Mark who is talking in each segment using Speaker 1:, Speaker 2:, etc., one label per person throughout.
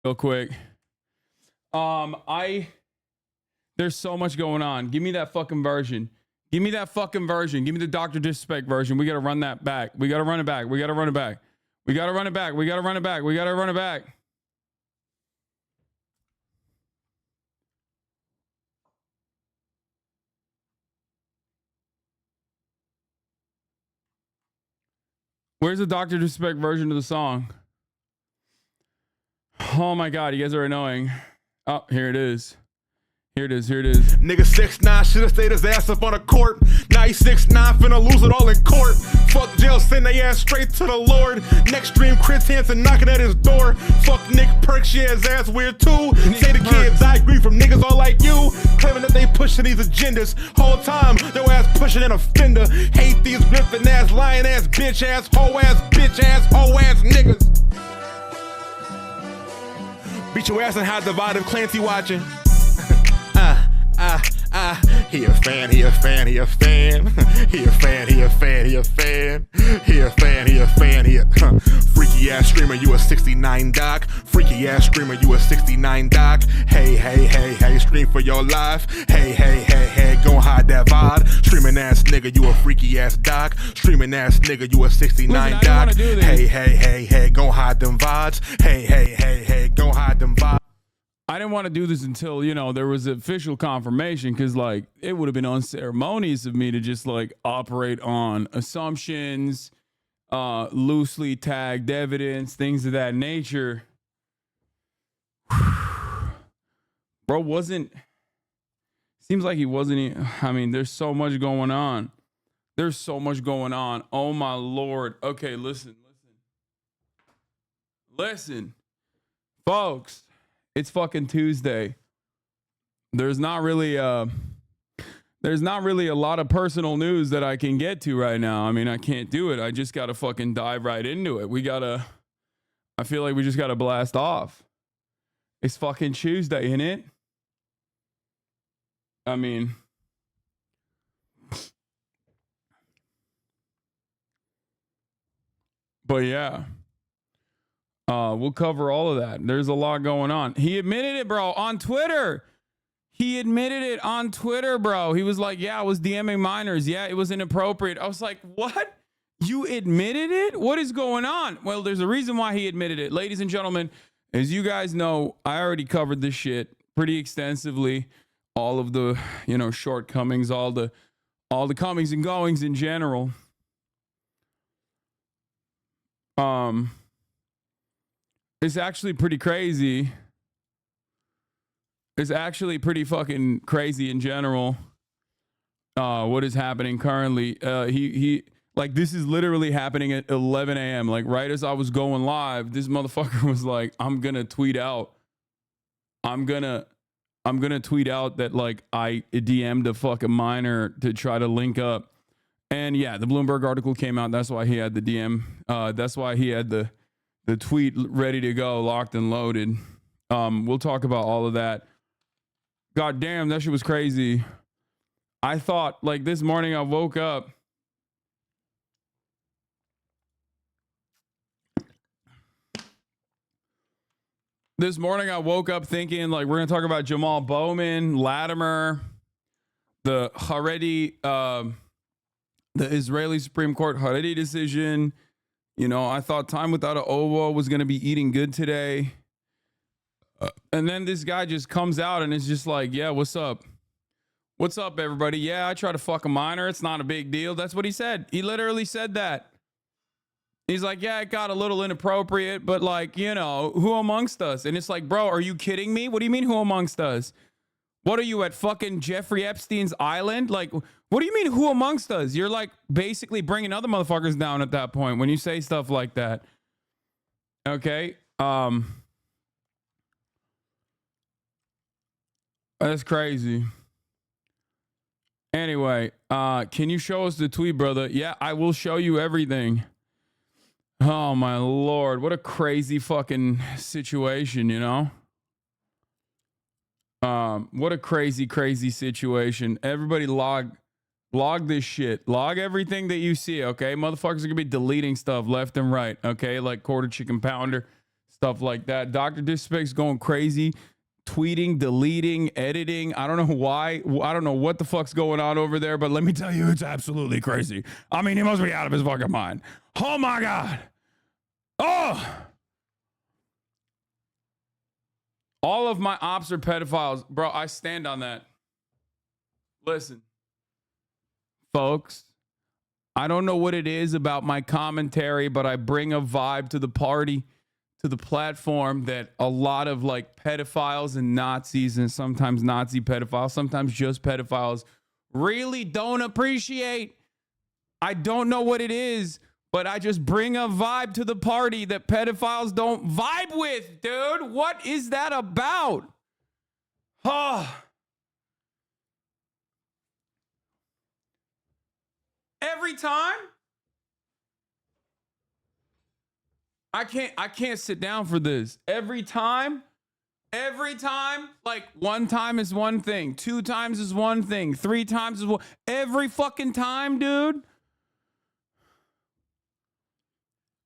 Speaker 1: real quick. There's so much going on. Give me that fucking version. Give me that fucking version. Give me the Dr. Disrespect version. We gotta run that back. We gotta run it back. We gotta run it back. We gotta run it back. We gotta run it back. We gotta run it back. Where's the Dr. Disrespect version of the song? Oh my god, you guys are annoying. Oh, here it is. Here it is, here it is.
Speaker 2: Nigga 6'9" should've stayed his ass up on a court. Now he's 6'9", finna lose it all in court. Fuck jail, send they ass straight to the Lord. Next stream, Chris Hansen knocking at his door. Fuck Nick Perks, yeah, his ass weird too. Say the kids, I agree from niggas all like you. Claiming that they pushing these agendas. Whole time, your ass pushing an offender. Hate these griffin ass, lion ass, bitch ass, hoe ass niggas. Beat your ass and hide the vibe of Clancy watching. He a fan, he a fan, he a fan. He a fan, he a fan, he a fan. He a fan, he a fan, he a freaky ass streamer, you a 69 doc. Freaky ass streamer, you a 69 doc. Hey, hey, hey, hey, stream for your life. Hey, hey, hey, hey, gon' hide that VOD. Streaming ass nigga, you a freaky ass doc. Streaming ass nigga, you a 69 doc. Hey, hey, hey, hey, gon' hide them VODs. Hey, hey, hey, hey, gon' hide them VODs.
Speaker 1: I didn't want to do this until, you know, there was official confirmation, because, like, it would have been unceremonious of me to just, like, operate on assumptions, loosely tagged evidence, things of that nature. Bro wasn't, seems like he wasn't, I mean, there's so much going on. There's so much going on. Oh, my Lord. Okay, listen. Folks. It's fucking Tuesday. There's not really a lot of personal news that I can get to right now. I mean, I can't do it. I just gotta fucking dive right into it. I feel like we just gotta blast off. It's fucking Tuesday, isn't it? I mean, but yeah. We'll cover all of that. There's a lot going on. He admitted it, bro, on Twitter. He admitted it on Twitter, bro. He was like, yeah, I was DMing minors. Yeah, it was inappropriate. I was like, what? You admitted it? What is going on? Well, there's a reason why he admitted it. Ladies and gentlemen, as you guys know, I already covered this shit pretty extensively. All of the, you know, shortcomings, all the comings and goings in general. It's actually pretty crazy. It's actually pretty fucking crazy in general. What is happening currently? He like, this is literally happening at 11 a.m. Like, right as I was going live, this motherfucker was like, I'm gonna tweet out that, like, I DM'd a fucking minor to try to link up. And yeah, the Bloomberg article came out. That's why he had the DM. That's why he had the tweet ready to go, locked and loaded. We'll talk about all of that. God damn, that shit was crazy. I thought, like, this morning I woke up. This morning I woke up thinking, like, we're going to talk about Jamal Bowman, Latimer, the HAREDI, the Israeli Supreme Court HAREDI decision. You know, I thought Time Without an Ovo was going to be eating good today. And then this guy just comes out and is just like, yeah, what's up? What's up, everybody? Yeah, I try to fuck a minor. It's not a big deal. That's what he said. He literally said that. He's like, yeah, it got a little inappropriate, but, like, you know, who amongst us? And it's like, bro, are you kidding me? What do you mean, who amongst us? What are you, at fucking Jeffrey Epstein's island? Like, what do you mean, who amongst us? You're, like, basically bringing other motherfuckers down at that point when you say stuff like that. Okay. That's crazy. Anyway, can you show us the tweet, brother? Yeah, I will show you everything. Oh, my Lord. What a crazy fucking situation, you know? What a crazy, crazy situation. Everybody log this shit. Log everything that you see, okay? Motherfuckers are gonna be deleting stuff left and right, okay? Like Quarter Chicken Pounder stuff like that. Dr. Disrespect's going crazy, tweeting, deleting, editing. I don't know why. I don't know what the fuck's going on over there, but let me tell you, it's absolutely crazy. I mean, he must be out of his fucking mind. Oh my God. Oh. All of my ops are pedophiles. Bro, I stand on that. Listen, folks, I don't know what it is about my commentary, but I bring a vibe to the party, to the platform that a lot of like pedophiles and Nazis and sometimes Nazi pedophiles, sometimes just pedophiles really don't appreciate. I don't know what it is, but I just bring a vibe to the party that pedophiles don't vibe with, dude. What is that about? Every time? I can't sit down for this. Every time, like one time is one thing, 2 times is one thing, 3 times is one. Every fucking time, dude.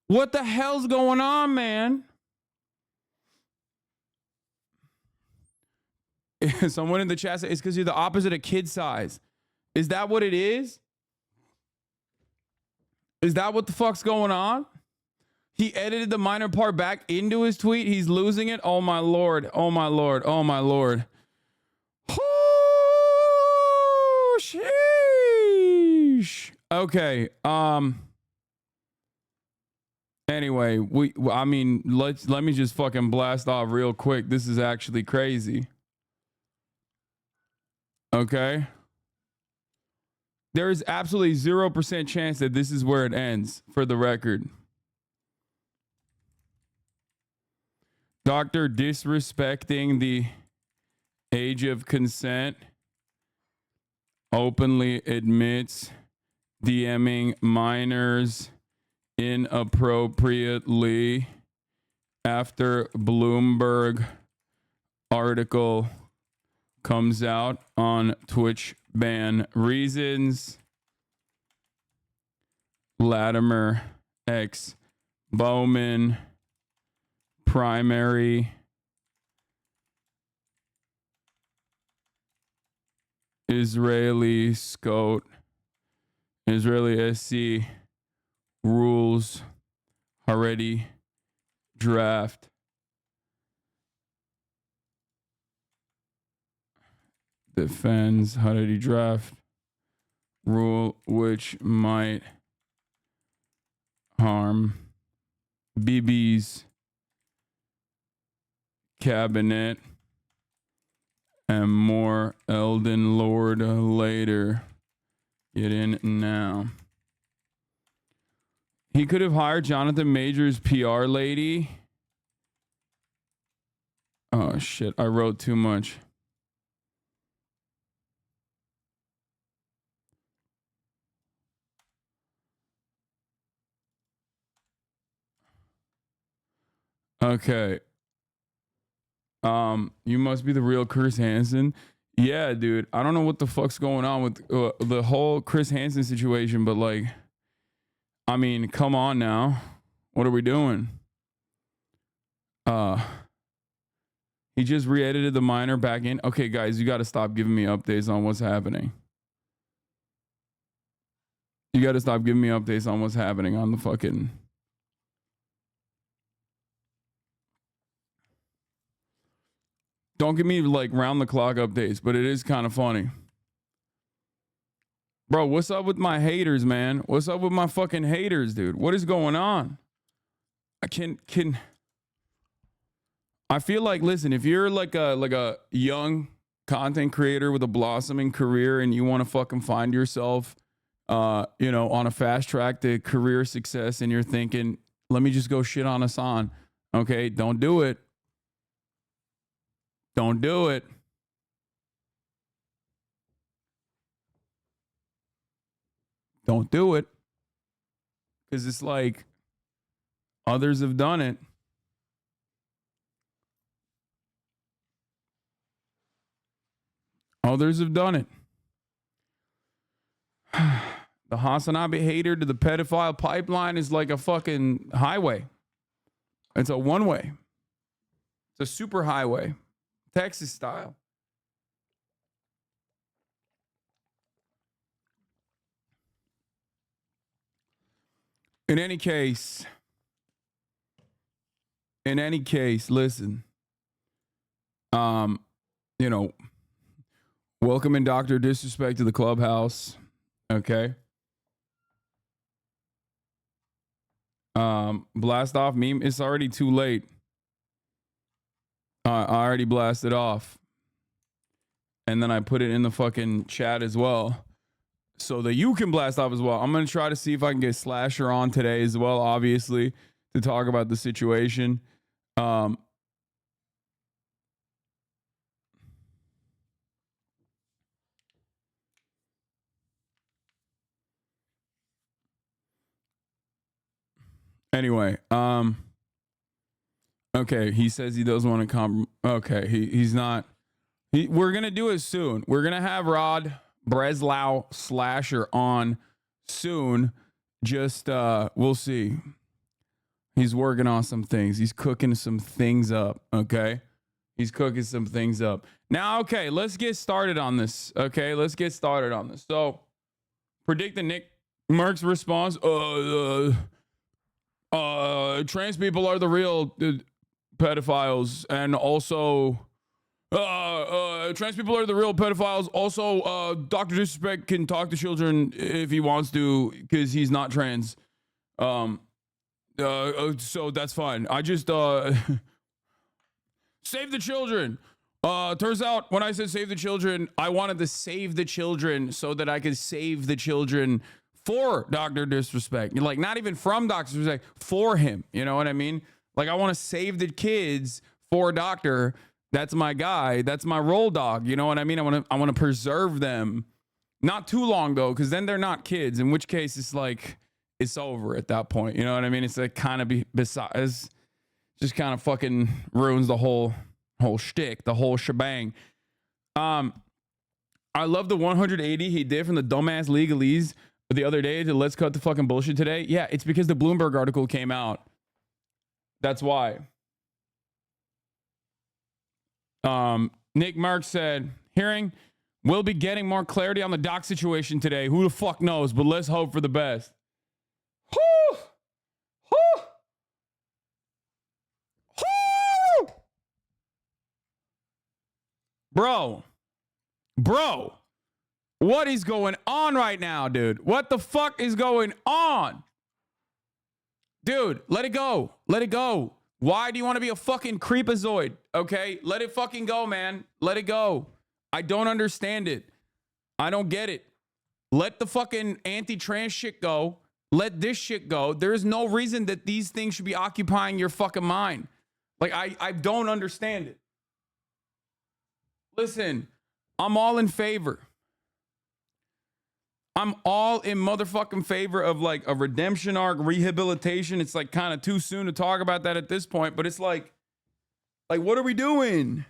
Speaker 1: What the hell's going on, man? Someone in the chat said it's because you're the opposite of kid size. Is that what it is? Is that what the fuck's going on? He edited the minor part back into his tweet. He's losing it. Oh my Lord. Oh my Lord. Oh my Lord. Oh, sheesh. Okay. Anyway, I mean, let me just fucking blast off real quick. This is actually crazy. Okay. There is absolutely 0% chance that this is where it ends, for the record. Doctor disrespecting the age of consent, openly admits DMing minors inappropriately after Bloomberg article comes out on Twitch ban reasons. Latimer X Bowman primary Israeli SC rules HAREDI draft defends HAREDI draft rule which might harm Bibi's cabinet and more. Elden Lord later. Get in now. He could have hired Jonathan Major's PR lady. Oh shit, I wrote too much. Okay. You must be the real Chris Hansen. Yeah, dude. I don't know what the fuck's going on with the whole Chris Hansen situation, but like, I mean, come on now. What are we doing? He just re-edited the minor back in. Okay, guys, you got to stop giving me updates on what's happening. You got to stop giving me updates on what's happening on the fucking... Don't give me like round the clock updates, but it is kind of funny. Bro, what's up with my haters, man? What's up with my fucking haters, dude? What is going on? I feel like, listen, if you're like a young content creator with a blossoming career and you want to fucking find yourself, you know, on a fast track to career success and you're thinking, let me just go shit on Hasan. Okay, don't do it. Don't do it. Don't do it. Because it's like others have done it. Others have done it. The HasanAbi hater to the pedophile pipeline is like a fucking highway. It's a one-way. It's a super highway, Texas style. In any case, listen. You know, welcoming Dr. Disrespect to the clubhouse. Okay. Blast off meme. It's already too late. I already blasted off. And then I put it in the fucking chat as well, so that you can blast off as well. I'm going to try to see if I can get Slasher on today as well, obviously, to talk about the situation. Anyway, okay, he says he doesn't want to come. Okay, he's not. We're going to do it soon. We're going to have Rod Breslau Slasher on soon. Just we'll see. He's working on some things. He's cooking some things up. Okay, he's cooking some things up now. Okay, let's get started on this. Okay, let's get started on this. So, predict the Nick Merck's response. Trans people are the real pedophiles, and also trans people are the real pedophiles. Also, Dr. Disrespect can talk to children if he wants to, because he's not trans. So that's fine. I just save the children. Turns out when I said save the children, I wanted to save the children so that I could save the children for Dr. Disrespect. Like, not even from Dr. Disrespect, for him. You know what I mean? Like, I want to save the kids for Doctor. That's my guy. That's my roll dog. You know what I mean? I want to preserve them. Not too long though, because then they're not kids. In which case, it's like it's over at that point. You know what I mean? It's like kind of besides, just kind of fucking ruins the whole shtick, the whole shebang. I love the 180 he did from the dumbass legalese the other day to let's cut the fucking bullshit today. Yeah, it's because the Bloomberg article came out. That's why. Nick Mark said, hearing we'll be getting more clarity on the doc situation today. Who the fuck knows? But let's hope for the best. Whew! Whew! Whew! Bro, what is going on right now, dude? What the fuck is going on? Dude, let it go. Let it go. Why do you want to be a fucking creepazoid? Okay, let it fucking go, man. Let it go. I don't understand it. I don't get it. Let the fucking anti-trans shit go. Let this shit go. There is no reason that these things should be occupying your fucking mind. Like, I don't understand it. Listen, I'm all in favor. I'm all in motherfucking favor of like a redemption arc, rehabilitation. It's like kind of too soon to talk about that at this point, but it's like what are we doing?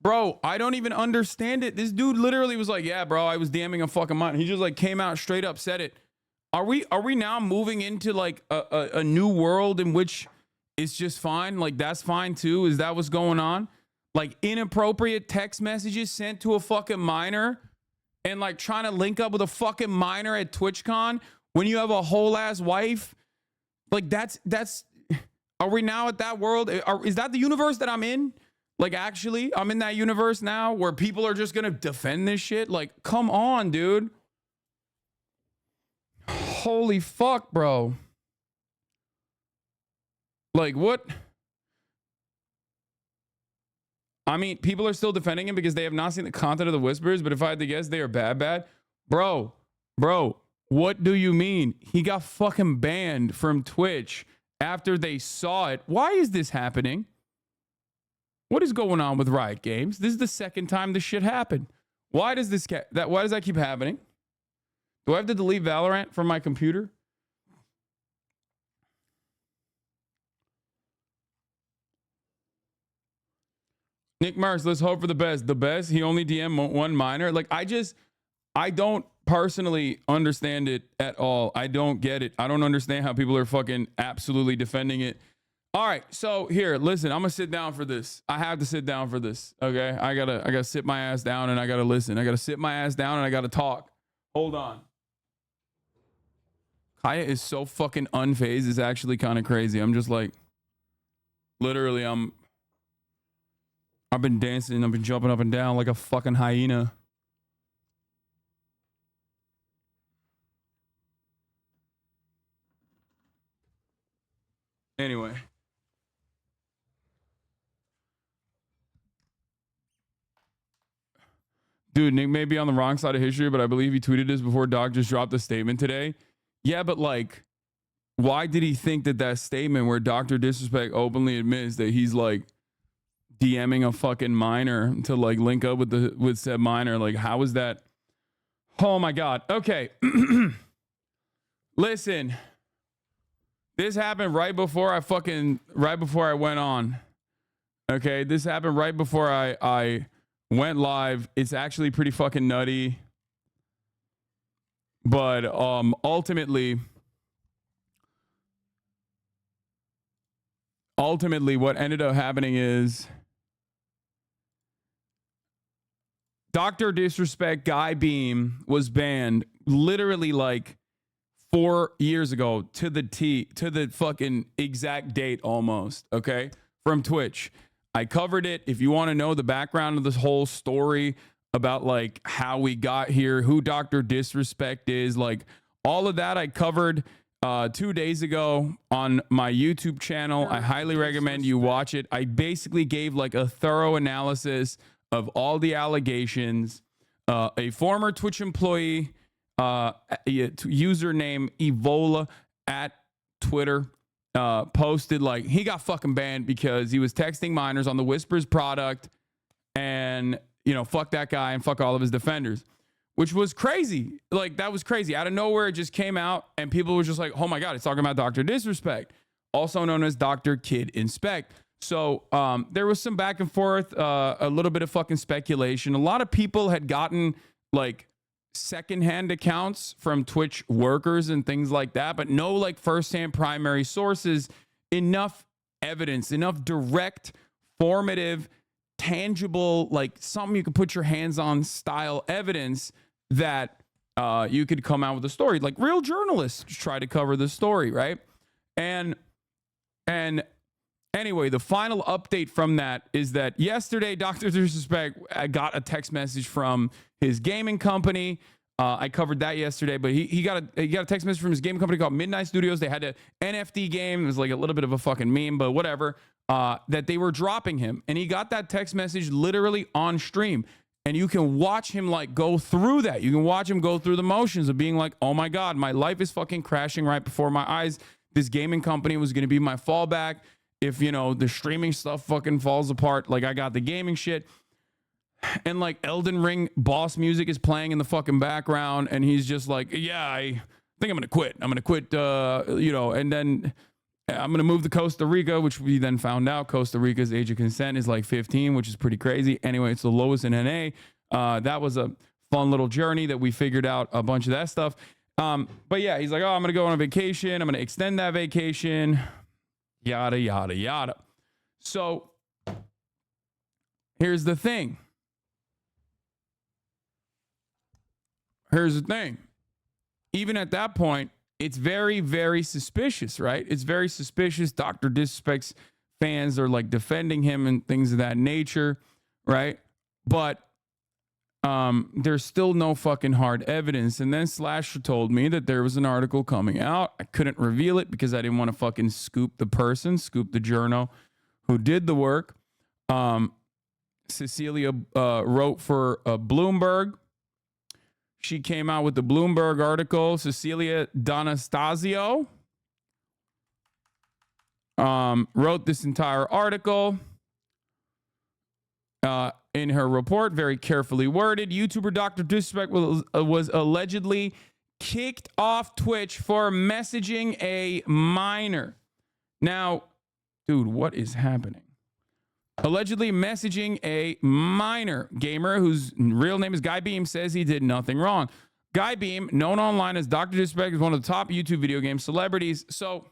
Speaker 1: Bro, I don't even understand it. This dude literally was like, yeah, bro, I was DMing a fucking mind. He just like came out straight up, said it. Are we now moving into like a new world in which it's just fine? Like, that's fine too? Is that what's going on? Like, inappropriate text messages sent to a fucking minor and like trying to link up with a fucking minor at TwitchCon when you have a whole ass wife? Like, that's are we now at that world? Is that the universe that I'm in? Like, actually, I'm in that universe now where people are just gonna defend this shit? Like, come on, dude. Holy fuck, bro. Like, what? I mean, people are still defending him because they have not seen the content of the whispers, but if I had to guess, they are bad. Bro, what do you mean? He got fucking banned from Twitch after they saw it. Why is this happening? What is going on with Riot Games? This is the second time this shit happened. Why does that keep happening? Do I have to delete Valorant from my computer? Nick Mars, let's hope for the best. The best? He only DM one minor? Like, I don't personally understand it at all. I don't get it. I don't understand how people are fucking absolutely defending it. All right, so here, listen, I'm gonna sit down for this. I have to sit down for this. Okay, I gotta sit my ass down and I gotta listen. I gotta sit my ass down and I gotta talk. Hold on. Kaya is so fucking unfazed. It's actually kind of crazy. I'm just like, literally, I've been dancing. I've been jumping up and down like a fucking hyena. Anyway. Dude, Nick may be on the wrong side of history, but I believe he tweeted this before Doc just dropped a statement today. Yeah, but like, why did he think that statement where Dr. Disrespect openly admits that he's like DMing a fucking minor to like link up with said minor? Like, how is that? Oh my God. Okay. Listen, this happened right before I went on. Okay. This happened right before I went live. It's actually pretty fucking nutty. But ultimately what ended up happening is Dr. Disrespect Guy Beam was banned literally like 4 years ago to the fucking exact date almost, okay, from Twitch. I covered it. If you want to know the background of this whole story about like how we got here, who Dr. Disrespect is, like all of that I covered 2 days ago on my YouTube channel. I highly recommend you watch it. I basically gave like a thorough analysis of all the allegations. A former Twitch employee, username Evola at Twitter, posted like he got fucking banned because he was texting minors on the Whispers product, and you know, fuck that guy and fuck all of his defenders, which was crazy. Like that was crazy. Out of nowhere, it just came out and people were just like, oh my God, it's talking about Dr. Disrespect, also known as Dr. Kid Inspect. So there was some back and forth, a little bit of fucking speculation. A lot of people had gotten like secondhand accounts from Twitch workers and things like that, but no like firsthand primary sources, enough evidence, enough direct, formative, tangible, like something you could put your hands on style evidence that you could come out with a story. Like real journalists try to cover the story, right? And anyway, the final update from that is that yesterday, Dr. Disrespect got a text message from his gaming company. I covered that yesterday, but he got a text message from his gaming company called Midnight Studios. They had an NFT game. It was like a little bit of a fucking meme, but whatever. That they were dropping him, and he got that text message literally on stream. And you can watch him like go through that. You can watch him go through the motions of being like, oh my God, my life is fucking crashing right before my eyes. This gaming company was going to be my fallback. If, you know, the streaming stuff fucking falls apart, like I got the gaming shit. And like Elden Ring boss music is playing in the fucking background. And he's just like, yeah, I think I'm going to quit. I'm going to quit, you know, and then I'm going to move to Costa Rica, which we then found out Costa Rica's age of consent is like 15, which is pretty crazy. Anyway, it's the lowest in NA. That was a fun little journey that we figured out a bunch of that stuff. But yeah, he's like, oh, I'm going to go on a vacation. I'm going to extend that vacation. Yada, yada, yada. So here's the thing. Even at that point, it's very, very suspicious, right? It's very suspicious. Dr. Disrespect's fans are like defending him and things of that nature, right? But there's still no fucking hard evidence. And then Slasher told me that there was an article coming out. I couldn't reveal it because I didn't want to fucking scoop the journo who did the work. Cecilia wrote for Bloomberg. She came out with the Bloomberg article. Cecilia D'Anastasio wrote this entire article in her report, very carefully worded. YouTuber Dr. Disrespect was allegedly kicked off Twitch for messaging a minor. Now, dude, what is happening? Allegedly messaging a minor gamer whose real name is Guy Beam says he did nothing wrong. Guy Beam, known online as Dr. Disrespect, is one of the top YouTube video game celebrities. So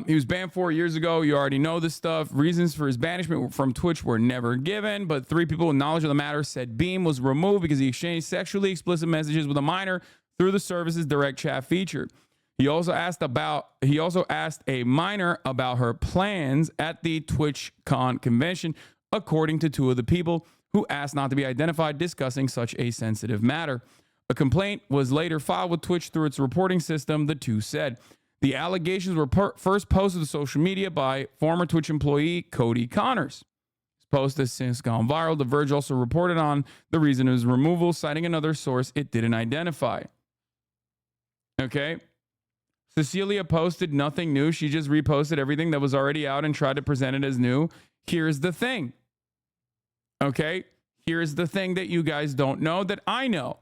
Speaker 1: He was banned 4 years ago. You already know this stuff. Reasons for his banishment from Twitch were never given, but 3 people with knowledge of the matter said Beam was removed because he exchanged sexually explicit messages with a minor through the service's direct chat feature. He also asked a minor about her plans at the TwitchCon convention, according to 2 of the people who asked not to be identified discussing such a sensitive matter. A complaint was later filed with Twitch through its reporting system, the 2 said. The allegations were first posted to social media by former Twitch employee Cody Connors. His post has since gone viral. The Verge also reported on the reason of his removal, citing another source it didn't identify. Okay. Cecilia posted nothing new. She just reposted everything that was already out and tried to present it as new. Here's the thing. Okay. Here's the thing that you guys don't know that I know.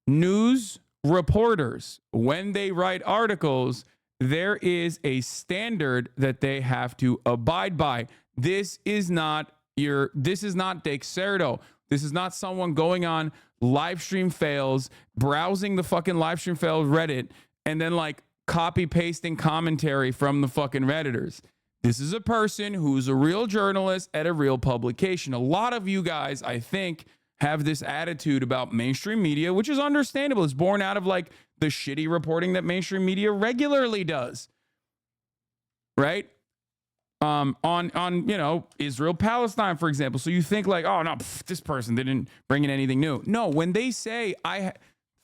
Speaker 1: News reporters, when they write articles, there is a standard that they have to abide by. This is not Dexerto. This is not someone going on livestream fails, browsing the fucking livestream fails Reddit, and then like copy pasting commentary from the fucking Redditors. This is a person who's a real journalist at a real publication. A lot of you guys, I think, have this attitude about mainstream media, which is understandable. It's born out of like the shitty reporting that mainstream media regularly does, right? On Israel Palestine, for example. So you think like, oh no, this person didn't bring in anything new. No, when they say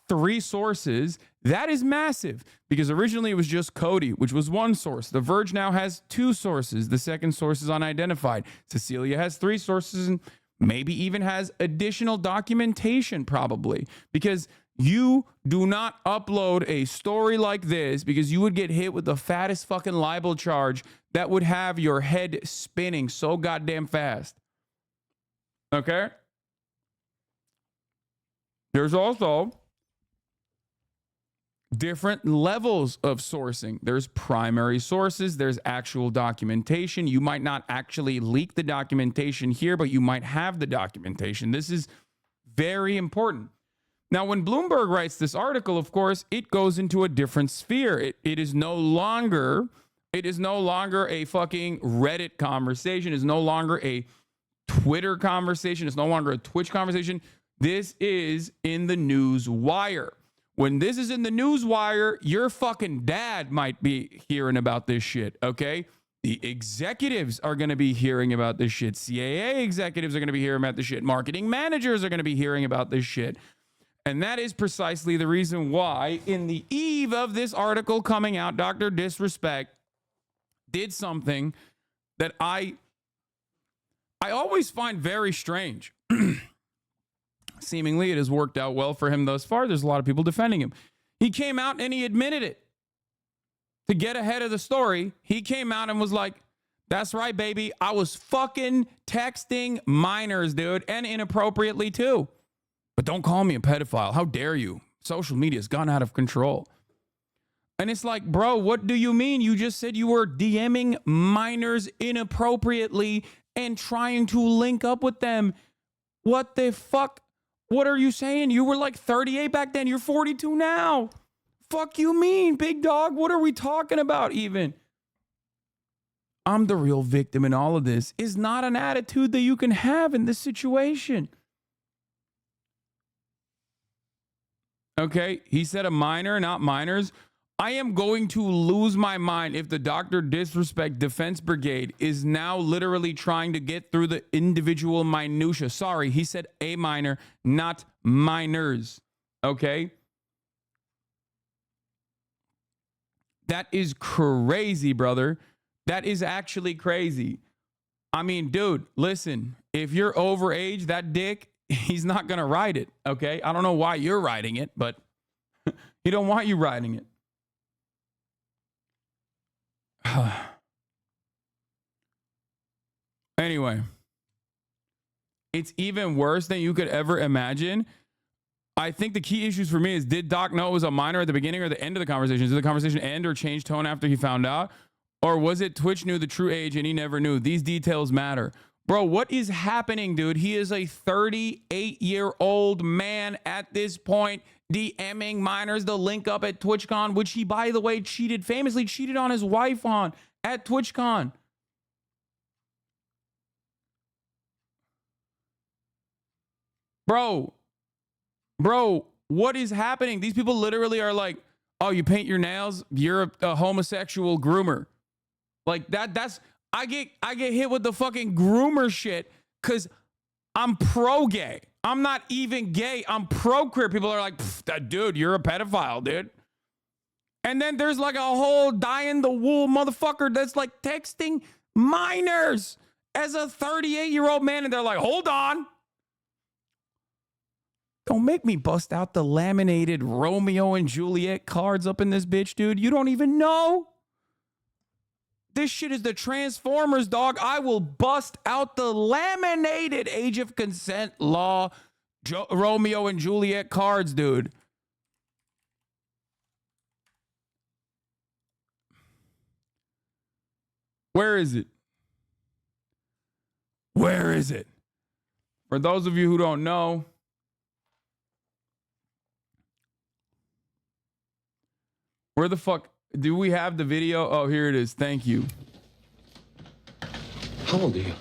Speaker 1: 3 sources, that is massive, because originally it was just Cody, which was 1 source. The Verge now has 2 sources. The second source is unidentified. Cecilia has 3 sources and maybe even has additional documentation, probably, because you do not upload a story like this because you would get hit with the fattest fucking libel charge that would have your head spinning so goddamn fast. Okay? There's also different levels of sourcing. There's primary sources. There's actual documentation. You might not actually leak the documentation here, but you might have the documentation. This is very important. Now, when Bloomberg writes this article, of course, it goes into a different sphere. It is no longer a fucking Reddit conversation. It's no longer a Twitter conversation. It's no longer a Twitch conversation. This is in the news wire. When this is in the news wire, your fucking dad might be hearing about this shit, okay? The executives are going to be hearing about this shit. CAA executives are going to be hearing about this shit. Marketing managers are going to be hearing about this shit. And that is precisely the reason why, in the eve of this article coming out, Dr. Disrespect did something that I always find very strange. Seemingly, it has worked out well for him thus far. There's a lot of people defending him. He came out and he admitted it. To get ahead of the story, he came out and was like, that's right, baby. I was fucking texting minors, dude, and inappropriately too. But don't call me a pedophile. How dare you? Social media has gone out of control. And it's like, bro, what do you mean? You just said you were DMing minors inappropriately and trying to link up with them. What the fuck? What are you saying? You were like 38 back then. You're 42 now. Fuck you mean, big dog? What are we talking about even? I'm the real victim in all of this is not an attitude that you can have in this situation. Okay, he said a minor, not minors. I am going to lose my mind if the Dr. Disrespect Defense Brigade is now literally trying to get through the individual minutia. Sorry, he said a minor, not minors. Okay? That is crazy, brother. That is actually crazy. I mean, dude, listen, if you're overage, that dick, he's not going to ride it. Okay? I don't know why you're riding it, but he don't want you riding it. Anyway, it's even worse than you could ever imagine. I think the key issues for me is, did Doc know it was a minor at the beginning or the end of the conversation? Did the conversation end or change tone after he found out? Or was it Twitch knew the true age and he never knew? These details matter. Bro, what is happening, dude? He is a 38-year-old man at this point, DMing minors the link up at TwitchCon, which he, by the way, famously cheated on his wife on at TwitchCon. Bro, what is happening? These people literally are like, oh, you paint your nails? You're a homosexual groomer. Like that's... I get hit with the fucking groomer shit because I'm pro-gay. I'm not even gay. I'm pro-queer. People are like, that dude, you're a pedophile, dude. And then there's like a whole die-in-the-wool motherfucker that's like texting minors as a 38-year-old man. And they're like, hold on. Don't make me bust out the laminated Romeo and Juliet cards up in this bitch, dude. You don't even know. This shit is the Transformers, dog. I will bust out the laminated age of consent law Romeo and Juliet cards, dude. Where is it? Where is it? For those of you who don't know, where the fuck... Do we have the video? Oh, here it is. Thank you.
Speaker 3: How old are you?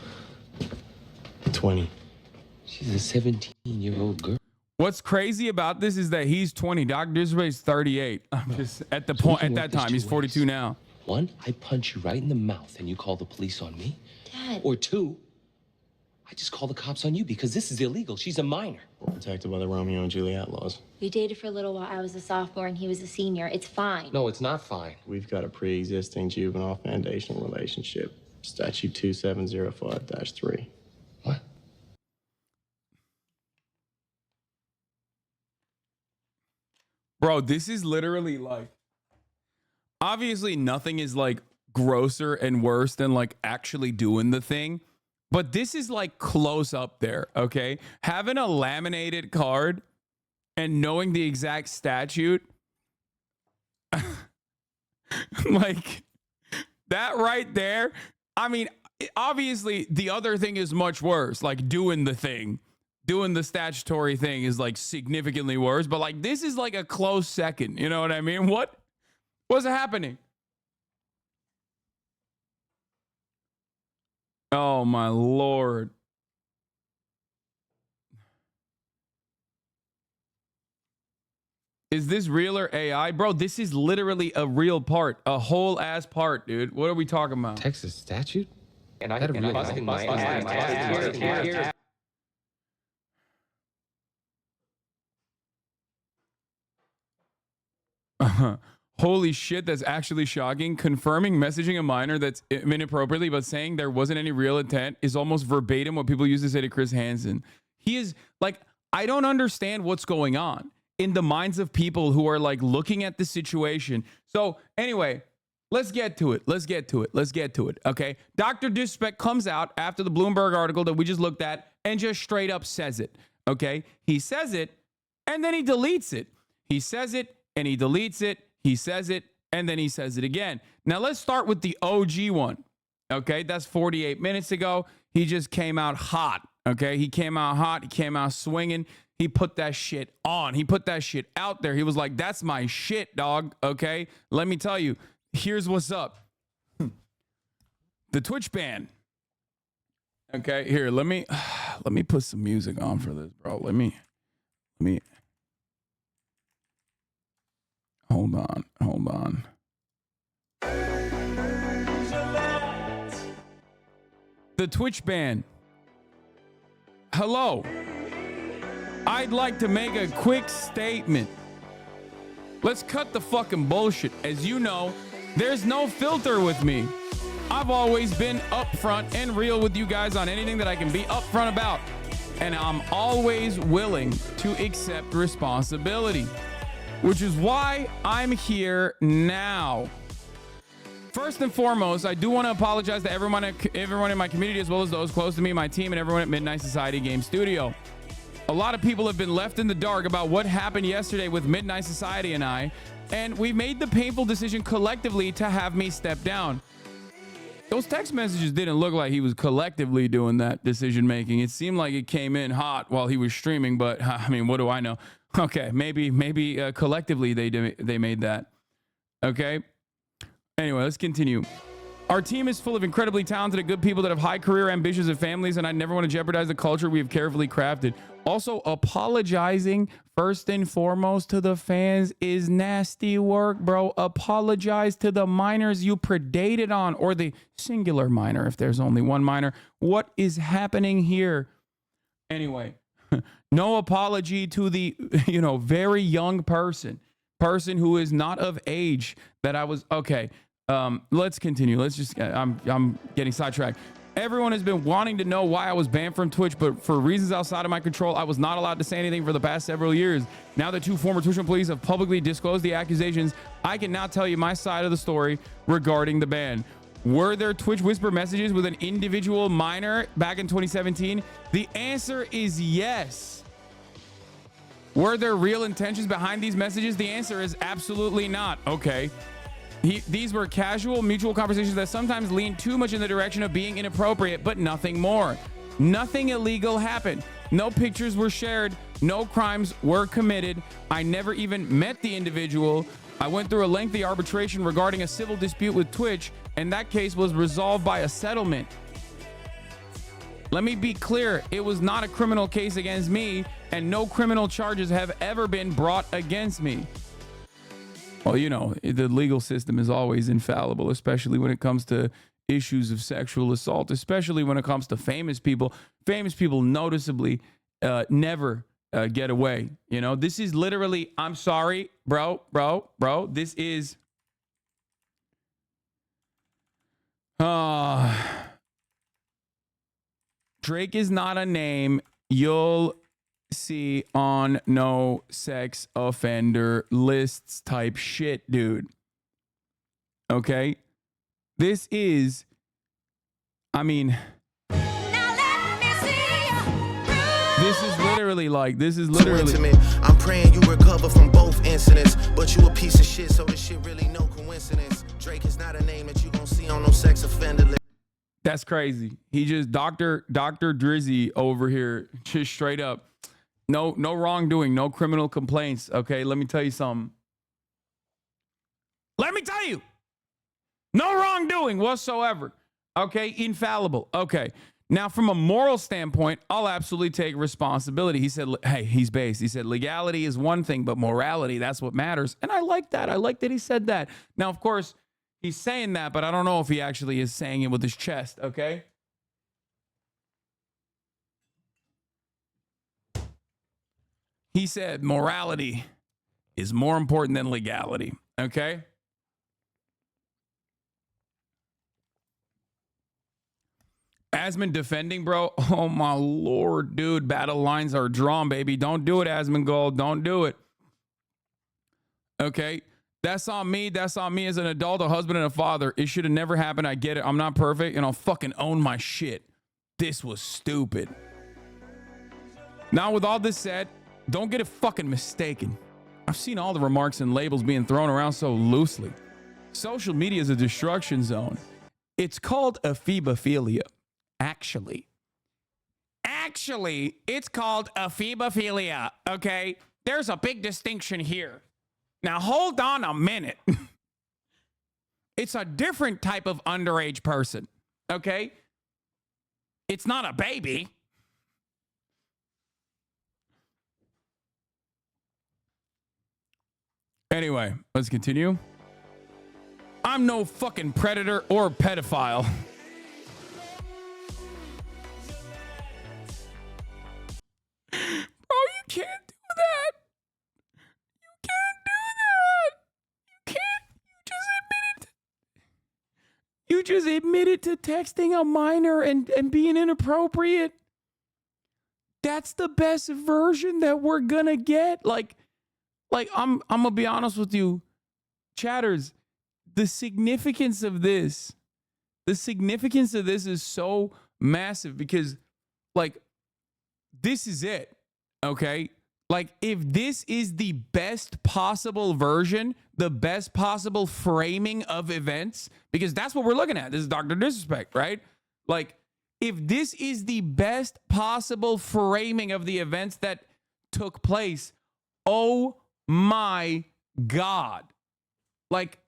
Speaker 4: 20.
Speaker 3: She's a 17-year-old girl.
Speaker 1: What's crazy about this is that he's 20. Dr. Disrespect's 38. I'm just at the point at that time. He's 42 now.
Speaker 3: One, I punch you right in the mouth and you call the police on me.
Speaker 5: Dad.
Speaker 3: Or two, I just call the cops on you because this is illegal. She's a minor.
Speaker 4: We're protected by the Romeo and Juliet laws.
Speaker 5: We dated for a little while. I was a sophomore and he was a senior. It's fine.
Speaker 3: No, it's not fine.
Speaker 4: We've got a pre-existing juvenile foundational relationship. Statute 2705-3.
Speaker 3: What?
Speaker 1: Bro, this is literally like... Obviously, nothing is like grosser and worse than like actually doing the thing. But this is like close up there, okay? Having a laminated card and knowing the exact statute, like that right there. I mean, obviously the other thing is much worse, like doing the thing. Doing the statutory thing is like significantly worse, but like this is like a close second. You know what I mean? What's happening? Oh my Lord. Is this real or AI? Bro, this is literally a real part, a whole ass part, dude. What are we talking about?
Speaker 3: Texas statute? And I
Speaker 1: Holy shit, that's actually shocking. Confirming messaging a minor that's inappropriately, but saying there wasn't any real intent is almost verbatim what people used to say to Chris Hansen. He is like, I don't understand what's going on in the minds of people who are like looking at the situation. So anyway, let's get to it. Let's get to it. Okay. Dr. Disrespect comes out after the Bloomberg article that we just looked at and just straight up says it. Okay. He says it and then he deletes it. He says it and he deletes it. He says it, and then he says it again. Now, let's start with the OG one, okay? That's 48 minutes ago. He just came out hot, okay? He came out hot. He came out swinging. He put that shit on. He put that shit out there. He was like, that's my shit, dog, okay? Let me tell you, here's what's up. The Twitch ban. Okay, here, let me put some music on for this, bro. Let me. Hold on. The Twitch ban. Hello. I'd like to make a quick statement. Let's cut the fucking bullshit. As you know, there's no filter with me. I've always been upfront and real with you guys on anything that I can be upfront about. And I'm always willing to accept responsibility, which is why I'm here now. First and foremost, I do want to apologize to everyone in my community, as well as those close to me, my team, and everyone at Midnight Society Game Studio. A lot of people have been left in the dark about what happened yesterday with Midnight Society and I, and we made the painful decision collectively to have me step down. those text messages didn't look like he was collectively doing that decision making. It seemed like it came in hot while he was streaming, but I mean, what do I know? Okay, maybe collectively they made that. Okay. Anyway, let's continue. Our team is full of incredibly talented and good people that have high career ambitions and families, and I never want to jeopardize the culture we have carefully crafted. Also, apologizing first and foremost to the fans is nasty work, bro. Apologize to the minors you predated on, or the singular minor if there's only one minor. What is happening here? Anyway, no apology to the, very young person who is not of age that I was. Okay. Let's continue. Let's just, I'm getting sidetracked. Everyone has been wanting to know why I was banned from Twitch, but for reasons outside of my control, I was not allowed to say anything for the past several years. Now that 2 former Twitch employees have publicly disclosed the accusations, I can now tell you my side of the story regarding the ban. Were there Twitch whisper messages with an individual minor back in 2017? The answer is yes. Were there real intentions behind these messages? The answer is absolutely not. Okay. These were casual, mutual conversations that sometimes lean too much in the direction of being inappropriate, but nothing more. Nothing illegal happened. No pictures were shared. No crimes were committed. I never even met the individual. I went through a lengthy arbitration regarding a civil dispute with Twitch, and that case was resolved by a settlement. Let me be clear. It was not a criminal case against me, and no criminal charges have ever been brought against me. Well, the legal system is always infallible, especially when it comes to issues of sexual assault, especially when it comes to famous people. Famous people noticeably never get away. This is literally, I'm sorry, bro. This is Drake is not a name you'll see on no sex offender lists type shit, dude. Okay? This is, this is literally
Speaker 6: I'm praying you recover from both incidents, but you a piece of shit, so this shit really no coincidence. Drake is not a name that you gonna see on no sex offender list.
Speaker 1: That's crazy. He just Dr. Drizzy over here, just straight up. No wrongdoing, no criminal complaints. Okay, let me tell you something. Let me tell you. No wrongdoing whatsoever. Okay, infallible. Okay. Now, from a moral standpoint, I'll absolutely take responsibility. He said, hey, he's based. He said, legality is one thing, but morality, that's what matters. And I like that. I like that he said that. Now, of course, he's saying that, but I don't know if he actually is saying it with his chest, okay? He said morality is more important than legality, okay? Asmon defending, bro. Oh, my Lord, dude. Battle lines are drawn, baby. Don't do it, Asmon Gold. Don't do it. Okay? That's on me. That's on me as an adult, a husband, and a father. It should have never happened. I get it. I'm not perfect, and I'll fucking own my shit. This was stupid. Now, with all this said, don't get it fucking mistaken. I've seen all the remarks and labels being thrown around so loosely. Social media is a destruction zone. It's called ephebophilia. Actually, it's called ephebophilia, okay? There's a big distinction here. Now, hold on a minute. It's a different type of underage person, okay? It's not a baby. Anyway, let's continue. I'm no fucking predator or pedophile. Bro, you can't do that. You can't do that. You can't. You just admitted to texting a minor and being inappropriate. That's the best version that we're gonna get. Like I'm gonna be honest with you, chatters. The significance of this is so massive because, like, this is it. Okay, Like, if this is the best possible version, the best possible framing of events, because that's what we're looking at. This is Dr. Disrespect, right? Like, if this is the best possible framing of the events that took place, oh my God. Like,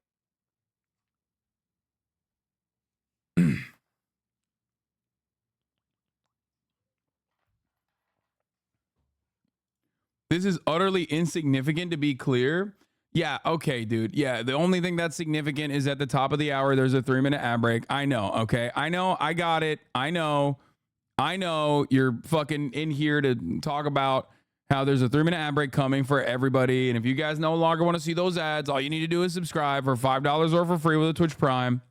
Speaker 1: this is utterly insignificant, to be clear. Yeah, okay, dude. Yeah, the only thing that's significant is at the top of the hour, there's a 3-minute ad break. I know, okay? I know, I got it. I know you're fucking in here to talk about how there's a 3-minute ad break coming for everybody. And if you guys no longer want to see those ads, all you need to do is subscribe for $5 or for free with a Twitch Prime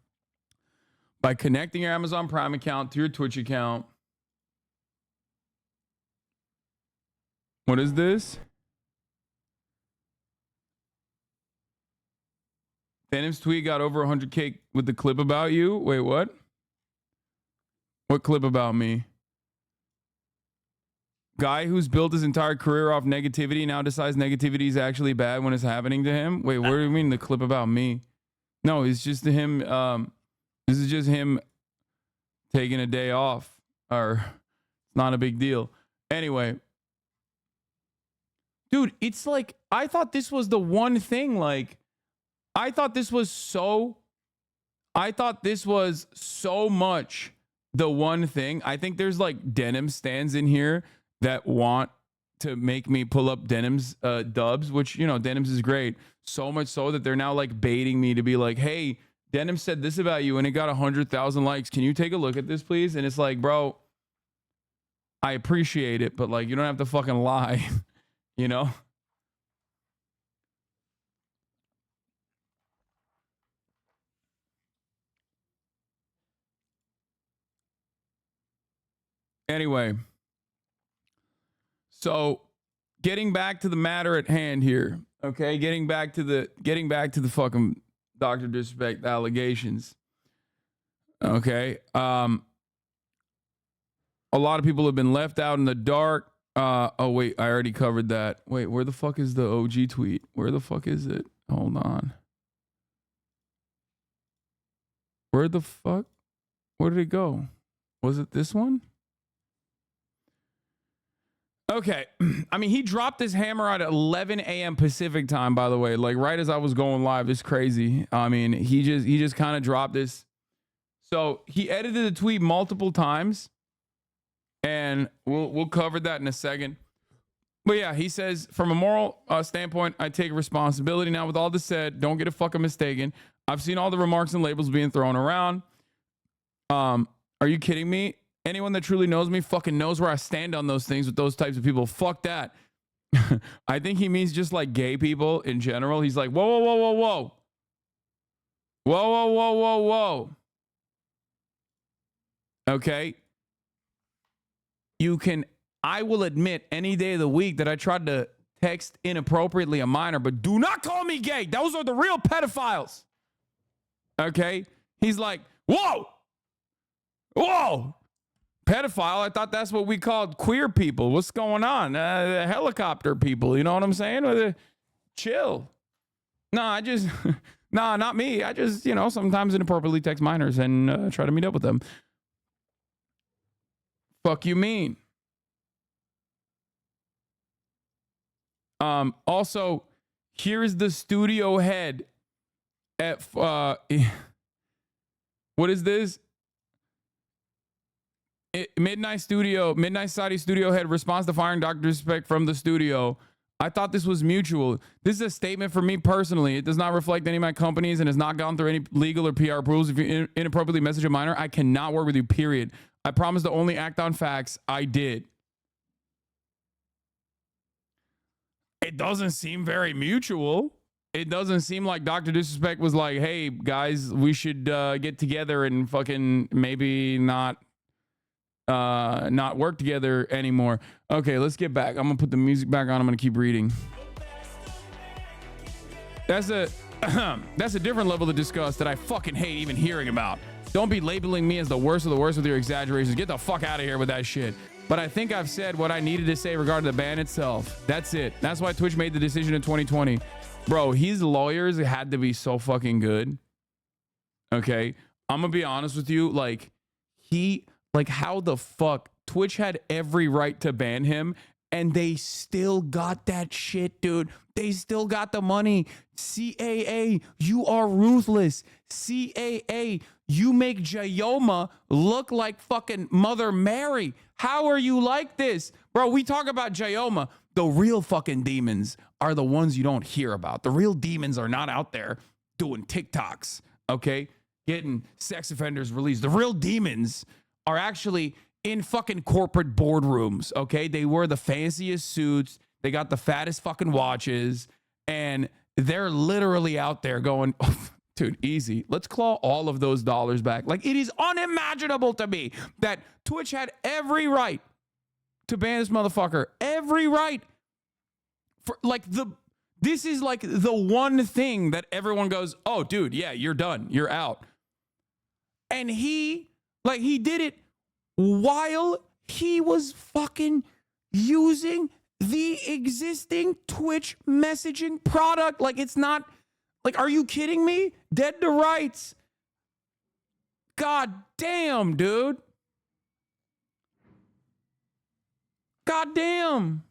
Speaker 1: by connecting your Amazon Prime account to your Twitch account. What is this? Phantom's tweet got over 100K with the clip about you. Wait, what? What clip about me? Guy who's built his entire career off negativity now decides negativity is actually bad when it's happening to him. Wait, what do you mean the clip about me? No, it's just him. This is just him taking a day off, or it's not a big deal. Anyway. Dude, it's like, I thought this was the one thing, like, I thought this was so much the one thing. I think there's like denim stands in here that want to make me pull up Denim's dubs, which, you know, Denim's is great. So much so that they're now like baiting me to be like, hey, Denim said this about you and it got 100,000 likes. Can you take a look at this, please? And it's like, bro, I appreciate it, but like, you don't have to fucking lie. You know? Anyway. So, getting back to the matter at hand here. Okay? Getting back to the fucking Dr. Disrespect allegations. Okay? A lot of people have been left out in the dark. Oh wait, I already covered that. Wait, where the fuck is the OG tweet? Where the fuck is it? Hold on. Where the fuck? Where did it go? Was it this one? Okay. I mean, he dropped his hammer at 11 a.m. Pacific time, by the way, like right as I was going live. It's crazy. I mean, he just kind of dropped this. So he edited the tweet multiple times. And we'll cover that in a second. But yeah, he says, from a moral standpoint, I take responsibility. Now, with all this said, don't get it fucking mistaken. I've seen all the remarks and labels being thrown around. Are you kidding me? Anyone that truly knows me fucking knows where I stand on those things with those types of people. Fuck that. I think he means just like gay people in general. He's like, whoa, whoa, whoa, whoa, whoa. Whoa, whoa, whoa, whoa, whoa. Okay. I will admit any day of the week that I tried to text inappropriately a minor, but do not call me gay. Those are the real pedophiles. Okay? He's like, whoa, whoa, pedophile. I thought that's what we called queer people. What's going on? Helicopter people. You know what I'm saying? Chill. No, nah, not me. I just, you know, sometimes inappropriately text minors and try to meet up with them. Fuck you mean? Also, here's the studio head at what is this? Midnight Saudi studio head responds to firing Dr. Disrespect from the studio. I thought this was mutual. This is a statement for me personally. It does not reflect any of my companies and has not gone through any legal or PR approvals. If you inappropriately message a minor, I cannot work with you, period. I promise to only act on facts. I did. It doesn't seem very mutual. It doesn't seem like Dr. Disrespect was like, hey, guys, we should get together and fucking maybe not work together anymore. Okay, let's get back. I'm gonna put the music back on. I'm gonna keep reading. That's a different level of disgust that I fucking hate even hearing about. Don't be labeling me as the worst of the worst with your exaggerations. Get the fuck out of here with that shit. But I think I've said what I needed to say regarding the ban itself. That's it. That's why Twitch made the decision in 2020. Bro, his lawyers had to be so fucking good. Okay? I'm gonna be honest with you. Like, how the fuck? Twitch had every right to ban him, and they still got that shit, dude. They still got the money. CAA, you are ruthless. CAA, you make Jayoma look like fucking Mother Mary. How are you like this? Bro, we talk about Jayoma. The real fucking demons are the ones you don't hear about. The real demons are not out there doing TikToks, okay? Getting sex offenders released. The real demons are actually in fucking corporate boardrooms, okay? They wear the fanciest suits. They got the fattest fucking watches. And they're literally out there going, oh, dude, easy. Let's claw all of those dollars back. Like, it is unimaginable to me that Twitch had every right to ban this motherfucker. Every right. For this is like the one thing that everyone goes, oh, dude, yeah, you're done. You're out. And he did it while he was fucking using the existing Twitch messaging product. Like, it's not, like, are you kidding me? Dead to rights. God damn, dude. God damn.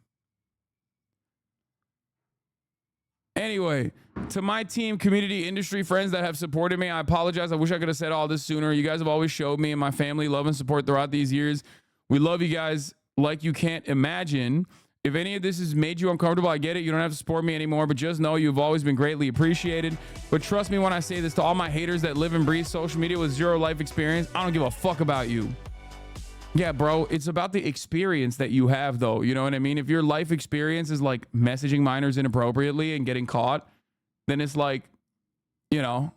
Speaker 1: Anyway, to my team, community, industry, friends that have supported me, I apologize. I wish I could have said all this sooner. You guys have always showed me and my family love and support throughout these years. We love you guys like you can't imagine. If any of this has made you uncomfortable, I get it. You don't have to support me anymore, but just know you've always been greatly appreciated. But trust me when I say this to all my haters that live and breathe social media with zero life experience, I don't give a fuck about you. Yeah, bro, it's about the experience that you have, though. You know what I mean? If your life experience is like messaging minors inappropriately and getting caught, then it's like, you know,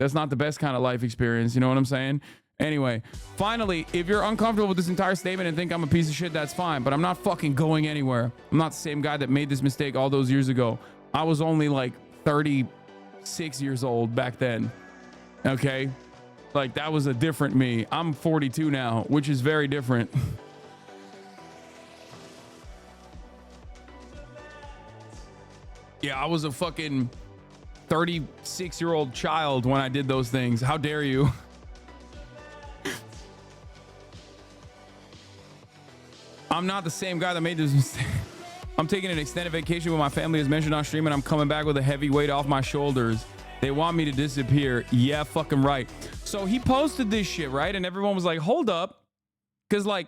Speaker 1: that's not the best kind of life experience. You know what I'm saying? Anyway, finally, if you're uncomfortable with this entire statement and think I'm a piece of shit, that's fine. But I'm not fucking going anywhere. I'm not the same guy that made this mistake all those years ago. I was only like 36 years old back then. Okay? Like, that was a different me. I'm 42 now, which is very different. Yeah, I was a fucking 36-year-old child when I did those things. How dare you? I'm not the same guy that made this mistake. I'm taking an extended vacation with my family, as mentioned on stream, and I'm coming back with a heavy weight off my shoulders. They want me to disappear. Yeah, fucking right. So he posted this shit, right? And everyone was like, hold up. Because, like,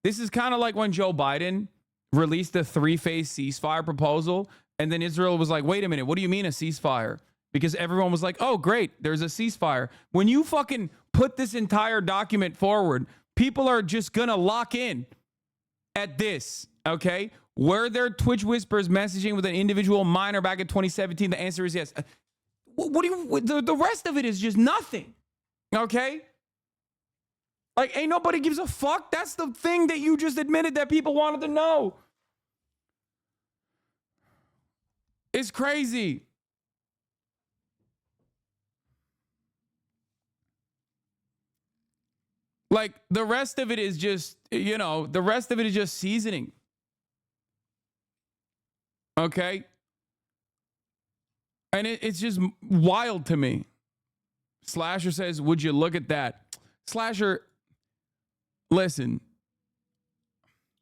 Speaker 1: this is kind of like when Joe Biden released a three-phase ceasefire proposal. And then Israel was like, wait a minute, what do you mean a ceasefire? Because everyone was like, oh, great, there's a ceasefire. When you fucking put this entire document forward, people are just going to lock in at this, okay? Were there Twitch whispers messaging with an individual minor back in 2017? The answer is yes. What do you, the rest of it is just nothing, okay? Like, ain't nobody gives a fuck. That's the thing that you just admitted that people wanted to know. It's crazy. Like, the rest of it is just, you know, the rest of it is just seasoning. Okay? And it's just wild to me. Slasher says, would you look at that? Slasher, listen.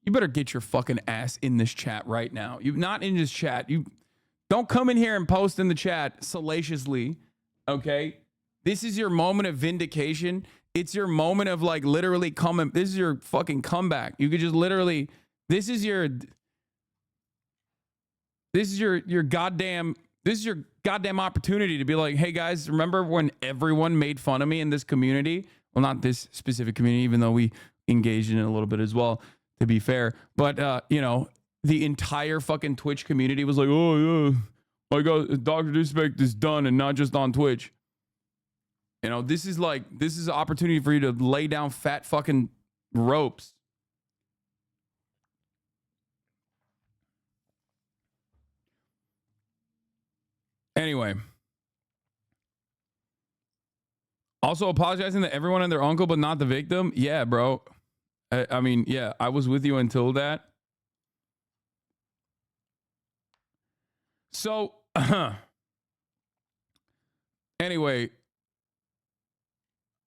Speaker 1: You better get your fucking ass in this chat right now. You're not in this chat. You don't come in here and post in the chat salaciously. Okay? This is your moment of vindication. It's your moment of, like, literally coming. This is your fucking comeback. You could just literally, this is your goddamn opportunity to be like, hey guys, remember when everyone made fun of me in this community? Well, not this specific community, even though we engaged in it a little bit as well, to be fair. But, you know, the entire fucking Twitch community was like, oh yeah, I got Dr. Disrespect is done, and not just on Twitch. You know, this is an opportunity for you to lay down fat fucking ropes. Anyway. Also apologizing to everyone and their uncle, but not the victim. Yeah, bro. I mean, yeah, I was with you until that. So, anyway,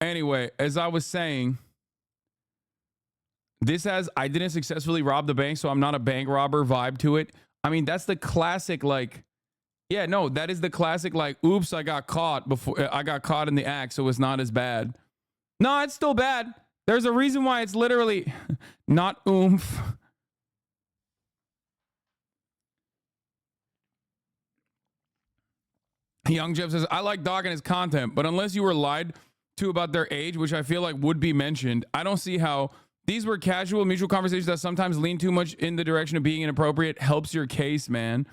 Speaker 1: as I was saying, this has I didn't successfully rob the bank, so I'm not a bank robber vibe to it. I mean, that's the classic, like, yeah, no, that is the classic, like, oops, I got caught in the act, so it's not as bad. No, it's still bad. There's a reason why it's literally not oomph. Young Jeff says, I like dogging his content, but unless you were lied to about their age, which I feel like would be mentioned, I don't see how these were casual mutual conversations that sometimes lean too much in the direction of being inappropriate. Helps your case, man.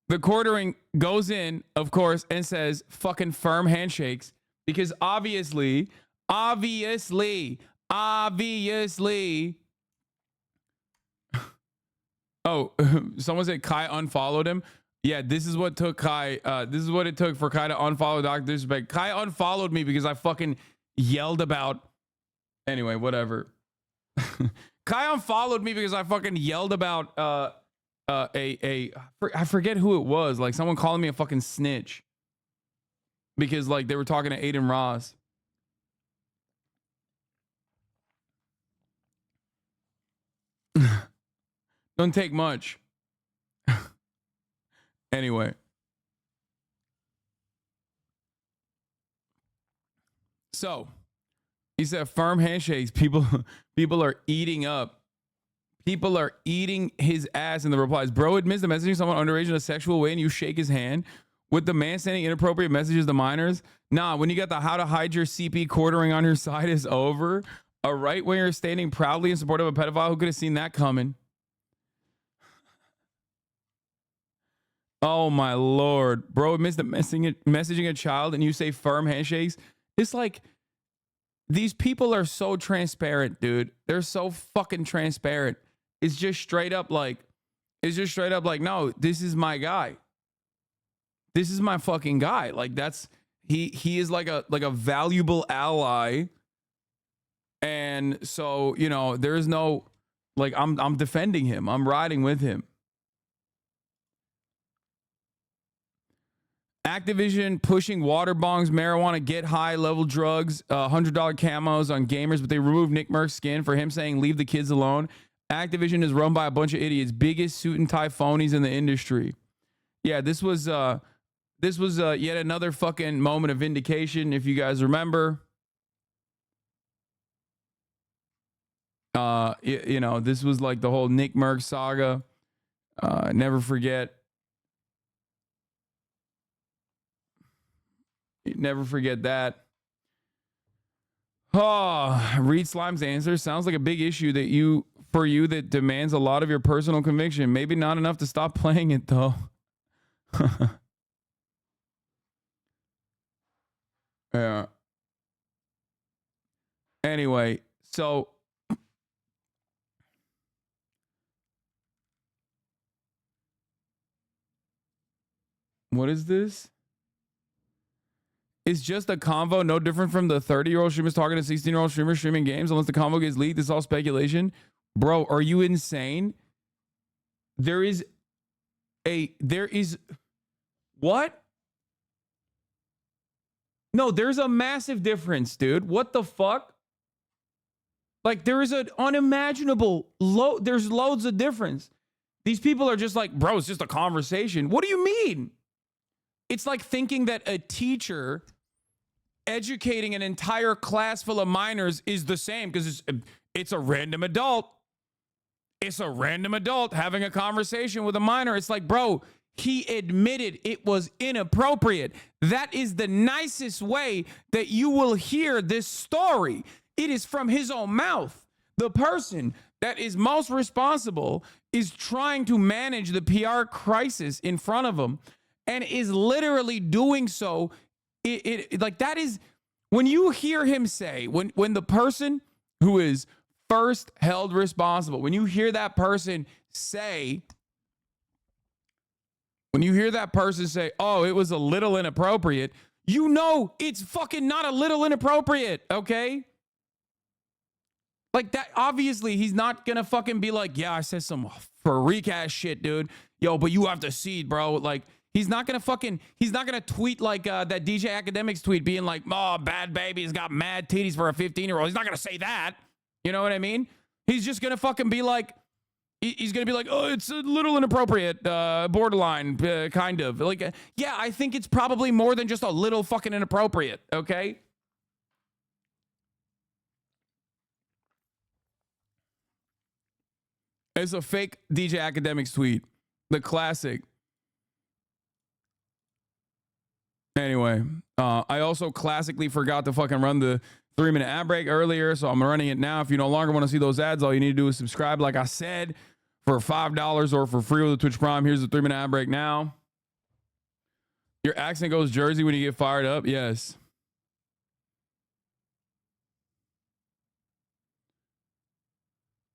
Speaker 1: The quartering goes in, of course, and says fucking firm handshakes because obviously, oh, someone said Kai unfollowed him. Yeah, this is what took Kai. This is what it took for Kai to unfollow Dr. Disrespect. Kai unfollowed me because I fucking yelled about. Anyway, whatever. Kai unfollowed me because I fucking yelled about I forget who it was. Like someone calling me a fucking snitch because like they were talking to Aiden Ross. Don't take much. Anyway. So, he said firm handshakes. People are eating up. People are eating his ass in the replies. Bro admits to messaging someone underage in a sexual way and you shake his hand. With the man sending inappropriate messages to minors. Nah, when you got the how to hide your CP quartering on your side is over. A right winger standing proudly in support of a pedophile. Who could have seen that coming? Oh my Lord. Bro admits to messaging a child and you say firm handshakes. It's like these people are so transparent, dude. They're so fucking transparent. It's just straight up like, no, this is my guy. This is my fucking guy. Like that's he is like a valuable ally. And so, you know, there's no like I'm defending him. I'm riding with him. Activision pushing water bongs, marijuana, get high level drugs, $100 camos on gamers, but they removed Nick Merck's skin for him saying leave the kids alone. Activision is run by a bunch of idiots, biggest suit and tie phonies in the industry. Yeah, this was yet another fucking moment of vindication. If you guys remember, you know, this was like the whole Nick Merck saga. Never forget. Never forget that. Oh, read Slime's answer. Sounds like a big issue for you that demands a lot of your personal conviction. Maybe not enough to stop playing it though. Yeah. Anyway, so what is this? It's just a convo, no different from the 30-year-old streamers talking to 16-year-old streamers streaming games. Unless the convo gets leaked, it's all speculation. Bro, are you insane? There is what? No, there's a massive difference, dude. What the fuck? Like there is an unimaginable there's loads of difference. These people are just like, bro, it's just a conversation. What do you mean? It's like thinking that a teacher educating an entire class full of minors is the same because it's a random adult. It's a random adult having a conversation with a minor. It's like, bro, he admitted it was inappropriate. That is the nicest way that you will hear this story. It is from his own mouth. The person that is most responsible is trying to manage the PR crisis in front of him and is literally doing so. Like that is when you hear him say, when the person who is first held responsible, when you hear that person say, oh, it was a little inappropriate, you know it's fucking not a little inappropriate, okay? Like that, obviously, he's not gonna fucking be like, yeah, I said some freak ass shit, dude. Yo, but you have to see, bro. Like, he's not gonna tweet like that DJ Academics tweet being like, oh, bad baby's got mad titties for a 15-year-old. He's not gonna say that. You know what I mean? He's just gonna fucking be like, he's gonna be like, oh, it's a little inappropriate, borderline, kind of. Like, yeah, I think it's probably more than just a little fucking inappropriate, okay? It's a fake DJ Academics tweet. The classic. Anyway, I also classically forgot to fucking run the 3-minute ad break earlier, so I'm running it now. If you no longer want to see those ads, all you need to do is subscribe, like I said, for $5 or for free with the Twitch Prime. Here's the 3-minute ad break now. Your accent goes Jersey when you get fired up? Yes.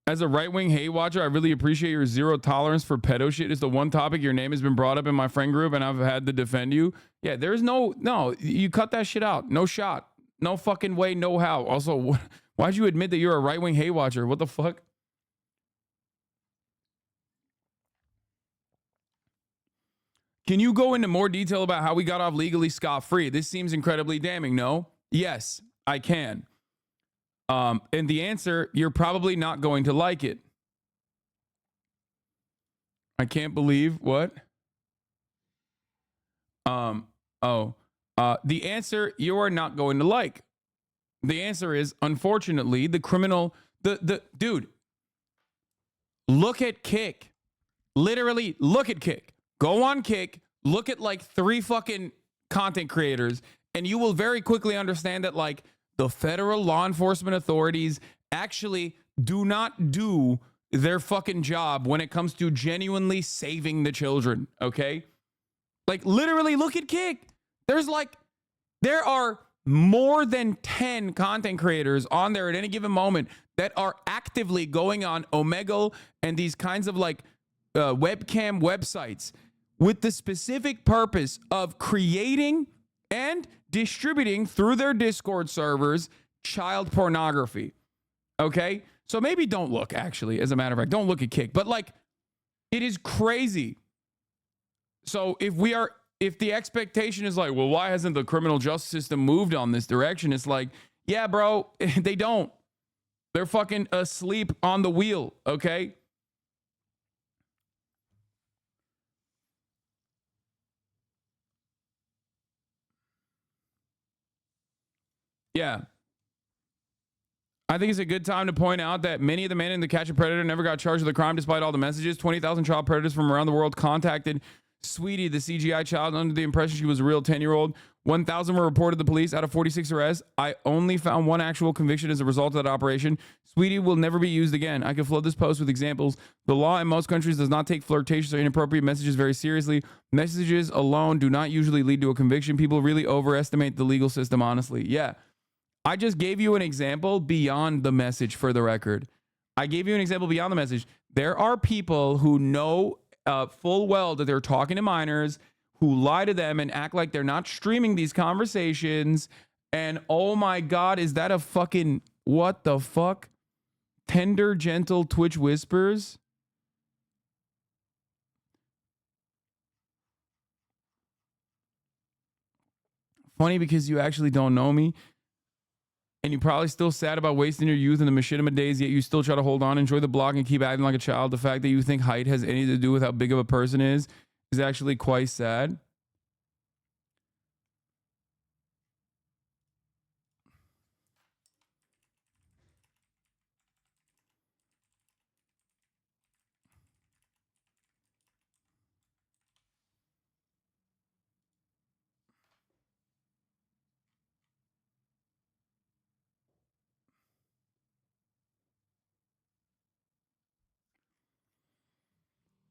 Speaker 1: As a right-wing hate watcher, I really appreciate your zero tolerance for pedo shit. It's the one topic your name has been brought up in my friend group and I've had to defend you. Yeah, there's no, you cut that shit out. No shot. No fucking way, no how. Also, why'd you admit that you're a right-wing hate watcher? What the fuck? Can you go into more detail about how we got off legally scot-free? This seems incredibly damning, no? Yes, I can. And the answer, you're probably not going to like it. I can't believe what? The answer you are not going to like. The answer is, unfortunately, the criminal, dude, look at Kick. Literally, look at Kick. Go on Kick, look at like 3 fucking content creators, and you will very quickly understand that like the federal law enforcement authorities actually do not do their fucking job when it comes to genuinely saving the children, okay? Like literally look at Kick. There are more than 10 content creators on there at any given moment that are actively going on Omegle and these kinds of like webcam websites with the specific purpose of creating and distributing through their Discord servers child pornography. Okay? So maybe don't look, actually, as a matter of fact. Don't look at Kick. But like, it is crazy. So if the expectation is like, well, why hasn't the criminal justice system moved on this direction? It's like, yeah, bro, they don't. They're fucking asleep on the wheel, okay? Yeah. I think it's a good time to point out that many of the men in the Catch a Predator never got charged with the crime despite all the messages. 20,000 child predators from around the world contacted Sweetie, the CGI child, under the impression she was a real 10-year-old. 1,000 were reported to the police out of 46 arrests. I only found 1 actual conviction as a result of that operation. Sweetie will never be used again. I can flood this post with examples. The law in most countries does not take flirtatious or inappropriate messages very seriously. Messages alone do not usually lead to a conviction. People really overestimate the legal system, honestly. Yeah. I just gave you an example beyond the message, for the record. I gave you an example beyond the message. There are people who know full well that they're talking to minors, who lie to them and act like they're not streaming these conversations. And oh my God, is that a fucking, what the fuck? Tender, gentle Twitch whispers? Funny because you actually don't know me. And you're probably still sad about wasting your youth in the machinima days, yet you still try to hold on, enjoy the blog, and keep acting like a child. The fact that you think height has anything to do with how big of a person is actually quite sad.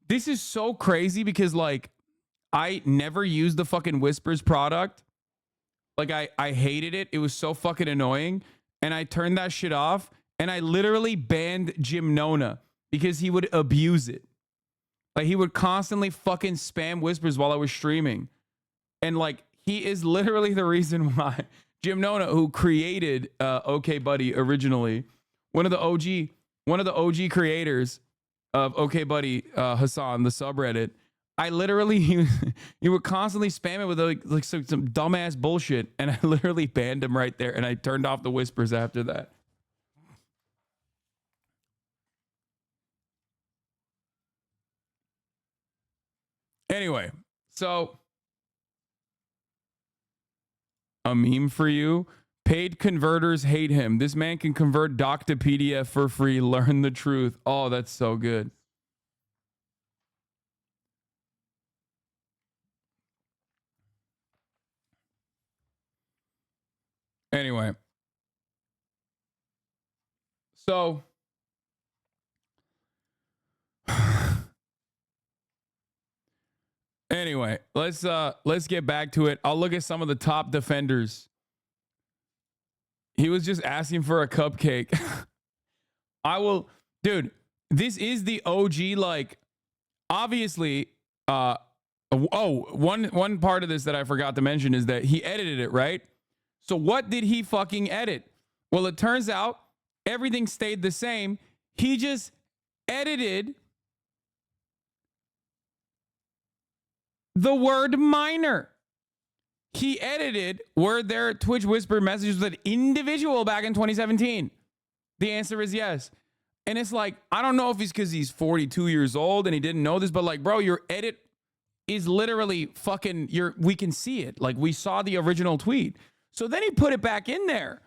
Speaker 1: This is so crazy because, like, I never used the fucking Whispers product. Like, I hated it. It was so fucking annoying. And I turned that shit off. And I literally banned Jim Nona because he would abuse it. Like, he would constantly fucking spam Whispers while I was streaming. And, like, he is literally the reason why Jim Nona, who created OK Buddy originally, one of the OG creators of Okay Buddy, Hasan, the subreddit. I literally, he would constantly spam it with like some dumbass bullshit, and I literally banned him right there, and I turned off the whispers after that. Anyway, so a meme for you. Paid converters hate him. This man can convert doc to PDF for free. Learn the truth. Oh, that's so good. Anyway. So anyway, let's get back to it. I'll look at some of the top defenders. He was just asking for a cupcake. I will, dude, this is the OG, like, obviously, one part of this that I forgot to mention is that he edited it, right? So what did he fucking edit? Well, it turns out everything stayed the same. He just edited the word minor. He edited were there Twitch whisper messages with an individual back in 2017. The answer is yes. And it's like, I don't know if it's because he's 42 years old and he didn't know this, but like, bro, your edit is literally fucking, we can see it. Like, we saw the original tweet. So then he put it back in there.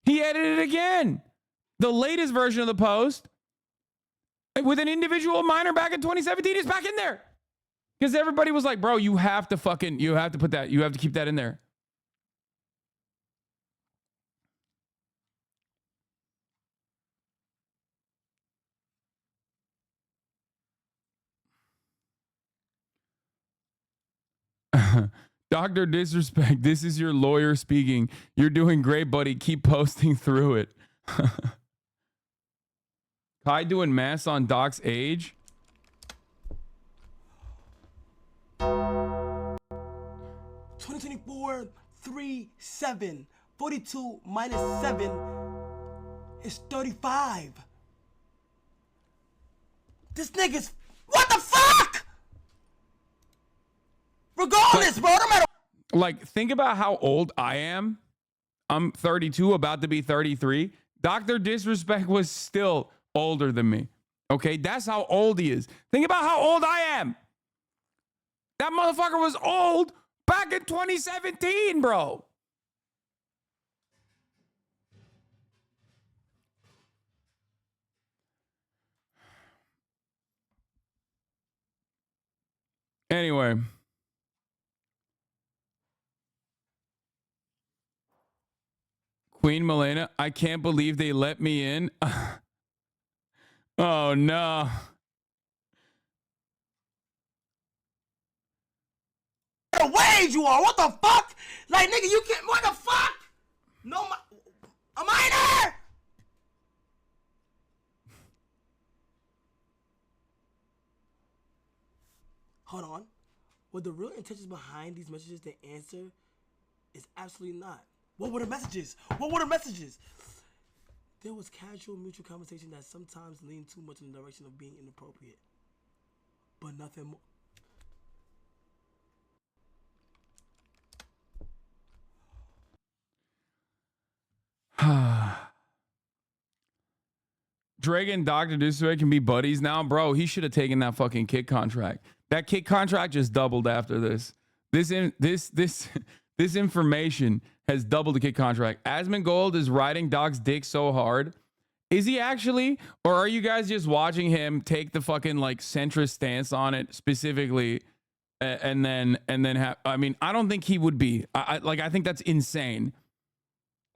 Speaker 1: He edited it again. The latest version of the post with an individual minor back in 2017 is back in there. Because everybody was like, bro, you have to put that, you have to keep that in there. Dr. Disrespect, this is your lawyer speaking. You're doing great, buddy. Keep posting through it. Kai doing math on Doc's age?
Speaker 7: $2024 3-7 42 minus 7 is 35. This nigga's what the fuck? Regardless, bro, no matter.
Speaker 1: Like, think about how old I am. I'm 32, about to be 33. Dr. Disrespect was still older than me. Okay, that's how old he is. Think about how old I am. That motherfucker was old back in 2017, bro. Anyway. Queen Milena, I can't believe they let me in. Oh, no.
Speaker 7: What wage you are? What the fuck? Like, nigga, you can't. What the fuck? No, a minor. Hold on. Were the real intentions behind these messages the answer is absolutely not. What were the messages? What were the messages? There was casual mutual conversation that sometimes leaned too much in the direction of being inappropriate. But nothing more.
Speaker 1: Drake and Dr. Disrespect can be buddies now. Bro, he should have taken that fucking kick contract. That kick contract just doubled after this. This information has doubled the kick contract. Asmongold is riding Doc's dick so hard. Is he actually? Or are you guys just watching him take the fucking like centrist stance on it specifically and then have, I mean, I don't think he would be. I think that's insane.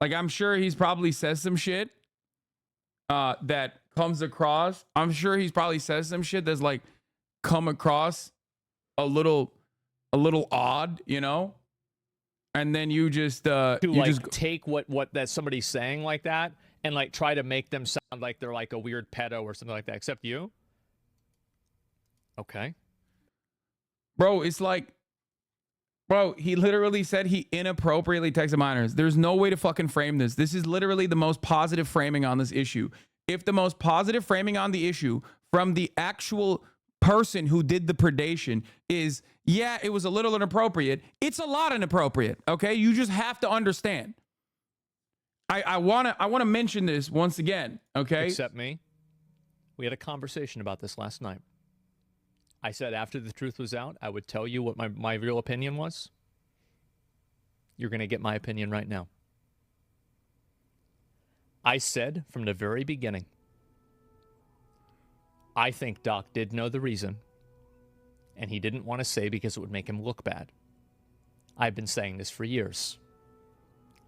Speaker 1: Like, I'm sure he's probably says some shit that comes across. I'm sure he's probably says some shit that's like come across a little odd, you know? And then you just
Speaker 8: take what that somebody's saying like that and like try to make them sound like they're like a weird pedo or something like that. Except you. Okay.
Speaker 1: Bro, it's like, bro, he literally said he inappropriately texted minors. There's no way to fucking frame this. This is literally the most positive framing on this issue. if the most positive framing on the issue from the actual person who did the predation is, yeah, it was a little inappropriate, it's a lot inappropriate, okay? You just have to understand. I want to mention this once again, okay?
Speaker 8: Except me. We had a conversation about this last night. I said after the truth was out, I would tell you what my real opinion was. You're going to get my opinion right now. I said from the very beginning, I think Doc did know the reason, and he didn't want to say because it would make him look bad. I've been saying this for years.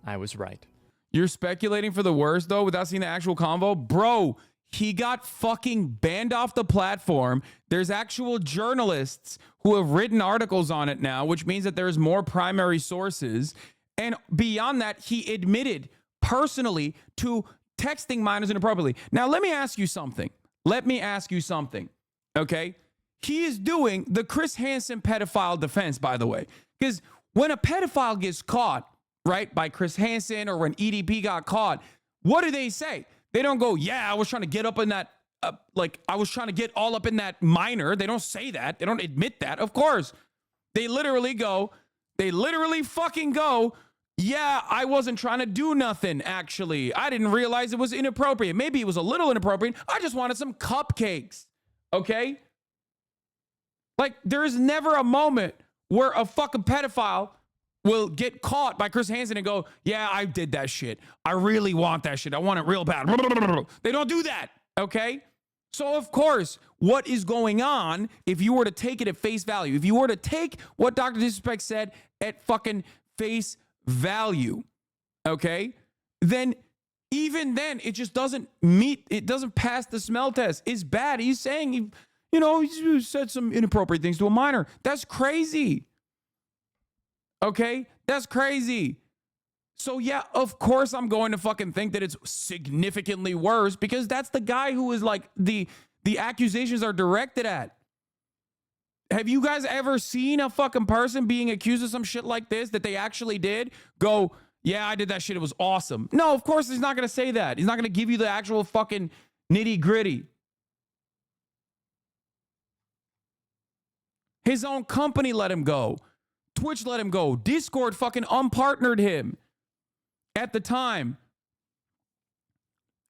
Speaker 8: I was right.
Speaker 1: You're speculating for the worst, though, without seeing the actual convo? Bro, he got fucking banned off the platform. There's actual journalists who have written articles on it now, which means that there's more primary sources. And beyond that, he admitted personally to texting minors inappropriately. Now, let me ask you something. Okay? He is doing the Chris Hansen pedophile defense, by the way. Because when a pedophile gets caught, right, by Chris Hansen, or when EDP got caught, what do they say? They don't go, yeah, I was trying to get up in that, I was trying to get all up in that minor. They don't say that. They don't admit that. Of course. They literally fucking go, yeah, I wasn't trying to do nothing, actually. I didn't realize it was inappropriate. Maybe it was a little inappropriate. I just wanted some cupcakes, okay? Like, there's never a moment where a fucking pedophile will get caught by Chris Hansen and go, yeah, I did that shit. I really want that shit. I want it real bad. They don't do that, okay? So, of course, what is going on, if you were to take it at face value, if you were to take what Dr. Disrespect said at fucking face value, okay, then even then, it just doesn't pass the smell test. It's bad. He's saying, he said some inappropriate things to a minor. That's crazy. Okay? That's crazy. So, yeah, of course I'm going to fucking think that it's significantly worse, because that's the guy who is like the accusations are directed at. Have you guys ever seen a fucking person being accused of some shit like this that they actually did go, yeah, I did that shit, it was awesome? No, of course he's not going to say that. He's not going to give you the actual fucking nitty gritty. His own company let him go. Twitch let him go. Discord fucking unpartnered him at the time.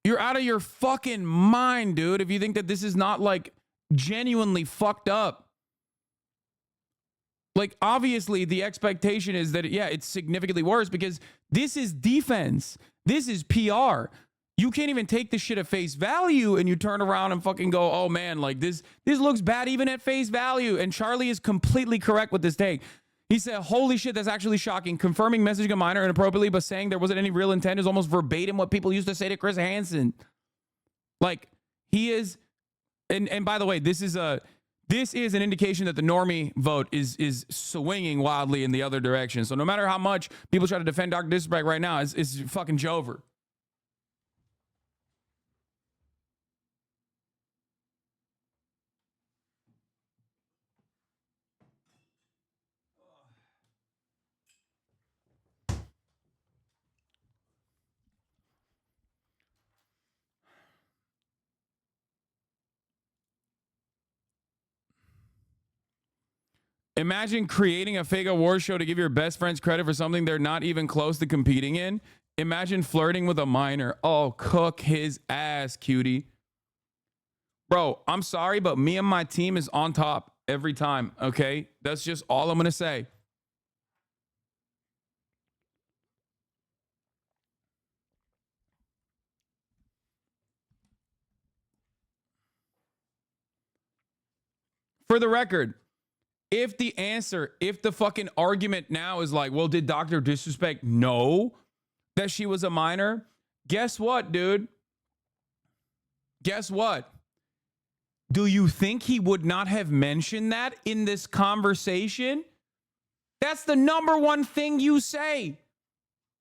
Speaker 1: You're out of your fucking mind, dude, if you think that this is not like genuinely fucked up. Like, obviously the expectation is that, yeah, it's significantly worse, because this is defense. This is PR. You can't even take this shit at face value, and you turn around and fucking go, oh man, like this looks bad even at face value. And Charlie is completely correct with this take. He said, holy shit, that's actually shocking. Confirming messaging a minor inappropriately, but saying there wasn't any real intent is almost verbatim what people used to say to Chris Hansen. Like, he is, and by the way, this is an indication that the normie vote is swinging wildly in the other direction. So no matter how much people try to defend Dr. Disrespect right now, it's fucking Jover. Imagine creating a fake award show to give your best friends credit for something they're not even close to competing in. Imagine flirting with a minor. Oh, cook his ass, cutie. Bro, I'm sorry, but me and my team is on top every time, okay? That's just all I'm going to say. For the record, if the fucking argument now is like, well, did Dr. Disrespect know that she was a minor? Guess what, dude? Guess what? Do you think he would not have mentioned that in this conversation? That's the number one thing you say.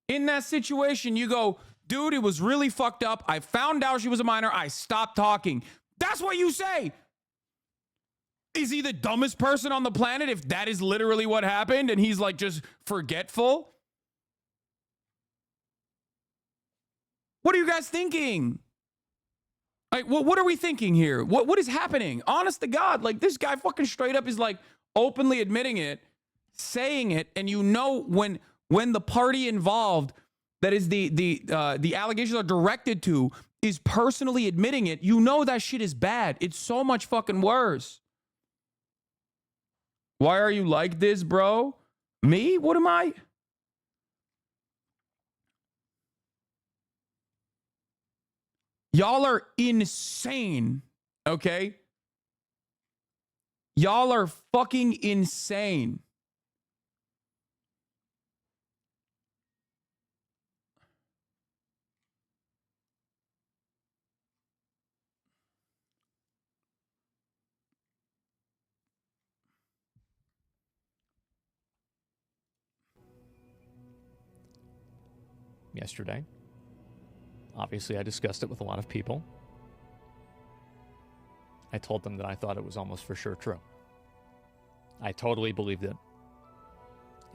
Speaker 1: In that situation, you go, dude, it was really fucked up. I found out she was a minor. I stopped talking. That's what you say. Is he the dumbest person on the planet if that is literally what happened and he's like just forgetful? What are you guys thinking? Like, what are we thinking here? What is happening? Honest to God, like this guy fucking straight up is like openly admitting it, saying it, and you know when the party involved that is the allegations are directed to is personally admitting it, you know that shit is bad. It's so much fucking worse. Why are you like this, bro? Me? What am I? Y'all are insane, okay? Y'all are fucking insane.
Speaker 8: Yesterday, obviously, I discussed it with a lot of people. I told them that I thought it was almost for sure true. I totally believed it.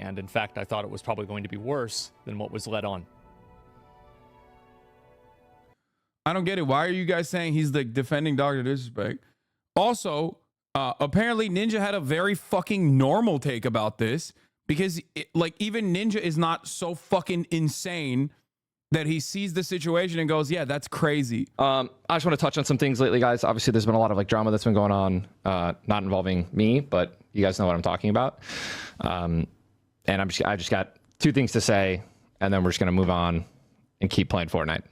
Speaker 8: And in fact, I thought it was probably going to be worse than what was led on.
Speaker 1: I don't get it. Why are you guys saying he's like defending Dr. Disrespect? Also, apparently Ninja had a very fucking normal take about this because like even Ninja is not so fucking insane that he sees the situation and goes, yeah, that's crazy.
Speaker 9: I just want to touch on some things lately, guys. Obviously, there's been a lot of like drama that's been going on, not involving me, but you guys know what I'm talking about. And I just got two things to say, and then we're just going to move on and keep playing Fortnite.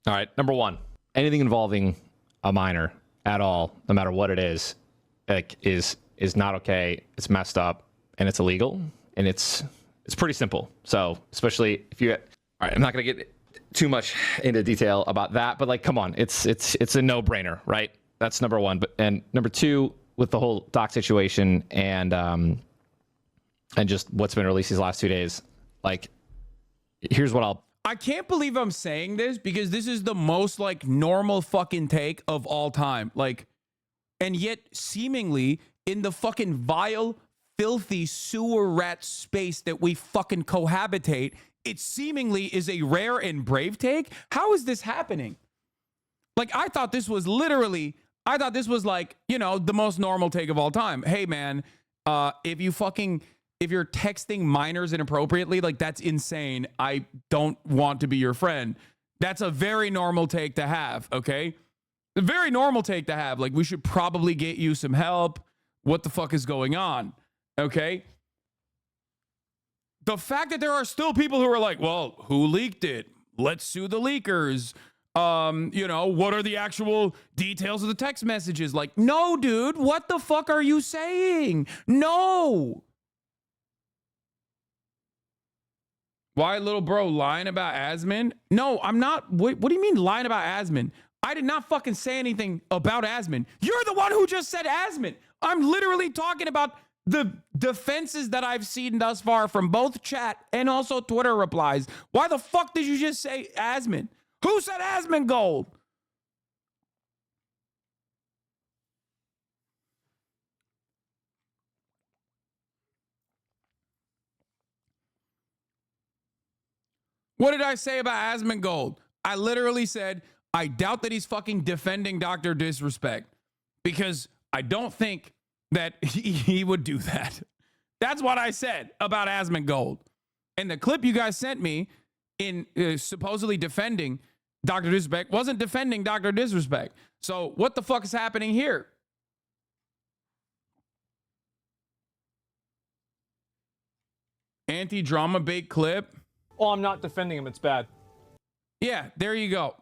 Speaker 9: All right, number one, anything involving a minor at all, no matter what it is, like is not okay. It's messed up and it's illegal, and it's pretty simple. So especially if you, all right, I'm not going to get too much into detail about that, but like, come on, it's a no-brainer, right? That's number one. And number two, with the whole doc situation and just what's been released these last 2 days, like, here's what
Speaker 1: I can't believe I'm saying this because this is the most like normal fucking take of all time. Like, and yet seemingly in the fucking vile, filthy sewer rat space that we fucking cohabitate, it seemingly is a rare and brave take. How is this happening? Like, I thought this was like, you know, the most normal take of all time. Hey man, if you're texting minors inappropriately, like that's insane. I don't want to be your friend. That's a very normal take to have, okay? A very normal take to have. Like, we should probably get you some help. What the fuck is going on? Okay? The fact that there are still people who are like, well, who leaked it? Let's sue the leakers. You know, what are the actual details of the text messages? Like, no, dude, what the fuck are you saying? No. Why, little bro, lying about Asmin? No, I'm not. What do you mean lying about Asmin? I did not fucking say anything about Asmin. You're the one who just said Asmin. I'm literally talking about the defenses that I've seen thus far from both chat and also Twitter replies. Why the fuck did you just say Asmin? Who said Asmin Gold? What did I say about Asmongold? I literally said, I doubt that he's fucking defending Dr. Disrespect because I don't think that he would do that. That's what I said about Asmongold. And the clip you guys sent me in supposedly defending Dr. Disrespect wasn't defending Dr. Disrespect. So what the fuck is happening here? Anti-drama bait clip.
Speaker 8: Oh, I'm not defending him. It's bad.
Speaker 1: Yeah, there you go.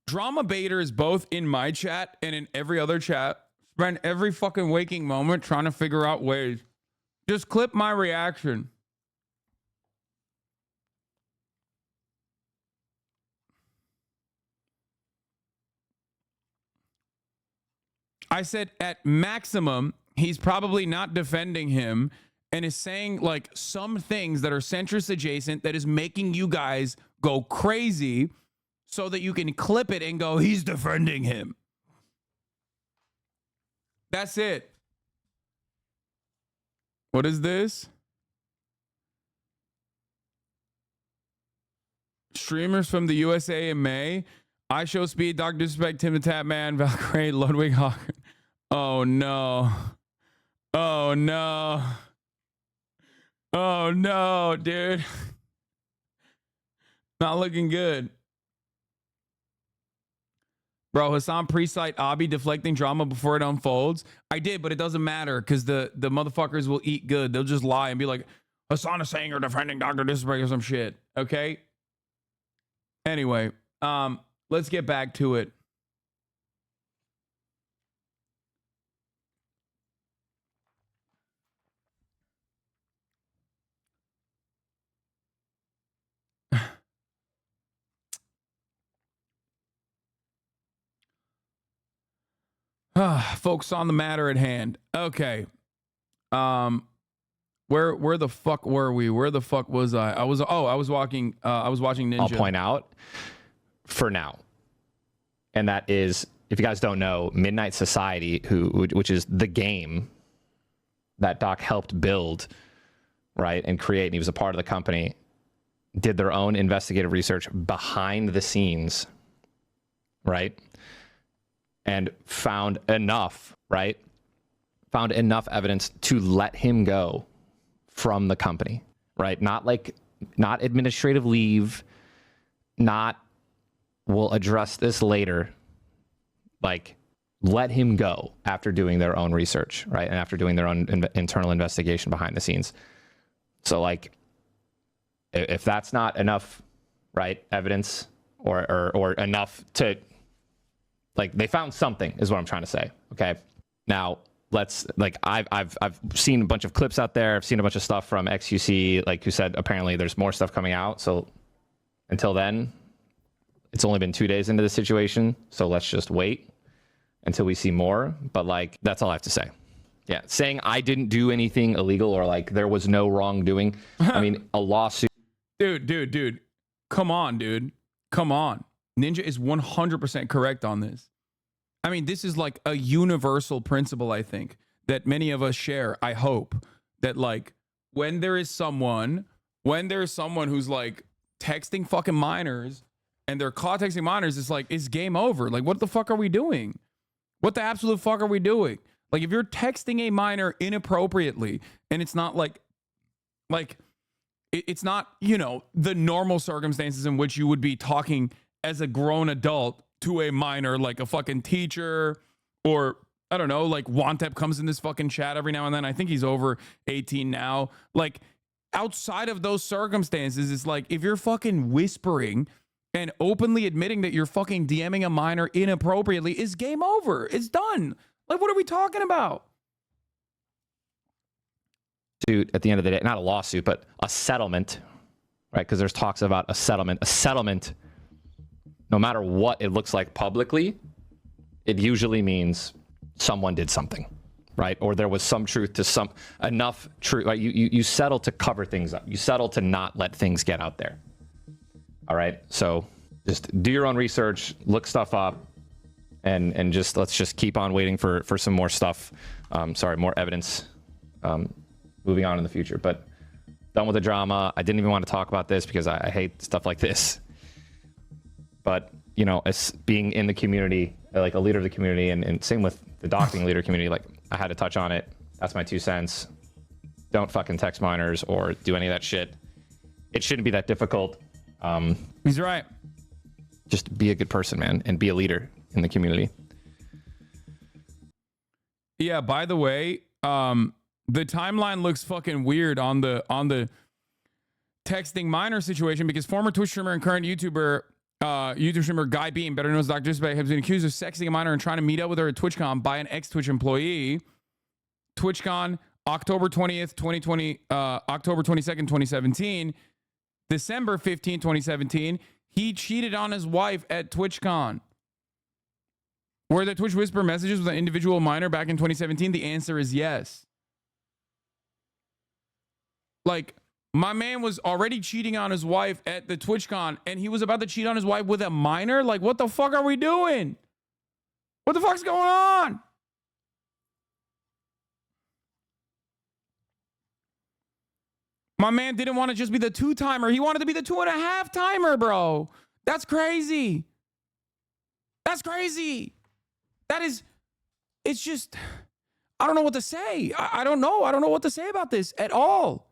Speaker 1: Drama baiters both in my chat and in every other chat spend every fucking waking moment trying to figure out ways. Just clip my reaction. I said at maximum, he's probably not defending him and is saying like some things that are centrist adjacent that is making you guys go crazy so that you can clip it and go, he's defending him. That's it. What is this? Streamers from the USA in May. I Show Speed, Dr. Disrespect, Tim the Tap Man, Valkyrie, Ludwig Hawk. Oh no. Oh no. Oh no, dude. Not looking good. Bro, Hasan pre-cite Abi deflecting drama before it unfolds. I did, but it doesn't matter because the motherfuckers will eat good. They'll just lie and be like, Hasan is saying you're defending Dr. Disrespect or some shit. Okay? Anyway, let's get back to it. Focus on the matter at hand. Okay. Where the fuck were we? Where the fuck was I? I was watching Ninja.
Speaker 9: I'll point out for now. And that is, if you guys don't know, Midnight Society, which is the game that Doc helped build, right, and create, and he was a part of the company, did their own investigative research behind the scenes, right? And found enough, right? Found enough evidence to let him go from the company, right? Not administrative leave, not we'll address this later. Like, let him go after doing their own research, right? And after doing their own internal investigation behind the scenes. So, like, if that's not enough, right, evidence or enough to, like, they found something is what I'm trying to say. Okay. Now let's, like, I've seen a bunch of clips out there. I've seen a bunch of stuff from XQC, like, who said apparently there's more stuff coming out. So until then, it's only been 2 days into the situation. So let's just wait until we see more. But, like, that's all I have to say. Yeah. Saying I didn't do anything illegal or, like, there was no wrongdoing. I mean, a lawsuit.
Speaker 1: Dude. Come on, dude. Come on. Ninja is 100% correct on this. I mean, this is like a universal principle, I think, that many of us share. I hope that, like, when there's someone who's, like, texting fucking minors and they're caught texting minors, it's like, it's game over. Like, what the fuck are we doing? What the absolute fuck are we doing? Like, if you're texting a minor inappropriately and it's not like it's not, you know, the normal circumstances in which you would be talking as a grown adult to a minor, like a fucking teacher, or I don't know, like Wantep comes in this fucking chat every now and then. I think he's over 18 now. Like, outside of those circumstances, it's like, if you're fucking whispering and openly admitting that you're fucking DMing a minor inappropriately, is game over. It's done. Like, what are we talking about?
Speaker 9: At the end of the day, not a lawsuit, but a settlement, right? Because there's talks about a settlement. A settlement, no matter what it looks like publicly, it usually means someone did something, right? Or there was some truth to enough truth, right? You settle to cover things up. You settle to not let things get out there. All right. So just do your own research, look stuff up, and just let's just keep on waiting for some more stuff. More evidence. Moving on in the future, but done with the drama. I didn't even want to talk about this because I hate stuff like this. But, you know, as being in the community, like a leader of the community, and same with the docking leader community, like, I had to touch on it. That's my 2 cents. Don't fucking text minors or do any of that shit. It shouldn't be that difficult.
Speaker 1: He's right.
Speaker 9: Just be a good person, man, and be a leader in the community.
Speaker 1: Yeah, by the way, the timeline looks fucking weird on the texting minor situation because former Twitch streamer and current YouTube streamer Guy Beam, better known as Dr. Disrespect, has been accused of sexting a minor and trying to meet up with her at TwitchCon by an ex-Twitch employee. TwitchCon, October 20th, 2020, October 22nd, 2017. December 15th, 2017, he cheated on his wife at TwitchCon. Were the Twitch Whisper messages with an individual minor back in 2017? The answer is yes. Like, my man was already cheating on his wife at the TwitchCon, and he was about to cheat on his wife with a minor? Like, what the fuck are we doing? What the fuck's going on? My man didn't want to just be the 2-timer. He wanted to be the 2.5-timer, bro. That's crazy. That's crazy. That is, it's just, I don't know what to say. I don't know. I don't know what to say about this at all.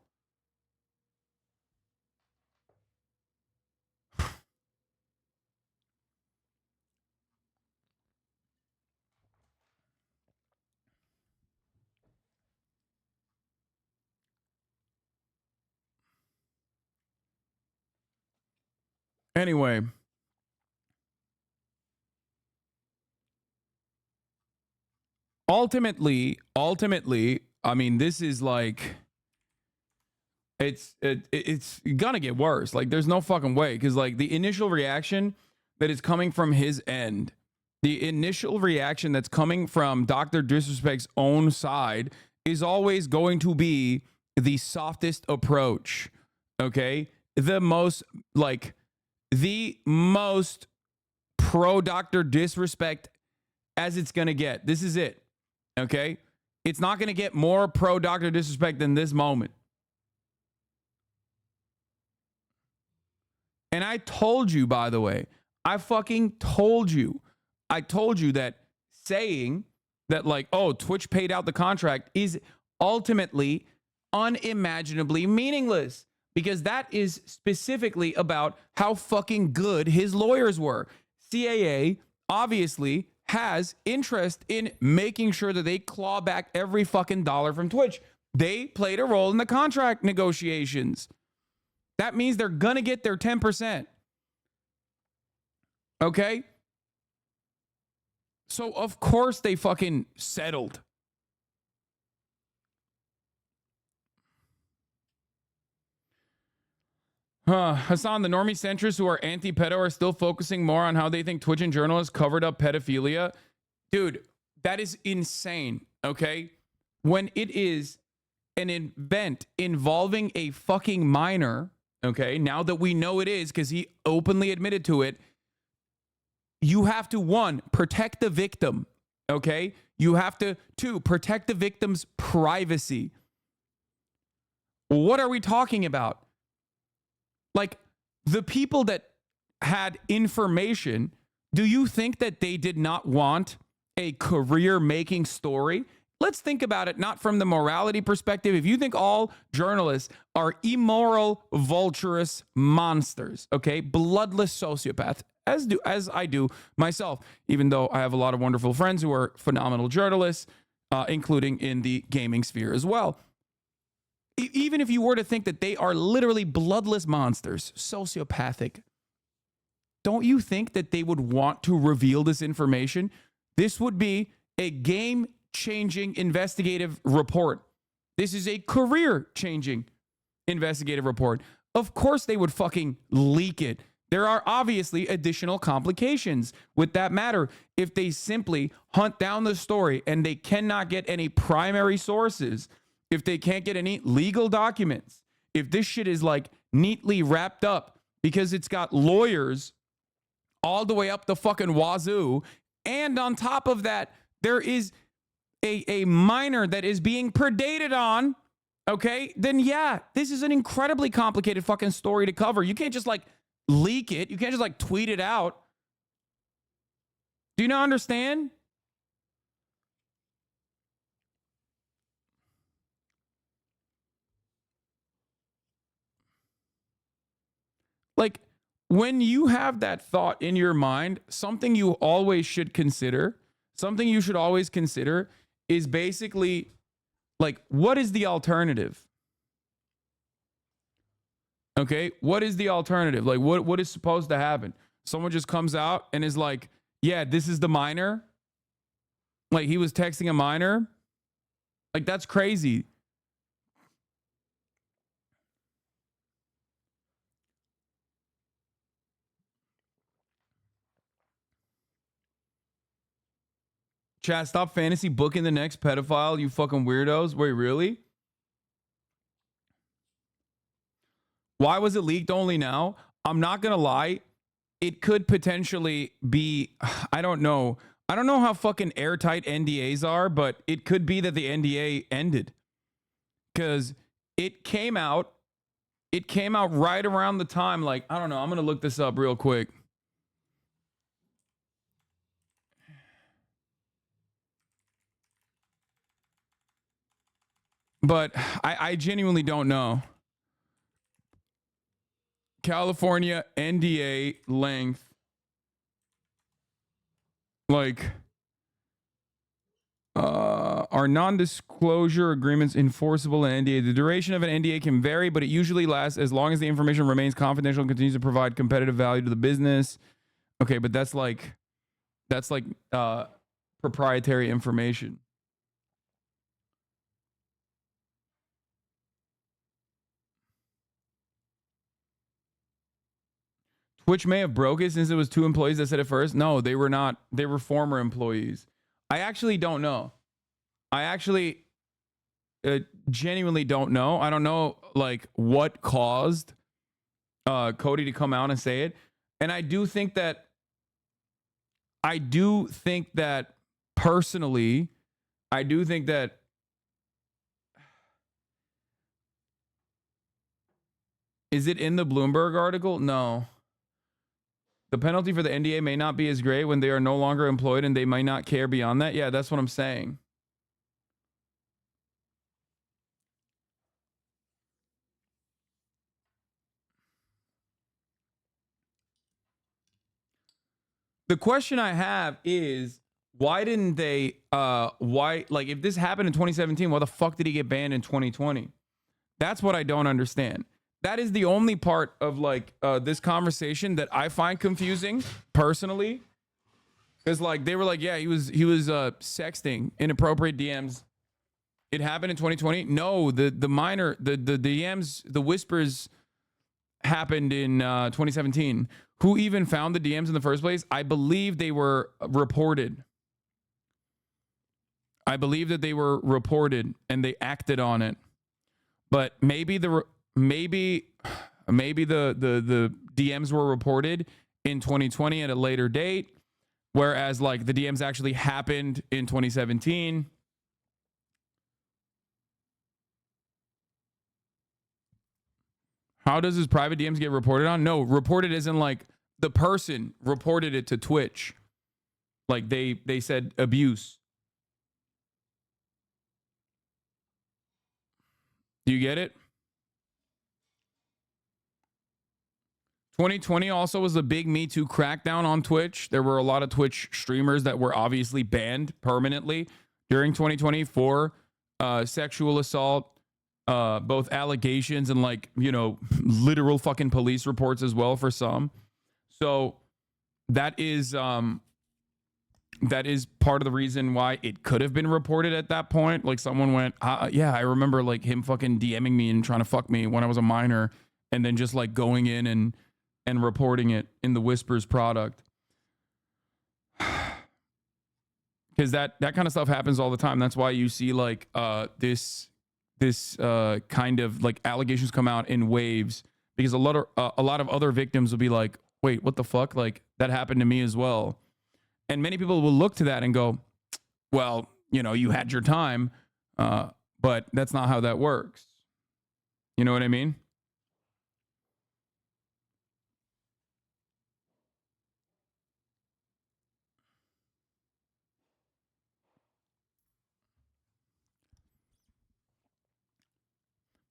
Speaker 1: Anyway. Ultimately, I mean, this is like, it's gonna get worse. Like, there's no fucking way. Because, like, the initial reaction that is coming from his end, the initial reaction that's coming from Dr. Disrespect's own side is always going to be the softest approach. Okay? The most pro Dr. Disrespect as it's gonna get. This is it. Okay? It's not gonna get more pro Dr. Disrespect than this moment. And I told you, by the way, I fucking told you. I told you that saying that, like, oh, Twitch paid out the contract is ultimately unimaginably meaningless, because that is specifically about how fucking good his lawyers were. CAA obviously has interest in making sure that they claw back every fucking dollar from Twitch. They played a role in the contract negotiations. That means they're gonna get their 10%. Okay? So of course they fucking settled. Hasan, the normie centrists who are anti-pedo are still focusing more on how they think Twitch and journalists covered up pedophilia. Dude, that is insane, okay? When it is an event involving a fucking minor, okay, now that we know it is because he openly admitted to it, you have to, 1, protect the victim, okay? You have to, 2, protect the victim's privacy. What are we talking about? Like, the people that had information, do you think that they did not want a career-making story? Let's think about it not from the morality perspective. If you think all journalists are immoral, vulturous monsters, okay, bloodless sociopaths, as I do myself, even though I have a lot of wonderful friends who are phenomenal journalists, including in the gaming sphere as well. Even if you were to think that they are literally bloodless monsters, sociopathic, don't you think that they would want to reveal this information? This would be a game-changing investigative report. This is a career-changing investigative report. Of course they would fucking leak it. There are obviously additional complications with that matter. If they simply hunt down the story and they cannot get any primary sources, if they can't get any legal documents, if this shit is like neatly wrapped up because it's got lawyers all the way up the fucking wazoo, and on top of that, there is a minor that is being predated on, okay, then yeah, this is an incredibly complicated fucking story to cover. You can't just like leak it. You can't just like tweet it out. Do you not understand? Like, when you have that thought in your mind, something you always should consider, something you should always consider is basically, like, what is the alternative? Okay, what is the alternative? Like, what is supposed to happen? Someone just comes out and is like, yeah, this is the minor. Like, he was texting a minor. Like, that's crazy. Chat, stop fantasy booking the next pedophile, you fucking weirdos. Wait, really? Why was it leaked only now? I'm not gonna lie. It could potentially be, I don't know. I don't know how fucking airtight NDAs are, but it could be that the NDA ended. Because it came out it came out right around the time, like, I don't know, I'm going to look this up real quick. But I genuinely don't know. California NDA length. Like, are non-disclosure agreements enforceable in NDA? The duration of an NDA can vary, but it usually lasts as long as the information remains confidential and continues to provide competitive value to the business. Okay, but that's like proprietary information. Twitch may have broke it since it was 2 employees that said it first. No, they were not. They were former employees. I actually don't know. I actually genuinely don't know. I don't know like what caused Cody to come out and say it. And I do think that personally, I do think that is it in the Bloomberg article? No. The penalty for the NDA may not be as great when they are no longer employed and they might not care beyond that. Yeah, that's what I'm saying. The question I have is, why didn't they, like, if this happened in 2017, why the fuck did he get banned in 2020? That's what I don't understand. That is the only part of like this conversation that I find confusing personally, because like they were like, yeah, he was sexting inappropriate DMs. It happened in 2020. No, the DMs, the whispers happened in 2017. Who even found the DMs in the first place? I believe they were reported. I believe that they were reported and they acted on it. But maybe the DMs were reported in 2020 at a later date, whereas like the DMs actually happened in 2017. How does his private DMs get reported on? No, reported isn't like the person reported it to Twitch. Like they said abuse. Do you get it? 2020 also was a big Me Too crackdown on Twitch. There were a lot of Twitch streamers that were obviously banned permanently during 2020 for sexual assault, both allegations and like, you know, literal fucking police reports as well for some. So that is part of the reason why it could have been reported at that point. Like someone went, yeah, I remember like him fucking DMing me and trying to fuck me when I was a minor, and then just like going in and reporting it in the Whispers product. Because that kind of stuff happens all the time. That's why you see like this kind of like allegations come out in waves, because a lot of other victims will be like, wait, what the fuck? Like that happened to me as well. And many people will look to that and go, well, you know, you had your time, but that's not how that works. You know what I mean?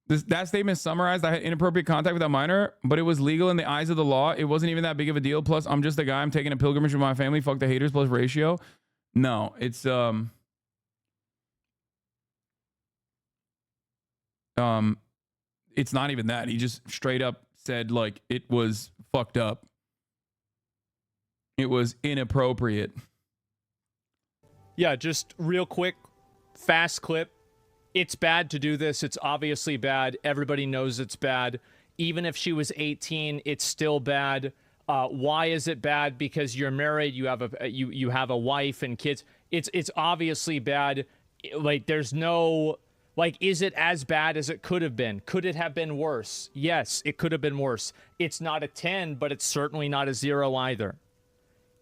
Speaker 1: That statement summarized, I had inappropriate contact with a minor, but it was legal in the eyes of the law. It wasn't even that big of a deal. Plus, I'm just a guy. I'm taking a pilgrimage with my family. Fuck the haters plus ratio. No, it's not even that. He just straight up said like it was fucked up. It was inappropriate.
Speaker 8: Yeah, just real quick, fast clip. It's bad to do this. It's obviously bad. Everybody knows it's bad. Even if she was 18, it's still bad. Why is it bad? Because you're married, you have a wife and kids. It's obviously bad. Like there's no like, is it as bad as it could have been? Could it have been worse? Yes, it could have been worse. It's not a 10, but it's certainly not a 0 either.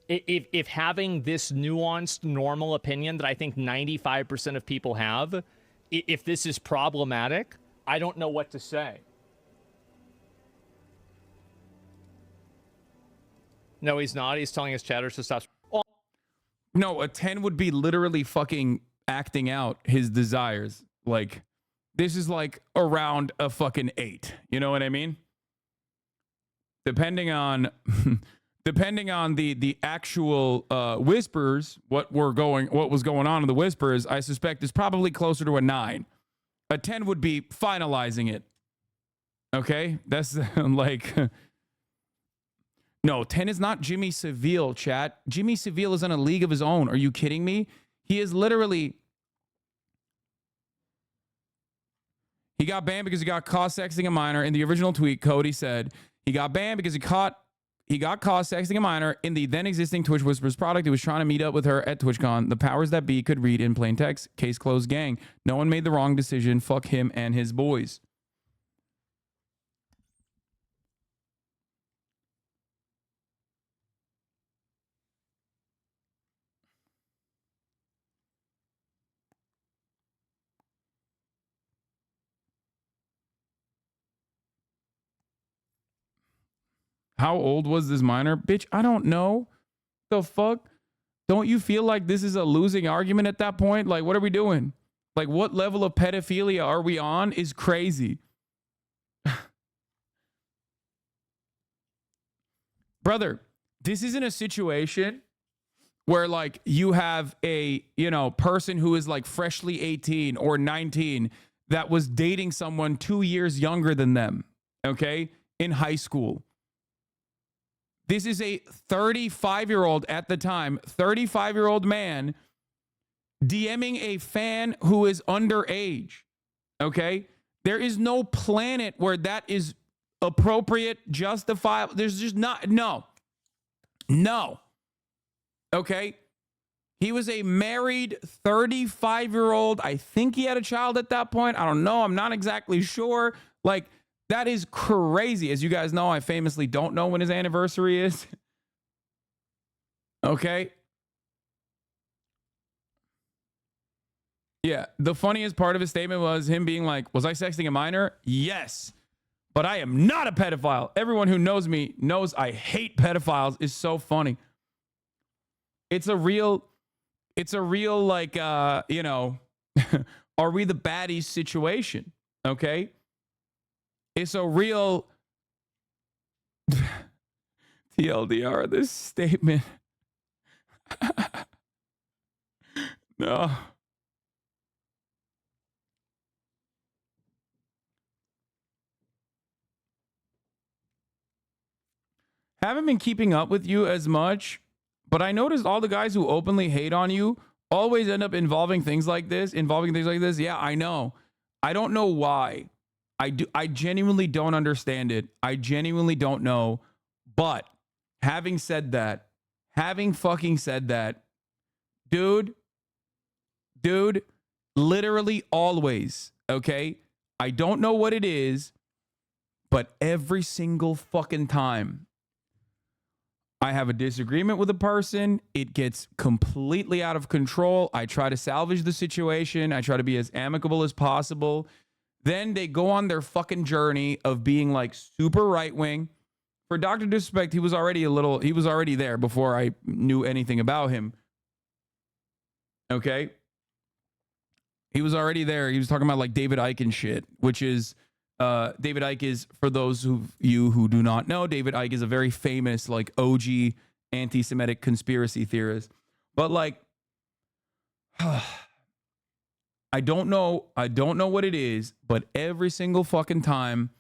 Speaker 8: If having this nuanced, normal opinion that I think 95% of people have, if this is problematic, I don't know what to say. No, he's not. He's telling his chatters to stop. Oh,
Speaker 1: No, a 10 would be literally fucking acting out his desires. Like, this is like around a fucking 8. You know what I mean? Depending on depending on the actual whispers, what was going on in the whispers, I suspect is probably closer to a 9. A 10 would be finalizing it. Okay? That's like no, 10 is not Jimmy Seville, chat. Jimmy Seville is in a league of his own. Are you kidding me? He is literally... He got banned because he got caught sexting a minor. In the original tweet, Cody said he got banned because he got caught sexting a minor in the then existing Twitch Whispers product. He was trying to meet up with her at TwitchCon. The powers that be could read in plain text. Case closed, gang. No one made the wrong decision. Fuck him and his boys. How old was this minor? Bitch, I don't know. The fuck? Don't you feel like this is a losing argument at that point? Like, what are we doing? Like, what level of pedophilia are we on is crazy. Brother, this isn't a situation where, like, you have a, person who is, like, freshly 18 or 19 that was dating someone 2 years younger than them, okay, in high school. This is a 35-year-old at the time, 35-year-old man DMing a fan who is underage, okay? There is no planet where that is appropriate, justifiable. There's just not, no. Okay? He was a married 35-year-old. I think he had a child at that point. I don't know. I'm not exactly sure. Like, that is crazy. As you guys know, I famously don't know when his anniversary is. Okay. Yeah. The funniest part of his statement was him being like, was I sexting a minor? Yes. But I am not a pedophile. Everyone who knows me knows I hate pedophiles. Is so funny. It's a real like, are we the baddies situation? Okay. It's a real TLDR, this statement. No. Haven't been keeping up with you as much, but I noticed all the guys who openly hate on you always end up involving things like this. Yeah, I know. I don't know why. I genuinely don't understand it. I genuinely don't know. But having fucking said that, dude, literally always, okay? I don't know what it is, but every single fucking time I have a disagreement with a person, it gets completely out of control. I try to salvage the situation. I try to be as amicable as possible. Then they go on their fucking journey of being like super right wing. For Dr. Disrespect, he was already there before I knew anything about him. Okay? He was already there. He was talking about like David Icke and shit, which is, David Icke is, for those of you who do not know, David Icke is a very famous like OG anti-Semitic conspiracy theorist. But like, I don't know what it is, but every single fucking time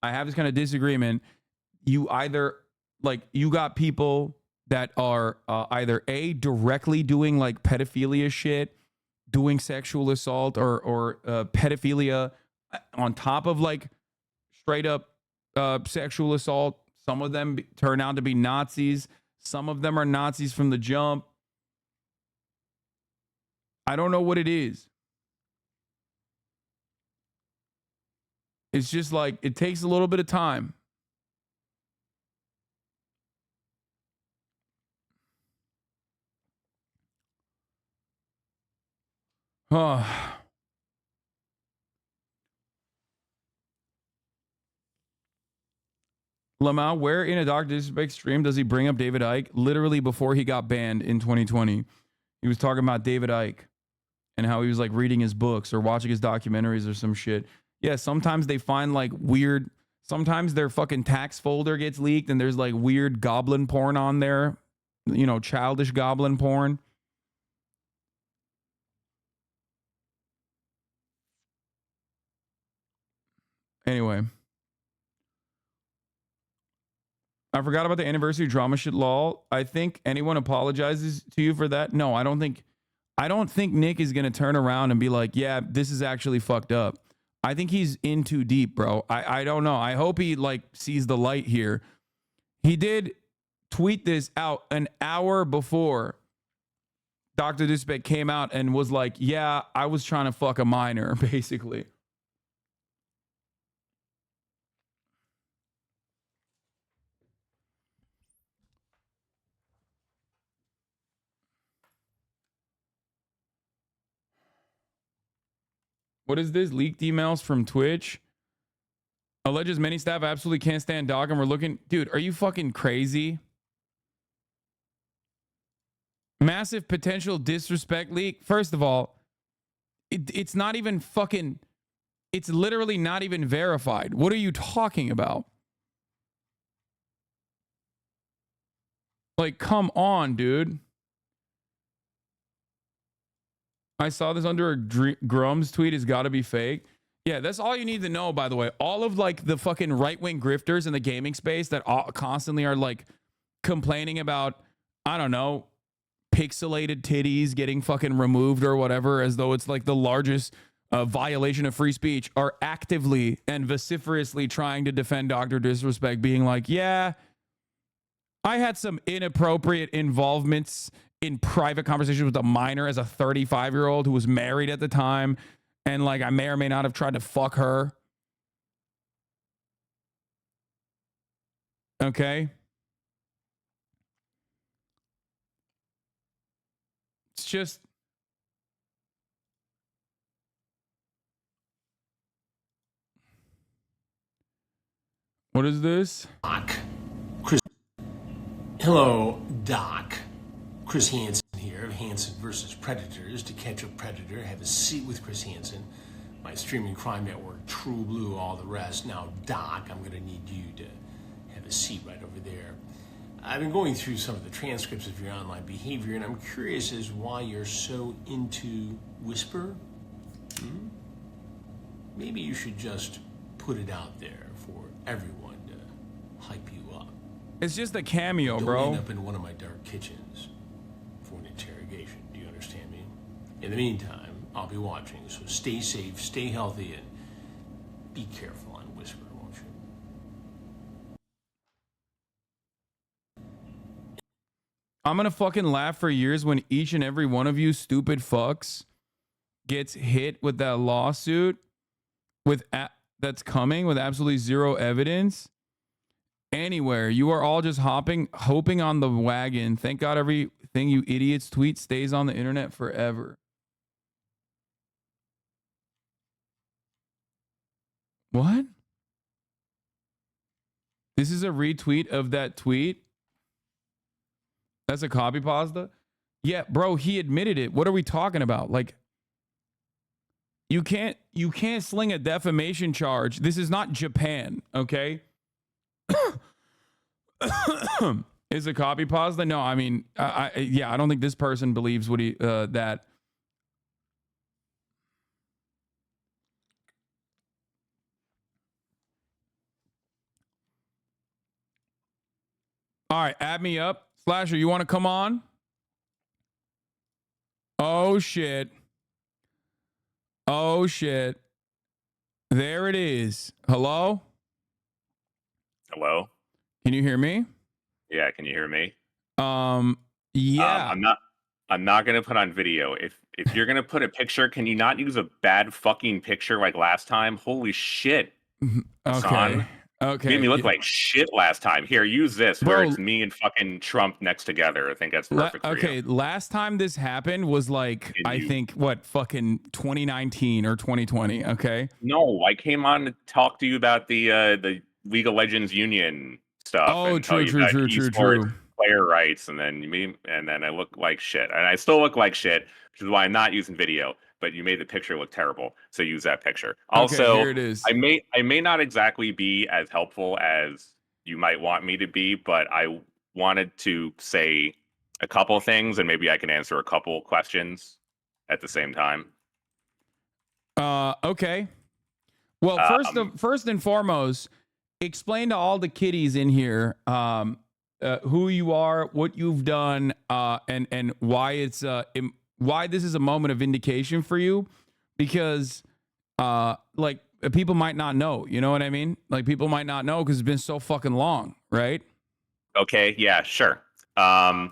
Speaker 1: I have this kind of disagreement, you got people that are either A, directly doing like pedophilia shit, doing sexual assault or pedophilia on top of like straight up sexual assault. Some of them turn out to be Nazis. Some of them are Nazis from the jump. I don't know what it is. It's just like, it takes a little bit of time. Lamau, where in a Dr. Disrespect stream does he bring up David Icke? Literally before he got banned in 2020. He was talking about David Icke and how he was like reading his books or watching his documentaries or some shit. Yeah, sometimes they find like weird, sometimes their fucking tax folder gets leaked and there's like weird goblin porn on there. You know, childish goblin porn. Anyway. I forgot about the anniversary drama shit, lol. I think anyone apologizes to you for that. No, I don't think Nick is going to turn around and be like, yeah, this is actually fucked up. I think he's in too deep, bro. I don't know. I hope he like sees the light here. He did tweet this out an hour before Dr. Disrespect came out and was like, yeah, I was trying to fuck a minor, basically. What is this? Leaked emails from Twitch? Alleges many staff absolutely can't stand Doc and we're looking... Dude, are you fucking crazy? Massive potential disrespect leak. First of all, it's not even fucking... It's literally not even verified. What are you talking about? Like, come on, dude. I saw this under a Grum's tweet. Has got to be fake. Yeah, that's all you need to know, by the way. All of like the fucking right-wing grifters in the gaming space that constantly are like complaining about, I don't know, pixelated titties getting fucking removed or whatever, as though it's like the largest violation of free speech, are actively and vociferously trying to defend Dr. Disrespect, being like, yeah, I had some inappropriate involvements in private conversations with a minor as a 35-year-old who was married at the time. And like, I may or may not have tried to fuck her. Okay. It's just. What is this?
Speaker 10: Doc. Chris. Hello, Doc. Chris Hansen here of Hansen versus Predators. To catch a predator, have a seat with Chris Hansen. My streaming crime network, True Blue, all the rest. Now, Doc, I'm gonna need you to have a seat right over there. I've been going through some of the transcripts of your online behavior, and I'm curious as why you're so into Whisper. Maybe you should just put it out there for everyone to hype you up.
Speaker 1: It's just a cameo, bro.
Speaker 10: Don't end up in one of my dark kitchens for an interrogation. Do you understand me? In the meantime, I'll be watching, so stay safe, stay healthy, and be careful on Whisper, won't you?
Speaker 1: I'm gonna fucking laugh for years when each and every one of you stupid fucks gets hit with that lawsuit with that's coming with absolutely zero evidence. Anywhere, you are all just hoping on the wagon. Thank God everything you idiots tweet stays on the internet forever. What? This is a retweet of that tweet? That's a copy pasta? Yeah, bro, he admitted it. What are we talking about? Like, you can't sling a defamation charge. This is not Japan, okay? Is a copy pasta? No, I mean, yeah, I don't think this person believes what he that. All right, add me up. Slasher, you want to come on? Oh, shit. Oh, shit. There it is. Hello?
Speaker 11: Hello?
Speaker 1: Can you hear me?
Speaker 11: Yeah, can you hear me?
Speaker 1: Yeah.
Speaker 11: I'm not gonna put on video. If you're gonna put a picture, can you not use a bad fucking picture like last time? Holy shit.
Speaker 1: Okay. Okay.
Speaker 11: Made me look like shit last time. Here, use this where it's me and fucking Trump next together. I think that's perfect for
Speaker 1: okay,
Speaker 11: you.
Speaker 1: last time this happened was like, I think, what, fucking 2019 or 2020, okay?
Speaker 11: No, I came on to talk to you about the League of Legends Union stuff
Speaker 1: Oh,
Speaker 11: and tell
Speaker 1: true,
Speaker 11: you
Speaker 1: true,
Speaker 11: that
Speaker 1: true, true,
Speaker 11: esports
Speaker 1: true.
Speaker 11: player rights, and then I look like shit, and I still look like shit, which is why I'm not using video. But you made the picture look terrible, so use that picture.
Speaker 1: Okay,
Speaker 11: Also,
Speaker 1: here it is.
Speaker 11: I may not exactly be as helpful as you might want me to be, but I wanted to say a couple things, and maybe I can answer a couple questions at the same time.
Speaker 1: Okay. Well, first and foremost, explain to all the kiddies in here who you are, what you've done, and why it's why this is a moment of vindication for you, because like people might not know, you know what I mean? Like people might not know because it's been so fucking long, right?
Speaker 11: Okay, yeah, sure. I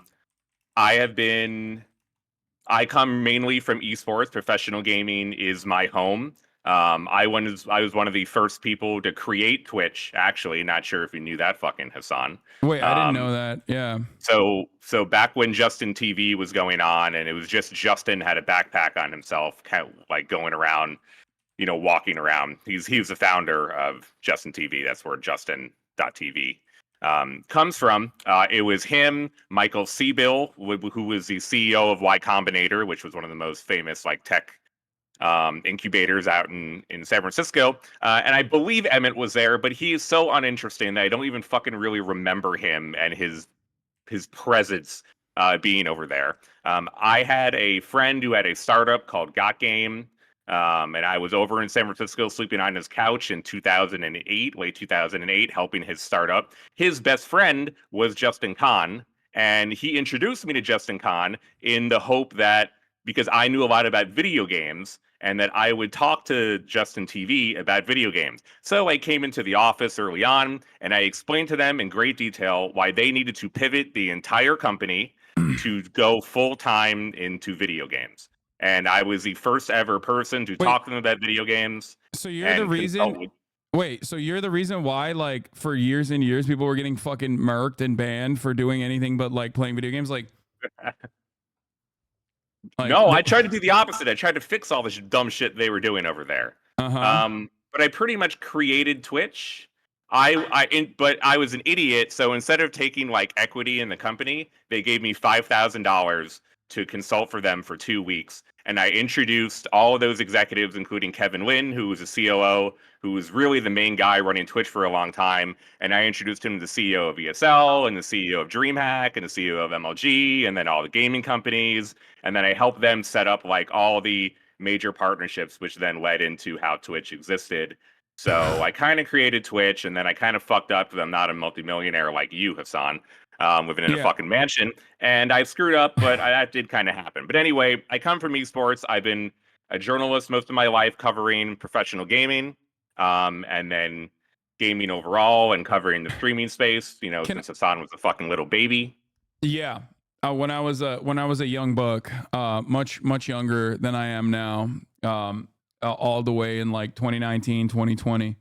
Speaker 11: come mainly from esports. Professional gaming is my home. I was one of the first people to create Twitch. Actually, not sure if you knew that, fucking Hasan.
Speaker 1: Wait, I didn't know that. Yeah.
Speaker 11: So back when Justin TV was going on, and it was just Justin had a backpack on himself, kind of like going around, walking around. He was the founder of Justin TV. That's where Justin.tv comes from. It was him, Michael Seabill, who was the CEO of Y Combinator, which was one of the most famous like tech incubators out in San Francisco. And I believe Emmett was there, but he is so uninteresting that I don't even fucking really remember him and his presence being over there. I had a friend who had a startup called Got Game. And I was over in San Francisco sleeping on his couch in 2008, late 2008, helping his startup. His best friend was Justin Kan, and he introduced me to Justin Kan in the hope that, because I knew a lot about video games, and that I would talk to Justin TV about video games. So I came into the office early on, and I explained to them in great detail why they needed to pivot the entire company to go full-time into video games. And I was the first ever person to talk to them about video games.
Speaker 1: So you're the reason. Wait, so you're the reason why, like, for years and years, people were getting fucking murked and banned for doing anything but like playing video games, like.
Speaker 11: No, I tried to do the opposite. I tried to fix all this dumb shit they were doing over there. But I pretty much created Twitch. But I was an idiot. So instead of taking like equity in the company, they gave me $5,000 to consult for them for 2 weeks. And I introduced all of those executives, including Kevin Lin, who was a COO, who was really the main guy running Twitch for a long time. And I introduced him to the CEO of ESL and the CEO of DreamHack and the CEO of MLG and then all the gaming companies. And then I helped them set up like all the major partnerships, which then led into how Twitch existed. So I kind of created Twitch, and then I kind of fucked up because I'm not a multimillionaire like you, Hasan. Living in a fucking mansion, and I screwed up, but that did kind of happen. But anyway, I come from esports. I've been a journalist most of my life covering professional gaming, and then gaming overall and covering the streaming space, since Hasan was a fucking little baby.
Speaker 1: Yeah. When I was a young buck, much younger than I am now, all the way in like 2019, 2020.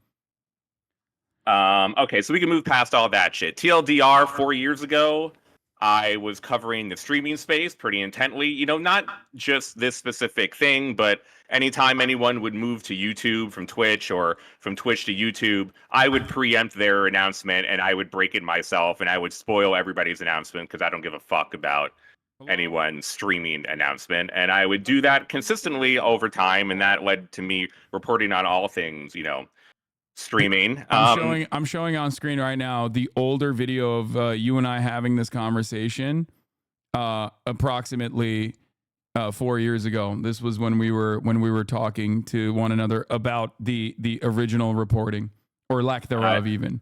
Speaker 11: Okay, so we can move past all that shit. TLDR, 4 years ago, I was covering the streaming space pretty intently. Not just this specific thing, but anytime anyone would move to YouTube from Twitch or from Twitch to YouTube, I would preempt their announcement and I would break it myself and I would spoil everybody's announcement because I don't give a fuck about anyone's streaming announcement. And I would do that consistently over time, and that led to me reporting on all things, streaming.
Speaker 1: I'm showing on screen right now the older video of you and I having this conversation approximately 4 years ago. This was when we were talking to one another about the original reporting, or lack thereof. Even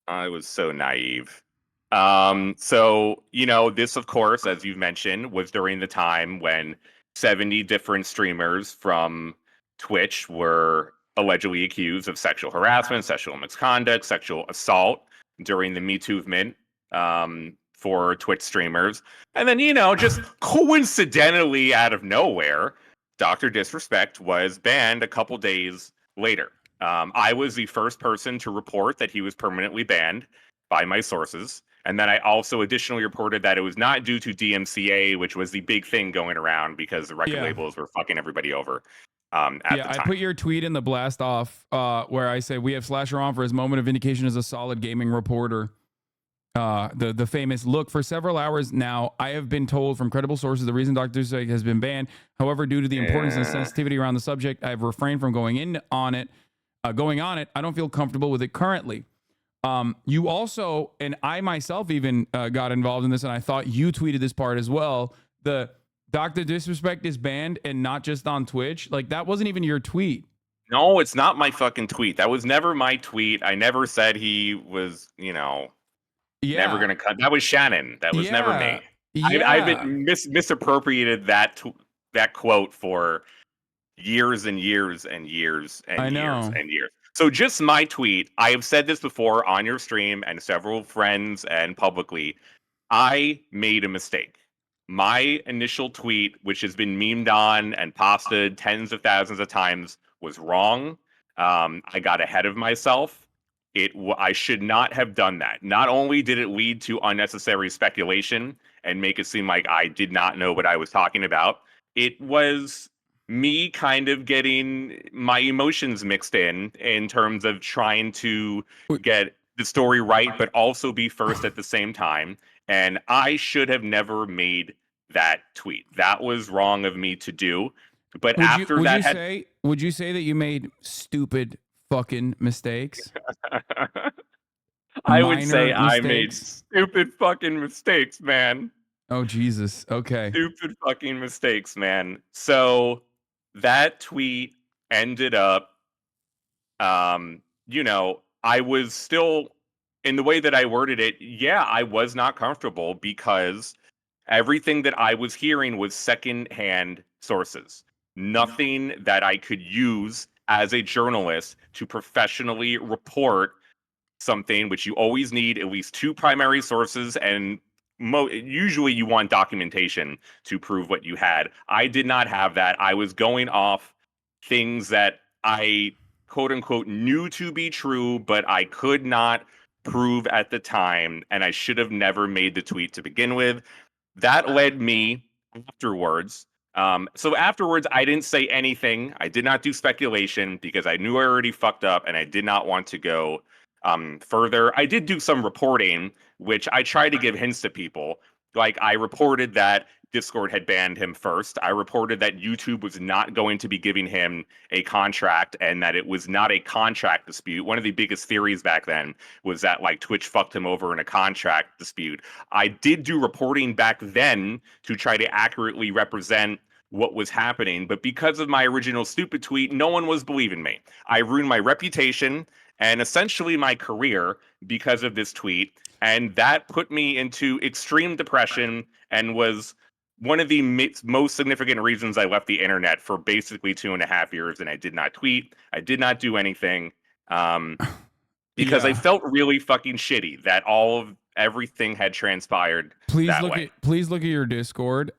Speaker 11: I was so naive. So this, of course, as you've mentioned, was during the time when 70 different streamers from Twitch were allegedly accused of sexual harassment, sexual misconduct, sexual assault during the Me Too movement for Twitch streamers. And then, just coincidentally out of nowhere, Dr. Disrespect was banned a couple days later. I was the first person to report that he was permanently banned by my sources. And then I also additionally reported that it was not due to DMCA, which was the big thing going around because the record labels were fucking everybody over. At the time.
Speaker 1: I put your tweet in the blast off where I say we have Slasher on for his moment of vindication as a solid gaming reporter. the famous look. For several hours now, I have been told from credible sources the reason Dr. Seuss has been banned. However, due to the importance and sensitivity around the subject, I've refrained from going on it. I don't feel comfortable with it currently. You also, and I myself even got involved in this, and I thought you tweeted this part as well. The Dr. Disrespect is banned, and not just on Twitch. Like, that wasn't even your tweet.
Speaker 11: No, it's not my fucking tweet. That was never my tweet. I never said he was, you know, never gonna cut. That was Shannon. That was never me. I've been misappropriated that quote for years and years and years and years and years. So just my tweet. I have said this before on your stream and several friends and publicly. I made a mistake. My initial tweet, which has been memed on and posted tens of thousands of times, was wrong. I got ahead of myself. I should not have done that. Not only did it lead to unnecessary speculation and make it seem like I did not know what I was talking about, it was me kind of getting my emotions mixed in terms of trying to get the story right, but also be first at the same time. And I should have never made that tweet. That was wrong of me to do. But
Speaker 1: would you say that you made stupid fucking mistakes?
Speaker 11: I would say I made stupid fucking mistakes, man.
Speaker 1: Oh, Jesus. Okay.
Speaker 11: Stupid fucking mistakes, man. So that tweet ended up, you know, I was still, in the way that I worded it, yeah, I was not comfortable because everything that I was hearing was secondhand sources. Nothing that I could use as a journalist to professionally report something, which you always need at least two primary sources, and usually you want documentation to prove what you had. I did not have that. I was going off things that I quote unquote knew to be true, but I could not prove at the time, and I should have never made the tweet to begin with. That led me afterwards. So afterwards, I didn't say anything. I did not do speculation because I knew I already fucked up and I did not want to go further. I did do some reporting, which I tried to give hints to people. Like, I reported that Discord had banned him first. I reported that YouTube was not going to be giving him a contract and that it was not a contract dispute. One of the biggest theories back then was that, like, Twitch fucked him over in a contract dispute. I did do reporting back then to try to accurately represent what was happening, but because of my original stupid tweet, no one was believing me. I ruined my reputation and essentially my career because of this tweet, and that put me into extreme depression and was one of the most significant reasons I left the internet for basically 2.5 years, and I did not tweet. I did not do anything because I felt really fucking shitty that everything had transpired that way.
Speaker 1: Please look at your Discord.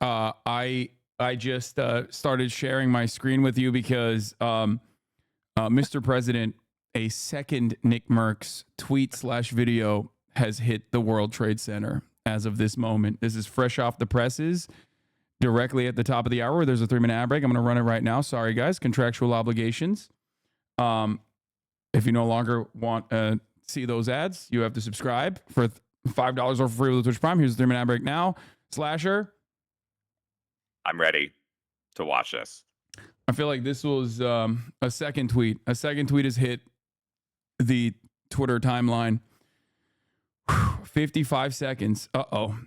Speaker 1: I just started sharing my screen with you because Mr. President, a second Nick Merckx tweet/video has hit the World Trade Center as of this moment. This is fresh off the presses. Directly at the top of the hour, there's a 3-minute ad break. I'm going to run it right now. Sorry, guys. Contractual obligations. If you no longer want to see those ads, you have to subscribe for $5 or for free with the Twitch Prime. Here's the 3-minute ad break now. Slasher.
Speaker 11: I'm ready to watch this.
Speaker 1: I feel like this was a second tweet. A second tweet has hit the Twitter timeline. 55 seconds.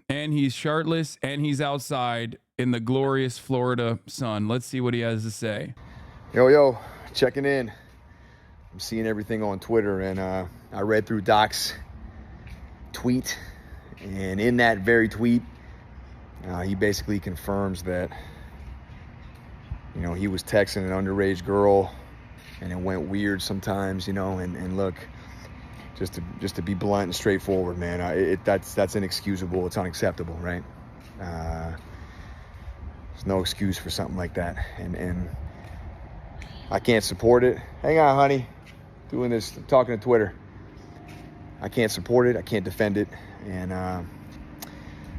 Speaker 1: And he's shirtless and he's outside in the glorious Florida sun. Let's see what he has to say.
Speaker 12: Yo, checking in. I'm seeing everything on Twitter, and I read through Doc's tweet, and in that very tweet, he basically confirms that, you know, he was texting an underage girl and it went weird sometimes, you know, and look, just to be blunt and straightforward, man, that's inexcusable. It's unacceptable, right? There's no excuse for something like that, and I can't support it. Hang on, honey. Doing this, talking to Twitter. I can't support it. I can't defend it. And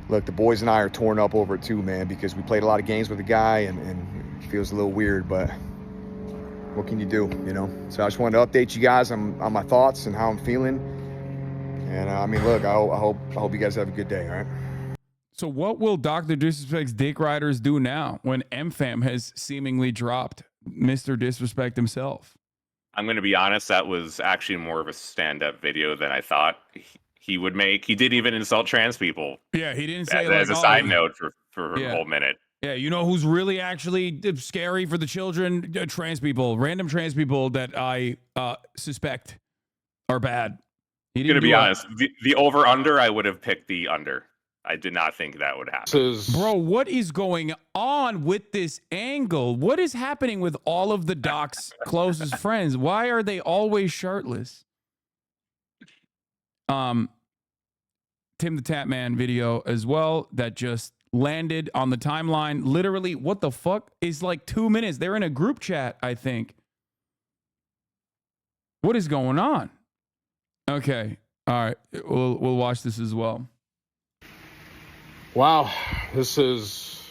Speaker 12: look, the boys and I are torn up over it too, man, because we played a lot of games with the guy, and it feels a little weird, but what can you do, you know? So I just wanted to update you guys on my thoughts and how I'm feeling. And I mean, look, I hope you guys have a good day. All right.
Speaker 1: So what will Dr. Disrespect's dick riders do now when MFAM has seemingly dropped Mr. Disrespect himself?
Speaker 11: I'm going to be honest, that was actually more of a stand-up video than I thought he would make. He didn't even insult trans people.
Speaker 1: Yeah, he didn't say
Speaker 11: as a side note for a whole minute.
Speaker 1: Yeah, you know who's really actually scary for the children? Trans people, random trans people that I suspect are bad.
Speaker 11: I'm going to be honest, the over-under, I would have picked the under. I did not think that would happen.
Speaker 1: Bro, what is going on with this angle? What is happening with all of the Doc's closest friends? Why are they always shirtless? Tim the Tatman video as well that just landed on the timeline. Literally, what the fuck is like 2 minutes? They're in a group chat, I think. What is going on? Okay. All right. We'll watch this as well.
Speaker 13: Wow, this is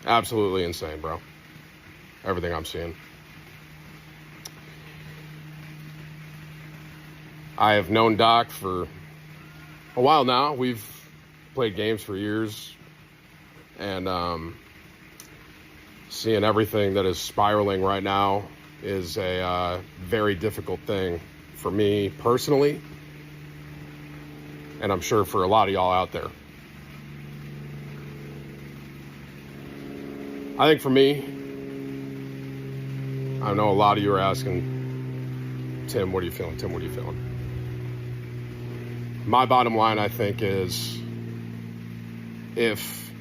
Speaker 13: absolutely insane, bro. Everything I'm seeing. I have known Doc for a while now. We've played games for years, and seeing everything that is spiraling right now is a very difficult thing for me personally. And I'm sure for a lot of y'all out there. I think for me, I know a lot of you are asking, Tim, what are you feeling? Tim, what are you feeling? My bottom line, I think, is if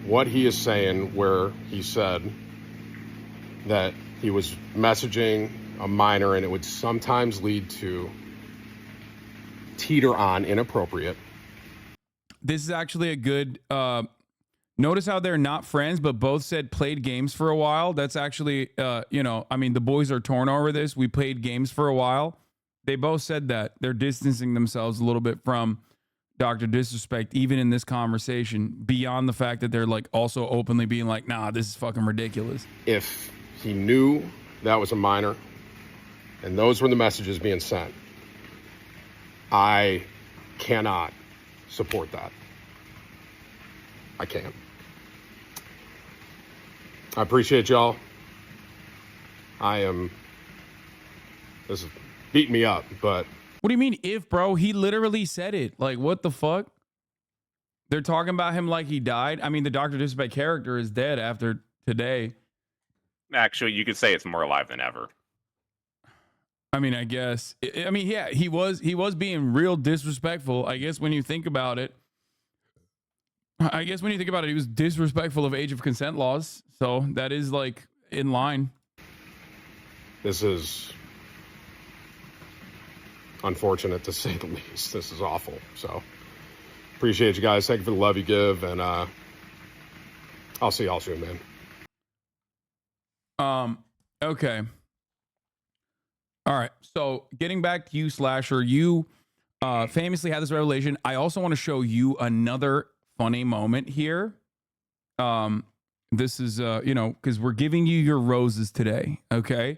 Speaker 13: what he is saying, where he said that he was messaging a minor and it would sometimes lead to teeter on inappropriate.
Speaker 1: This is actually a good notice how they're not friends, but both said played games for a while. That's actually I mean, the boys are torn over this. We played games for a while. They both said that. They're distancing themselves a little bit from Dr. Disrespect, even in this conversation, beyond the fact that they're like also openly being like, nah, this is fucking ridiculous.
Speaker 13: If he knew that was a minor and those were the messages being sent, I cannot support that. I can't. I appreciate y'all. This is beating me up, but.
Speaker 1: What do you mean if, bro? He literally said it. Like, what the fuck? They're talking about him like he died. I mean, the Dr. Disrespect character is dead after today.
Speaker 11: Actually, you could say it's more alive than ever.
Speaker 1: I mean, I guess. I mean, yeah, he was being real disrespectful. I guess when you think about it, he was disrespectful of age of consent laws. So that is like in line.
Speaker 13: This is unfortunate to say the least. This is awful. So appreciate you guys. Thank you for the love you give. And I'll see y'all soon, man.
Speaker 1: Okay. All right. So getting back to you, Slasher, you famously had this revelation. I also want to show you another funny moment here. This is, because we're giving you your roses today. Okay.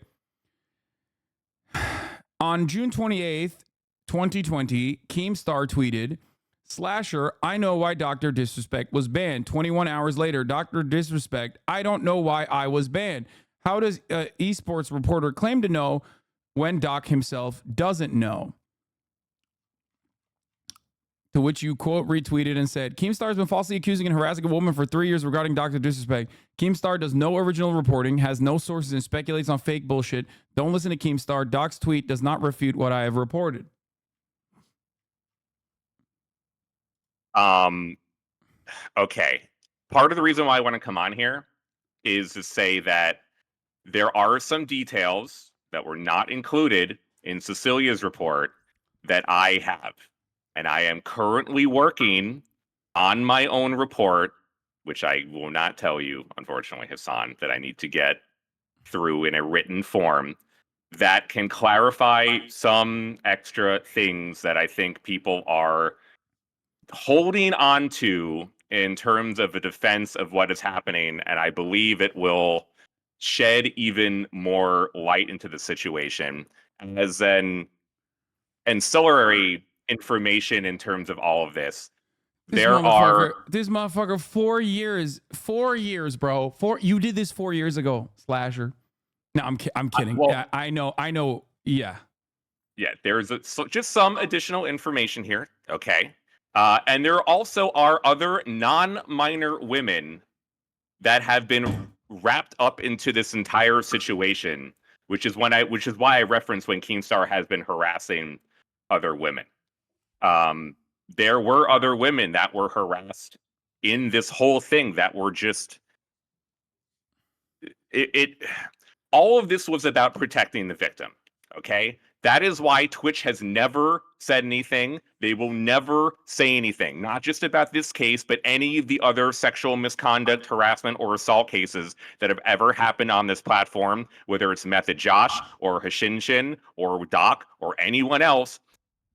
Speaker 1: On June 28th, 2020, Keemstar tweeted, Slasher, I know why Dr. Disrespect was banned. 21 hours later, Dr. Disrespect, I don't know why I was banned. How does esports reporter claim to know when Doc himself doesn't know? To which you, quote, retweeted and said, Keemstar has been falsely accusing and harassing a woman for 3 years regarding Dr. Disrespect. Keemstar does no original reporting, has no sources, and speculates on fake bullshit. Don't listen to Keemstar. Doc's tweet does not refute what I have reported.
Speaker 11: Okay. Part of the reason why I want to come on here is to say that there are some details that were not included in Cecilia's report that I have. And I am currently working on my own report, which I will not tell you, unfortunately, Hasan, that I need to get through in a written form that can clarify some extra things that I think people are holding on to in terms of a defense of what is happening. And I believe it will shed even more light into the situation as then ancillary information in terms of all of this.
Speaker 1: This motherfucker, 4 years, bro. You did this 4 years ago, Slasher. No, I'm kidding.
Speaker 11: Well,
Speaker 1: yeah, I know. Yeah.
Speaker 11: Yeah, there's just some additional information here. Okay. And there also are other non-minor women that have been wrapped up into this entire situation, which is why I referenced when Keemstar has been harassing other women. There were other women that were harassed in this whole thing that were just all of this was about protecting the victim. Okay. That is why Twitch has never said anything. They will never say anything, not just about this case, but any of the other sexual misconduct, harassment, or assault cases that have ever happened on this platform, whether it's Method Josh or Hashinshin or Doc or anyone else.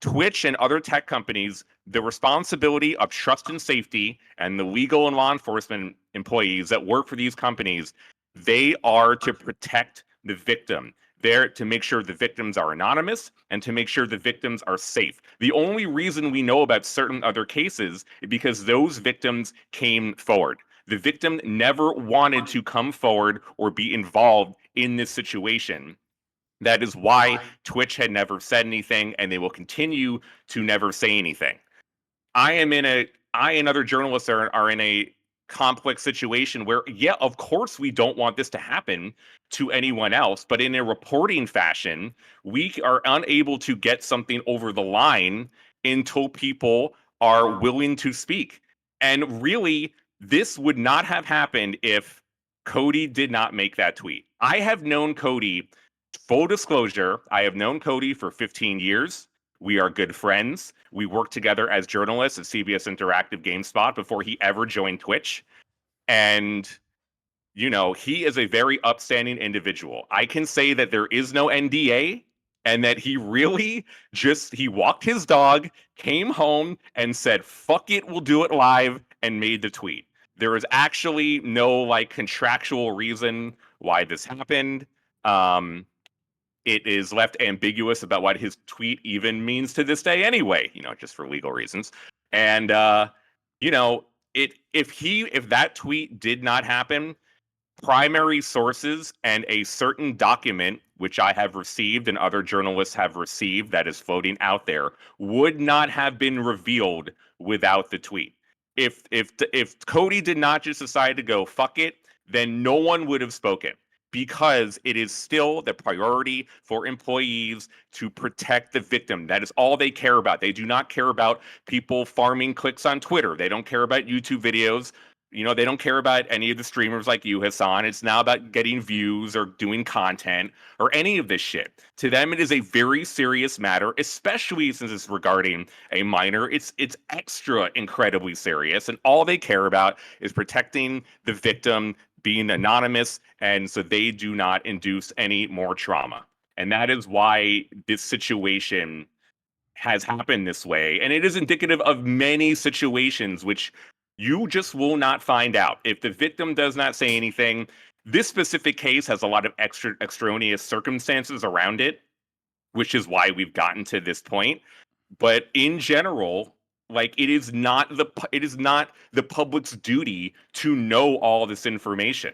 Speaker 11: Twitch and other tech companies, the responsibility of trust and safety and the legal and law enforcement employees that work for these companies, they are to protect the victim. They're to make sure the victims are anonymous and to make sure the victims are safe. The only reason we know about certain other cases is because those victims came forward. The victim never wanted to come forward or be involved in this situation. That is why Twitch had never said anything, and they will continue to never say anything. I and other journalists are in a complex situation where, yeah, of course we don't want this to happen to anyone else, but in a reporting fashion, we are unable to get something over the line until people are willing to speak. And really, this would not have happened if Cody did not make that tweet. I have known Cody, full disclosure, I have known Cody for 15 years. We are good friends. We worked together as journalists at CBS Interactive GameSpot before he ever joined Twitch. And, you know, he is a very upstanding individual. I can say that there is no NDA and that he really he walked his dog, came home and said, fuck it, we'll do it live, and made the tweet. There is actually no contractual reason why this happened. It is left ambiguous about what his tweet even means to this day anyway, just for legal reasons. And, if that tweet did not happen, primary sources and a certain document, which I have received and other journalists have received that is floating out there, would not have been revealed without the tweet. If Cody did not just decide to go, fuck it, then no one would have spoken. Because it is still the priority for employees to protect the victim. That is all they care about. They do not care about people farming clicks on Twitter. They don't care about YouTube videos. They don't care about any of the streamers like you, Hasan. It's now about getting views or doing content or any of this shit. To them, it is a very serious matter, especially since it's regarding a minor. It's extra incredibly serious, and all they care about is protecting the victim, being anonymous, and so they do not induce any more trauma. And that is why this situation has happened this way. And it is indicative of many situations which you just will not find out. If the victim does not say anything, this specific case has a lot of extraneous circumstances around it, which is why we've gotten to this point. But in general, it is not the public's duty to know all this information.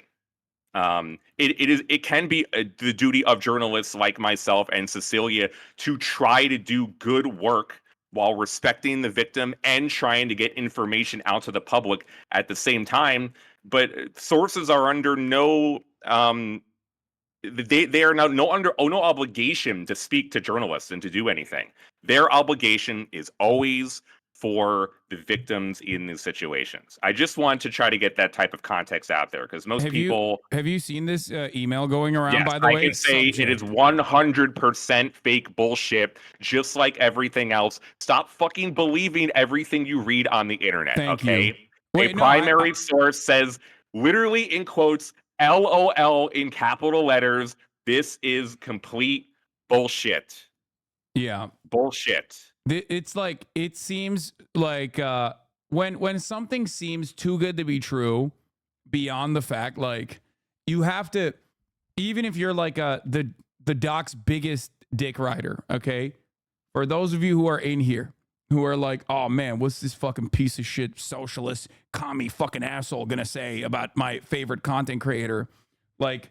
Speaker 11: It can be the duty of journalists like myself and Cecilia to try to do good work while respecting the victim and trying to get information out to the public at the same time. But sources are under no they are now under no obligation to speak to journalists and to do anything. Their obligation is always for the victims in these situations. I just want to try to get that type of context out there because most people...
Speaker 1: Have you seen this email going around,
Speaker 11: yes,
Speaker 1: by the way?
Speaker 11: I can say it is 100% fake bullshit, just like everything else. Stop fucking believing everything you read on the internet, okay? A primary source says, literally in quotes, LOL in capital letters, this is complete bullshit.
Speaker 1: Yeah.
Speaker 11: Bullshit.
Speaker 1: It's it seems like when something seems too good to be true, beyond the fact, you have to, even if you're the doc's biggest dick rider, okay, For those of you who are in here, who are like, oh man, what's this fucking piece of shit socialist commie fucking asshole gonna say about my favorite content creator? Like,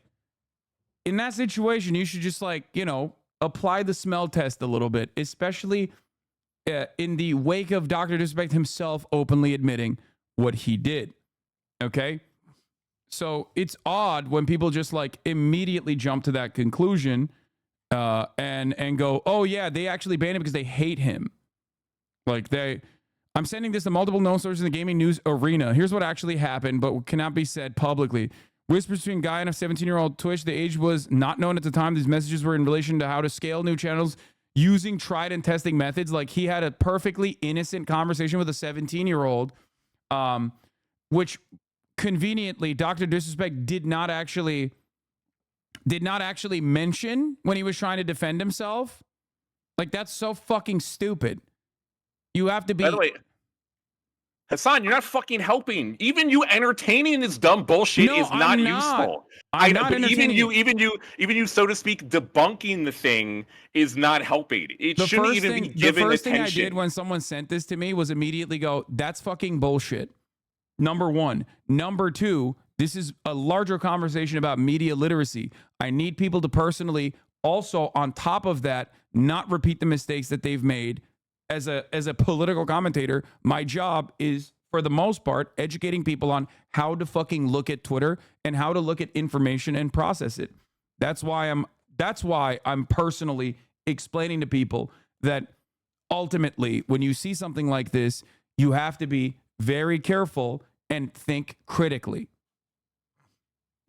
Speaker 1: in that situation, you should just like, you know, apply the smell test a little bit, especially in the wake of Dr. Disrespect himself openly admitting what he did. Okay? So it's odd when people just like immediately jump to that conclusion and go, oh yeah, they actually banned him because they hate him. Like I'm sending this to multiple known sources in the gaming news arena. Here's what actually happened, but cannot be said publicly. Whispers between guy and a 17-year-old Twitch. The age was not known at the time. These messages were in relation to how to scale new channels using tried and testing methods. Like he had a perfectly innocent conversation with a 17-year-old, which conveniently Dr. Disrespect did not actually mention when he was trying to defend himself. Like that's so fucking stupid. You have to be.
Speaker 11: By the way, Hasan, you're not fucking helping. Even you entertaining this dumb bullshit is not useful.
Speaker 1: I'm not
Speaker 11: but even
Speaker 1: entertaining
Speaker 11: you, so to speak, debunking the thing is not helping. It shouldn't even be given attention.
Speaker 1: The first thing I did when someone sent this to me was immediately go, that's fucking bullshit. Number one. Number two, this is a larger conversation about media literacy. I need people to personally also, on top of that, not repeat the mistakes that they've made. As a political commentator, my job is, for the most part, educating people on how to fucking look at Twitter and how to look at information and process it. That's why I'm personally explaining to people that ultimately, when you see something like this, you have to be very careful and think critically.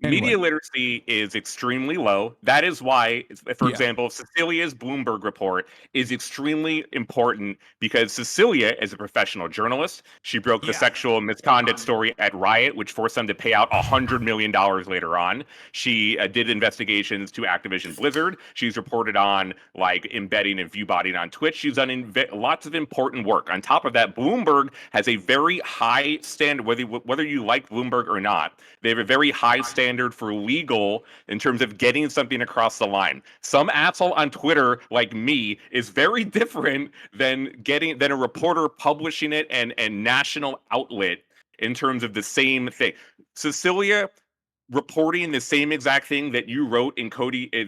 Speaker 11: Media literacy is extremely low. That is why, for example, Cecilia's Bloomberg report is extremely important because Cecilia is a professional journalist. She broke the sexual misconduct story at Riot, which forced them to pay out $100 million later on. She did investigations to Activision Blizzard. She's reported on like embedding and viewbotting on Twitch. She's done lots of important work. On top of that, Bloomberg has a very high standard, whether you like Bloomberg or not. They have a very high standard for legal in terms of getting something across the line. Some asshole on Twitter like me is very different than a reporter publishing it and national outlet in terms of the same thing. Cecilia reporting the same exact thing that you wrote in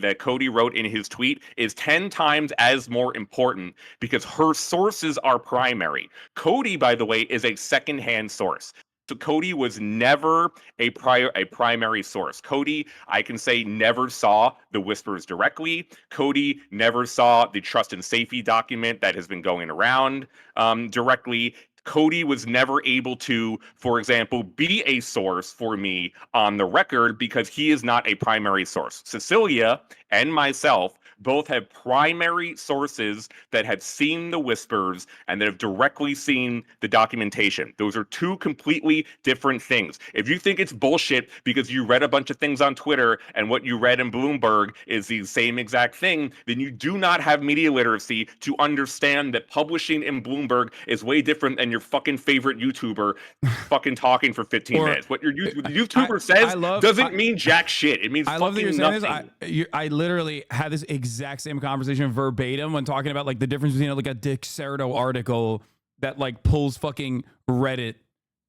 Speaker 11: that Cody wrote in his tweet is 10 times as more important because her sources are primary. Cody, by the way, is a secondhand source. So Cody was never a primary source. Cody, I can say, never saw the whispers directly. Cody never saw the trust and safety document that has been going around directly. Cody was never able to, for example, be a source for me on the record because he is not a primary source. Cecilia and myself both have primary sources that have seen the whispers and that have directly seen the documentation. Those are two completely different things. If you think it's bullshit because you read a bunch of things on Twitter and what you read in Bloomberg is the same exact thing, then you do not have media literacy to understand that publishing in Bloomberg is way different than your fucking favorite YouTuber fucking talking for 15 minutes. What your YouTuber says doesn't mean jack shit. It means fucking nothing.
Speaker 1: I literally had this exact same conversation verbatim when talking about like the difference between like a Dick Cerdo article that like pulls fucking Reddit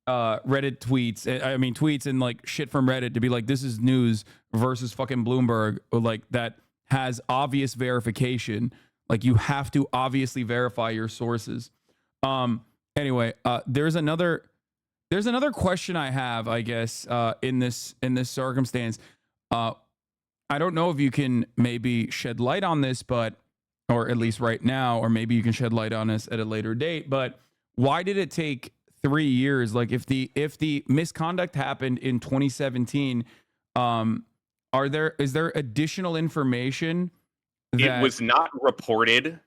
Speaker 1: tweets and like shit from Reddit to be like, this is news versus fucking Bloomberg, or like that has obvious verification. Like you have to obviously verify your sources. Anyway, there's another question I have, I guess, in this circumstance. I don't know if you can maybe shed light on this, or at least right now, or maybe you can shed light on this at a later date, but why did it take 3 years? Like if the misconduct happened in 2017, is there additional information
Speaker 11: that... It was not reported.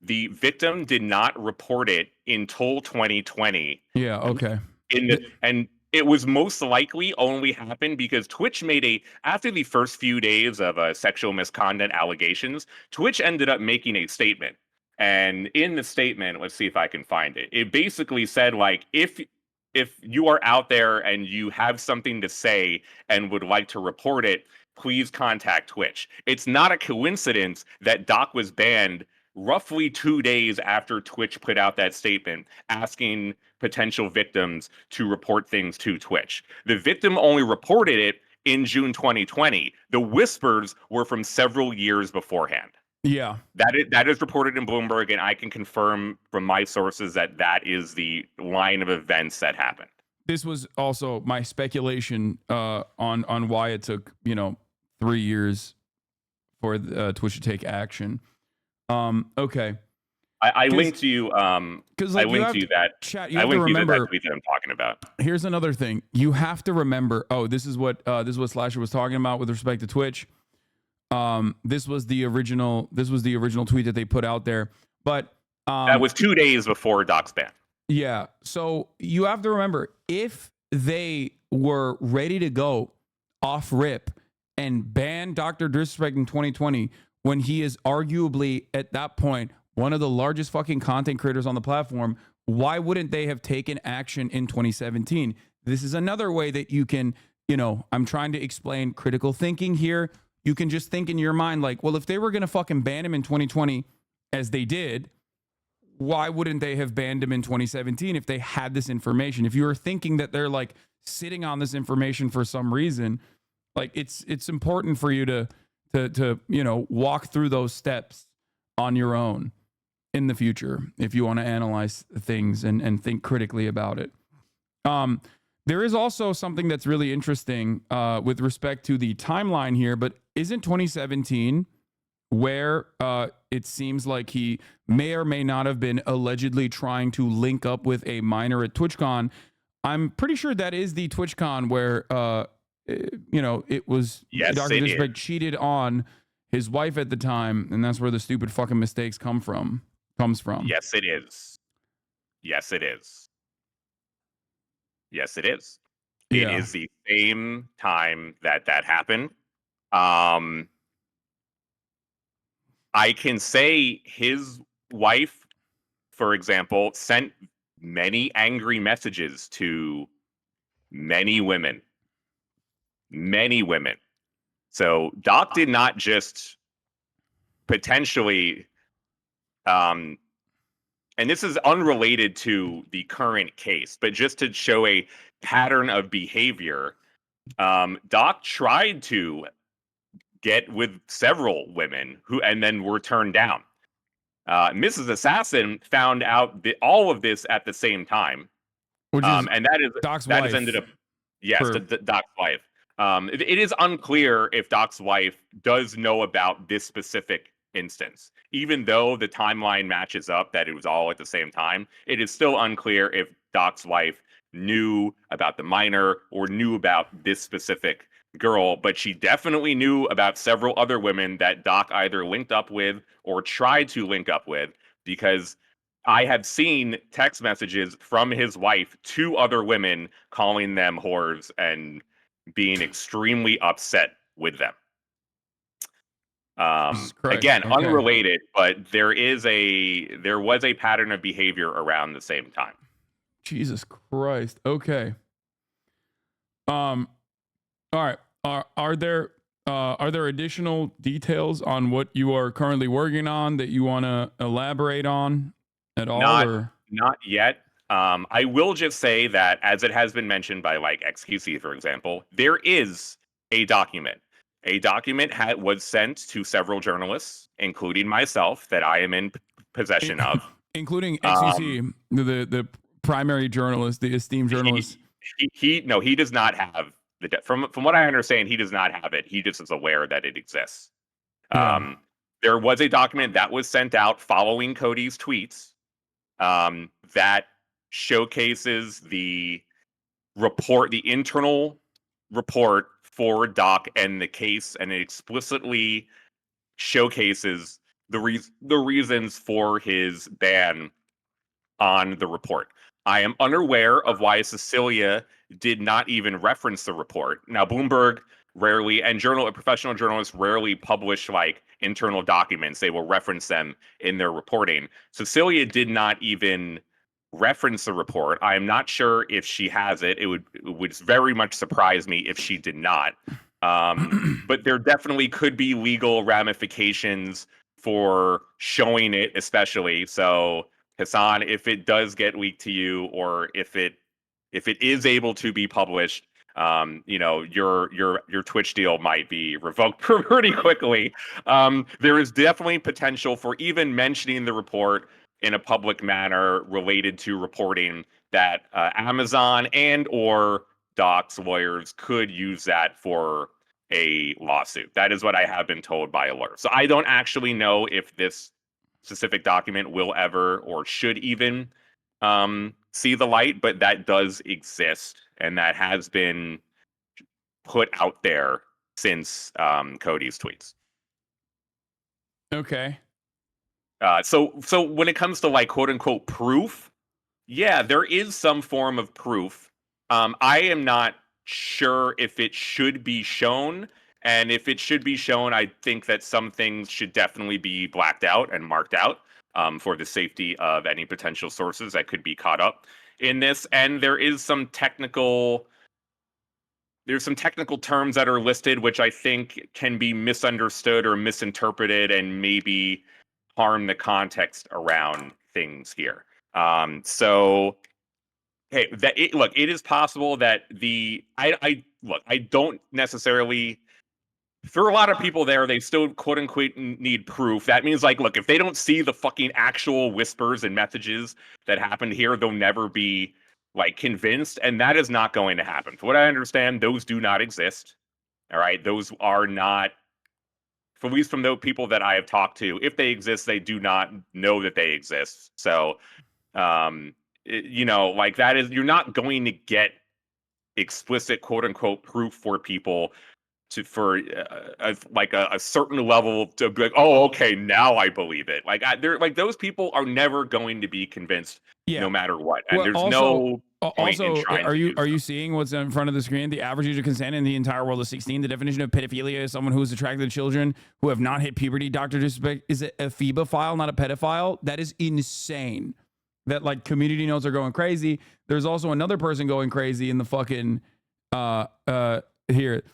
Speaker 11: The victim did not report it until 2020.
Speaker 1: Yeah, okay.
Speaker 11: And it was most likely only happened because Twitch after the first few days of sexual misconduct allegations, Twitch ended up making a statement. And in the statement, let's see if I can find it. It basically said, like, if you are out there and you have something to say and would like to report it, please contact Twitch. It's not a coincidence that Doc was banned roughly 2 days after Twitch put out that statement asking potential victims to report things to Twitch. The victim only reported it in June 2020. The whispers were from several years beforehand.
Speaker 1: Yeah.
Speaker 11: That is reported in Bloomberg, and I can confirm from my sources that that is the line of events that happened.
Speaker 1: This was also my speculation on why it took 3 years for Twitch to take action. Okay.
Speaker 11: I linked to you. Because I linked to you that.
Speaker 1: Chat,
Speaker 11: I linked to you that tweet that I'm talking about.
Speaker 1: Here's another thing. You have to remember. Oh, this is what Slasher was talking about with respect to Twitch. This was the original tweet that they put out there. But
Speaker 11: that was 2 days before Doc's ban.
Speaker 1: Yeah. So you have to remember, if they were ready to go off rip and ban Dr. Disrespect in 2020, when he is arguably at that point one of the largest fucking content creators on the platform, why wouldn't they have taken action in 2017? This is another way that you can, I'm trying to explain critical thinking here. You can just think in your mind like, well, if they were going to fucking ban him in 2020 as they did, why wouldn't they have banned him in 2017 if they had this information? If you were thinking that they're like sitting on this information for some reason, like it's important for you to walk through those steps on your own in the future if you want to analyze things and think critically about it. There is also something that's really interesting with respect to the timeline here, but isn't 2017 where it seems like he may or may not have been allegedly trying to link up with a minor at TwitchCon? I'm pretty sure that is the TwitchCon where it was Dr. Disrespect cheated on his wife at the time, and that's where the stupid fucking mistakes comes from.
Speaker 11: Yes, it is. Yes, it is. Yes, it is.
Speaker 1: Yeah.
Speaker 11: It is the same time that happened. I can say his wife, for example, sent many angry messages to many women. Many women. So Doc did not just potentially, and this is unrelated to the current case, but just to show a pattern of behavior, Doc tried to get with several women and then were turned down. Mrs. Assassin found out all of this at the same time,
Speaker 1: which is
Speaker 11: and that is
Speaker 1: Doc's
Speaker 11: that
Speaker 1: wife.
Speaker 11: has ended up Doc's wife. It is unclear if Doc's wife does know about this specific instance, even though the timeline matches up that it was all at the same time. It is still unclear if Doc's wife knew about the minor or knew about this specific girl, but she definitely knew about several other women that Doc either linked up with or tried to link up with, because I have seen text messages from his wife to other women calling them whores and being extremely upset with them. Again,
Speaker 1: okay.
Speaker 11: Unrelated, but there was a pattern of behavior around the same time.
Speaker 1: Jesus Christ. Okay. All right. Are there additional details on what you are currently working on that you want to elaborate on at all?
Speaker 11: Not yet. I will just say that, as it has been mentioned by like XQC, for example, there is a document. A document was sent to several journalists, including myself, that I am in possession of.
Speaker 1: Including XQC, the primary journalist, the esteemed journalist.
Speaker 11: He does not have from what I understand, he does not have it. He just is aware that it exists.
Speaker 1: Yeah.
Speaker 11: There was a document that was sent out following Cody's tweets that showcases the report, the internal report for Doc and the case, and it explicitly showcases the reasons for his ban on the report. I am unaware of why Cecilia did not even reference the report. Now, Bloomberg rarely, and professional journalists rarely publish like internal documents. They will reference them in their reporting. Cecilia did not even reference the report. I am not sure if she has it. It would very much surprise me if she did not. But there definitely could be legal ramifications for showing it, especially. So Hasan, if it does get leaked to you, or if it is able to be published, you know, your Twitch deal might be revoked pretty quickly. There is definitely potential for even mentioning the report in a public manner related to reporting that Amazon and or Doc's lawyers could use that for a lawsuit. That is what I have been told by a lawyer. So I don't actually know if this specific document will ever or should even see the light, but that does exist, and that has been put out there since Cody's tweets.
Speaker 1: Okay.
Speaker 11: So when it comes to like quote unquote proof, yeah, there is some form of proof. I am not sure if it should be shown, and if it should be shown, I think that some things should definitely be blacked out and marked out for the safety of any potential sources that could be caught up in this. And there is some technical terms that are listed, which I think can be misunderstood or misinterpreted and maybe harm the context around things here. So, hey, look, it is possible that I don't necessarily. For a lot of people there, they still quote unquote need proof. That means like, look, if they don't see the fucking actual whispers and messages that happened here, they'll never be like convinced, and that is not going to happen. From what I understand, those do not exist. All right, those are not, at least from the people that I have talked to. If they exist, they do not know that they exist. So, you know, like that is, you're not going to get explicit quote unquote proof for people for a certain level to be like, oh, okay, now I believe it. Like they're like, those people are never going to be convinced, no matter what. And
Speaker 1: Well,
Speaker 11: there's
Speaker 1: also,
Speaker 11: no point in trying to
Speaker 1: are you seeing what's in front of the screen? The average age of consent in the entire world is 16. The definition of pedophilia is someone who is attracted to children who have not hit puberty. Dr. Disrespect is a phoebophile, not a pedophile. That is insane. That like community notes are going crazy. There's also another person going crazy in the fucking here.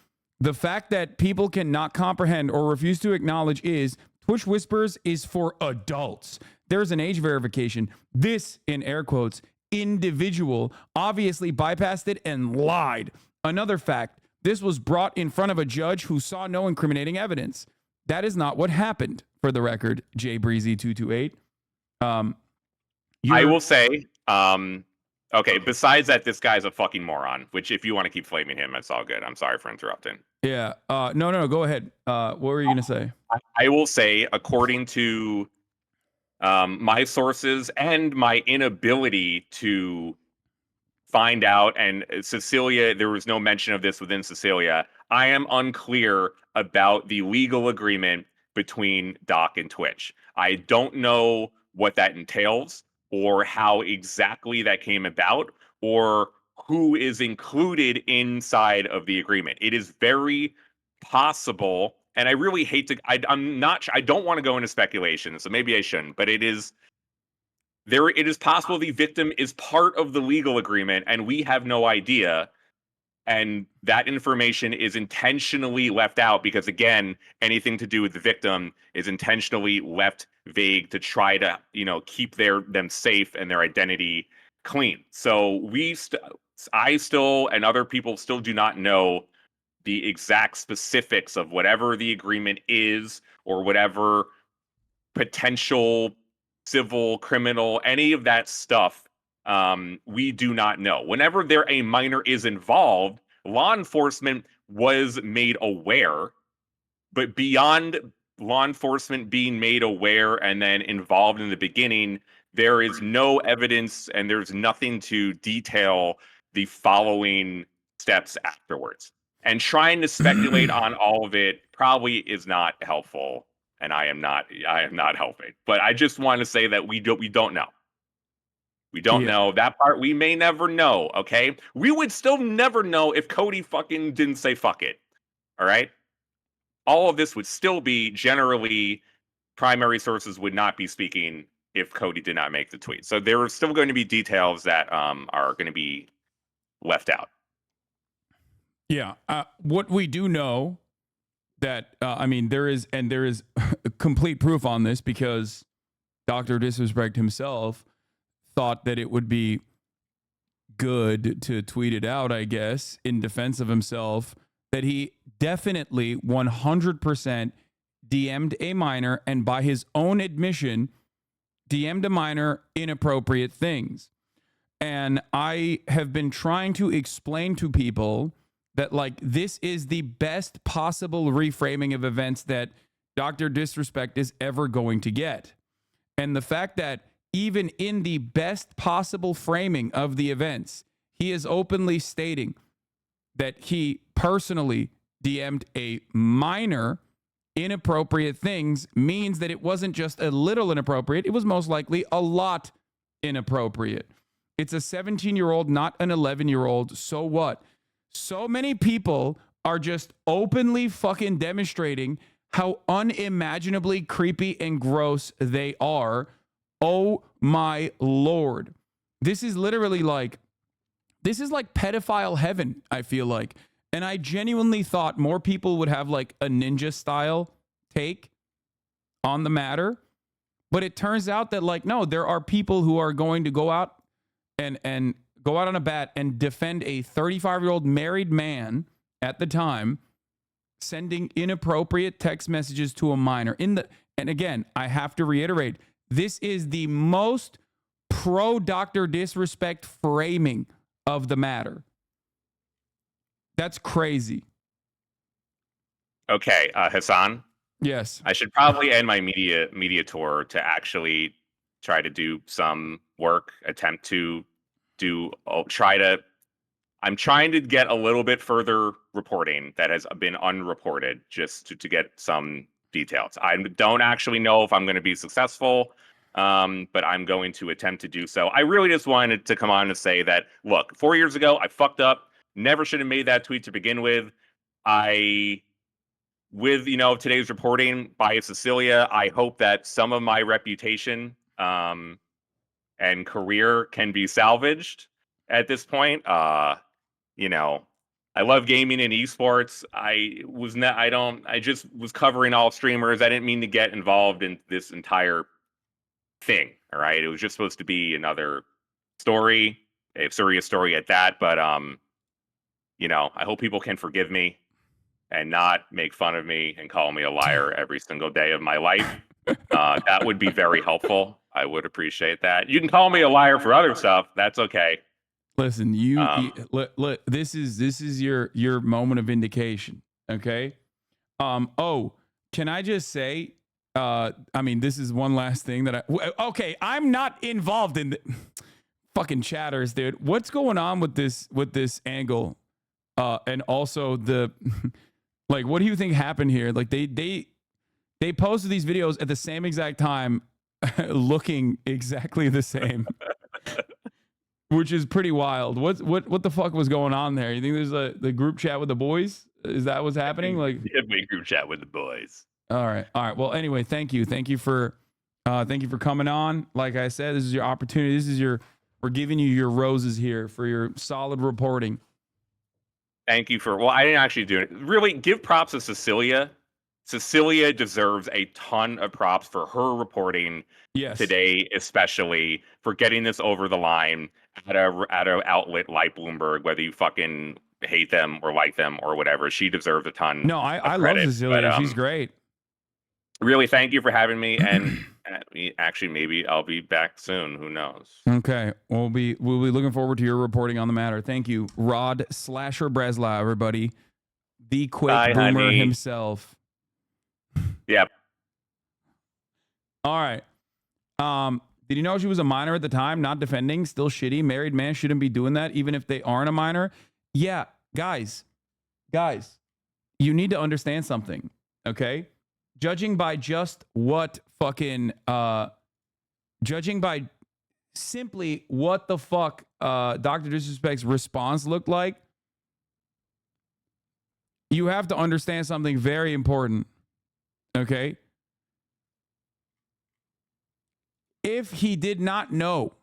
Speaker 1: The fact that people cannot comprehend or refuse to acknowledge is Twitch Whispers is for adults. There's an age verification. This, in air quotes, individual obviously bypassed it and lied. Another fact, this was brought in front of a judge who saw no incriminating evidence. That is not what happened, for the record, JBreezy228.
Speaker 11: I will say, okay, besides that, this guy's a fucking moron, which if you want to keep flaming him, that's all good. I'm sorry for interrupting.
Speaker 1: Yeah. No, go ahead. What were you going to say?
Speaker 11: I will say, according to my sources and my inability to find out, and Cecilia, there was no mention of this within Cecilia, I am unclear about the legal agreement between Doc and Twitch. I don't know what that entails, or how exactly that came about, or who is included inside of the agreement. It is very possible, and I really hate to, I'm not, I don't want to go into speculation, so maybe I shouldn't, but it is possible the victim is part of the legal agreement and we have no idea, and that information is intentionally left out because, again, anything to do with the victim is intentionally left vague to try to, you know, keep them safe and their identity clean. So I still, and other people still do not know the exact specifics of whatever the agreement is, or whatever potential civil, criminal, any of that stuff. We do not know. Whenever a minor is involved, law enforcement was made aware, but beyond law enforcement being made aware and then involved in the beginning, there is no evidence and there's nothing to detail the following steps afterwards. And trying to speculate on all of it probably is not helpful, and I am not helping. But I just want to say that we don't know. We don't know that part. We may never know. Okay, we would still never know if Cody fucking didn't say fuck it. All right, all of this would still be generally, primary sources would not be speaking if Cody did not make the tweet. So there are still going to be details that are going to be left out.
Speaker 1: Yeah. What we do know, that I mean, there is complete proof on this, because Dr. Disrespect himself thought that it would be good to tweet it out, I guess, in defense of himself, that he definitely 100% DM'd a minor, and by his own admission, DM'd a minor inappropriate things. And I have been trying to explain to people that, like, this is the best possible reframing of events that Dr. Disrespect is ever going to get. And the fact that even in the best possible framing of the events, he is openly stating that he personally DM'd a minor inappropriate things means that it wasn't just a little inappropriate, it was most likely a lot inappropriate. It's a 17-year-old, not an 11-year-old. So what? So many people are just openly fucking demonstrating how unimaginably creepy and gross they are. Oh my Lord. This is literally like, this is like pedophile heaven, I feel like. And I genuinely thought more people would have like a ninja style take on the matter. But it turns out that, like, no, there are people who are going to go out and go out on a bat and defend a 35-year-old married man at the time sending inappropriate text messages to a minor. And again, I have to reiterate, this is the most pro Dr. Disrespect framing of the matter. That's crazy.
Speaker 11: Okay, Hasan.
Speaker 1: Yes.
Speaker 11: I should probably end my media tour to actually try to do some work, attempt to I'm trying to get a little bit further reporting that has been unreported, just to get some details. I don't actually know if I'm going to be successful, but I'm going to attempt to do so. I really just wanted to come on and say that, look, 4 years ago, I fucked up. Never should have made that tweet to begin with. With today's reporting by Cecilia, I hope that some of my reputation and career can be salvaged at this point. I love gaming and esports. I just was covering all streamers. I didn't mean to get involved in this entire thing. All right. It was just supposed to be another story, a serious story at that. But, I hope people can forgive me and not make fun of me and call me a liar every single day of my life. That would be very helpful. I would appreciate that. You can call me a liar for other stuff. That's okay.
Speaker 1: Listen, look, this is your moment of vindication. Okay. Can I just say, this is one last thing that I'm not involved in the fucking chatters, dude. What's going on with this angle? And also like, what do you think happened here? Like they posted these videos at the same exact time, looking exactly the same, which is pretty wild. What the fuck was going on there? You think there's the group chat with the boys? Is that what's happening? Like,
Speaker 11: definitely group chat with the boys.
Speaker 1: All right. Well, anyway, thank you for coming on. Like I said, this is your opportunity. We're giving you your roses here for your solid reporting.
Speaker 11: Thank you I didn't actually do it. Really, give props to Cecilia. Cecilia deserves a ton of props for her reporting today, especially for getting this over the line at a outlet like Bloomberg, whether you fucking hate them or like them or whatever. She deserves a ton.
Speaker 1: No, I love Cecilia. She's great.
Speaker 11: Really, thank you for having me. And actually, maybe I'll be back soon. Who knows?
Speaker 1: Okay. We'll be looking forward to your reporting on the matter. Thank you. Rod Slasher Breslau, everybody. The quick boomer himself.
Speaker 11: Yep.
Speaker 1: All right. Did you know she was a minor at the time? Not defending. Still shitty. Married man shouldn't be doing that, even if they aren't a minor. Yeah, guys, you need to understand something. Okay. Judging by simply what the fuck Dr. Disrespect's response looked like, you have to understand something very important. Okay. If he did not know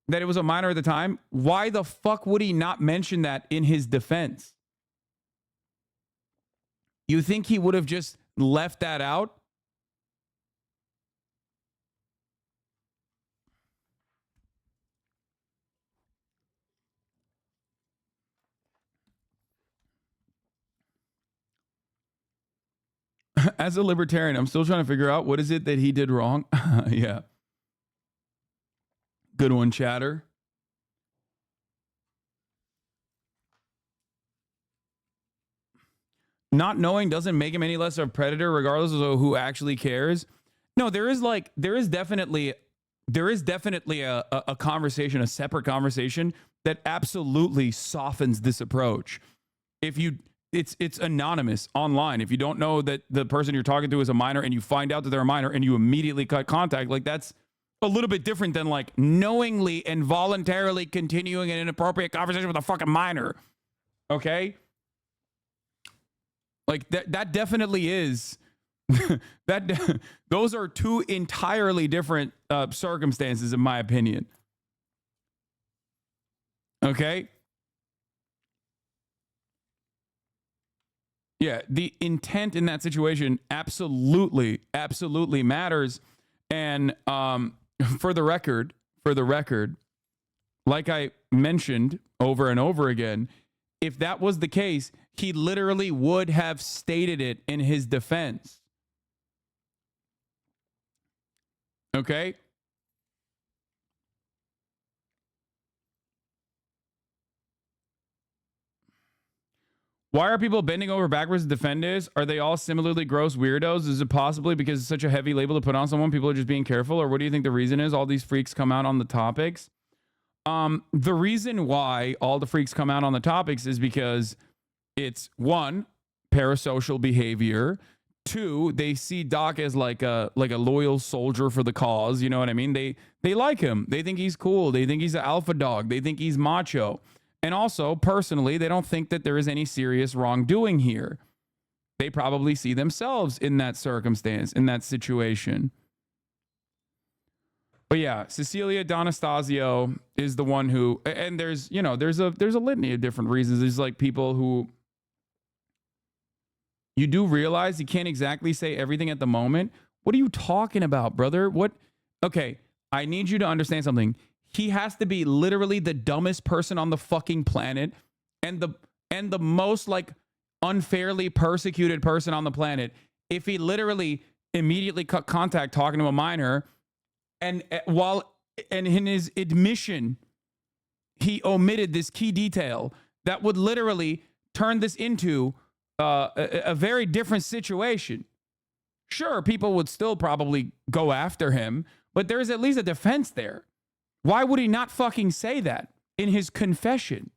Speaker 1: that it was a minor at the time, why the fuck would he not mention that in his defense? You think he would have just left that out? As a libertarian, I'm still trying to figure out what is it that he did wrong. Yeah. Good one, Chatter. Not knowing doesn't make him any less of a predator, regardless of who actually cares. No, there is definitely a conversation, a separate conversation that absolutely softens this approach. It's anonymous online. If you don't know that the person you're talking to is a minor and you find out that they're a minor and you immediately cut contact, like that's a little bit different than like knowingly and voluntarily continuing an inappropriate conversation with a fucking minor. Okay? Like that definitely is those are two entirely different circumstances in my opinion. Okay? Yeah, the intent in that situation absolutely matters. And for the record, like I mentioned over and over again, if that was the case, he literally would have stated it in his defense. Okay? Why are people bending over backwards to defend this? Are they all similarly gross weirdos? Is it possibly because it's such a heavy label to put on someone, people are just being careful? Or what do you think the reason is? All these freaks come out on the topics. The reason why all the freaks come out on the topics is because it's, one, parasocial behavior. Two, they see Doc as like a loyal soldier for the cause. You know what I mean? They like him. They think he's cool. They think he's an alpha dog. They think he's macho. And also, personally, they don't think that there is any serious wrongdoing here. They probably see themselves in that circumstance, in that situation. But yeah, Cecilia D'Anastasio is the one who, and there's a litany of different reasons. There's like people who, you do realize you can't exactly say everything at the moment. What are you talking about, brother? What? Okay, I need you to understand something. He has to be literally the dumbest person on the fucking planet and the most like unfairly persecuted person on the planet if he literally immediately cut contact talking to a minor and in his admission he omitted this key detail that would literally turn this into a very different situation. Sure, people would still probably go after him, but there's at least a defense there. Why would he not fucking say that in his confession?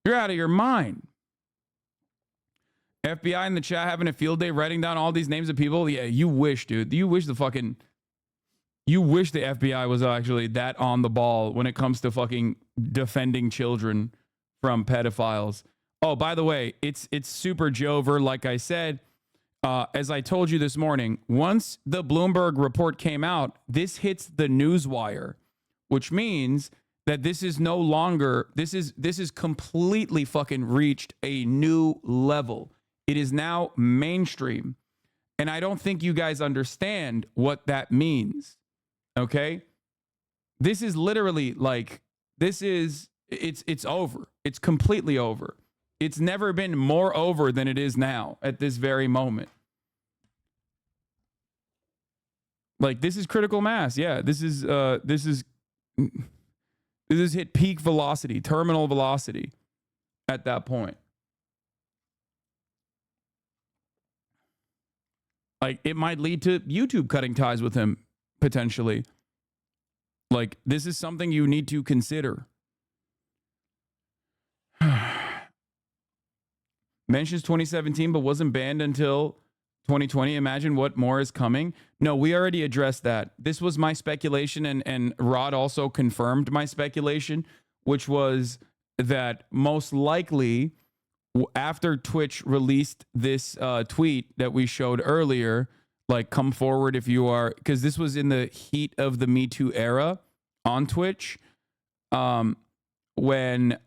Speaker 1: You're out of your mind. FBI in the chat having a field day writing down all these names of people. Yeah, you wish, dude. You wish the FBI was actually that on the ball when it comes to fucking defending children from pedophiles. Oh, by the way, it's super Jover. Like I said, as I told you this morning, once the Bloomberg report came out, this hits the newswire, which means that this is no longer, this is completely fucking reached a new level. It is now mainstream. And I don't think you guys understand what that means. Okay? This is literally like, it's over. It's completely over. It's never been more over than it is now at this very moment. Like, this is critical mass. Yeah, this is hit peak velocity, terminal velocity at that point. Like, it might lead to YouTube cutting ties with him, potentially. Like, this is something you need to consider. Mentions 2017, but wasn't banned until 2020. Imagine what more is coming. No, we already addressed that. This was my speculation, and Rod also confirmed my speculation, which was that most likely after Twitch released this tweet that we showed earlier, like, come forward if you are, because this was in the heat of the Me Too era on Twitch. when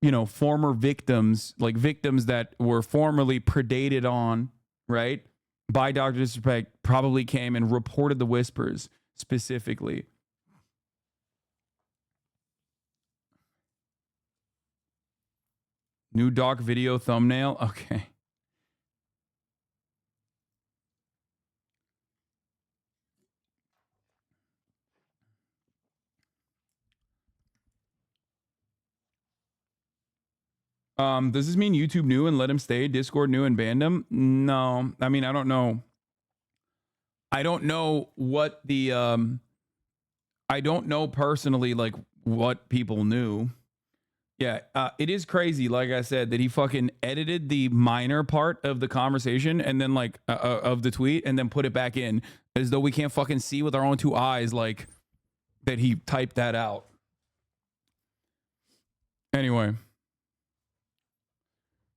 Speaker 1: you know, former victims, like victims that were formerly predated on, right, by Dr. Disrespect, probably came and reported the whispers specifically. New doc video thumbnail. Okay. Does this mean YouTube knew and let him stay? Discord knew and banned him? No. I mean, I don't know. I don't know what the I don't know personally like what people knew. Yeah, it is crazy, like I said, that he fucking edited the minor part of the conversation and then like of the tweet and then put it back in as though we can't fucking see with our own two eyes like that he typed that out. Anyway.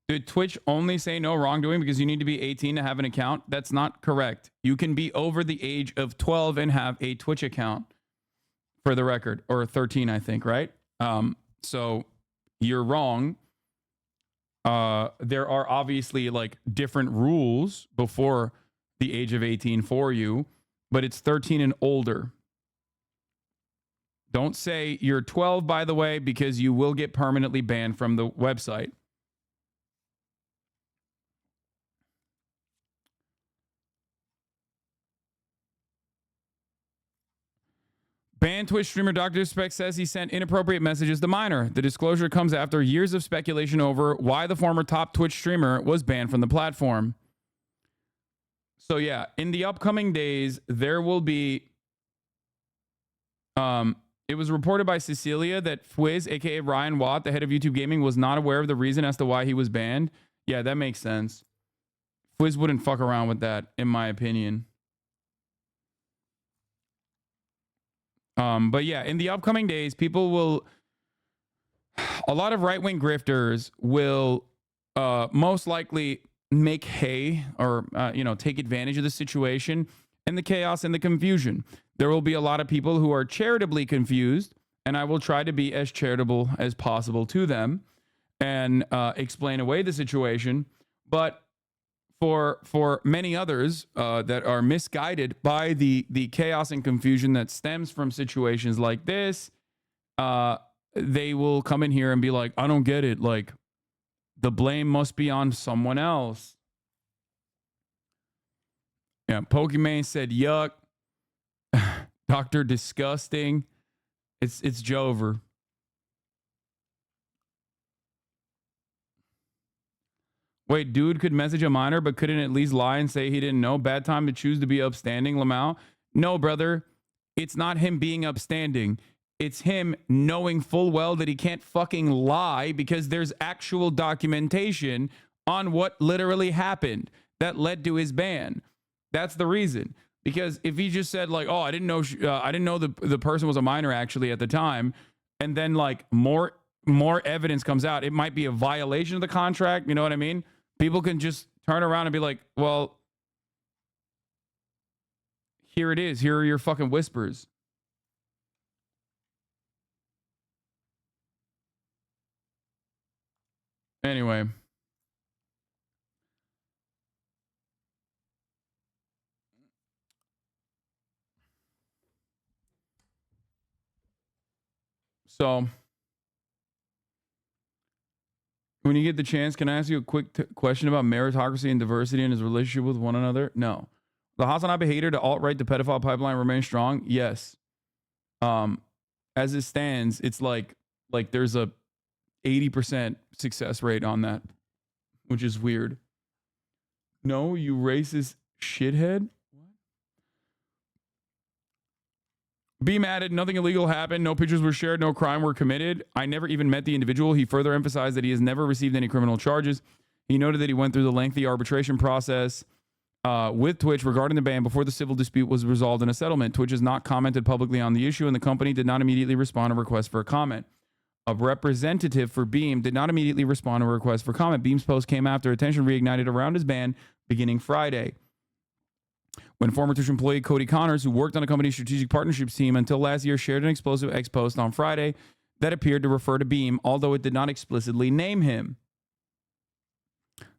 Speaker 1: Did Twitch only say no wrongdoing because you need to be 18 to have an account? That's not correct. You can be over the age of 12 and have a Twitch account, for the record, or 13, I think, right? So you're wrong. There are obviously like different rules before the age of 18 for you, but it's 13 and older. Don't say you're 12, by the way, because you will get permanently banned from the website. Banned Twitch streamer Dr. Disrespect says he sent inappropriate messages to minor. The disclosure comes after years of speculation over why the former top Twitch streamer was banned from the platform. So yeah, in the upcoming days, there will be... it was reported by Cecilia that Fwiz, aka Ryan Watt, the head of YouTube Gaming, was not aware of the reason as to why he was banned. Yeah, that makes sense. Fwiz wouldn't fuck around with that, in my opinion. But yeah, in the upcoming days, people will, a lot of right-wing grifters will most likely make hay or, you know, take advantage of the situation and the chaos and the confusion. There will be a lot of people who are charitably confused, and I will try to be as charitable as possible to them and explain away the situation. But for many others that are misguided by the chaos and confusion that stems from situations like this, they will come in here and be like, I don't get it. Like, the blame must be on someone else. Yeah, Pokemon said, yuck. Dr. Disgusting. It's Jover. Wait, dude could message a minor but couldn't at least lie and say he didn't know? Bad time to choose to be upstanding, Lamau? No, brother. It's not him being upstanding. It's him knowing full well that he can't fucking lie because there's actual documentation on what literally happened that led to his ban. That's the reason. Because if he just said like, oh, I didn't know the person was a minor actually at the time, and then like more evidence comes out, it might be a violation of the contract. You know what I mean? People can just turn around and be like, well, here it is. Here are your fucking whispers. Anyway. So, when you get the chance, can I ask you a quick question about meritocracy and diversity and his relationship with one another? No. The HasanAbi hater to alt-right to pedophile pipeline remains strong? Yes. As it stands, it's like there's a 80% success rate on that, which is weird. No, you racist shithead? Beam added, nothing illegal happened. No pictures were shared. No crime were committed. I never even met the individual. He further emphasized that he has never received any criminal charges. He noted that he went through the lengthy arbitration process with Twitch regarding the ban before the civil dispute was resolved in a settlement. Twitch has not commented publicly on the issue, and the company did not immediately respond to a request for a comment. A representative for Beam did not immediately respond to a request for comment. Beam's post came after attention reignited around his ban beginning Friday. when former Twitch employee Cody Connors, who worked on a company's strategic partnerships team until last year, shared an explosive X post on Friday that appeared to refer to Beam, although it did not explicitly name him.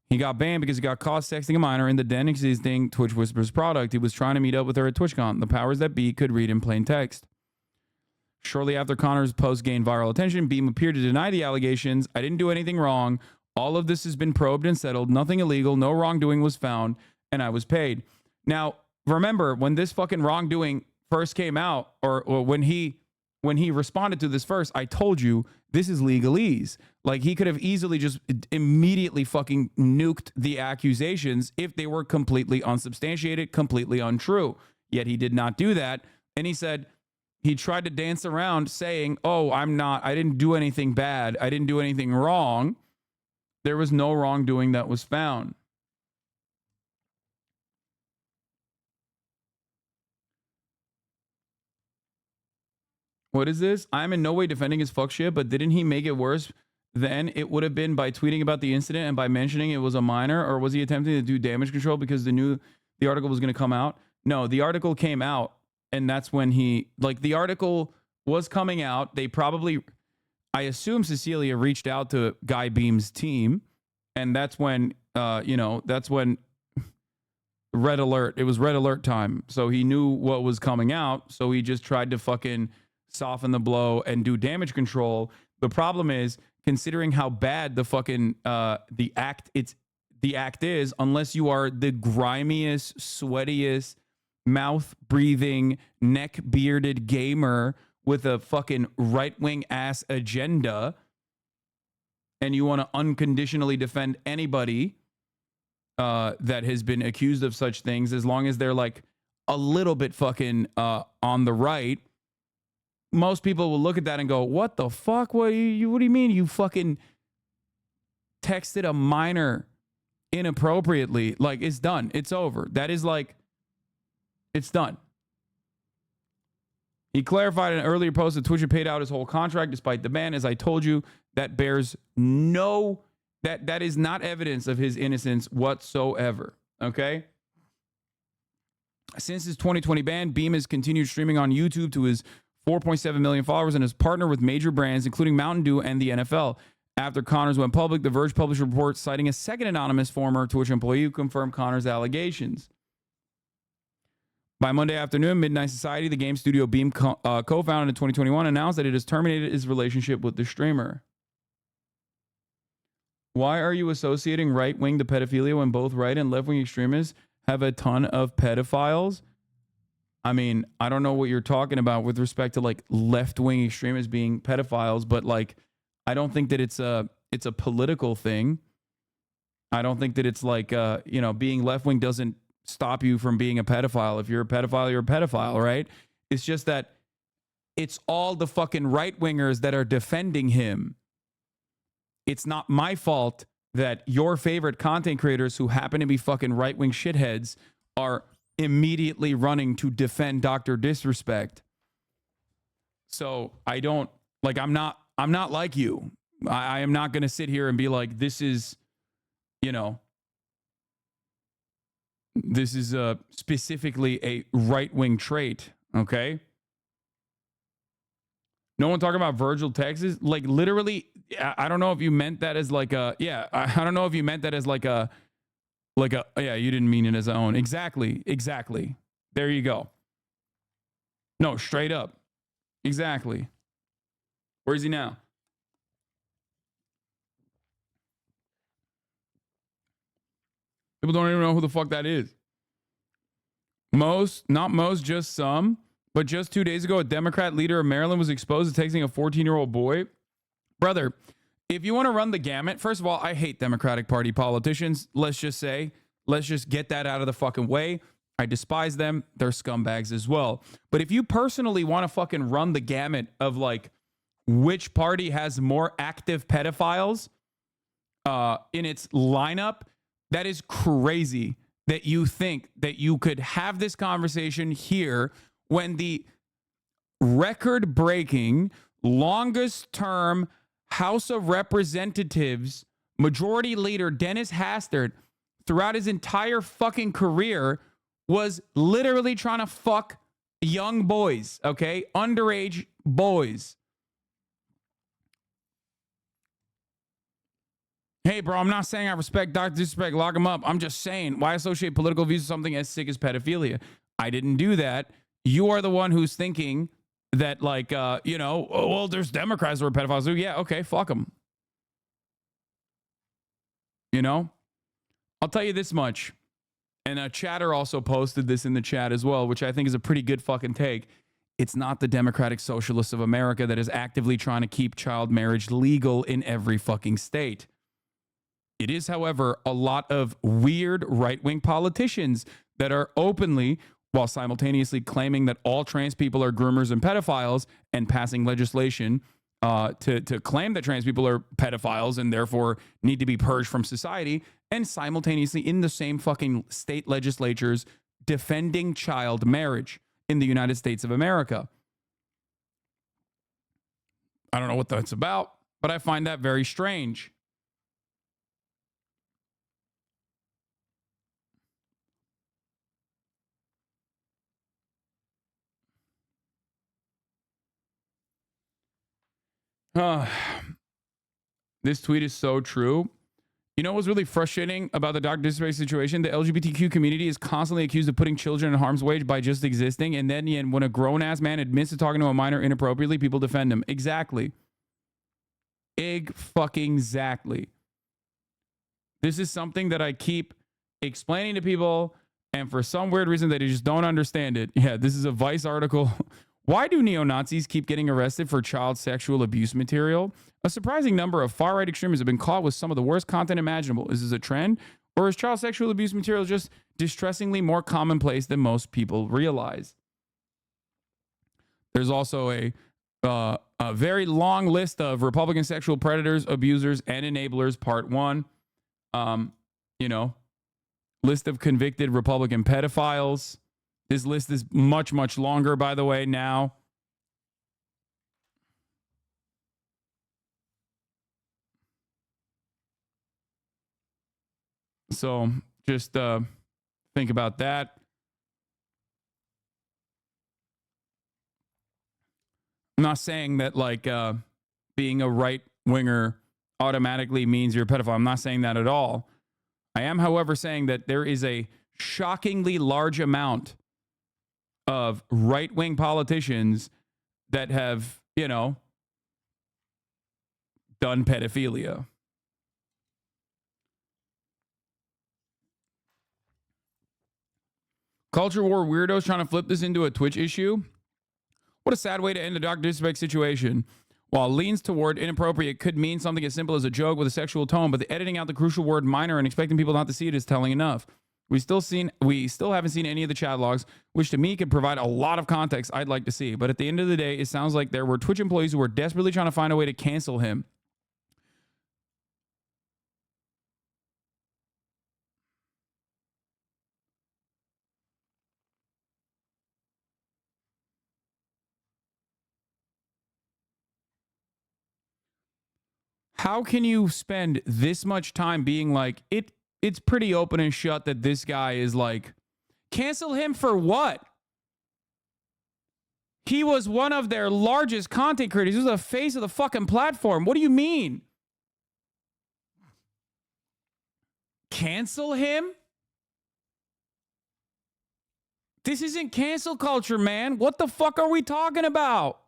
Speaker 1: He got banned because he got caught sexting a minor in the then existing Twitch Whispers product. He was trying to meet up with her at TwitchCon. The powers that be could read in plain text. Shortly after Connor's post gained viral attention, Beam appeared to deny the allegations. I didn't do anything wrong. All of this has been probed and settled. Nothing illegal. No wrongdoing was found, and I was paid. Now, remember, when this fucking wrongdoing first came out, or when he responded to this first, I told you this is legalese. Like, he could have easily just immediately fucking nuked the accusations if they were completely unsubstantiated, completely untrue. Yet he did not do that. And he said, he tried to dance around saying, oh, I didn't do anything bad. I didn't do anything wrong. There was no wrongdoing that was found. What is this? I'm in no way defending his fuck shit, but didn't he make it worse than it would have been by tweeting about the incident and by mentioning it was a minor? Or was he attempting to do damage control because the article was going to come out? No, the article came out, and that's when the article was coming out. They probably, I assume Cecilia reached out to Guy Beam's team, and that's when, that's when red alert, it was red alert time. So he knew what was coming out, so he just tried to fucking soften the blow and do damage control. The problem is, considering how bad the fucking the act is, unless you are the grimiest, sweatiest, mouth breathing, neck bearded gamer with a fucking right-wing ass agenda, and you want to unconditionally defend anybody that has been accused of such things, as long as they're like a little bit fucking on the right, most people will look at that and go, what the fuck? What do you mean you fucking texted a minor inappropriately? Like, it's done. It's over. That is like, it's done. He clarified in an earlier post that Twitch had paid out his whole contract despite the ban. As I told you, that bears that is not evidence of his innocence whatsoever. Okay? Since his 2020 ban, Beam has continued streaming on YouTube to his 4.7 million followers and has partnered with major brands, including Mountain Dew and the NFL. After Connors went public, The Verge published a report citing a second anonymous former Twitch employee who confirmed Connors' allegations. By Monday afternoon, Midnight Society, the game studio Beam co-founded in 2021, announced that it has terminated his relationship with the streamer. Why are you associating right-wing to pedophilia when both right and left-wing extremists have a ton of pedophiles? I mean, I don't know what you're talking about with respect to like left-wing extremists being pedophiles, but like, I don't think that it's a political thing. I don't think that it's like, being left-wing doesn't stop you from being a pedophile. If you're a pedophile, you're a pedophile, right? It's just that it's all the fucking right-wingers that are defending him. It's not my fault that your favorite content creators who happen to be fucking right-wing shitheads are immediately running to defend Dr. Disrespect. So I don't, like, I'm not like you. I am not going to sit here and be like, this is, this is specifically a right-wing trait, okay? No one talking about Virgil, Texas? Like, literally, I don't know if you meant that as like a, I don't know if you meant that as like a, you didn't mean it as a own. Exactly. There you go. No, straight up. Exactly. Where is he now? People don't even know who the fuck that is. Not most, just some. But just 2 days ago, a Democrat leader of Maryland was exposed to texting a 14-year-old boy. Brother, if you want to run the gamut, first of all, I hate Democratic Party politicians. Let's just get that out of the fucking way. I despise them. They're scumbags as well. But if you personally want to fucking run the gamut of like which party has more active pedophiles in its lineup, that is crazy that you think that you could have this conversation here when the record-breaking, longest-term House of Representatives Majority Leader Dennis Hastert, throughout his entire fucking career, was literally trying to fuck young boys, okay? Underage boys. Hey, bro, I'm not saying I respect Dr. Disrespect, lock him up. I'm just saying, why associate political views with something as sick as pedophilia? I didn't do that. You are the one who's thinking that, like, you know, oh, well, there's Democrats who are pedophiles. So, yeah, okay, fuck them. You know? I'll tell you this much. And a chatter also posted this in the chat as well, which I think is a pretty good fucking take. It's not the Democratic Socialists of America that is actively trying to keep child marriage legal in every fucking state. It is, however, a lot of weird right-wing politicians that are openly, while simultaneously claiming that all trans people are groomers and pedophiles and passing legislation to claim that trans people are pedophiles and therefore need to be purged from society, and simultaneously in the same fucking state legislatures defending child marriage in the United States of America. I don't know what that's about, but I find that very strange. This tweet is so true. You know what's really frustrating about the Dr. Disrespect situation? The LGBTQ community is constantly accused of putting children in harm's way by just existing, and then when a grown-ass man admits to talking to a minor inappropriately, people defend him. Exactly. Exactly. This is something that I keep explaining to people, and for some weird reason they just don't understand it. Yeah, this is a Vice article. Why do neo-Nazis keep getting arrested for child sexual abuse material? A surprising number of far-right extremists have been caught with some of the worst content imaginable. Is this a trend? Or is child sexual abuse material just distressingly more commonplace than most people realize? There's also a very long list of Republican sexual predators, abusers, and enablers, part 1. You know, list of convicted Republican pedophiles. This list is much, much longer, by the way, now. So just think about that. I'm not saying that, like, being a right-winger automatically means you're a pedophile. I'm not saying that at all. I am, however, saying that there is a shockingly large amount of right-wing politicians that have, you know, done pedophilia. Culture war weirdos trying to flip this into a Twitch issue. What a sad way to end the Dr. Disrespect situation. While leans toward inappropriate could mean something as simple as a joke with a sexual tone, but the editing out the crucial word minor and expecting people not to see it is telling enough. We still haven't seen any of the chat logs, which to me could provide a lot of context I'd like to see. But at the end of the day, it sounds like there were Twitch employees who were desperately trying to find a way to cancel him. How can you spend this much time being like, it's pretty open and shut that this guy is like, cancel him for what? He was one of their largest content creators. He was the face of the fucking platform. What do you mean? Cancel him? This isn't cancel culture, man. What the fuck are we talking about?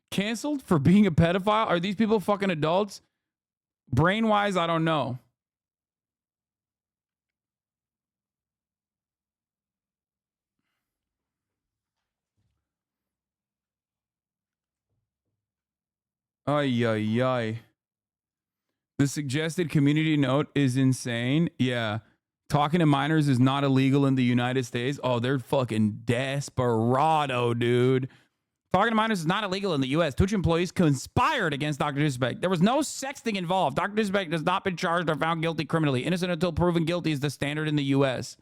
Speaker 1: Canceled for being a pedophile? Are these people fucking adults? Brain-wise, I don't know. Ay, ay, ay. The suggested community note is insane. Yeah. Talking to minors is not illegal in the United States. Oh, they're fucking desperado, dude. Talking to minors is not illegal in the U.S. Twitch employees conspired against Dr. Disrespect. There was no sexting involved. Dr. Disrespect has not been charged or found guilty criminally. Innocent until proven guilty is the standard in the U.S.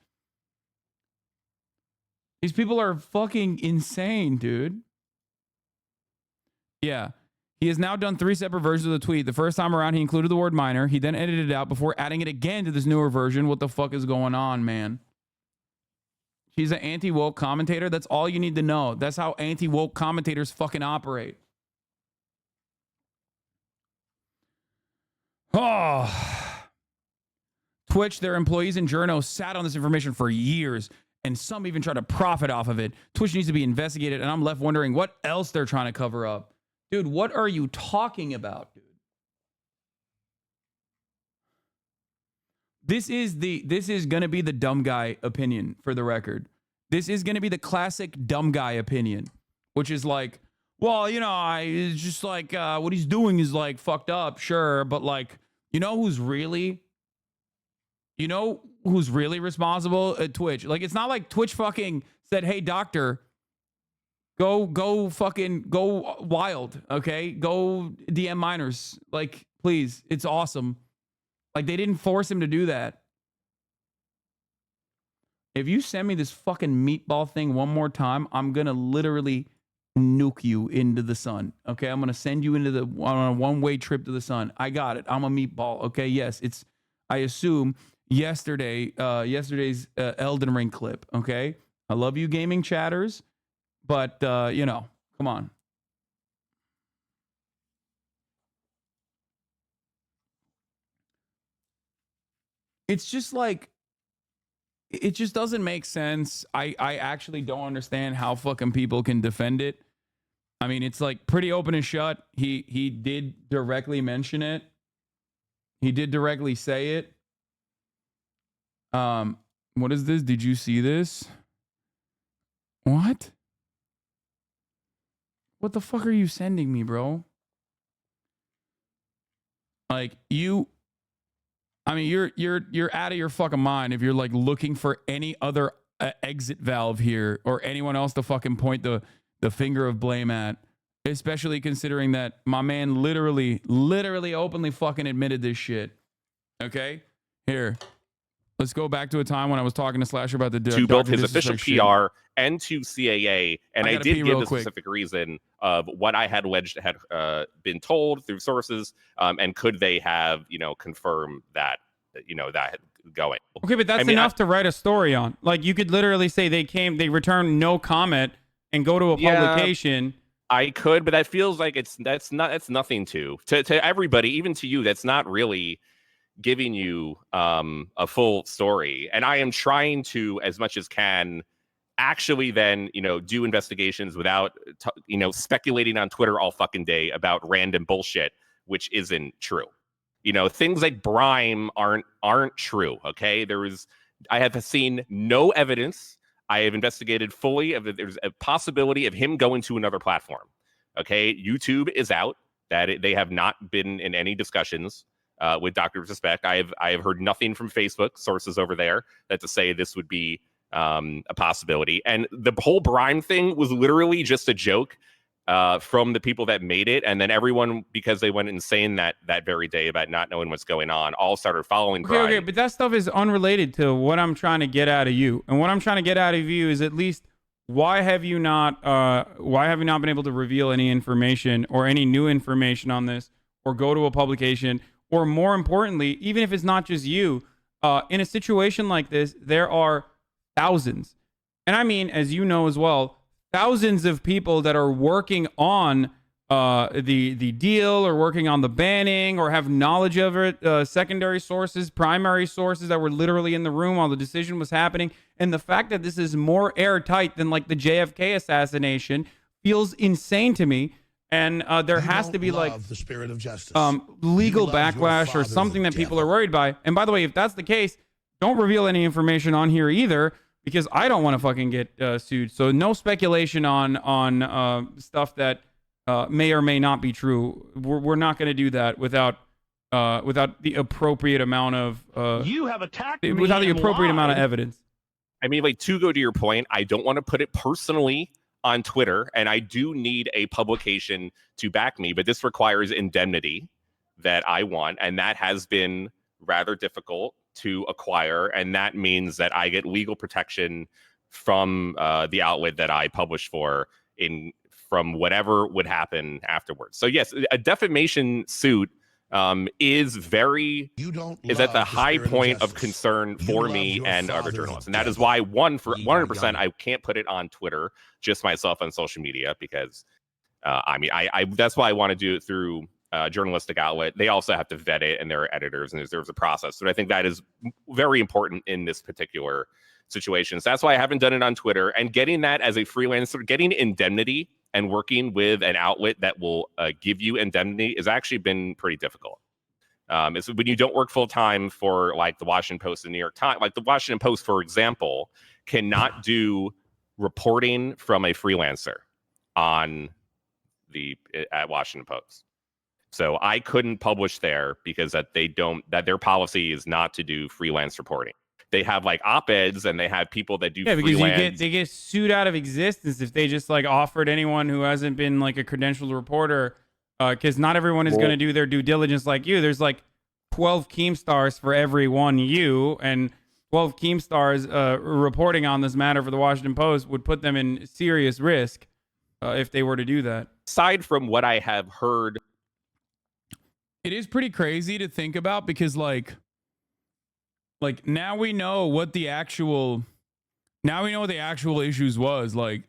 Speaker 1: These people are fucking insane, dude. Yeah. He has now done 3 separate versions of the tweet. The first time around, he included the word minor. He then edited it out before adding it again to this newer version. What the fuck is going on, man? She's an anti-woke commentator. That's all you need to know. That's how anti-woke commentators fucking operate. Oh. Twitch, their employees and journos sat on this information for years, and some even try to profit off of it. Twitch needs to be investigated, and I'm left wondering what else they're trying to cover up. Dude, what are you talking about, dude? This is going to be the dumb guy opinion, for the record. This is going to be the classic dumb guy opinion, which is like, well, you know, it's just like what he's doing is like fucked up, sure, but like, you know who's really responsible at Twitch? Like, it's not like Twitch fucking said, hey, doctor, go wild, okay? Go DM minors. Like, please, it's awesome. Like, they didn't force him to do that. If you send me this fucking meatball thing one more time, I'm going to literally nuke you into the sun, okay? I'm going to send you into on a one-way trip to the sun. I got it. I'm a meatball, okay? Yes, it's, I assume, yesterday's Elden Ring clip, okay? I love you gaming chatters, but, you know, come on. It's just like, it just doesn't make sense. I actually don't understand how fucking people can defend it. I mean, it's like pretty open and shut. He did directly mention it. He did directly say it. What is this? Did you see this? What? What the fuck are you sending me, bro? Like, I mean, you're out of your fucking mind if you're like looking for any other exit valve here or anyone else to fucking point the finger of blame at, especially considering that my man literally openly fucking admitted this shit. Okay, here, let's go back to a time when I was talking to Slasher about the
Speaker 11: to both his official PR and to CAA, and I did give the specific reason of what I had alleged had been told through sources, and could they have, you know, confirmed that, you know, that going.
Speaker 1: Okay, but that's enough to write a story on. Like, you could literally say they returned no comment and go to a publication.
Speaker 11: I could, but that feels like that's nothing to everybody, even to you. That's not really giving you a full story. And I am trying to, as much as can, actually then, you know, do investigations without, you know, speculating on Twitter all fucking day about random bullshit, which isn't true. You know, things like Brime aren't true. Okay, I have seen no evidence. I have investigated fully of there's a possibility of him going to another platform. Okay, YouTube is out that they have not been in any discussions with Dr. Respect. I have heard nothing from Facebook sources over there that to say this would be a possibility. And the whole Brime thing was literally just a joke from the people that made it, and then everyone, because they went insane that very day about not knowing what's going on, all started following Brime.
Speaker 1: Okay, but that stuff is unrelated to what I'm trying to get out of you. And what I'm trying to get out of you is at least why have you not been able to reveal any information or any new information on this, or go to a publication, or more importantly, even if it's not just you, in a situation like this, there are thousands, and I mean, as you know as well, thousands of people that are working on the deal, or working on the banning, or have knowledge of it, secondary sources, primary sources that were literally in the room while the decision was happening. And the fact that this is more airtight than like the JFK assassination feels insane to me. And there has to be like
Speaker 14: the spirit of justice,
Speaker 1: legal backlash or something that people are worried by. And by the way, if that's the case, don't reveal any information on here either, because I don't want to fucking get sued. So no speculation on stuff that may or may not be true. We're not going to do that without the appropriate amount of
Speaker 10: you have attacked me
Speaker 1: without the appropriate amount of evidence.
Speaker 11: I mean, like, to go to your point, I don't want to put it personally on Twitter, and I do need a publication to back me, but this requires indemnity that I want, and that has been rather difficult to acquire, and that means that I get legal protection from the outlet that I publish for in from whatever would happen afterwards. So yes, a defamation suit is at the high point of concern for me and other journalists. And that is why 100% I can't put it on Twitter, just myself on social media, because I that's why I want to do it through a journalistic outlet. They also have to vet it, and there are editors, and there's a process. So I think that is very important in this particular situation. So that's why I haven't done it on Twitter. And getting that as a freelancer, getting indemnity and working with an outlet that will give you indemnity has actually been pretty difficult. It's when you don't work full time for like the Washington Post and New York Times. Like the Washington Post, for example, cannot do reporting from a freelancer on at Washington Post. So I couldn't publish there because that their policy is not to do freelance reporting. They have like op-eds and they have people that do freelance.
Speaker 1: They get sued out of existence if they just like offered anyone who hasn't been like a credentialed reporter, because not everyone is going to do their due diligence like you. There's like 12 Keemstars for every one you, and 12 Keemstars reporting on this matter for the Washington Post would put them in serious risk if they were to do that.
Speaker 11: Aside from what I have heard,
Speaker 1: it is pretty crazy to think about, because like now we know what the actual issues was. Like,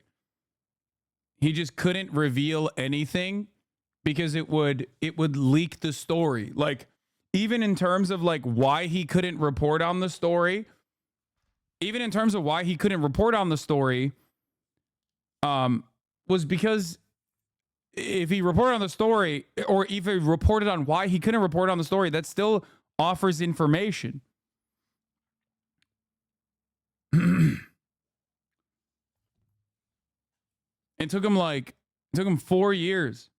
Speaker 1: he just couldn't reveal anything because it would leak the story. Like, even in terms of like why he couldn't report on the story, was because if he reported on the story, or if he reported on why he couldn't report on the story, that still offers information. It took him 4 years.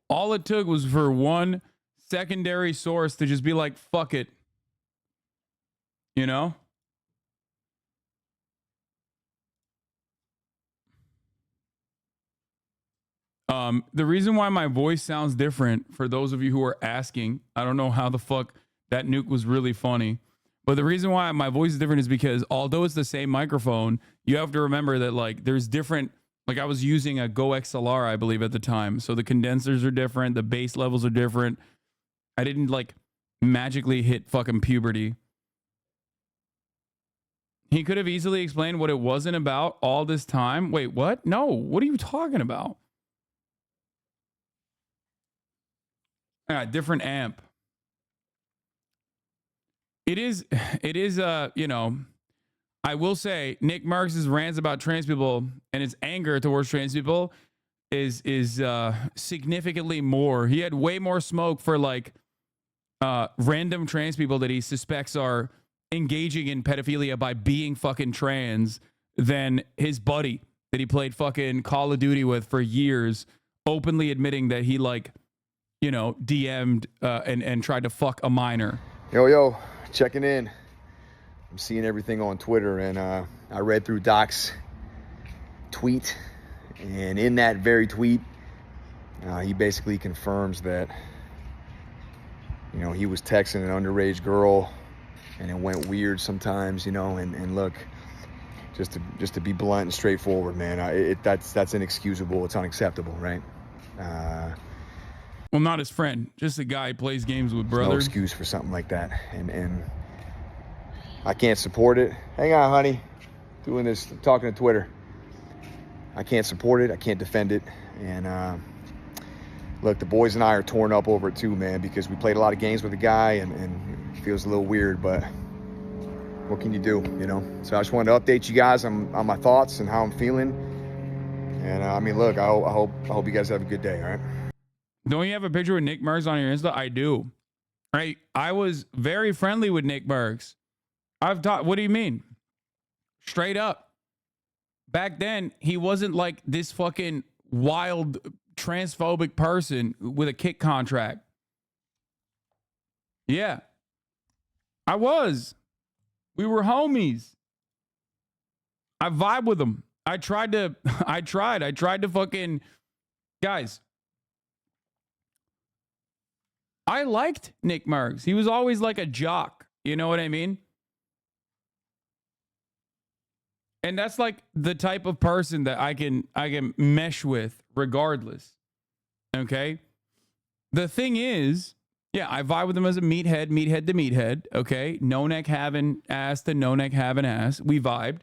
Speaker 1: All it took was for one secondary source to just be like, fuck it. You know? The reason why my voice sounds different, for those of you who are asking, I don't know how the fuck that nuke was really funny, but the reason why my voice is different is because although it's the same microphone, you have to remember that like there's different, like I was using a Go XLR, I believe, at the time. So the condensers are different. The bass levels are different. I didn't like magically hit fucking puberty. He could have easily explained what it wasn't about all this time. Wait, what? No, what are you talking about? Different amp. It is, you know, I will say Nick Marx's rants about trans people and his anger towards trans people is significantly more. He had way more smoke for like random trans people that he suspects are engaging in pedophilia by being fucking trans than his buddy that he played fucking Call of Duty with for years, openly admitting that he like, you know, DM'd and tried to fuck a minor.
Speaker 12: Yo, checking in. I'm seeing everything on Twitter, and I read through Doc's tweet, and in that very tweet, he basically confirms that, you know, he was texting an underage girl, and it went weird sometimes, you know, and look, just to be blunt and straightforward, man, that's inexcusable. It's unacceptable, right?
Speaker 1: Well, not his friend, just a guy he plays games with, brother.
Speaker 12: No excuse for something like that, and I can't support it. Hang on, honey. Doing this, talking to Twitter. I can't support it. I can't defend it. And look, the boys and I are torn up over it too, man, because we played a lot of games with the guy, and it feels a little weird, but what can you do, you know? So I just wanted to update you guys on my thoughts and how I'm feeling. And I mean, look, I hope you guys have a good day, all right?
Speaker 1: Don't you have a picture with Nick Merckx on your Insta? I do. Right? I was very friendly with Nick Merckx. What do you mean? Straight up. Back then, he wasn't like this fucking wild transphobic person with a kick contract. Yeah. I was. We were homies. I vibe with him. I tried to fucking, guys, I liked Nick Merckx. He was always like a jock. You know what I mean? And that's like the type of person that I can mesh with regardless. Okay? The thing is, yeah, I vibe with him as a meathead to meathead. Okay? No neck having ass to no neck having ass. We vibed.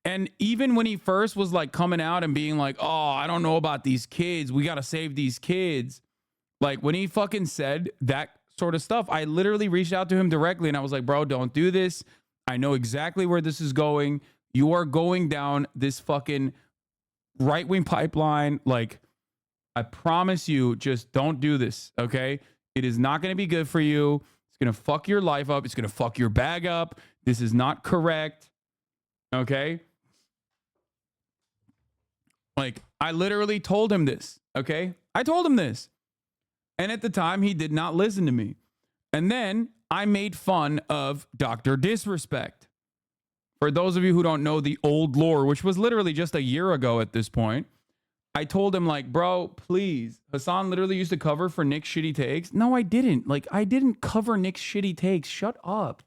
Speaker 1: And even when he first was like coming out and being like, oh, I don't know about these kids. We got to save these kids. Like when he fucking said that sort of stuff, I literally reached out to him directly and I was like, bro, don't do this. I know exactly where this is going. You are going down this fucking right-wing pipeline. Like, I promise you, just don't do this, okay? It is not going to be good for you. It's going to fuck your life up. It's going to fuck your bag up. This is not correct, okay? Like, I literally told him this, okay? I told him this. And at the time, he did not listen to me. And then I made fun of Dr. Disrespect. For those of you who don't know the old lore, which was literally just a year ago at this point, I told him, like, bro, please. Hasan literally used to cover for Nick's shitty takes. No, I didn't. Like, I didn't cover Nick's shitty takes. Shut up.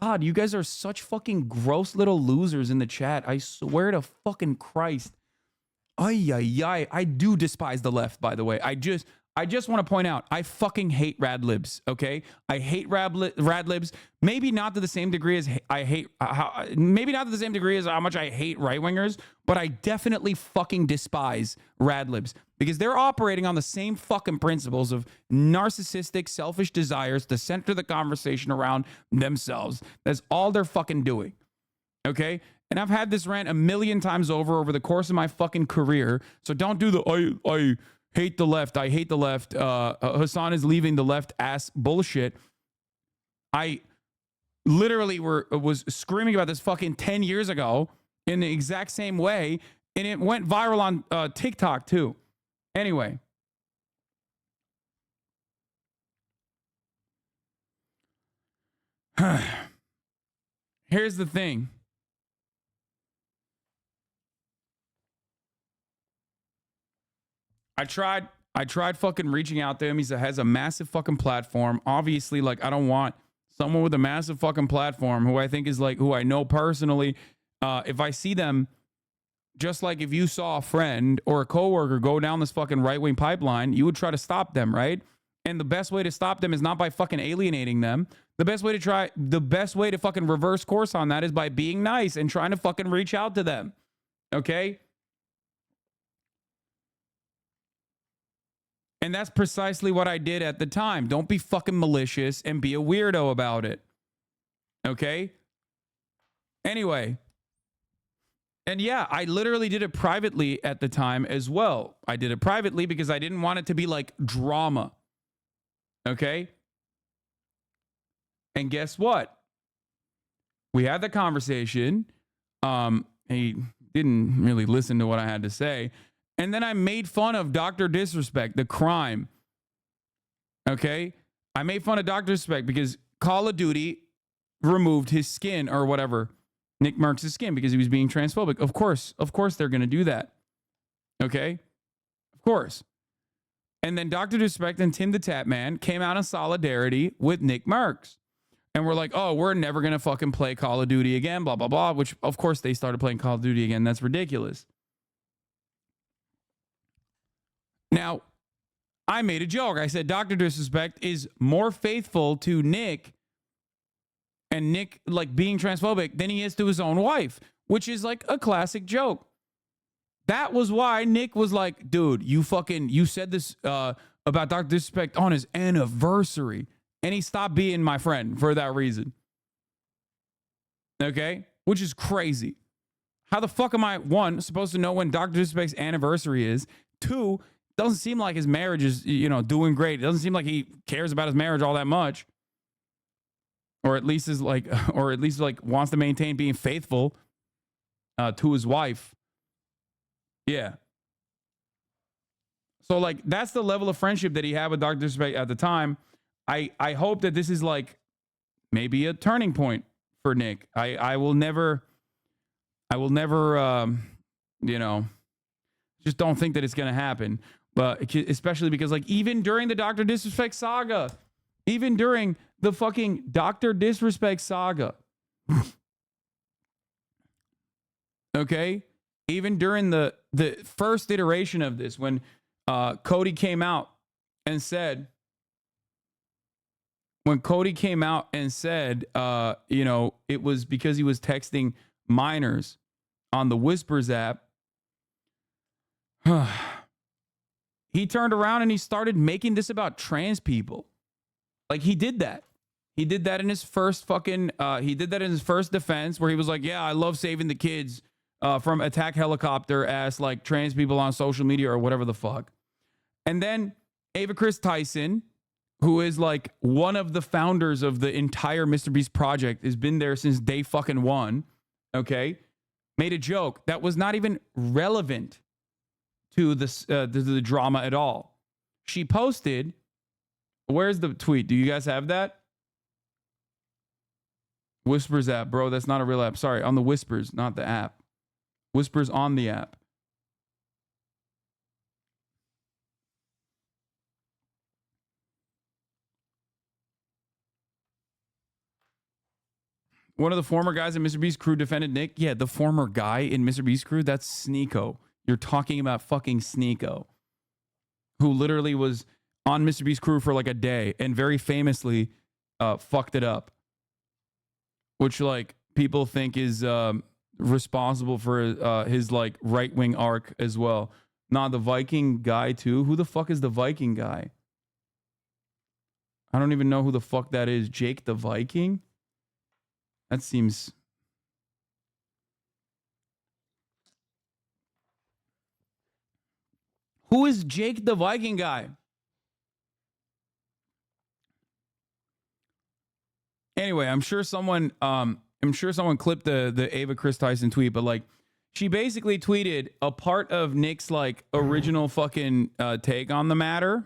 Speaker 1: God, you guys are such fucking gross little losers in the chat. I swear to fucking Christ. Ay, ay, ay. I do despise the left, by the way. I just want to point out, I fucking hate rad libs, okay? I hate rad libs. Maybe not to the same degree as maybe not to the same degree as how much I hate right-wingers, but I definitely fucking despise rad libs because they're operating on the same fucking principles of narcissistic, selfish desires to center the conversation around themselves. That's all they're fucking doing, okay? And I've had this rant a million times over the course of my fucking career, so don't do the, I hate the left. I hate the left. Hasan is leaving the left ass bullshit. I literally was screaming about this fucking 10 years ago in the exact same way. And it went viral on TikTok too. Anyway. Here's the thing. I tried fucking reaching out to him. He has a massive fucking platform. Obviously, like, I don't want someone with a massive fucking platform who I think is like, who I know personally. If I see them, just like if you saw a friend or a coworker go down this fucking right-wing pipeline, you would try to stop them, right? And the best way to stop them is not by fucking alienating them. The best way to fucking reverse course on that is by being nice and trying to fucking reach out to them. Okay? And that's precisely what I did at the time. Don't be fucking malicious and be a weirdo about it. Okay? Anyway. And yeah, I literally did it privately at the time as well. I did it privately because I didn't want it to be like drama. Okay? And guess what? We had the conversation. He didn't really listen to what I had to say. And then I made fun of Dr. Disrespect, the crime. Okay? I made fun of Dr. Disrespect because Call of Duty removed his skin or whatever. Nick Merckx' skin because he was being transphobic. Of course they're going to do that. Okay? Of course. And then Dr. Disrespect and Tim the Tap Man came out in solidarity with Nick Merckx. And we're like, oh, we're never going to fucking play Call of Duty again, blah, blah, blah. Which, of course, they started playing Call of Duty again. That's ridiculous. Now, I made a joke. I said Dr. Disrespect is more faithful to Nick and Nick, like, being transphobic than he is to his own wife, which is like a classic joke. That was why Nick was like, dude, you said this about Dr. Disrespect on his anniversary. And he stopped being my friend for that reason. Okay? Which is crazy. How the fuck am I, one, supposed to know when Dr. Disrespect's anniversary is? Two, doesn't seem like his marriage is, doing great. It doesn't seem like he cares about his marriage all that much. Or at least wants to maintain being faithful to his wife. Yeah. So like that's the level of friendship that he had with Dr. Disrespect at the time. I hope that this is like maybe a turning point for Nick. I will never just don't think that it's going to happen. But especially because like even during the Dr. Disrespect saga, even during the fucking Dr. Disrespect saga, okay, even during the first iteration of this, when Cody came out and said, you know, it was because he was texting minors on the Whispers app. He turned around and he started making this about trans people. Like he did that. He did that in his first fucking, he did that in his first defense where he was like, yeah, I love saving the kids from attack helicopter ass like trans people on social media or whatever the fuck. And then Ava Chris Tyson, who is like one of the founders of the entire Mr. Beast project, has been there since day fucking one, okay, made a joke that was not even relevant to the drama at all. She posted, where's the tweet? Do you guys have that? Whispers app, bro. That's not a real app. Sorry, on the Whispers, not the app. Whispers on the app. One of the former guys in Mr. Beast's crew defended Nick. Yeah, the former guy in Mr. Beast's crew, that's Sneeko. You're talking about fucking Sneeko, who literally was on Mr. Beast's crew for like a day and very famously fucked it up, which like people think is responsible for his like right-wing arc as well. Nah, the Viking guy too. Who the fuck is the Viking guy? I don't even know who the fuck that is. Jake the Viking? That seems... Who is Jake the Viking guy? Anyway, I'm sure someone clipped the Ava Chris Tyson tweet, but like she basically tweeted a part of Nick's like original fucking take on the matter.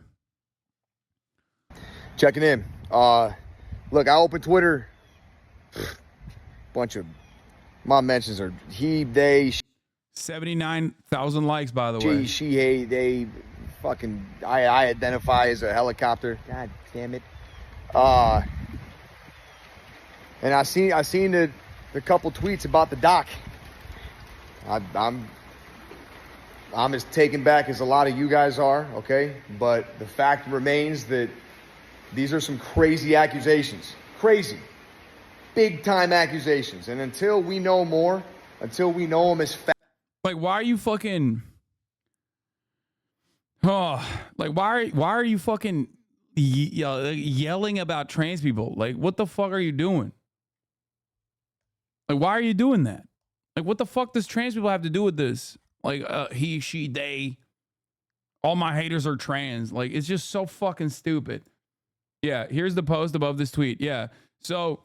Speaker 12: Checking in. Look, I opened Twitter. Bunch of my mentions are he, they,
Speaker 1: 79,000 likes, by the way.
Speaker 12: She, hey, they, fucking, I identify as a helicopter. God damn it. And I seen the couple tweets about the doc. I'm as taken back as a lot of you guys are, okay? But the fact remains that these are some crazy accusations. Crazy. Big time accusations. And until we know more, until we know them as fact.
Speaker 1: Like, why are you fucking... Oh, like, why are you fucking yelling about trans people? Like, what the fuck are you doing? Like, why are you doing that? Like, what the fuck does trans people have to do with this? Like, he, she, they. All my haters are trans. Like, it's just so fucking stupid. Yeah, here's the post above this tweet. Yeah, so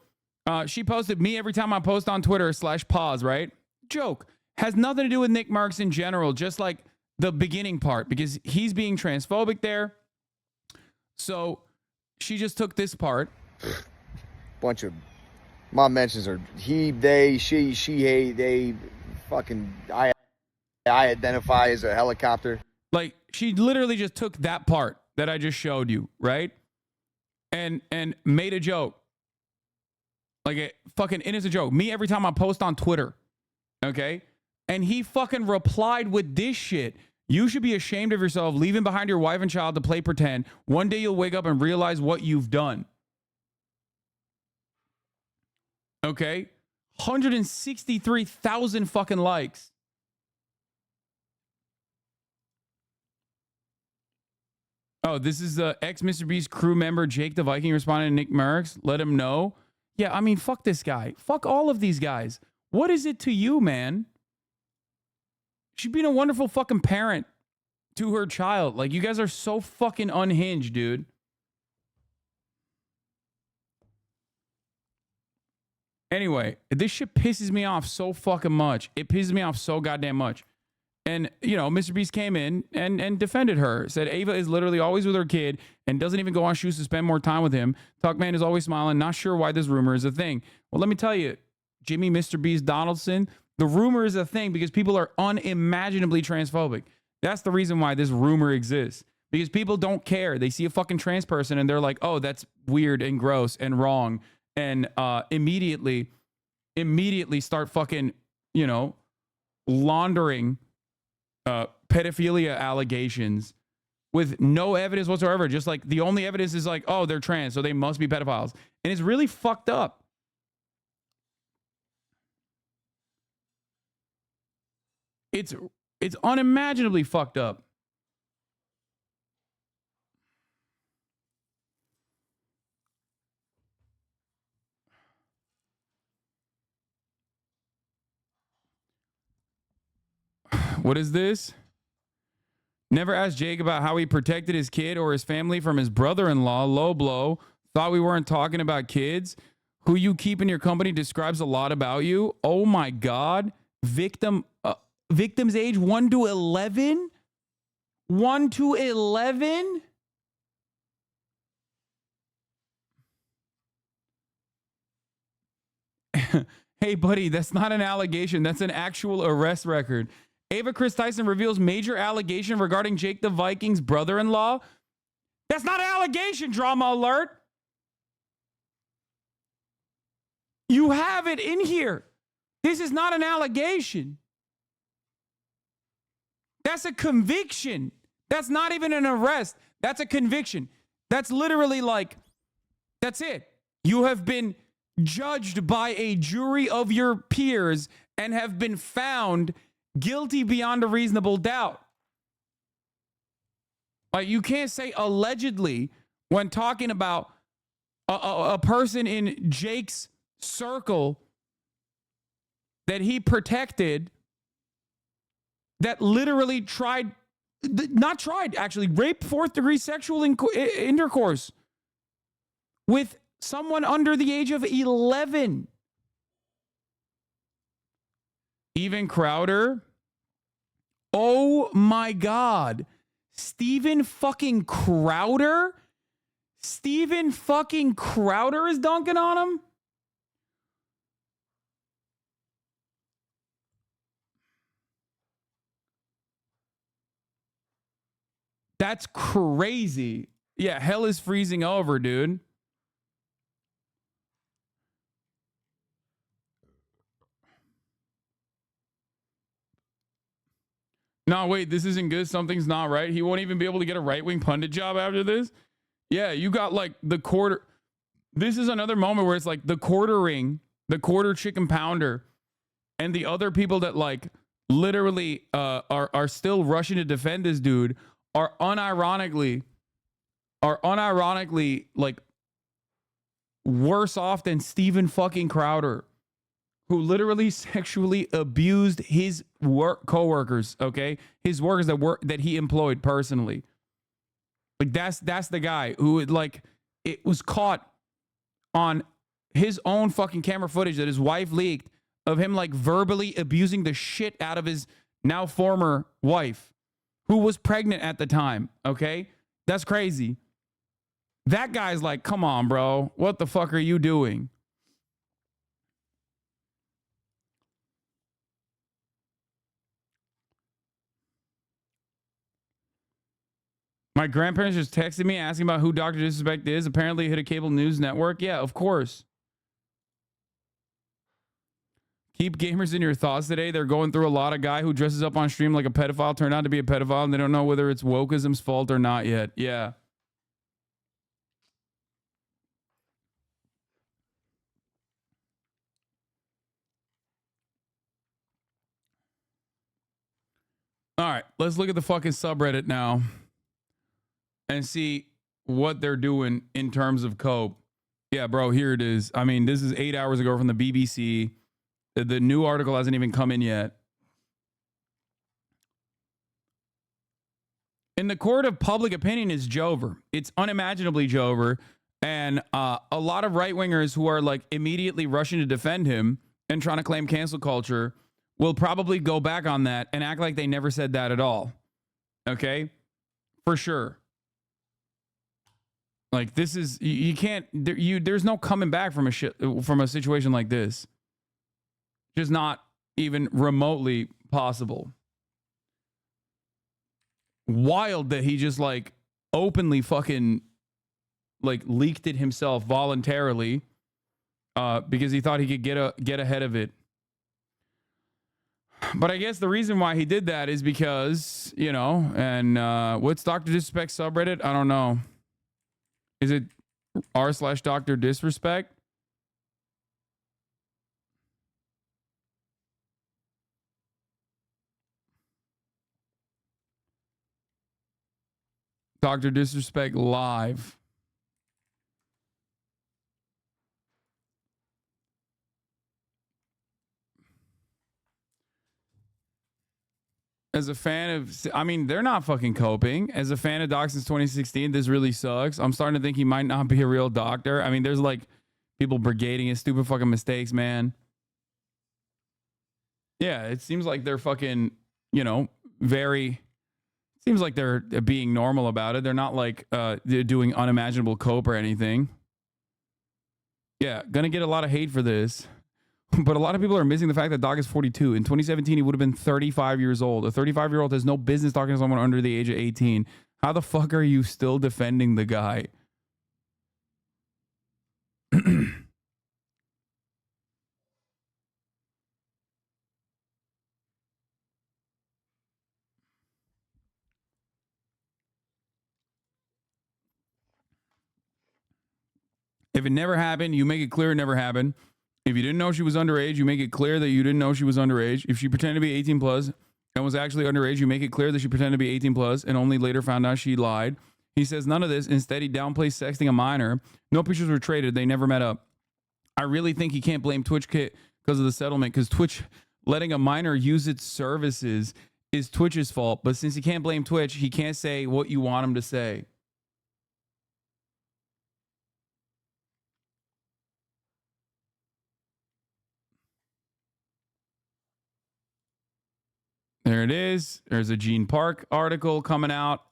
Speaker 1: she posted, me every time I post on Twitter /pause, right? Joke. Has nothing to do with Nick Marks in general, just like the beginning part, because he's being transphobic there. So she just took this part.
Speaker 12: Bunch of my mentions are he, they, she, hey, they, fucking, I identify as a helicopter.
Speaker 1: Like, she literally just took that part that I just showed you, right? And made a joke. Like, a fucking innocent joke. Me every time I post on Twitter, okay? And he fucking replied with this shit. You should be ashamed of yourself leaving behind your wife and child to play pretend. One day you'll wake up and realize what you've done. Okay? 163,000 fucking likes. Oh, this is the ex-Mr. Beast crew member Jake the Viking responding to Nick Merckx. Let him know. Yeah, I mean, fuck this guy. Fuck all of these guys. What is it to you, man? She's being a wonderful fucking parent to her child. Like, you guys are so fucking unhinged, dude. Anyway, this shit pisses me off so fucking much. It pisses me off so goddamn much. And, you know, Mr. Beast came in and defended her. Said Ava is literally always with her kid and doesn't even go on shoots to spend more time with him. Talkman is always smiling. Not sure why this rumor is a thing. Well, let me tell you, Jimmy Mr. Beast Donaldson, the rumor is a thing because people are unimaginably transphobic. That's the reason why this rumor exists. Because people don't care. They see a fucking trans person and they're like, oh, that's weird and gross and wrong. And immediately start fucking, you know, laundering pedophilia allegations with no evidence whatsoever. Just like the only evidence is like, oh, they're trans, so they must be pedophiles. And it's really fucked up. It's unimaginably fucked up. What is this? Never asked Jake about how he protected his kid or his family from his brother-in-law. Low blow. Thought we weren't talking about kids. Who you keep in your company describes a lot about you. Oh my God. Victim's age 1 to 11? 1 to 11? Hey, buddy, that's not an allegation. That's an actual arrest record. Ava Chris Tyson reveals major allegation regarding Jake the Viking's brother-in-law. That's not an allegation, drama alert. You have it in here. This is not an allegation. That's a conviction. That's not even an arrest. That's a conviction. That's literally like, that's it. You have been judged by a jury of your peers and have been found guilty beyond a reasonable doubt. Like, you can't say allegedly when talking about a person in Jake's circle that he protected that literally actually raped 4th-degree sexual intercourse with someone under the age of 11. Steven Crowder. Oh my God. Steven fucking Crowder? Steven fucking Crowder is dunking on him? That's crazy. Yeah, hell is freezing over, dude. No, wait, this isn't good. Something's not right. He won't even be able to get a right-wing pundit job after this. Yeah, you got like the quarter. This is another moment where it's like the quarter chicken pounder, and the other people that like literally are still rushing to defend this dude are unironically like worse off than Steven fucking Crowder, who literally sexually abused his coworkers, okay? His workers that he employed personally. Like that's the guy who like it was caught on his own fucking camera footage that his wife leaked of him like verbally abusing the shit out of his now former wife who was pregnant at the time, okay? That's crazy. That guy's like, come on, bro. What the fuck are you doing? My grandparents just texted me asking about who Dr. Disrespect is. Apparently hit a cable news network. Yeah, of course. Keep gamers in your thoughts today. They're going through a lot. Of guy who dresses up on stream like a pedophile turned out to be a pedophile, and they don't know whether it's wokeism's fault or not yet. Yeah. All right, let's look at the fucking subreddit now and see what they're doing in terms of cope. Yeah, bro, here it is. I mean, this is 8 hours ago from the BBC. The new article hasn't even come in yet. In the court of public opinion is Jover. It's unimaginably Jover. And a lot of right-wingers who are like immediately rushing to defend him and trying to claim cancel culture will probably go back on that and act like they never said that at all. Okay? For sure. Like, this is, you can't, there's no coming back from a situation like this. Just not even remotely possible. wild that he just like openly fucking like leaked it himself voluntarily because he thought he could get ahead of it. But I guess the reason why he did that is because, you know, and what's Dr. Disrespect subreddit? I don't know. Is it r/Dr. Disrespect? Dr. Disrespect live. As a fan of, I mean, they're not fucking coping. As a fan of Doc since 2016, this really sucks. I'm starting to think he might not be a real doctor. I mean, there's like people brigading his stupid fucking mistakes, man. Yeah, it seems like they're fucking, you know, seems like they're being normal about it. They're not like they're doing unimaginable cope or anything. Yeah, gonna get a lot of hate for this. But a lot of people are missing the fact that Doc is 42. In 2017, he would have been 35 years old. A 35-year-old has no business talking to someone under the age of 18. How the fuck are you still defending the guy? If it never happened, you make it clear it never happened. If you didn't know she was underage, you make it clear that you didn't know she was underage. If she pretended to be 18 plus and was actually underage, you make it clear that she pretended to be 18 plus and only later found out she lied. He says none of this. Instead, he downplays sexting a minor. No pictures were traded. They never met up. I really think he can't blame Twitch because of the settlement, because Twitch letting a minor use its services is Twitch's fault. But since he can't blame Twitch, he can't say what you want him to say. There it is. There's a Gene Park article coming out.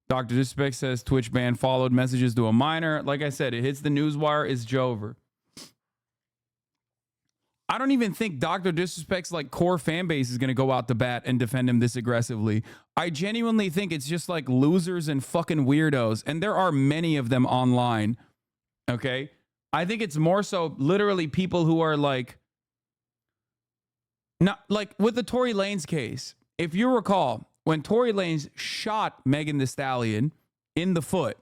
Speaker 1: Dr. Disrespect says Twitch ban followed messages to a minor. Like I said, it hits the newswire. It's Jover. I don't even think Dr. Disrespect's like core fan base is going to go out to bat and defend him this aggressively. I genuinely think it's just like losers and fucking weirdos. And there are many of them online. Okay. I think it's more so literally people who are like, not like with the Tory Lanez case. If you recall, when Tory Lanez shot Megan Thee Stallion in the foot,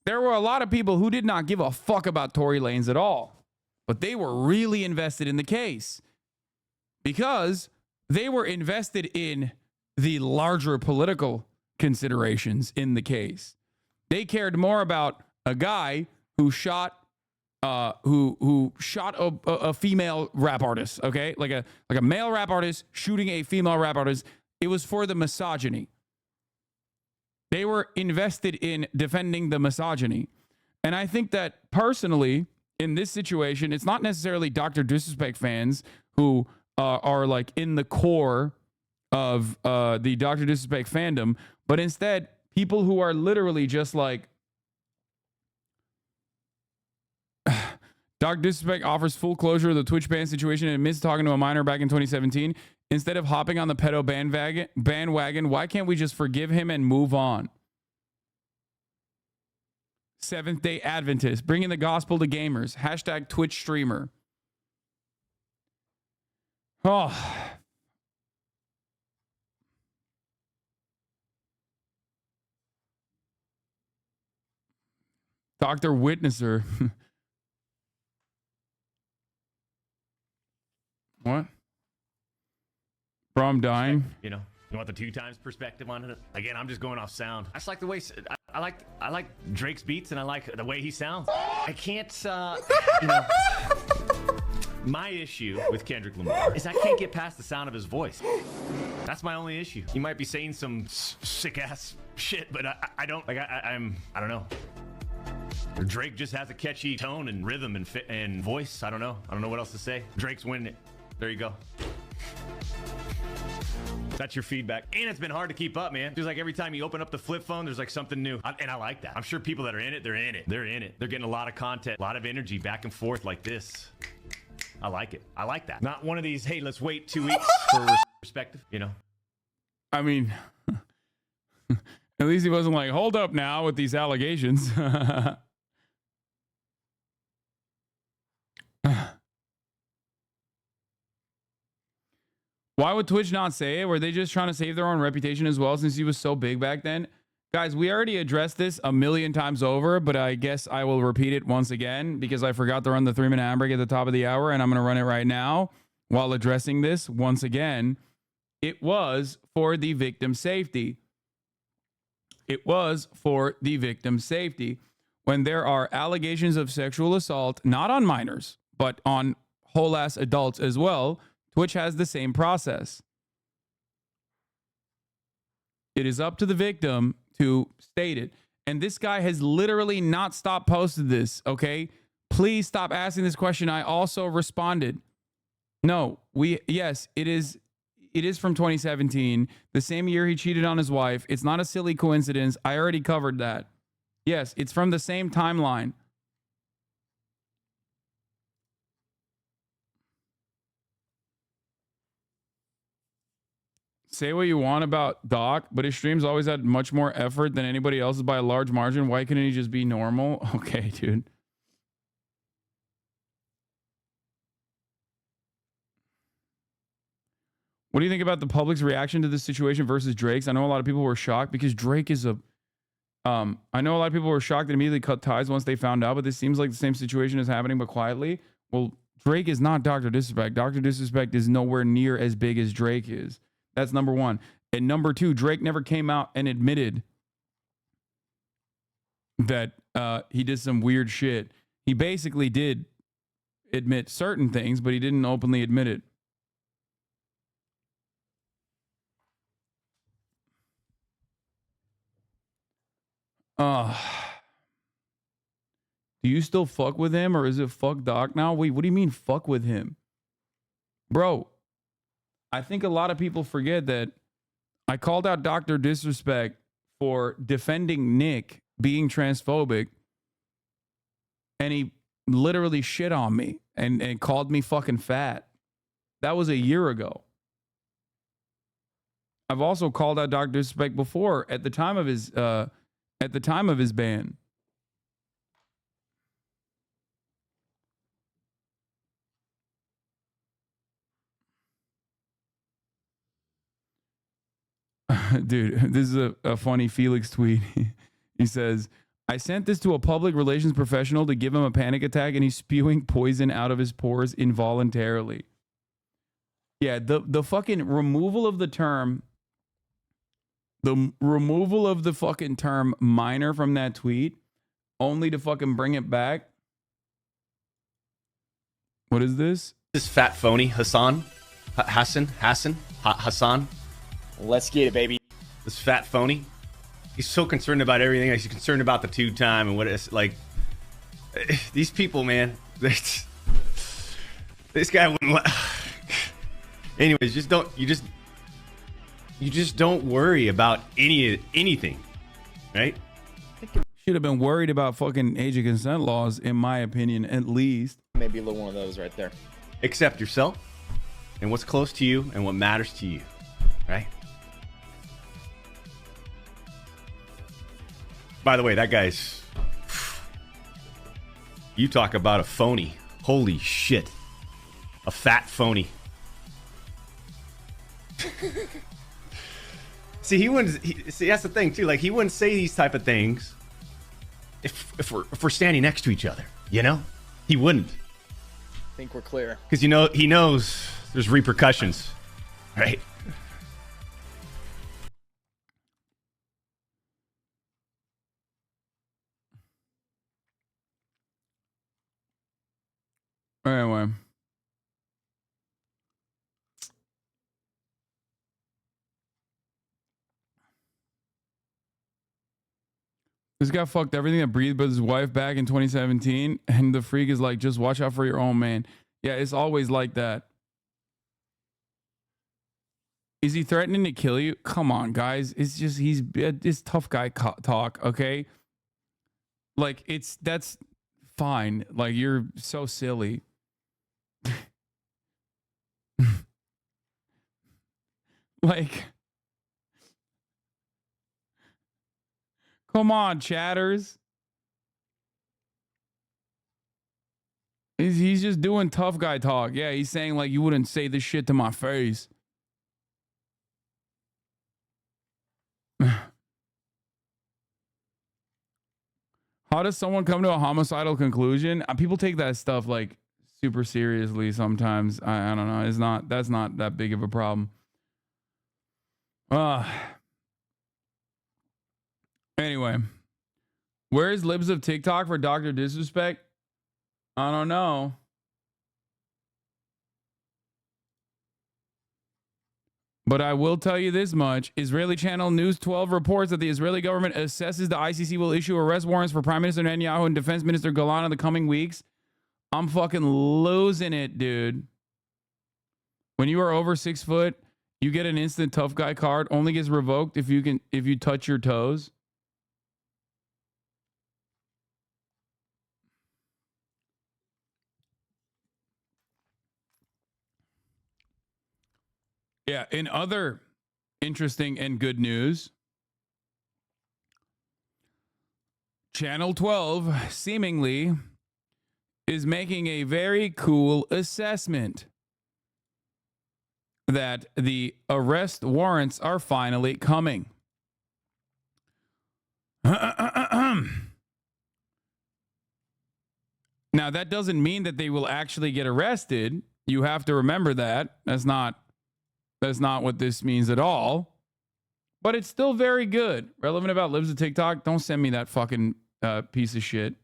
Speaker 1: there were a lot of people who did not give a fuck about Tory Lanez at all, but they were really invested in the case because they were invested in the larger political considerations in the case. They cared more about a guy who shot who shot a female rap artist, okay? Like a male rap artist shooting a female rap artist. It was for the misogyny. They were invested in defending the misogyny. And I think that personally, in this situation, it's not necessarily Dr. Disrespect fans who are like in the core of the Dr. Disrespect fandom, but instead people who are literally just like, Dr. Disrespect offers full closure of the Twitch ban situation and admits talking to a minor back in 2017. Instead of hopping on the pedo bandwagon, why can't we just forgive him and move on? Seventh-day Adventist, bringing the gospel to gamers. Hashtag Twitch streamer. Oh. Dr. Witnesser. What? Bro, I'm dying.
Speaker 14: You know, you want the 2 times perspective on it? Again, I'm just going off sound. I just like the way I like Drake's beats, and I like the way he sounds. I can't, you know. My issue with Kendrick Lamar is I can't get past the sound of his voice. That's my only issue. He might be saying some sick ass shit, but I don't like. I don't know. Drake just has a catchy tone and rhythm and voice. I don't know what else to say. Drake's winning it. There you go. That's your feedback. And it's been hard to keep up, man. Feels like every time you open up the flip phone, there's like something new. And I like that. I'm sure people that are in it, they're in it. They're in it. They're getting a lot of content, a lot of energy back and forth like this. I like it. I like that. Not one of these, hey, let's wait 2 weeks for perspective, you know?
Speaker 1: I mean, At least he wasn't like, hold up now with these allegations. Why would Twitch not say it? Were they just trying to save their own reputation as well since he was so big back then? Guys, we already addressed this a million times over, but I guess I will repeat it once again because I forgot to run the 3-minute ad break at the top of the hour, and I'm going to run it right now while addressing this once again. It was for the victim's safety. It was for the victim's safety. When there are allegations of sexual assault, not on minors, but on whole-ass adults as well, Twitch has the same process. It is up to the victim to state it. And this guy has literally not stopped posting this, okay? Please stop asking this question. I also responded. No, yes, it is from 2017, the same year he cheated on his wife. It's not a silly coincidence. I already covered that. Yes, it's from the same timeline. Say what you want about Doc, but his streams always had much more effort than anybody else's by a large margin. Why couldn't he just be normal? Okay, dude. What do you think about the public's reaction to this situation versus Drake's? I know a lot of people were shocked because Drake is a... I know a lot of people were shocked and immediately cut ties once they found out, but this seems like the same situation is happening, but quietly. Well, Drake is not Dr. Disrespect. Dr. Disrespect is nowhere near as big as Drake is. That's number one. And number two, Drake never came out and admitted that he did some weird shit. He basically did admit certain things, but he didn't openly admit it. Do you still fuck with him or is it fuck Doc now? Wait, what do you mean fuck with him? Bro, I think a lot of people forget that I called out Dr. Disrespect for defending Nick being transphobic, and he literally shit on me and called me fucking fat. That was a year ago. I've also called out Dr. Disrespect before at the time of his ban. Dude, this is a funny Felix tweet. He says, I sent this to a public relations professional to give him a panic attack and he's spewing poison out of his pores involuntarily. Yeah, the fucking removal of the term, fucking term minor from that tweet, only to fucking bring it back. What is this?
Speaker 14: This fat phony, Hasan. Hasan.
Speaker 15: Let's get it, baby.
Speaker 14: This fat phony. He's so concerned about everything. He's concerned about the 2-time and what it's like. These people, man. This guy wouldn't let. Anyways, you just don't worry about anything, right?
Speaker 1: Should have been worried about fucking age of consent laws, in my opinion, at least.
Speaker 15: Maybe a little one of those right there.
Speaker 14: Accept yourself and what's close to you and what matters to you, right? By the way, that guy's... You talk about a phony. Holy shit. A fat phony. See, he wouldn't... See, that's the thing, too. Like, he wouldn't say these type of things if we're standing next to each other, you know? He wouldn't.
Speaker 15: I think we're clear.
Speaker 14: Because, you know, he knows there's repercussions, right?
Speaker 1: Anyway. This guy fucked everything that breathed but his wife back in 2017, and the freak is like, just watch out for your own man. Yeah, it's always like that. Is he threatening to kill you? Come on, guys. It's just, it's tough guy talk, okay? Like, that's fine. Like, you're so silly. Come on, chatters. He's just doing tough guy talk. Yeah, he's saying like you wouldn't say this shit to my face. How does someone come to a homicidal conclusion? People take that stuff like super seriously sometimes. I don't know. That's not that big of a problem. Anyway, where's libs of TikTok for Dr. Disrespect? I don't know. But I will tell you this much. Israeli channel News 12 reports that the Israeli government assesses the ICC will issue arrest warrants for Prime Minister Netanyahu and Defense Minister Gallant in the coming weeks. I'm fucking losing it, dude. When you are over 6 foot, you get an instant tough guy card. Only gets revoked if you touch your toes. Yeah, in other interesting and good news, Channel 12 seemingly is making a very cool assessment that the arrest warrants are finally coming. Now, that doesn't mean that they will actually get arrested. You have to remember that. That's not what this means at all. But it's still very good. Relevant about libs of TikTok. Don't send me that fucking piece of shit.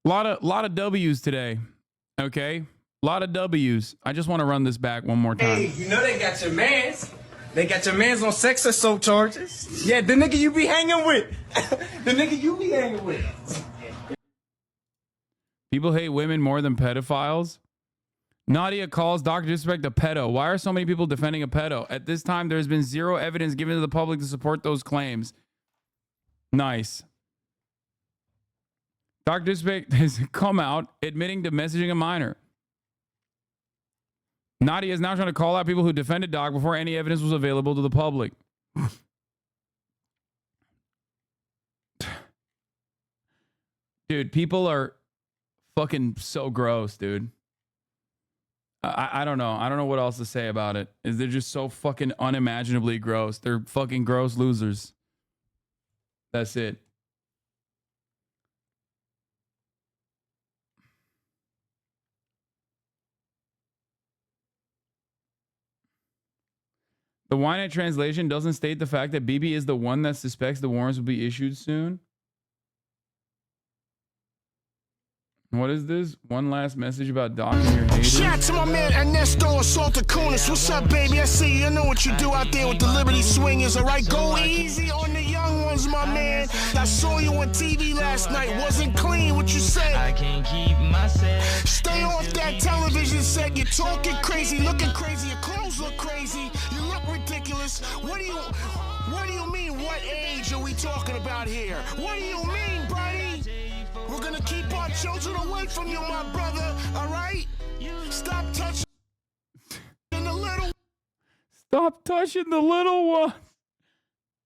Speaker 1: A lot of W's today. Okay? A lot of W's. I just want to run this back one more time.
Speaker 16: Hey, you know they got your mans. They got your mans on sex assault charges. Yeah, the nigga you be hanging with. The nigga you be hanging with.
Speaker 1: People hate women more than pedophiles. Nadia calls Dr. Disrespect a pedo. Why are so many people defending a pedo? At this time, there has been zero evidence given to the public to support those claims. Nice. Dr. Disrespect has come out admitting to messaging a minor. Nadia is now trying to call out people who defended Doc before any evidence was available to the public. Dude, people are fucking so gross, dude. I don't know. I don't know what else to say about it. They're just so fucking unimaginably gross. They're fucking gross losers. That's it. The Ynet translation doesn't state the fact that BB is the one that suspects the warrants will be issued soon. What is this? One last message about Doc and your haters.
Speaker 17: Shout out to my man Ernesto Saltacunas. What's up, baby? I see you know what you do out there with the Liberty Swingers, all right? Go easy on the young ones, my man. I saw you on TV last night. Wasn't clean what you said. I can't keep myself. Stay off that television set. You're talking crazy, looking crazy. Your clothes look crazy. You look ridiculous. What do you mean? What age are we talking about here? What do you mean, buddy? We're gonna keep our children away from you, my brother, all right? Stop touching the little...
Speaker 1: Stop touching the little one.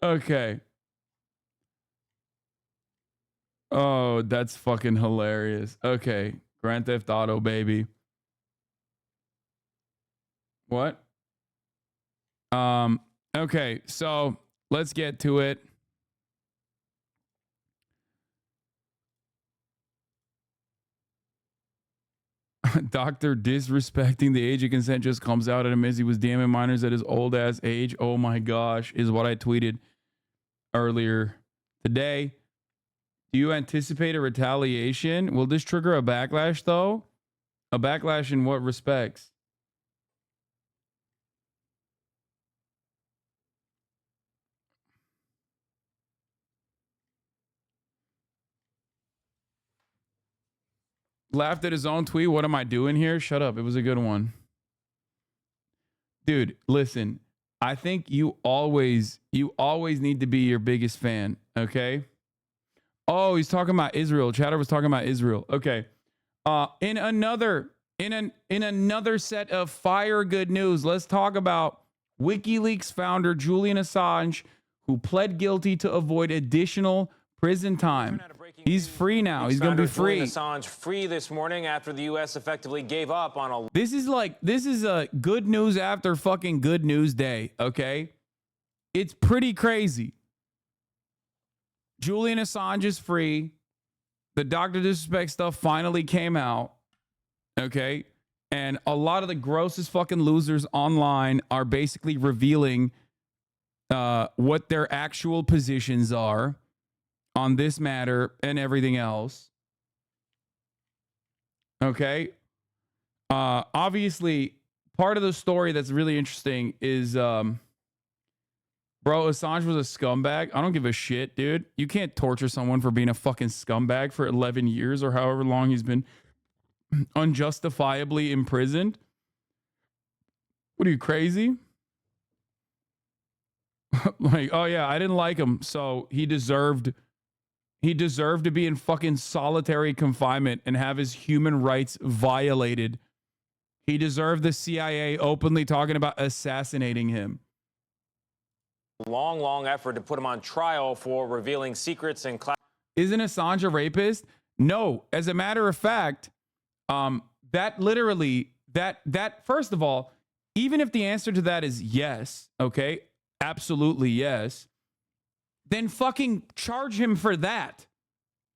Speaker 1: Okay. Oh, that's fucking hilarious. Okay. Grand Theft Auto, baby. What? Okay, so let's get to it. Doctor disrespecting the age of consent just comes out at him as he was DMing minors at his old ass age. Oh my gosh, is what I tweeted earlier today. Do you anticipate a retaliation? Will this trigger a backlash though? A backlash in what respects? Laughed at his own tweet. What am I doing here? Shut up. It was a good one. Dude, listen. I think you always need to be your biggest fan, okay? Oh, he's talking about Israel. Chatter was talking about Israel. Okay. In another In another set of fire good news, let's talk about WikiLeaks founder Julian Assange, who pled guilty to avoid additional prison time. He's free now. He's going to be free.
Speaker 18: Julian Assange free this morning after the U.S. effectively gave up on a...
Speaker 1: This is a good news after fucking good news day, okay? It's pretty crazy. Julian Assange is free. The Dr. Disrespect stuff finally came out. Okay. And a lot of the grossest fucking losers online are basically revealing what their actual positions are on this matter and everything else. Okay. Obviously, part of the story that's really interesting is, bro, Assange was a scumbag. I don't give a shit, dude. You can't torture someone for being a fucking scumbag for 11 years or however long he's been unjustifiably imprisoned. What are you, crazy? Like, oh yeah, I didn't like him, so he deserved to be in fucking solitary confinement and have his human rights violated. He deserved the CIA openly talking about assassinating him.
Speaker 18: long effort to put him on trial for revealing secrets and...
Speaker 1: Isn't Assange a rapist? No. As a matter of fact, that literally, that first of all, even if the answer to that is yes, okay, absolutely yes, then fucking charge him for that,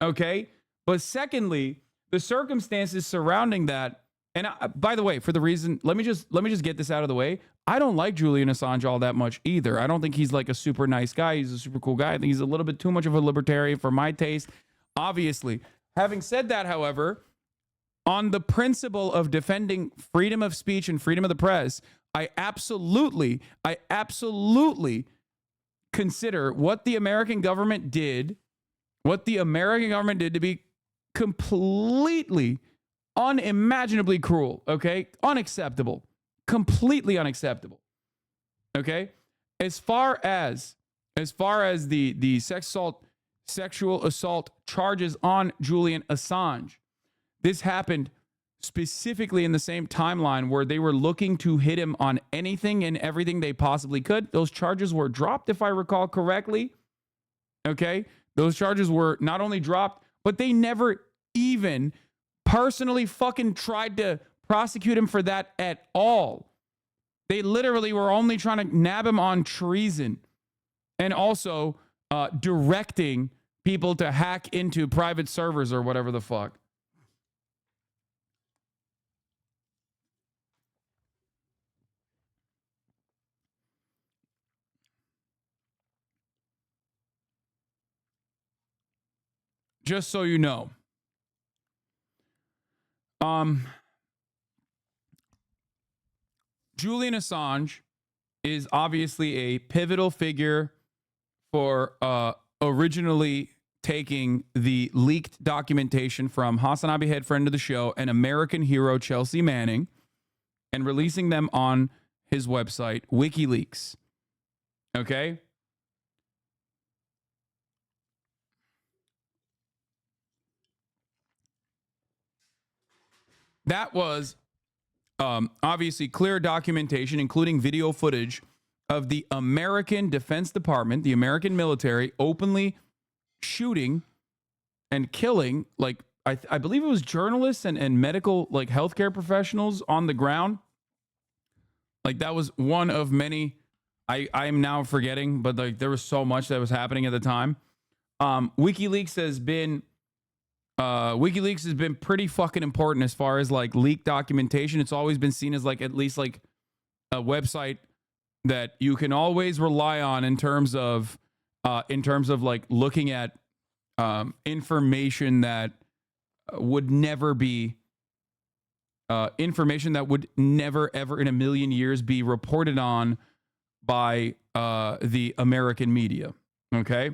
Speaker 1: okay? But secondly, the circumstances surrounding that, and by the way, for the reason, let me just get this out of the way. I don't like Julian Assange all that much either. I don't think he's like a super nice guy. He's a super cool guy. I think he's a little bit too much of a libertarian for my taste, obviously. Having said that, however, on the principle of defending freedom of speech and freedom of the press, I absolutely consider what the American government did to be completely unimaginably cruel, okay? Unacceptable. Completely unacceptable. Okay? As far as the sexual assault charges on Julian Assange, this happened specifically in the same timeline where they were looking to hit him on anything and everything they possibly could. Those charges were dropped, if I recall correctly. Okay? Those charges were not only dropped, but they never even personally fucking tried to prosecute him for that at all. They literally were only trying to nab him on treason and also directing people to hack into private servers or whatever the fuck. Just so you know. Julian Assange is obviously a pivotal figure for originally taking the leaked documentation from HasanAbi, head friend of the show, and American hero Chelsea Manning, and releasing them on his website, WikiLeaks. Okay? That was obviously clear documentation, including video footage of the American Defense Department, the American military, openly shooting and killing, like, I believe it was journalists and medical, like, healthcare professionals on the ground. Like, that was one of many. I'm now forgetting, but like there was so much that was happening at the time. WikiLeaks has been pretty fucking important as far as like leaked documentation. It's always been seen as like at least like a website that you can always rely on in terms of like looking at information that would never be information that would never ever in a million years be reported on by the American media. Okay.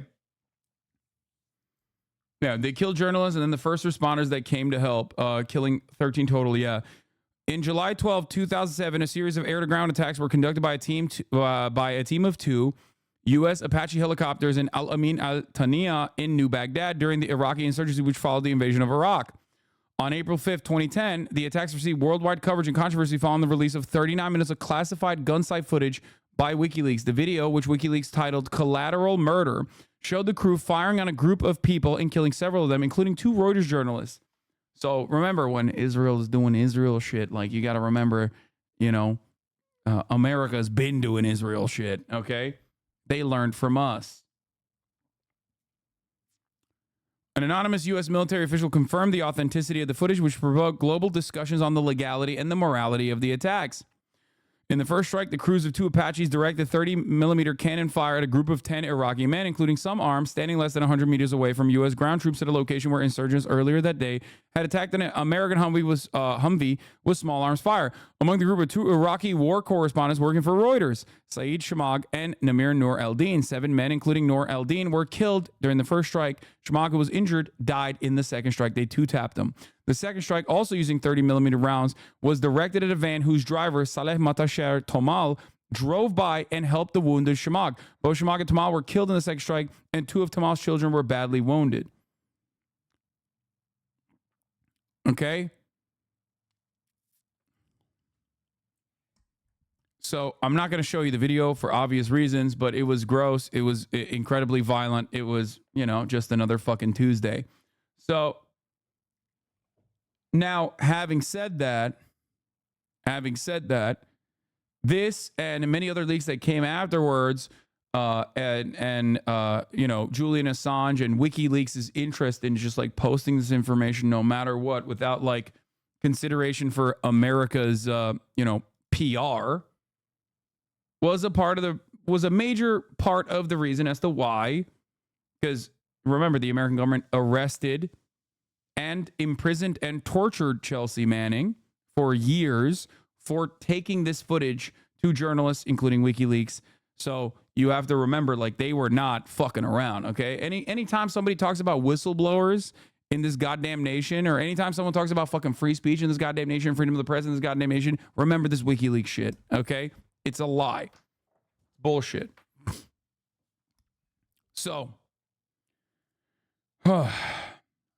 Speaker 1: Yeah, they killed journalists and then the first responders that came to help, killing 13 total. Yeah. In July 12, 2007, a series of air-to-ground attacks were conducted by a team of two U.S. Apache helicopters in Al Amin Al Tania in New Baghdad during the Iraqi insurgency, which followed the invasion of Iraq. On April 5th, 2010, the attacks received worldwide coverage and controversy following the release of 39 minutes of classified gun site footage by WikiLeaks. The video, which WikiLeaks titled Collateral Murder, showed the crew firing on a group of people and killing several of them, including 2 Reuters journalists. So remember, when Israel is doing Israel shit, like, you got to remember, you know, America's been doing Israel shit, okay? They learned from us. An anonymous U.S. military official confirmed the authenticity of the footage, which provoked global discussions on the legality and the morality of the attacks. In the first strike, the crews of 2 Apaches directed 30-millimeter cannon fire at a group of 10 Iraqi men, including some armed, standing less than 100 meters away from U.S. ground troops at a location where insurgents earlier that day had attacked an American Humvee with small arms fire. Among the group of 2 Iraqi war correspondents working for Reuters, Saeed Shamag and Namir Noor Eldin. 7 men, including Noor Eldin, were killed during the first strike. Shamag, who was injured, died in the second strike. They 2-tapped him. The second strike, also using 30-millimeter rounds, was directed at a van whose driver, Saleh Matasher Tomal, drove by and helped the wounded Shamag. Both Shamag and Tomal were killed in the second strike, and 2 of Tomal's children were badly wounded. Okay? So I'm not going to show you the video for obvious reasons, but it was gross. It was incredibly violent. It was, you know, just another fucking Tuesday. So now, having said that, this and many other leaks that came afterwards, you know, Julian Assange and WikiLeaks' interest in just like posting this information no matter what, without like consideration for America's, you know, PR, was a major part of the reason as to why. Because remember, the American government arrested and imprisoned and tortured Chelsea Manning for years for taking this footage to journalists, including WikiLeaks. So you have to remember, like, they were not fucking around, okay? Anytime somebody talks about whistleblowers in this goddamn nation, or anytime someone talks about fucking free speech in this goddamn nation, freedom of the press in this goddamn nation, remember this WikiLeaks shit, okay? It's a lie. Bullshit. So,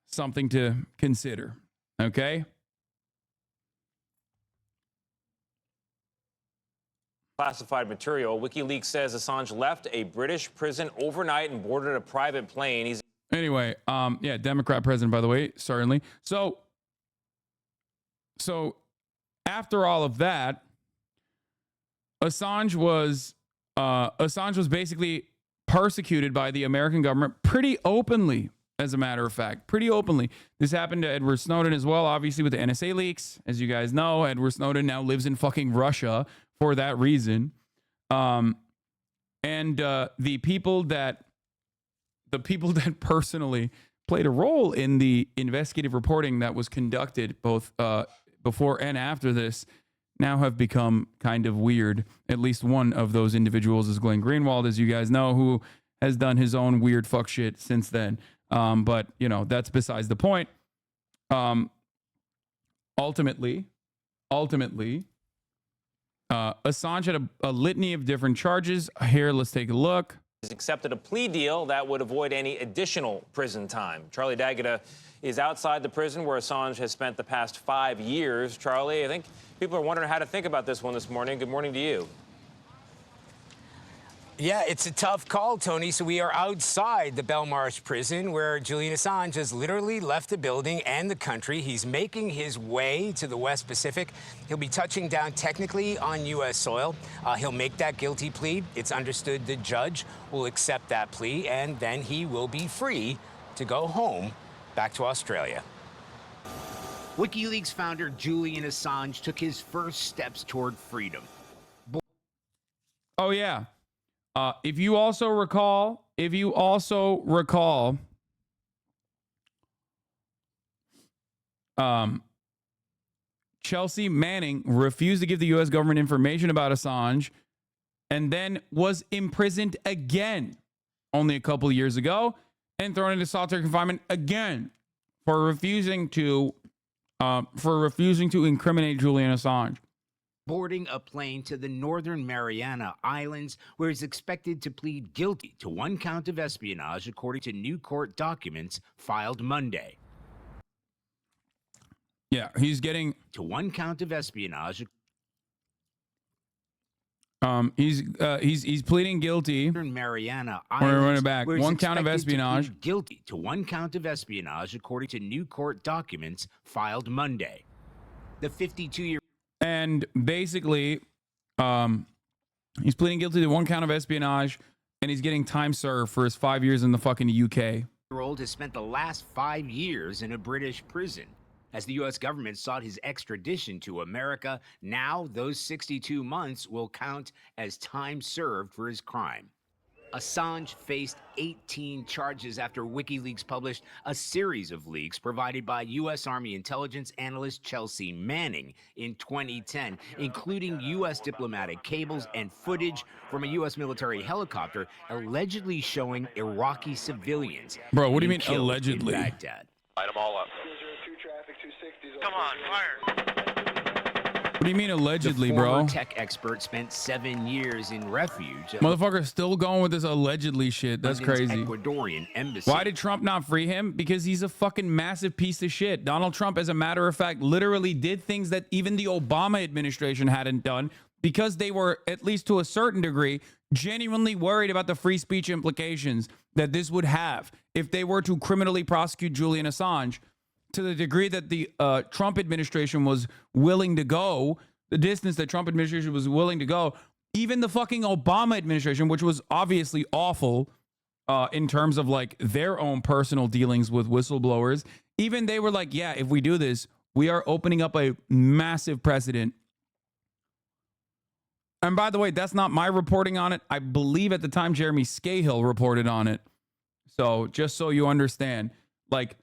Speaker 1: something to consider, okay?
Speaker 18: Classified material. WikiLeaks says Assange left a British prison overnight and boarded a private plane.
Speaker 1: Anyway, yeah, Democrat president, by the way, certainly. So after all of that, Assange was basically persecuted by the American government pretty openly, as a matter of fact, pretty openly. This happened to Edward Snowden as well, obviously, with the NSA leaks. As you guys know, Edward Snowden now lives in fucking Russia for that reason. The people that personally played a role in the investigative reporting that was conducted both before and after this now have become kind of weird. At least one of those individuals is Glenn Greenwald, as you guys know, who has done his own weird fuck shit since then. But, you know, that's besides the point. Ultimately, Assange had a litany of different charges. Here, let's take a look.
Speaker 18: He's accepted a plea deal that would avoid any additional prison time. Charlie D'Agata is outside the prison where Assange has spent the past 5 years. Charlie, I think people are wondering how to think about this one this morning. Good morning to you.
Speaker 19: Yeah, it's a tough call, Tony. So we are outside the Belmarsh prison where Julian Assange has literally left the building and the country. He's making his way to the West Pacific. He'll be touching down technically on U.S. soil. He'll make that guilty plea. It's understood the judge will accept that plea, and then he will be free to go home back to Australia.
Speaker 20: WikiLeaks founder Julian Assange took his first steps toward freedom.
Speaker 1: Oh, yeah. If you also recall, Chelsea Manning refused to give the U.S. government information about Assange and then was imprisoned again only a couple years ago and thrown into solitary confinement again for refusing to incriminate Julian Assange.
Speaker 20: Boarding a plane to the Northern Mariana Islands, where he's expected to plead guilty to 1 count of espionage, according to new court documents filed Monday.
Speaker 1: Yeah, he's getting
Speaker 20: to 1 count of espionage.
Speaker 1: He's pleading guilty.
Speaker 20: Mariana
Speaker 1: We're running
Speaker 20: Islands,
Speaker 1: back.
Speaker 20: where he's
Speaker 1: 1 count of
Speaker 20: expected to
Speaker 1: espionage.
Speaker 20: plead guilty to 1 count of espionage, according to new court documents filed Monday. The 52-year
Speaker 1: And basically, he's pleading guilty to 1 count of espionage, and he's getting time served for his 5 years in the fucking UK.
Speaker 20: old has spent the last 5 years in a British prison. As the U.S. government sought his extradition to America, now those 62 months will count as time served for his crime. Assange faced 18 charges after WikiLeaks published a series of leaks provided by U.S. Army intelligence analyst Chelsea Manning in 2010, including U.S. diplomatic cables and footage from a U.S. military helicopter allegedly showing Iraqi civilians.
Speaker 1: Bro, what do you mean
Speaker 20: killed
Speaker 1: allegedly?
Speaker 20: in Baghdad.
Speaker 21: Light them all up. Come on, fire.
Speaker 1: What do you mean allegedly,
Speaker 20: the
Speaker 1: bro?
Speaker 20: former tech expert spent 7 years in refuge.
Speaker 1: Motherfucker's still going with this allegedly shit. That's
Speaker 20: London's
Speaker 1: crazy.
Speaker 20: Ecuadorian embassy.
Speaker 1: Why did Trump not free him? Because he's a fucking massive piece of shit. Donald Trump, as a matter of fact, literally did things that even the Obama administration hadn't done because they were, at least to a certain degree, genuinely worried about the free speech implications that this would have if they were to criminally prosecute Julian Assange. To the degree that the Trump administration was willing to go, the distance that Trump administration was willing to go, even the fucking Obama administration, which was obviously awful in terms of like their own personal dealings with whistleblowers, even they were like, yeah, if we do this, we are opening up a massive precedent. And by the way, that's not my reporting on it. I believe at the time Jeremy Scahill reported on it. So just so you understand, like,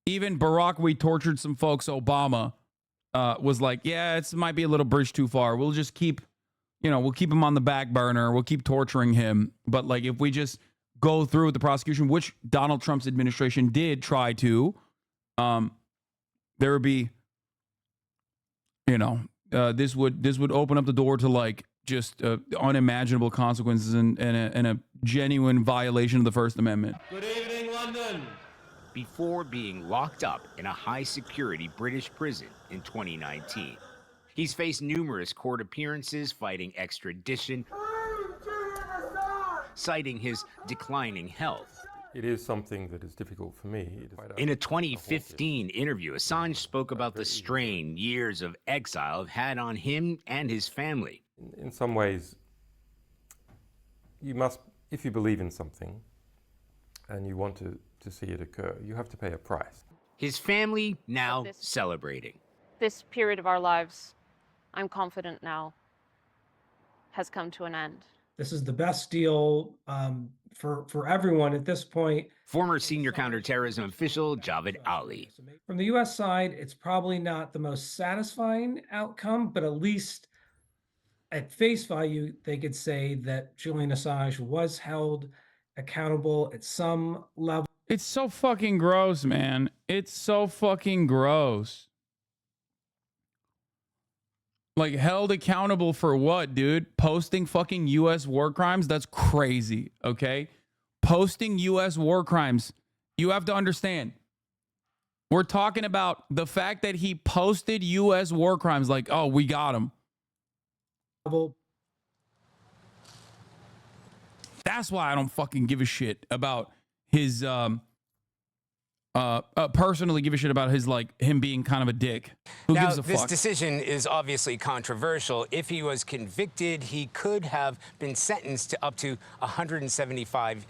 Speaker 1: even Barack, we tortured some folks, Obama was like, yeah, it might be a little bridge too far. We'll just keep, we'll keep him on the back burner. We'll keep torturing him. But like, if we just go through with the prosecution, which Donald Trump's administration did try to, there would be, this would open up the door to like just unimaginable consequences and a genuine violation of the First Amendment.
Speaker 20: Good evening, London. Before being locked up in a high-security British prison in 2019. He's faced numerous court appearances fighting extradition, citing his declining health.
Speaker 22: It is something that is difficult for me.
Speaker 20: In a 2015 interview, Assange spoke about the strain years of exile have had on him and his family.
Speaker 22: In some ways, you must, if you believe in something and you want to see it occur, you have to pay a price.
Speaker 20: His family now celebrating.
Speaker 23: This period of our lives, I'm confident now, has come to an end.
Speaker 24: This is the best deal for everyone at this point.
Speaker 20: Former senior counterterrorism official Javed Ali.
Speaker 24: From the U.S. side, it's probably not the most satisfying outcome, but at least at face value, they could say that Julian Assange was held accountable at some level.
Speaker 1: It's so fucking gross, man. It's so fucking gross. Like, held accountable for what, dude? Posting fucking U.S. war crimes? That's crazy, okay? Posting U.S. war crimes. You have to understand. We're talking about the fact that he posted U.S. war crimes like, oh, we got him. That's why I don't fucking give a shit about his personally give a shit about his him being kind of a dick. Who
Speaker 19: now,
Speaker 1: gives a
Speaker 19: this
Speaker 1: fuck?
Speaker 19: decision is obviously controversial. If he was convicted, he could have been sentenced to up to 175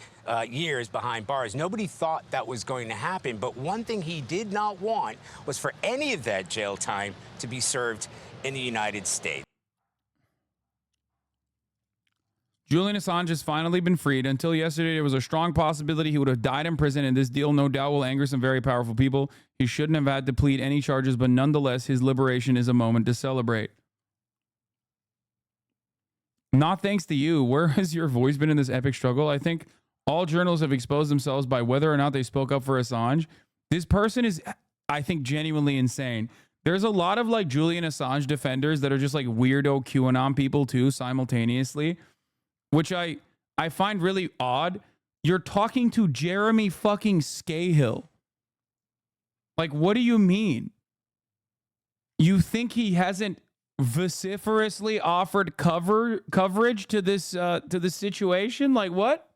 Speaker 19: years behind bars. Nobody thought that was going to happen, but one thing he did not want was for any of that jail time to be served in the United States.
Speaker 1: Julian Assange has finally been freed. Until yesterday, there was a strong possibility he would have died in prison, and this deal no doubt will anger some very powerful people. He shouldn't have had to plead any charges, but nonetheless, his liberation is a moment to celebrate. Not thanks to you. Where has your voice been in this epic struggle? I think all journalists have exposed themselves by whether or not they spoke up for Assange. This person is, I think, genuinely insane. There's a lot of Julian Assange defenders that are just weirdo QAnon people too, simultaneously, which I find really odd. You're talking to Jeremy fucking Scahill. What do you mean? You think he hasn't vociferously offered coverage to this situation? Like what?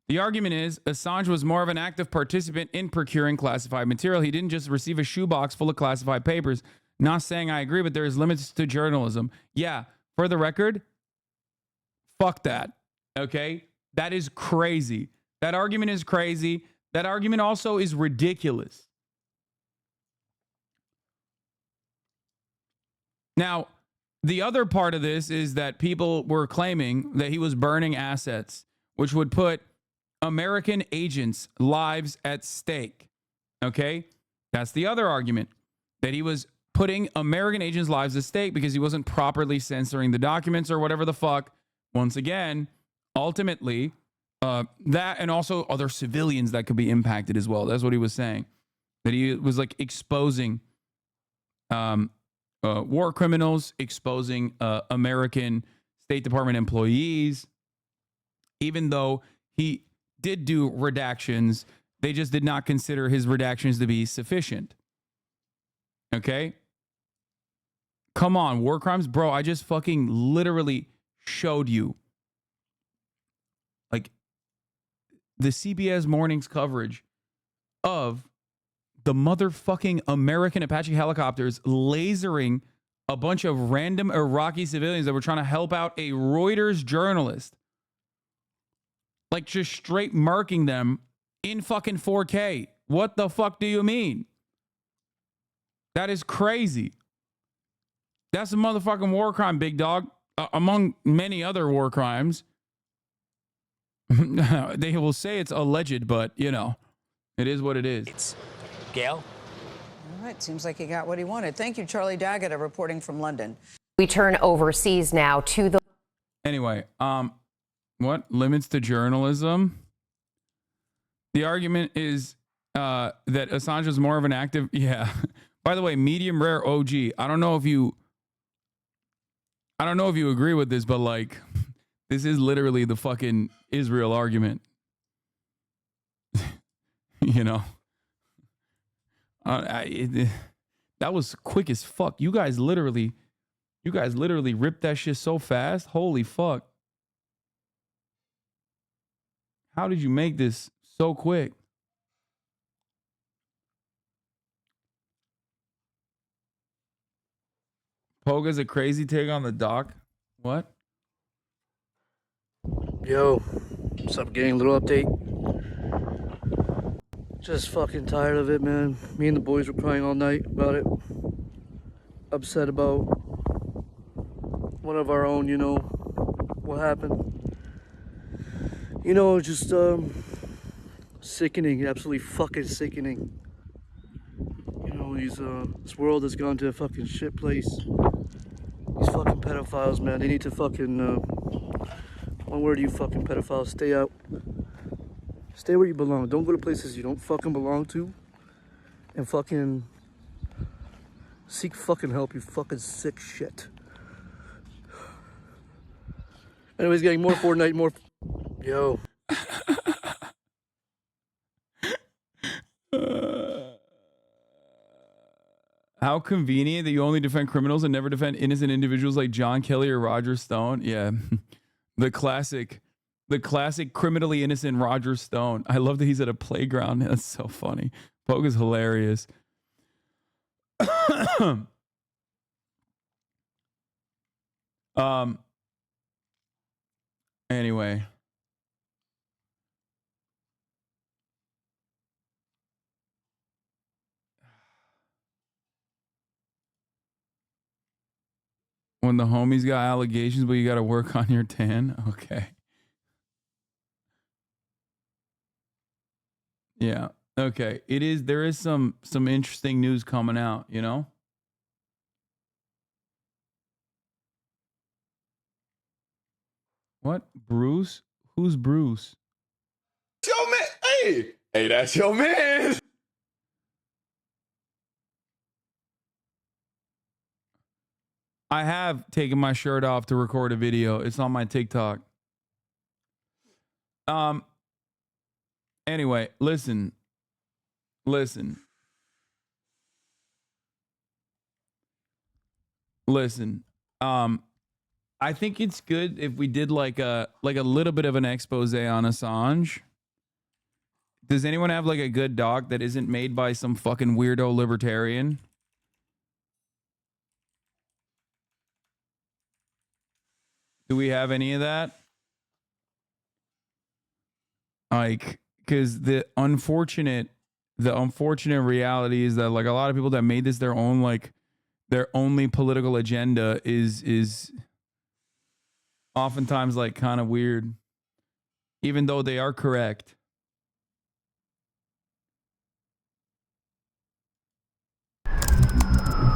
Speaker 1: The argument is Assange was more of an active participant in procuring classified material. He didn't just receive a shoebox full of classified papers. Not saying I agree, but there is limits to journalism. Yeah, for the record, fuck that. Okay? That is crazy. That argument is crazy. That argument also is ridiculous. Now, the other part of this is that people were claiming that he was burning assets, which would put American agents' lives at stake. Okay? That's the other argument, that he was putting American agents' lives at stake because he wasn't properly censoring the documents or whatever the fuck. Once again, ultimately, that and also other civilians that could be impacted as well. That's what he was saying. That he was like exposing war criminals, exposing American State Department employees, even though he did do redactions, they just did not consider his redactions to be sufficient. Okay? Come on, war crimes? Bro, I just fucking literally showed you like the CBS Mornings coverage of the motherfucking American Apache helicopters lasering a bunch of random Iraqi civilians that were trying to help out a Reuters journalist. Like just straight marking them in fucking 4K. What the fuck do you mean? That is crazy. That's a motherfucking war crime, big dog. Among many other war crimes. They will say it's alleged, but, you know, it is what it is.
Speaker 2: Gail? All right, seems like he got what he wanted. Thank you, Charlie Daggett, reporting from London.
Speaker 3: We turn overseas now to the...
Speaker 1: Anyway, what? Limits to journalism? The argument is that Assange is more of an active... Yeah. By the way, medium rare OG. I don't know if you agree with this, but like, this is literally the fucking Israel argument. You know? That was quick as fuck. You guys literally ripped that shit so fast. Holy fuck. How did you make this so quick? Poga's a crazy take on the doc. What?
Speaker 4: Yo, what's up, gang? Little update. Just fucking tired of it, man. Me and the boys were crying all night about it. Upset about one of our own, you know, what happened. You know, just sickening, absolutely fucking sickening. You know, this world has gone to a fucking shit place. These fucking pedophiles, man, they need to fucking, one word, you fucking pedophiles, stay out. Stay where you belong. Don't go to places you don't fucking belong to. And fucking seek fucking help, you fucking sick shit. Anyways, getting more Fortnite, more... Yo.
Speaker 1: How convenient that you only defend criminals and never defend innocent individuals like John Kelly or Roger Stone. Yeah. The classic criminally innocent Roger Stone. I love that he's at a playground. That's so funny. Pogue is hilarious. Anyway. When the homies got allegations, but you got to work on your tan. Okay. Yeah. Okay. There is some interesting news coming out, you know? What? Bruce? Who's Bruce?
Speaker 5: Yo, man. Hey, that's your man.
Speaker 1: I have taken my shirt off to record a video. It's on my TikTok. Anyway, listen. I think it's good if we did like a little bit of an expose on Assange. Does anyone have like a good doc that isn't made by some fucking weirdo libertarian? Do we have any of that? Like, because the unfortunate reality is that like a lot of people that made this their own, like their only political agenda is oftentimes like kind of weird, even though they are correct.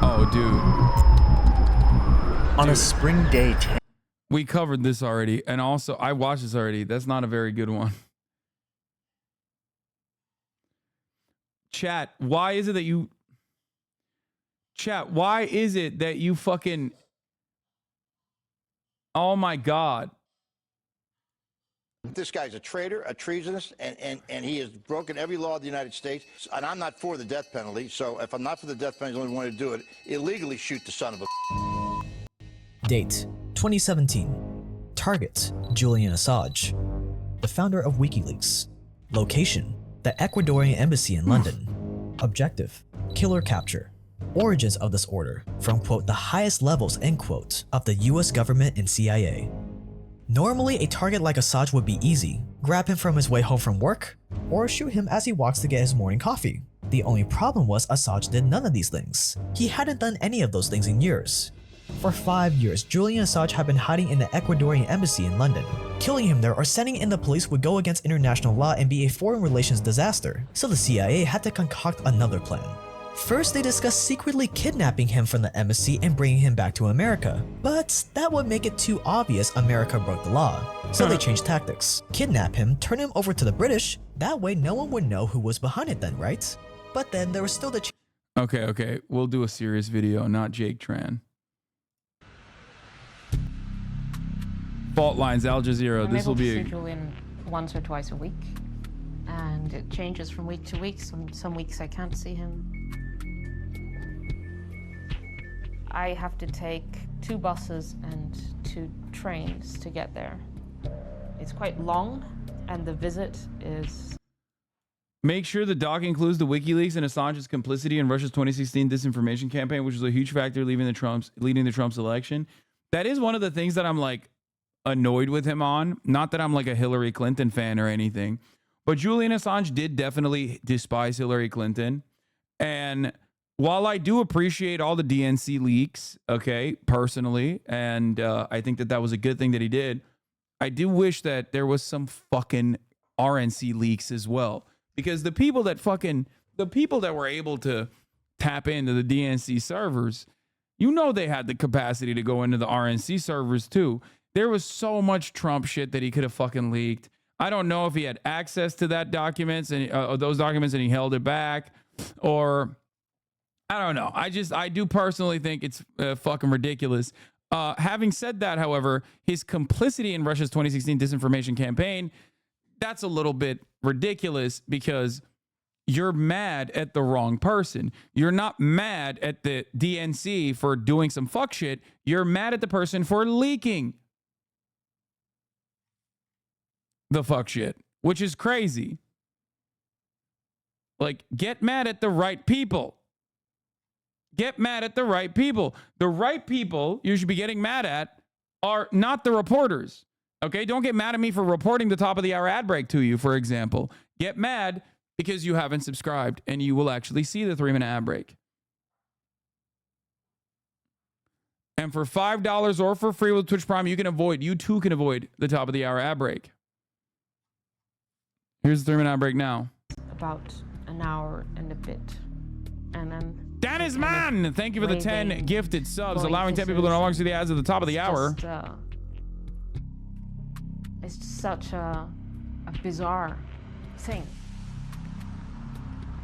Speaker 1: Oh, dude.
Speaker 6: On a spring day.
Speaker 1: We covered this already. And also, I watched this already. That's not a very good one. Chat, why is it that you... Chat, why is it that you fucking... Oh my God.
Speaker 7: This guy's a traitor, a treasonous, and he has broken every law of the United States. And I'm not for the death penalty. So if I'm not for the death penalty, the only one to do it, illegally shoot the son of a...
Speaker 6: Date 2017. Target Julian Assange, the founder of WikiLeaks. Location the Ecuadorian Embassy in London. Objective killer capture. Origins of this order from quote the highest levels end quote of the US government and CIA. Normally a target like Assange would be easy. Grab him from his way home from work or shoot him as he walks to get his morning coffee. The only problem was Assange did none of these things. He hadn't done any of those things in years. For 5 years, Julian Assange had been hiding in the Ecuadorian embassy in London. Killing him there or sending in the police would go against international law and be a foreign relations disaster, so the CIA had to concoct another plan. First, they discussed secretly kidnapping him from the embassy and bringing him back to America, but that would make it too obvious America broke the law, so they changed tactics. Kidnap him, turn him over to the British, that way no one would know who was behind it then, right? But then there was still the
Speaker 1: Okay, we'll do a serious video, not Jake Tran. Fault lines, Al Jazeera. This will be
Speaker 23: see Julian once or twice a week, and it changes from week to week. Some weeks I can't see him. I have to take 2 buses and 2 trains to get there. It's quite long, and the visit is...
Speaker 1: Make sure the doc includes the WikiLeaks and Assange's complicity in Russia's 2016 disinformation campaign, which was a huge factor leading the Trump's election. That is one of the things that I'm like annoyed with him on. Not that I'm like a Hillary Clinton fan or anything, but Julian Assange did definitely despise Hillary Clinton. And while I do appreciate all the DNC leaks, okay, personally, and I think that was a good thing that he did, I do wish that there was some fucking RNC leaks as well. Because the people that were able to tap into the DNC servers, you know, they had the capacity to go into the RNC servers too. There was so much Trump shit that he could have fucking leaked. I don't know if he had access to that documents and those documents and he held it back, or I don't know. I do personally think it's fucking ridiculous. Having said that, however, his complicity in Russia's 2016 disinformation campaign, that's a little bit ridiculous because you're mad at the wrong person. You're not mad at the DNC for doing some fuck shit. You're mad at the person for leaking the fuck shit, which is crazy. Like, get mad at the right people. Get mad at the right people. The right people you should be getting mad at are not the reporters. Okay, don't get mad at me for reporting the top of the hour ad break to you, for example. Get mad because you haven't subscribed and you will actually see the 3-minute ad break. And for $5 or for free with Twitch Prime, you too can avoid the top of the hour ad break. Here's the 3-minute ad break now.
Speaker 23: About an hour and a bit. And then
Speaker 1: Dennis Man, thank you for the 10 gifted subs, allowing 10 people to no longer see the ads at the top of the hour.
Speaker 23: It's such a bizarre thing.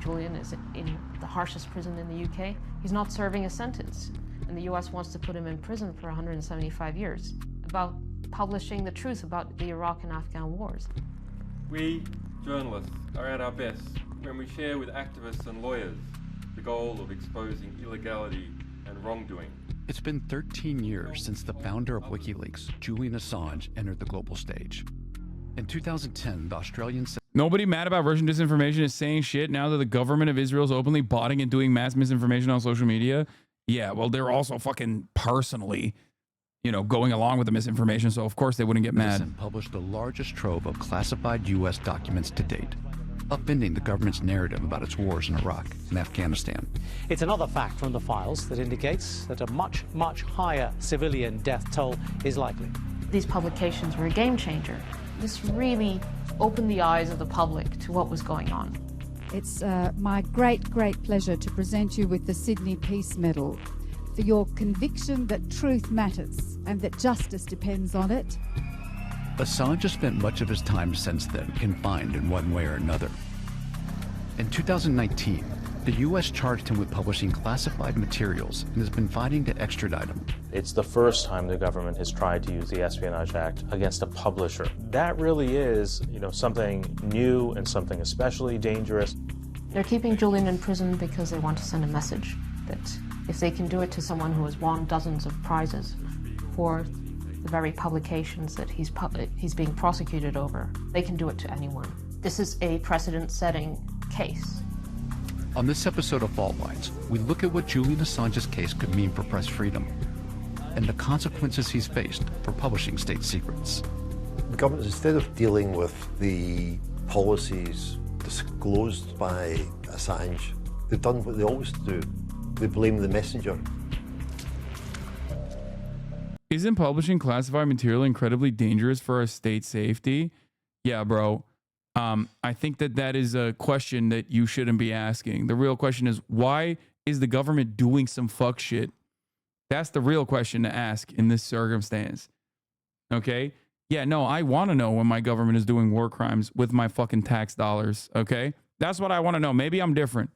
Speaker 23: Julian is in the harshest prison in the UK. He's not serving a sentence, and the US wants to put him in prison for 175 years about publishing the truth about the Iraq and Afghan wars.
Speaker 22: We, journalists, are at our best when we share with activists and lawyers the goal of exposing illegality and wrongdoing.
Speaker 8: It's been 13 years since the founder of WikiLeaks, Julian Assange, entered the global stage. In 2010, the Australian...
Speaker 1: Nobody mad about Russian disinformation is saying shit now that the government of Israel is openly botting and doing mass misinformation on social media. Yeah, well, they're also fucking personally, you know, going along with the misinformation, so of course they wouldn't get mad.
Speaker 8: Published the largest trove of classified U.S. documents to date, upending the government's narrative about its wars in Iraq and Afghanistan.
Speaker 9: It's another fact from the files that indicates that a much, much higher civilian death toll is likely.
Speaker 23: These publications were a game changer. This really opened the eyes of the public to what was going on.
Speaker 10: It's my great pleasure to present you with the Sydney Peace Medal for your conviction that truth matters and that justice depends on it.
Speaker 8: Assange has spent much of his time since then confined in one way or another. In 2019, the U.S. charged him with publishing classified materials and has been fighting to extradite him.
Speaker 13: It's the first time the government has tried to use the Espionage Act against a publisher. That really is, you know, something new and something especially dangerous.
Speaker 23: They're keeping Julian in prison because they want to send a message that if they can do it to someone who has won dozens of prizes for the very publications that he's being prosecuted over, they can do it to anyone. This is a precedent-setting case.
Speaker 8: On this episode of Fault Lines, we look at what Julian Assange's case could mean for press freedom and the consequences he's faced for publishing state secrets.
Speaker 25: The government, instead of dealing with the policies disclosed by Assange, they've done what they always do. They blame the messenger.
Speaker 1: Isn't publishing classified material incredibly dangerous for our state safety? Yeah, bro. I think that is a question that you shouldn't be asking. The real question is, why is the government doing some fuck shit? That's the real question to ask in this circumstance. Okay? Yeah, no, I want to know when my government is doing war crimes with my fucking tax dollars. Okay? That's what I want to know. Maybe I'm different.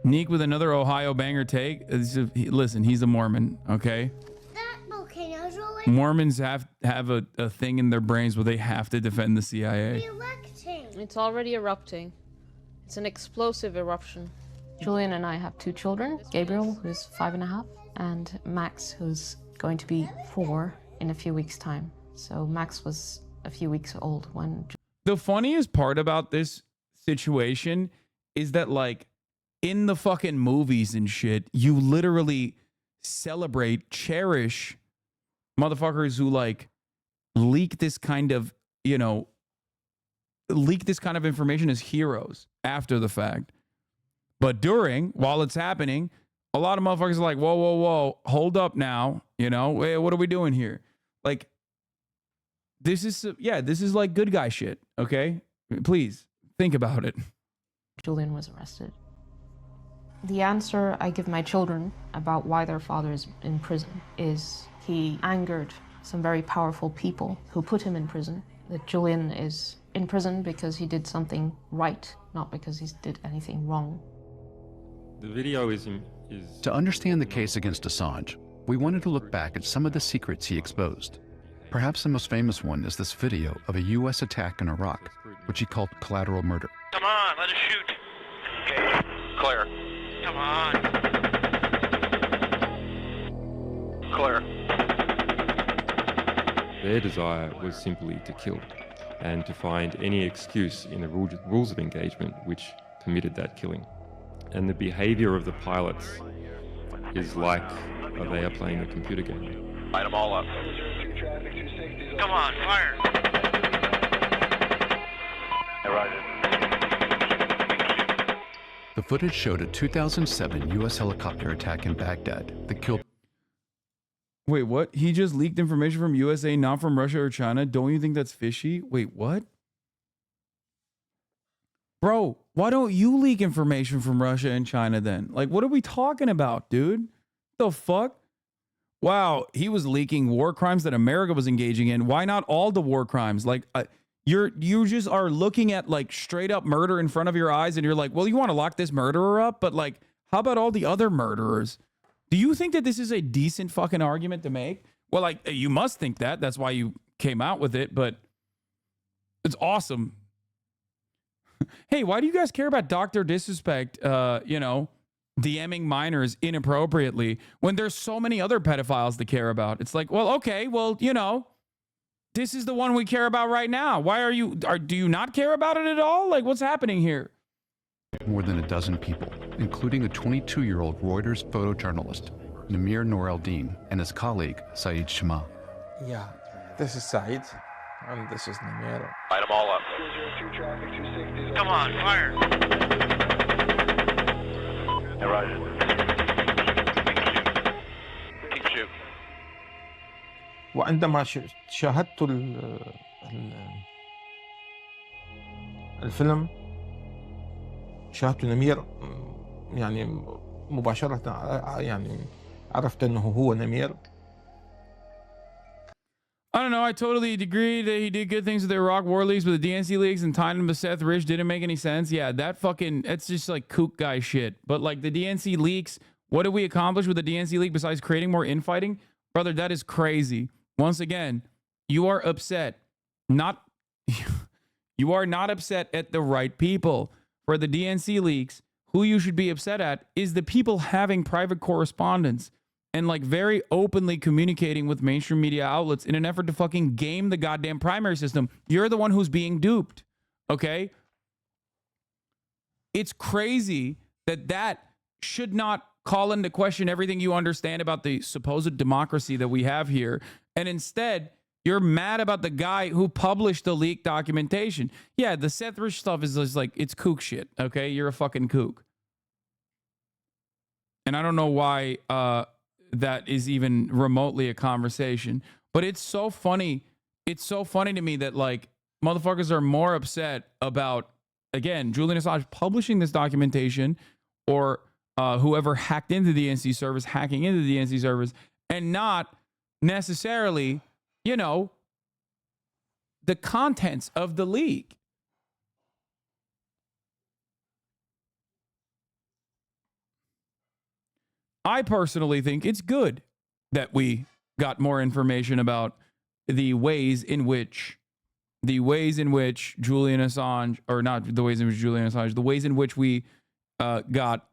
Speaker 1: Neek with another Ohio banger take. Listen, he's a Mormon, okay? Mormons have a thing in their brains where they have to defend the CIA.
Speaker 23: It's already erupting. It's an explosive eruption. Julian and I have 2 children, Gabriel, who's 5.5, and Max, who's going to be 4 in a few weeks' time. So Max was a few weeks old when...
Speaker 1: The funniest part about this situation is that, like, in the fucking movies and shit, you literally celebrate, cherish motherfuckers who, like, leak this kind of, you know, leak this kind of information as heroes after the fact. But while it's happening, a lot of motherfuckers are like, whoa, hold up now. You know, hey, what are we doing here? Like, this is like good guy shit, okay? Please, think about it.
Speaker 23: Julian was arrested. The answer I give my children about why their father is in prison is he angered some very powerful people who put him in prison. That Julian is in prison because he did something right, not because he did anything wrong.
Speaker 22: The video is...
Speaker 8: To understand the case against Assange, we wanted to look back at some of the secrets he exposed. Perhaps the most famous one is this video of a U.S. attack in Iraq, which he called collateral murder.
Speaker 21: Come on, let us shoot. Okay, clear. Come on. Clear.
Speaker 22: Their desire was simply to kill and to find any excuse in the rules of engagement which permitted that killing. And the behavior of the pilots is like they are playing a computer game.
Speaker 21: Light them all up. Come on, fire.
Speaker 8: The footage showed a 2007 U.S. helicopter attack in Baghdad that killed...
Speaker 1: Wait, what? He just leaked information from USA, not from Russia or China? Don't you think that's fishy? Wait, what? Bro, why don't you leak information from Russia and China then? Like, what are we talking about, dude? The fuck? Wow, he was leaking war crimes that America was engaging in. Why not all the war crimes? Like, you just are looking at, like, straight up murder in front of your eyes and you're like, well, you want to lock this murderer up? But, like, how about all the other murderers? Do you think that this is a decent fucking argument to make? Well, like, you must think that. That's why you came out with it, but it's awesome. Hey, why do you guys care about Dr. Disrespect, you know, DMing minors inappropriately when there's so many other pedophiles to care about? It's like, well, okay, well, you know, this is the one we care about right now. Why do you not care about it at all? Like, what's happening here?
Speaker 8: More than a dozen people, including a 22-year-old Reuters photojournalist, Namir Noor El-Din, and his colleague, Saeed Shama.
Speaker 11: Yeah, this is Saeed, and this is Namir.
Speaker 21: Light them all up. Come on, fire. Hey, Roger. Keep shooting.
Speaker 11: وعندما شاهدت الفيلم شاهدت نمير يعني مباشرة يعني عرفت أنه هو نمير.
Speaker 1: I don't know. I totally agree that he did good things with the Iraq war leaks, but the DNC leaks and tying him to Seth Rich didn't make any sense. Yeah, that's just like kook guy shit. But like the DNC leaks, what did we accomplish with the DNC leak besides creating more infighting? Brother, that is crazy. Once again, you are upset. You are not upset at the right people. For the DNC leaks, who you should be upset at is the people having private correspondence and like very openly communicating with mainstream media outlets in an effort to fucking game the goddamn primary system. You're the one who's being duped. Okay? It's crazy that should not call into question everything you understand about the supposed democracy that we have here. And instead, you're mad about the guy who published the leaked documentation. Yeah, the Seth Rich stuff is just like, it's kook shit. Okay? You're a fucking kook. And I don't know why that is even remotely a conversation. But it's so funny. It's so funny to me that like motherfuckers are more upset about, again, Julian Assange publishing this documentation or whoever hacked into the DNC servers, hacking into the DNC servers, and not necessarily, you know, the contents of the leak. I personally think it's good that we got more information about the ways in which Julian Assange, or not the ways in which Julian Assange, the ways in which we got,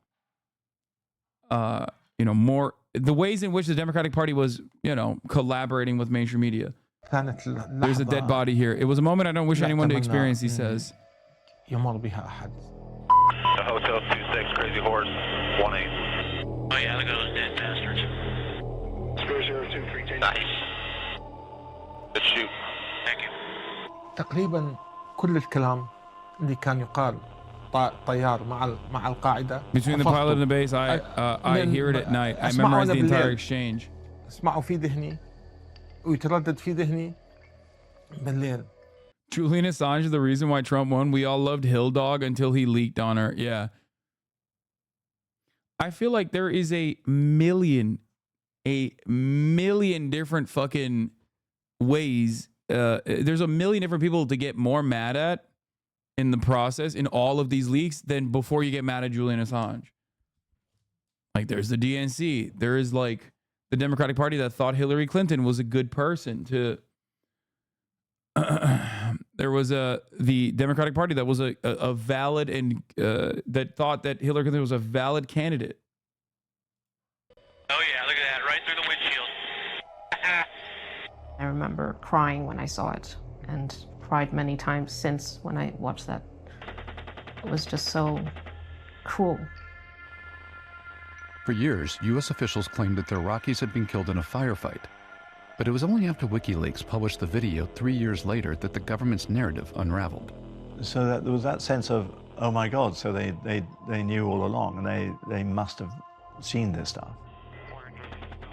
Speaker 1: you know, more, the ways in which the Democratic Party was, you know, collaborating with mainstream media. There's a dead body here. It was a moment I don't wish anyone to experience, he says.
Speaker 21: Hotel 26, Crazy Horse, 18. Oh yeah, look at those dead bastards. 00232. Nice. Good shoot. Thank you.
Speaker 11: تقريبا كل الكلام اللي كان يقال طيار مع القاعدة.
Speaker 1: Between the pilot and the base, I hear it at night. I memorize the entire exchange.
Speaker 11: اسمعوا في ذهني ويتردد في ذهني بالليل.
Speaker 1: Julian Assange is the reason why Trump won. We all loved Hill Dog until he leaked on her. Yeah. I feel like there is a million different fucking ways. There's a million different people to get more mad at in the process in all of these leaks than before you get mad at Julian Assange. Like there's the DNC. There is like the Democratic Party that thought Hillary Clinton was a good person to. There was the Democratic Party that was a valid and that thought that Hillary Clinton was a valid candidate.
Speaker 21: Oh yeah, look at that, right through the windshield.
Speaker 23: I remember crying when I saw it, and cried many times since when I watched that. It was just so cruel.
Speaker 8: For years, U.S. officials claimed that the Iraqis had been killed in a firefight. But it was only after WikiLeaks published the video 3 years later that the government's narrative unraveled.
Speaker 12: So that there was that sense of, oh my God, so they knew all along, and they must have seen this stuff.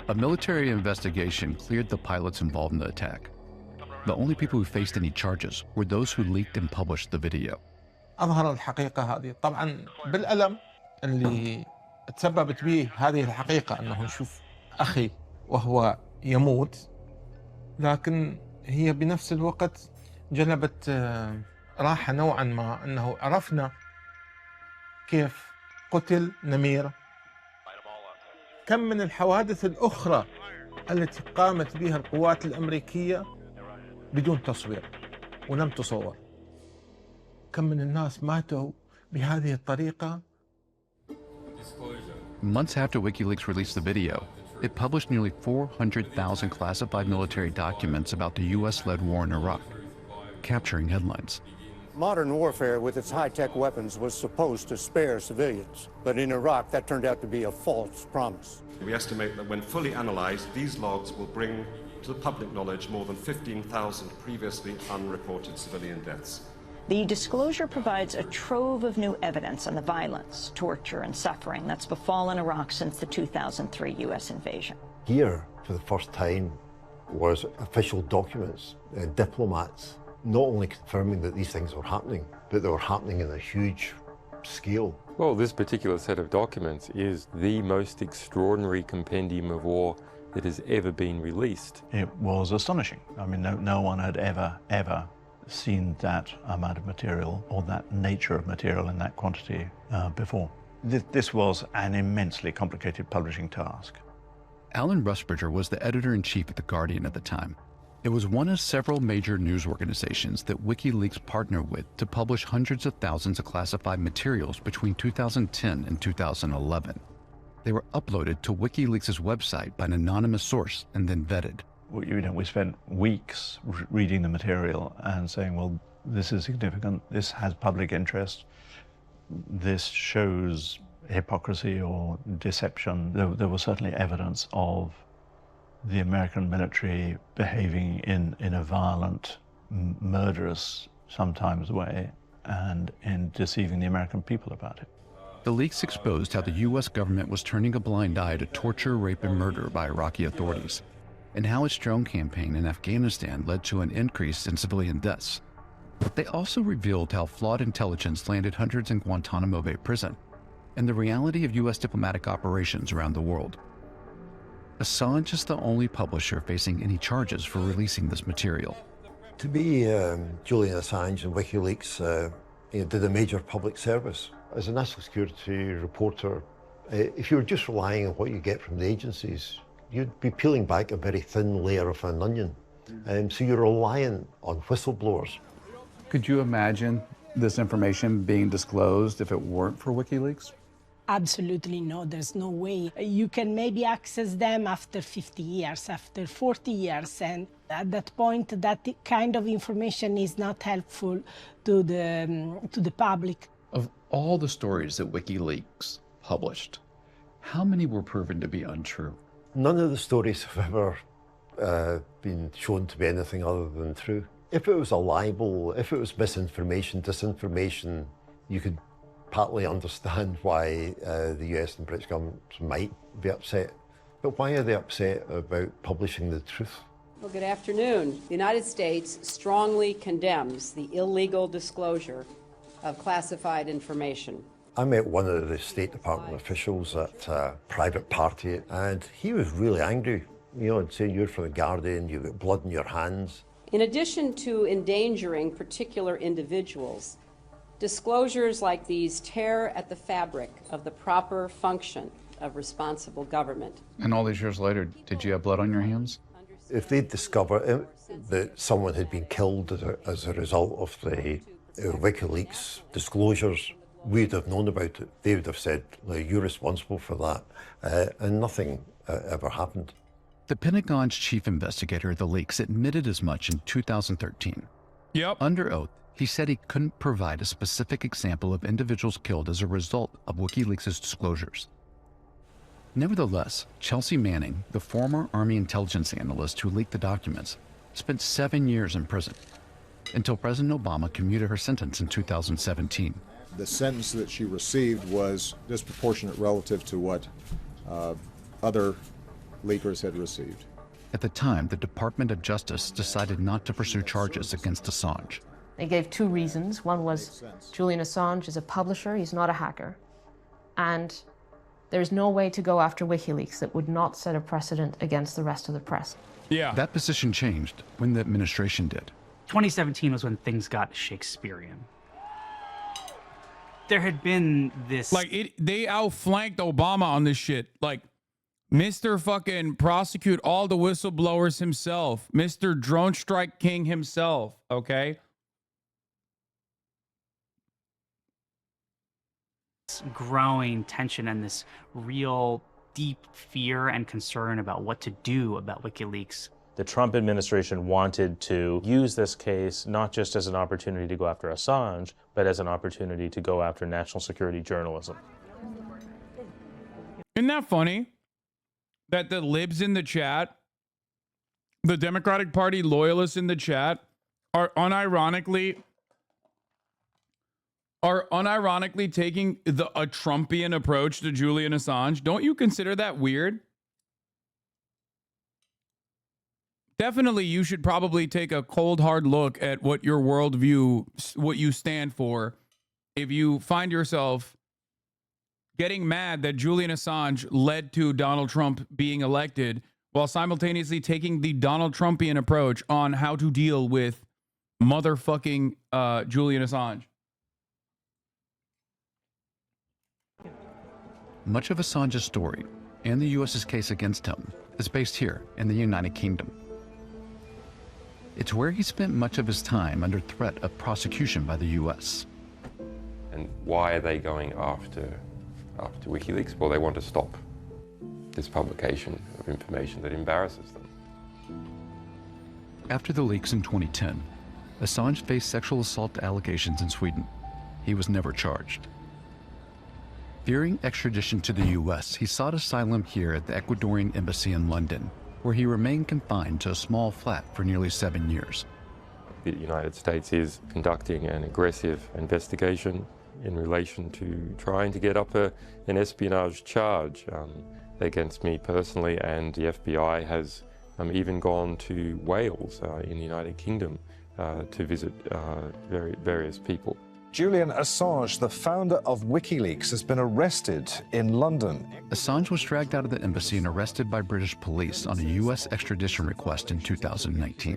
Speaker 8: A military investigation cleared the pilots involved in the attack. The only people who faced any charges were those who leaked and published the video.
Speaker 11: أظهر الحقيقة هذه طبعا بالألم اللي تسببت به هذه الحقيقة أنه نشوف أخي وهو يموت، لكن هي بنفس الوقت جلبت راحة نوعا ما أنه عرفنا كيف قتل نمير. كم من الحوادث الأخرى التي قامت بها القوات الأمريكية بدون تصوير ولم تصور. كم من الناس ماتوا بهذه الطريقة.
Speaker 8: Months after WikiLeaks released the video, it published nearly 400,000 classified military documents about the US-led war in Iraq, capturing headlines.
Speaker 14: Modern warfare with its high-tech weapons was supposed to spare civilians, but in Iraq that turned out to be a false promise.
Speaker 15: We estimate that when fully analyzed, these logs will bring to the public knowledge more than 15,000 previously unreported civilian deaths.
Speaker 16: The disclosure provides a trove of new evidence on the violence, torture, and suffering that's befallen Iraq since the 2003 U.S. invasion.
Speaker 25: Here, for the first time, was official documents, diplomats, not only confirming that these things were happening, but they were happening in a huge scale.
Speaker 22: Well, this particular set of documents is the most extraordinary compendium of war that has ever been released.
Speaker 12: It was astonishing. I mean, no one had ever seen that amount of material or that nature of material in that quantity before. This was an immensely complicated publishing task.
Speaker 8: Alan Rusbridger was the editor-in-chief at The Guardian at the time. It was one of several major news organizations that WikiLeaks partnered with to publish hundreds of thousands of classified materials between 2010 and 2011. They were uploaded to WikiLeaks' website by an anonymous source and then vetted.
Speaker 12: We spent weeks reading the material and saying, well, this is significant, this has public interest, this shows hypocrisy or deception. There was certainly evidence of the American military behaving in a violent, murderous, sometimes way, and in deceiving the American people about it.
Speaker 8: The leaks exposed how the U.S. government was turning a blind eye to torture, rape, and murder by Iraqi authorities, and how its drone campaign in Afghanistan led to an increase in civilian deaths. But they also revealed how flawed intelligence landed hundreds in Guantanamo Bay prison, and the reality of U.S. diplomatic operations around the world. Assange is the only publisher facing any charges for releasing this material.
Speaker 25: To me, Julian Assange and WikiLeaks did a major public service. As a national security reporter, if you were just relying on what you get from the agencies, you'd be peeling back a very thin layer of an onion. So you're reliant on whistleblowers.
Speaker 17: Could you imagine this information being disclosed if it weren't for WikiLeaks?
Speaker 18: Absolutely no, there's no way. You can maybe access them after 50 years, after 40 years, and at that point, that kind of information is not helpful to the public.
Speaker 8: Of all the stories that WikiLeaks published, how many were proven to be untrue?
Speaker 25: None of the stories have ever been shown to be anything other than true. If it was a libel, if it was misinformation, disinformation, you could partly understand why the US and British governments might be upset. But why are they upset about publishing the truth?
Speaker 26: Well, good afternoon. The United States strongly condemns the illegal disclosure of classified information.
Speaker 25: I met one of the State Department officials at a private party, and he was really angry. You know, saying you're for the Guardian, you've got blood in your hands.
Speaker 26: In addition to endangering particular individuals, disclosures like these tear at the fabric of the proper function of responsible government.
Speaker 17: And all these years later, did you have blood on your hands?
Speaker 25: If they'd discovered that someone had been killed as a result of the WikiLeaks disclosures, we'd have known about it. They would have said, you're responsible for that, and nothing ever happened.
Speaker 8: The Pentagon's chief investigator of the leaks admitted as much in 2013.
Speaker 1: Yep.
Speaker 8: Under oath, he said he couldn't provide a specific example of individuals killed as a result of WikiLeaks' disclosures. Nevertheless, Chelsea Manning, the former Army intelligence analyst who leaked the documents, spent 7 years in prison, until President Obama commuted her sentence in 2017.
Speaker 27: The sentence that she received was disproportionate relative to what other leakers had received.
Speaker 8: At the time, the Department of Justice decided not to pursue charges against Assange.
Speaker 23: They gave two reasons. One was Julian Assange is a publisher, he's not a hacker. And there's no way to go after WikiLeaks that would not set a precedent against the rest of the press.
Speaker 1: Yeah.
Speaker 8: That position changed when the administration did.
Speaker 28: 2017 was when things got Shakespearean. There had been this...
Speaker 1: They outflanked Obama on this shit. Mr. fucking prosecute all the whistleblowers himself. Mr. Drone Strike King himself, okay?
Speaker 28: Growing tension and this real deep fear and concern about what to do about WikiLeaks.
Speaker 13: The Trump administration wanted to use this case not just as an opportunity to go after Assange, but as an opportunity to go after national security journalism.
Speaker 1: Isn't that funny? That the libs in the chat, the Democratic Party loyalists in the chat, are unironically taking a Trumpian approach to Julian Assange. Don't you consider that weird? Definitely, you should probably take a cold, hard look at what your worldview, what you stand for, if you find yourself getting mad that Julian Assange led to Donald Trump being elected while simultaneously taking the Donald Trumpian approach on how to deal with motherfucking Julian Assange.
Speaker 8: Much of Assange's story and the U.S.'s case against him is based here in the United Kingdom. It's where he spent much of his time under threat of prosecution by the U.S.
Speaker 22: And why are they going after WikiLeaks? Well, they want to stop this publication of information that embarrasses them.
Speaker 8: After the leaks in 2010, Assange faced sexual assault allegations in Sweden. He was never charged. Fearing extradition to the U.S., he sought asylum here at the Ecuadorian embassy in London, where he remained confined to a small flat for nearly 7 years.
Speaker 22: The United States is conducting an aggressive investigation in relation to trying to get up an espionage charge against me personally, and the FBI has even gone to Wales in the United Kingdom to visit various people.
Speaker 2: Julian Assange, the founder of WikiLeaks, has been arrested in London.
Speaker 8: Assange was dragged out of the embassy and arrested by British police on a U.S. extradition request in 2019.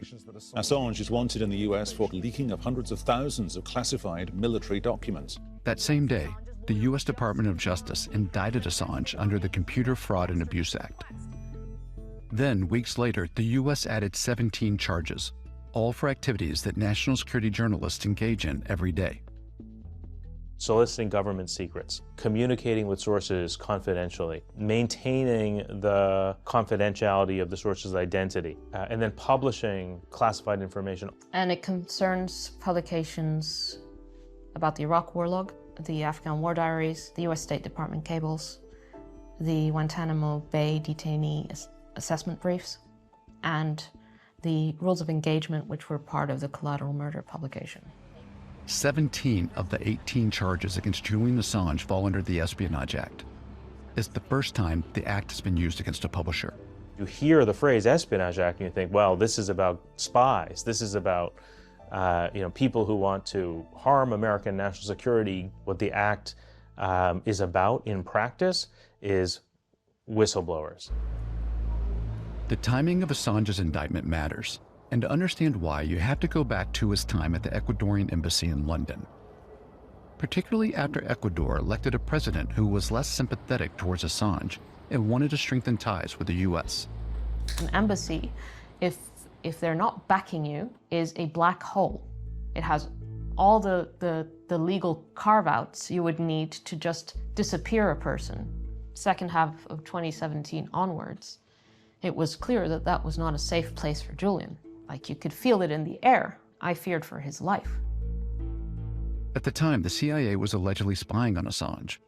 Speaker 3: Assange is wanted in the U.S. for leaking of hundreds of thousands of classified military documents.
Speaker 8: That same day, the U.S. Department of Justice indicted Assange under the Computer Fraud and Abuse Act. Then, weeks later, the U.S. added 17 charges, all for activities that national security journalists engage in every day.
Speaker 13: Soliciting government secrets, communicating with sources confidentially, maintaining the confidentiality of the source's identity, and then publishing classified information.
Speaker 23: And it concerns publications about the Iraq War Log, the Afghan War Diaries, the US State Department cables, the Guantanamo Bay detainee assessment briefs, and the rules of engagement, which were part of the collateral murder publication.
Speaker 8: 17 of the 18 charges against Julian Assange fall under the Espionage Act. It's the first time the act has been used against a publisher.
Speaker 13: You hear the phrase Espionage Act and you think, well, this is about spies. This is about people who want to harm American national security. What the act is about in practice is whistleblowers.
Speaker 8: The timing of Assange's indictment matters. And to understand why, you have to go back to his time at the Ecuadorian embassy in London. Particularly after Ecuador elected a president who was less sympathetic towards Assange and wanted to strengthen ties with the US.
Speaker 23: An embassy, if they're not backing you, is a black hole. It has all the legal carve-outs you would need to just disappear a person. Second half of 2017 onwards, it was clear that that was not a safe place for Julian. Like, you could feel it in the air. I feared for his life.
Speaker 8: At the time, the CIA was allegedly spying on Assange,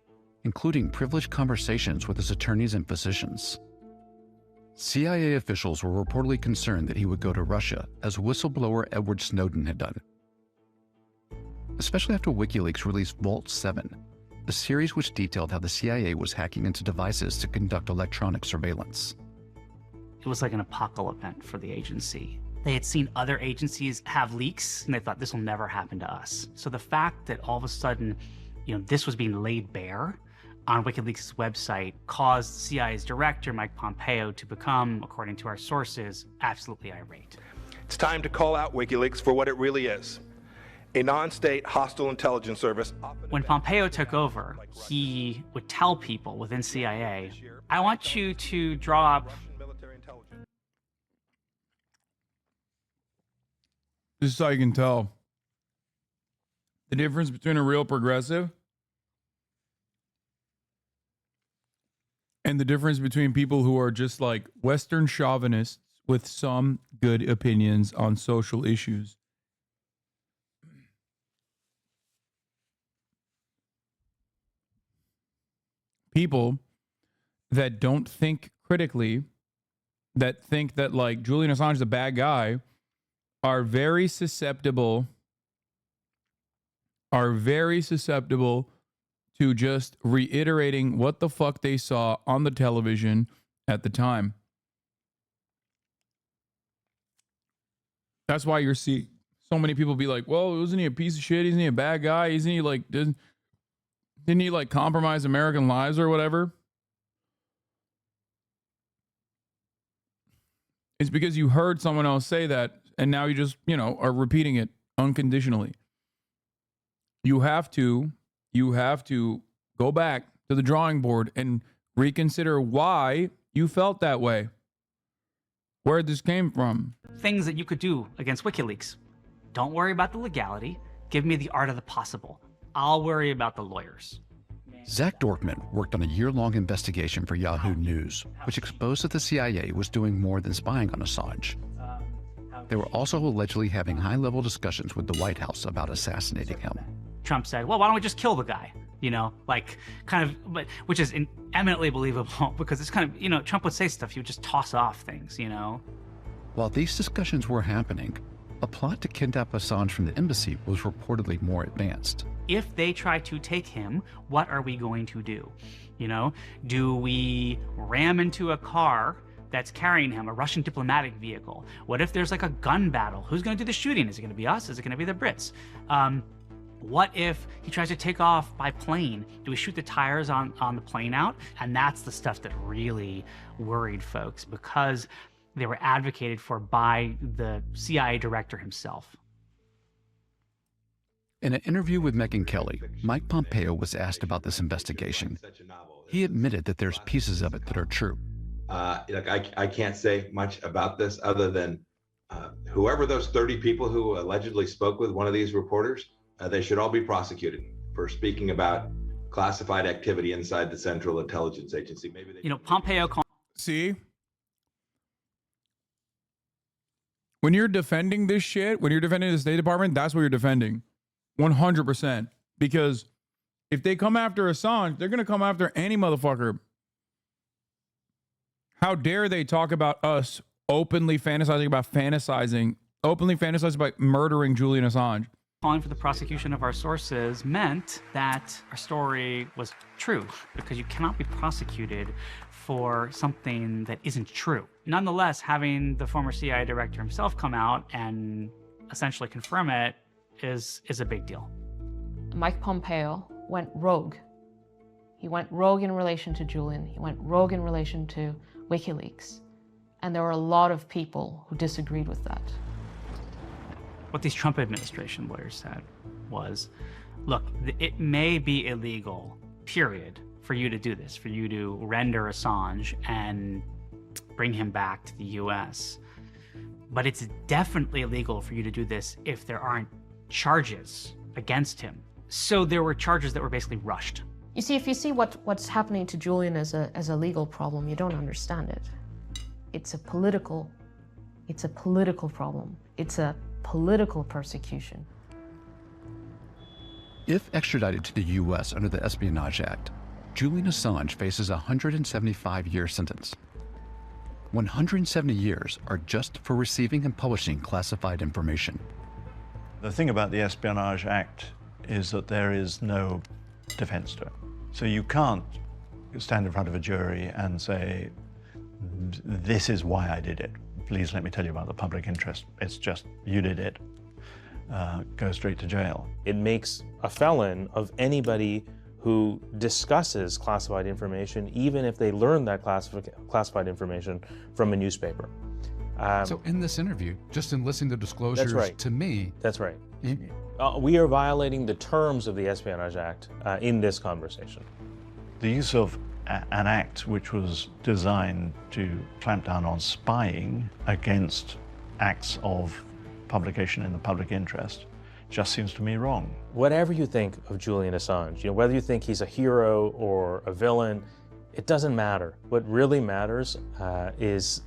Speaker 8: including privileged conversations with his attorneys and physicians. CIA officials were reportedly concerned that he would go to Russia, as whistleblower Edward Snowden had done. Especially after WikiLeaks released Vault 7, a series which detailed how the CIA was hacking into devices to conduct electronic surveillance.
Speaker 28: It was like an apocalypse event for the agency. They had seen other agencies have leaks, and they thought this will never happen to us. So the fact that all of a sudden, this was being laid bare on WikiLeaks' website caused CIA's director, Mike Pompeo, to become, according to our sources, absolutely irate.
Speaker 4: It's time to call out WikiLeaks for what it really is. a non-state hostile intelligence service.
Speaker 28: When Pompeo took over, he would tell people within CIA, I want you to draw up.
Speaker 1: This is how you can tell the difference between a real progressive and the difference between people who are just like Western chauvinists with some good opinions on social issues. People that don't think critically, that think that like Julian Assange is a bad guy, are very susceptible to just reiterating what the fuck they saw on the television at the time. That's why you're seeing so many people be like, well, wasn't he a piece of shit? Isn't he a bad guy? Isn't he like, didn't he like compromise American lives or whatever? It's because you heard someone else say that and now you just, you know, are repeating it unconditionally. You have to go back to the drawing board and reconsider why you felt that way. Where this came from.
Speaker 28: Things that you could do against WikiLeaks. Don't worry about the legality. Give me the art of the possible. I'll worry about the lawyers.
Speaker 8: Zach Dorkman worked on a year-long investigation for Yahoo News, which exposed that the CIA was doing more than spying on Assange. They were also allegedly having high-level discussions with the White House about assassinating him.
Speaker 28: Trump said, well, why don't we just kill the guy? You know, like kind of, but which is eminently believable because it's kind of, you know, Trump would say stuff, he would just toss off things, you know.
Speaker 8: While these discussions were happening, a plot to kidnap Assange from the embassy was reportedly more advanced.
Speaker 28: If they try to take him, what are we going to do? You know, do we ram into a car that's carrying him, a Russian diplomatic vehicle? What if there's like a gun battle? Who's going to do the shooting? Is it going to be us? Is it going to be the Brits? What if he tries to take off by plane? Do we shoot the tires on the plane out? And that's the stuff that really worried folks because they were advocated for by the CIA director himself.
Speaker 8: In an interview with Megyn Kelly, Mike Pompeo was asked about this investigation. He admitted that there's pieces of it that are true.
Speaker 5: Look, I can't say much about this other than whoever those 30 people who allegedly spoke with one of these reporters, they should all be prosecuted for speaking about classified activity inside the Central Intelligence Agency. Maybe they,
Speaker 28: you know, Pompeo.
Speaker 1: See, when you're defending this shit, when you're defending the State Department, that's what you're defending, 100%. Because if they come after Assange, they're gonna come after any motherfucker. How dare they talk about us openly fantasizing about murdering Julian Assange?
Speaker 28: Calling for the prosecution of our sources meant that our story was true because you cannot be prosecuted for something that isn't true. Nonetheless, having the former CIA director himself come out and essentially confirm it is a big deal.
Speaker 23: Mike Pompeo went rogue. He went rogue in relation to Julian. He went rogue in relation to WikiLeaks. And there were a lot of people who disagreed with that.
Speaker 28: What these Trump administration lawyers said was, look, it may be illegal, period, for you to do this, for you to render Assange and bring him back to the US. But it's definitely illegal for you to do this if there aren't charges against him. So there were charges that were basically rushed.
Speaker 23: You see, if you see what's happening to Julian as a legal problem, you don't understand it. It's a political problem. It's a political persecution.
Speaker 8: If extradited to the U.S. under the Espionage Act, Julian Assange faces a 175-year sentence. 170 years are just for receiving and publishing classified information.
Speaker 12: The thing about the Espionage Act is that there is no defense to it. So you can't stand in front of a jury and say, this is why I did it. Please let me tell you about the public interest. It's just, you did it. Go straight to jail.
Speaker 13: It makes a felon of anybody who discusses classified information, even if they learn that classified information from a newspaper.
Speaker 17: So in this interview, just in listening to disclosures to me.
Speaker 13: That's right. We are violating the terms of the Espionage Act in this conversation.
Speaker 12: The use of an act which was designed to clamp down on spying against acts of publication in the public interest just seems to me wrong.
Speaker 13: Whatever you think of Julian Assange, whether you think he's a hero or a villain, it doesn't matter. What really matters is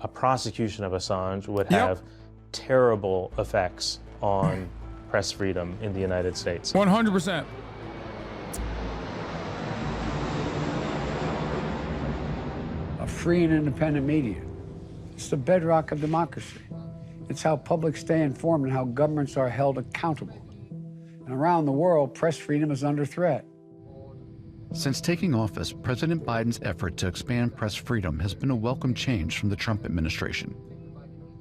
Speaker 13: a prosecution of Assange would have terrible effects on press freedom in the United States.
Speaker 1: 100%.
Speaker 6: A free and independent media. It's the bedrock of democracy. It's how publics stay informed and how governments are held accountable. And around the world, press freedom is under threat.
Speaker 8: Since taking office, President Biden's effort to expand press freedom has been a welcome change from the Trump administration.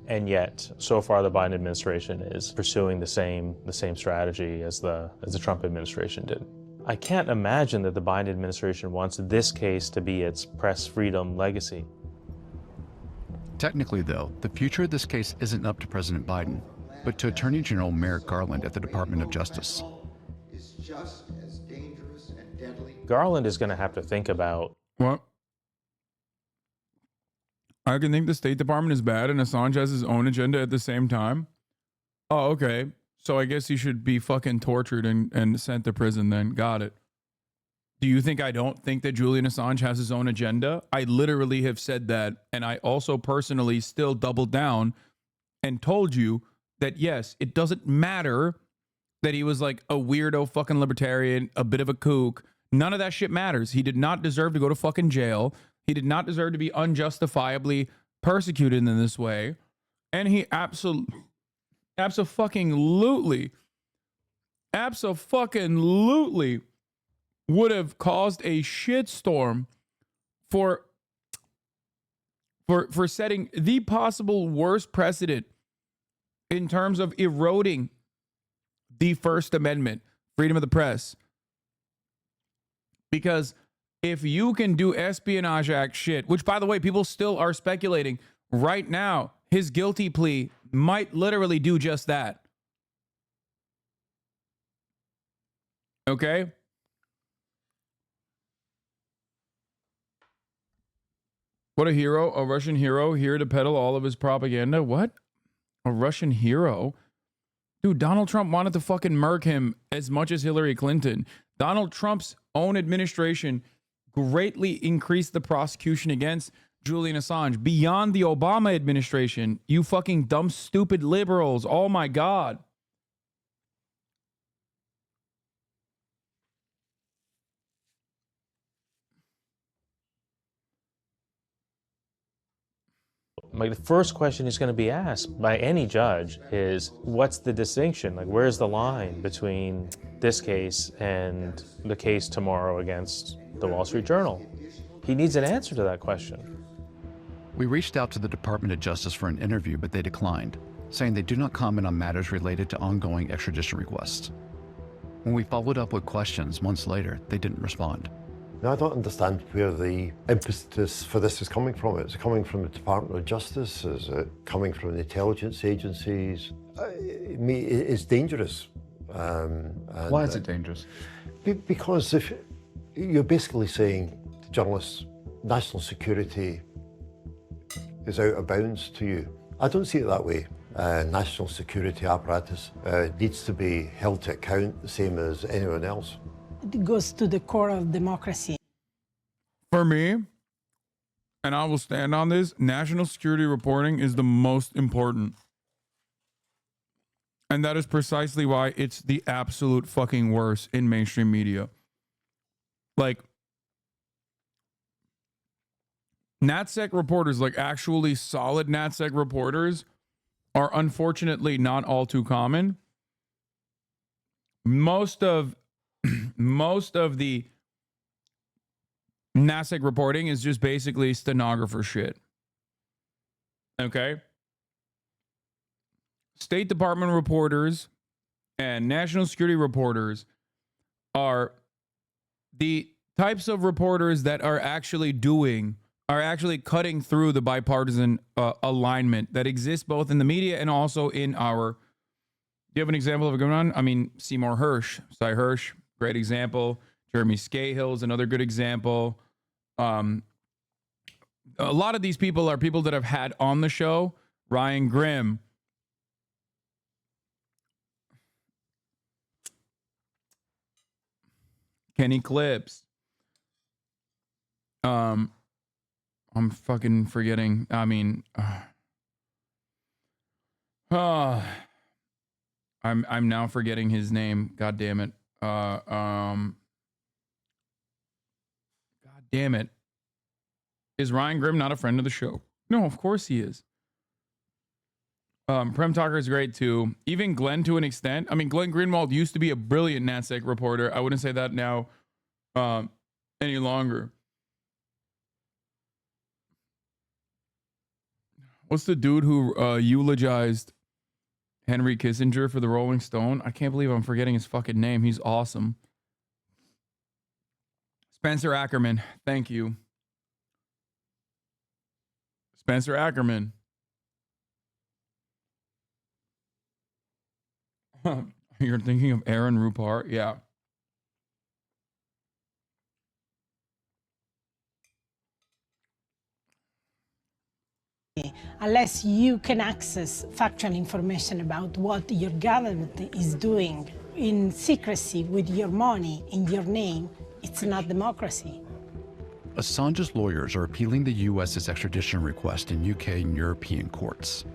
Speaker 13: And yet, so far, the Biden administration is pursuing the same strategy as the Trump administration did. I can't imagine that the Biden administration wants this case to be its press freedom legacy.
Speaker 8: Technically, though, the future of this case isn't up to President Biden, but to Attorney General Merrick Garland at the Department of Justice.
Speaker 7: Is just as dangerous and deadly.
Speaker 13: Garland is going to have to think about
Speaker 1: what? I can think the State Department is bad and Assange has his own agenda at the same time. Oh, okay. So I guess he should be fucking tortured and sent to prison then. Got it. Do you think I don't think that Julian Assange has his own agenda? I literally have said that. And I also personally still doubled down and told you that, yes, it doesn't matter that he was like a weirdo fucking libertarian, a bit of a kook. None of that shit matters. He did not deserve to go to fucking jail. He did not deserve to be unjustifiably persecuted in this way. And he absolutely would have caused a shitstorm for setting the possible worst precedent in terms of eroding the First Amendment, freedom of the press. Because if you can do Espionage Act shit, which, by the way, people still are speculating right now, his guilty plea might literally do just that. Okay? What a hero, a Russian hero here to peddle all of his propaganda. What? A Russian hero? Dude, Donald Trump wanted to fucking murk him as much as Hillary Clinton. Donald Trump's own administration greatly increased the prosecution against Julian Assange beyond the Obama administration. You fucking dumb, stupid liberals. Oh my God.
Speaker 13: Like, the first question is going to be asked by any judge is, what's the distinction? Like, where's the line between this case and the case tomorrow against the Wall Street Journal? He needs an answer to that question.
Speaker 8: We reached out to the Department of Justice for an interview, but they declined, saying they do not comment on matters related to ongoing extradition requests. When we followed up with questions months later, they didn't respond.
Speaker 25: Now, I don't understand where the impetus for this is coming from. Is it coming from the Department of Justice? Is it coming from the intelligence agencies? It's dangerous.
Speaker 17: Why is it dangerous?
Speaker 25: Because if you're basically saying to journalists, national security is out of bounds to you. I don't see it that way. National security apparatus needs to be held to account the same as anyone else.
Speaker 18: It goes to the core of democracy.
Speaker 1: For me, and I will stand on this, national security reporting is the most important. And that is precisely why it's the absolute fucking worst in mainstream media. Like, NatSec reporters, like actually solid NatSec reporters, are unfortunately not all too common. Most of the NatSec reporting is just basically stenographer shit. Okay? State Department reporters and national security reporters are the types of reporters that are actually cutting through the bipartisan alignment that exists both in the media and also in our you have an example of a good one? I mean, Seymour Hersh, Cy Hersh, great example. Jeremy Scahill's another good example. A lot of these people are people that I've had on the show. Ryan Grimm. Kenny Clips. I'm fucking forgetting. I mean, I'm now forgetting his name. God damn it. God damn it. Is Ryan Grimm not a friend of the show? No, of course he is. Prem Talker is great too. Even Glenn to an extent. I mean, Glenn Greenwald used to be a brilliant NatSec reporter. I wouldn't say that now any longer. What's the dude who eulogized Henry Kissinger for the Rolling Stone? I can't believe I'm forgetting his fucking name. He's awesome. Spencer Ackerman. Thank you. Spencer Ackerman. You're thinking of Aaron Rupar? Yeah.
Speaker 18: Unless you can access factual information about what your government is doing in secrecy with your money in your name, it's not democracy.
Speaker 8: Assange's lawyers are appealing the U.S.'s extradition request in UK and European courts.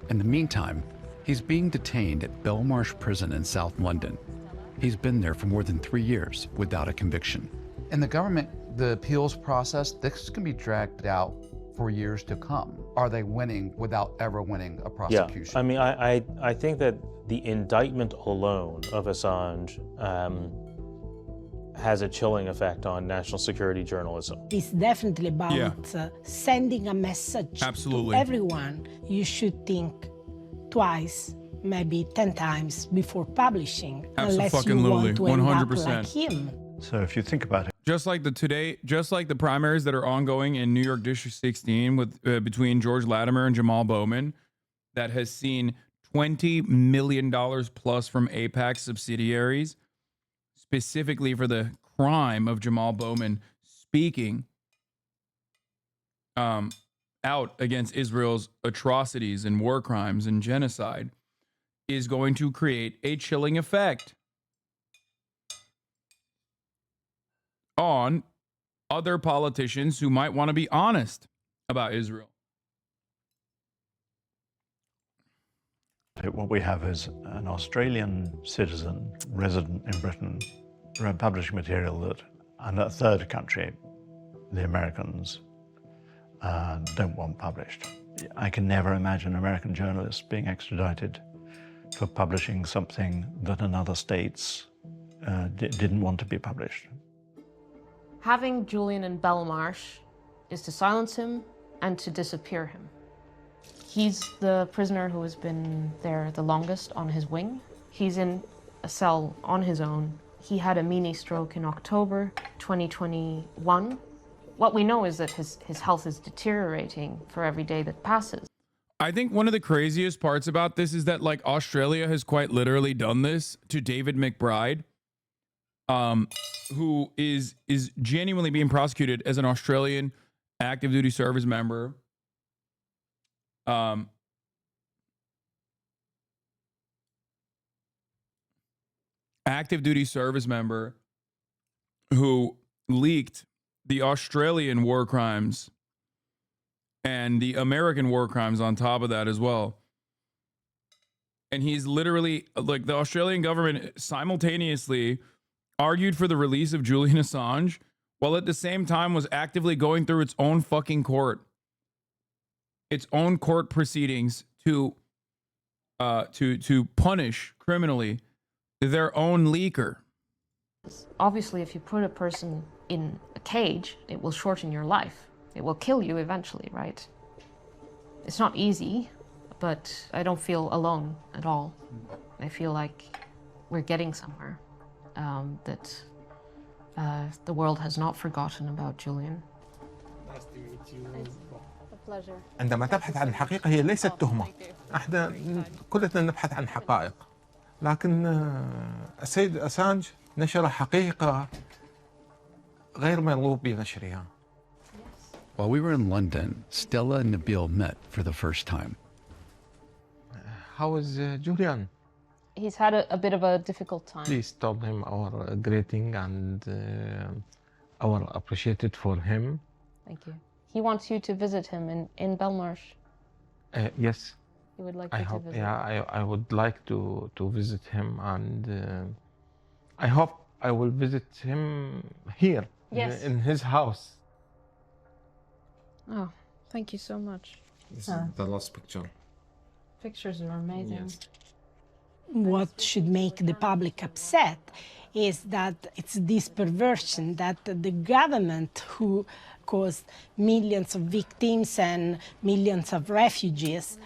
Speaker 8: In the meantime, he's being detained at Belmarsh Prison in South London. He's been there for more than 3 years without a conviction.
Speaker 17: In the government, the appeals process, this can be dragged out for years to come. Are they winning without ever winning a prosecution?
Speaker 13: Yeah, I mean, I think that the indictment alone of Assange has a chilling effect on national security journalism.
Speaker 18: It's definitely about sending a message to everyone. You should think twice, maybe 10 times before publishing, unless you want to end up like him.
Speaker 12: So if you think about it,
Speaker 1: just like the primaries that are ongoing in New York District 16 with between George Latimer and Jamal Bowman, that has seen $20 million plus from AIPAC subsidiaries, specifically for the crime of Jamal Bowman speaking out against Israel's atrocities and war crimes and genocide, is going to create a chilling effect on other politicians who might want to be honest about Israel.
Speaker 12: What we have is an Australian citizen resident in Britain publishing material that a third country, the Americans, don't want published. I can never imagine American journalists being extradited for publishing something that another states didn't want to be published.
Speaker 23: Having Julian in Belmarsh is to silence him and to disappear him. He's the prisoner who has been there the longest on his wing. He's in a cell on his own. He had a mini stroke in October 2021. What we know is that his health is deteriorating for every day that passes.
Speaker 1: I think one of the craziest parts about this is that, like, Australia has quite literally done this to David McBride, who is genuinely being prosecuted as an Australian active duty service member. Active duty service member who leaked the Australian war crimes and the American war crimes on top of that as well. And he's literally, like, the Australian government simultaneously argued for the release of Julian Assange while at the same time was actively going through its own fucking court, its own court proceedings to punish criminally their own leaker.
Speaker 23: Obviously, if you put a person in a cage, it will shorten your life. It will kill you eventually, right? It's not easy, but I don't feel alone at all. I feel like we're getting somewhere, that the world has not forgotten about Julian.
Speaker 9: Nice to meet you.
Speaker 23: A pleasure.
Speaker 9: عندما تبحث عن الحقيقة هي ليست تهمة. كلنا نبحث عن حقائق. لكن السيد أسانج نشر حقيقة غير مرغوب بنشرها.
Speaker 8: While we were in London, Stella and Nabil met for the first time.
Speaker 9: How is Julian?
Speaker 23: He's had a bit of a difficult time.
Speaker 9: Please tell him our greeting and our appreciated for him.
Speaker 23: Thank you. He wants you to visit him in Belmarsh.
Speaker 9: Yes.
Speaker 23: He would like you to visit.
Speaker 9: Yeah, I would like to visit him, and I hope I will visit him here,
Speaker 23: yes,
Speaker 9: in his house.
Speaker 23: Oh, thank you so much.
Speaker 27: This is the last picture.
Speaker 23: Pictures are amazing.
Speaker 27: Yes.
Speaker 18: What should make the public upset is that it's this perversion that the government who caused millions of victims and millions of refugees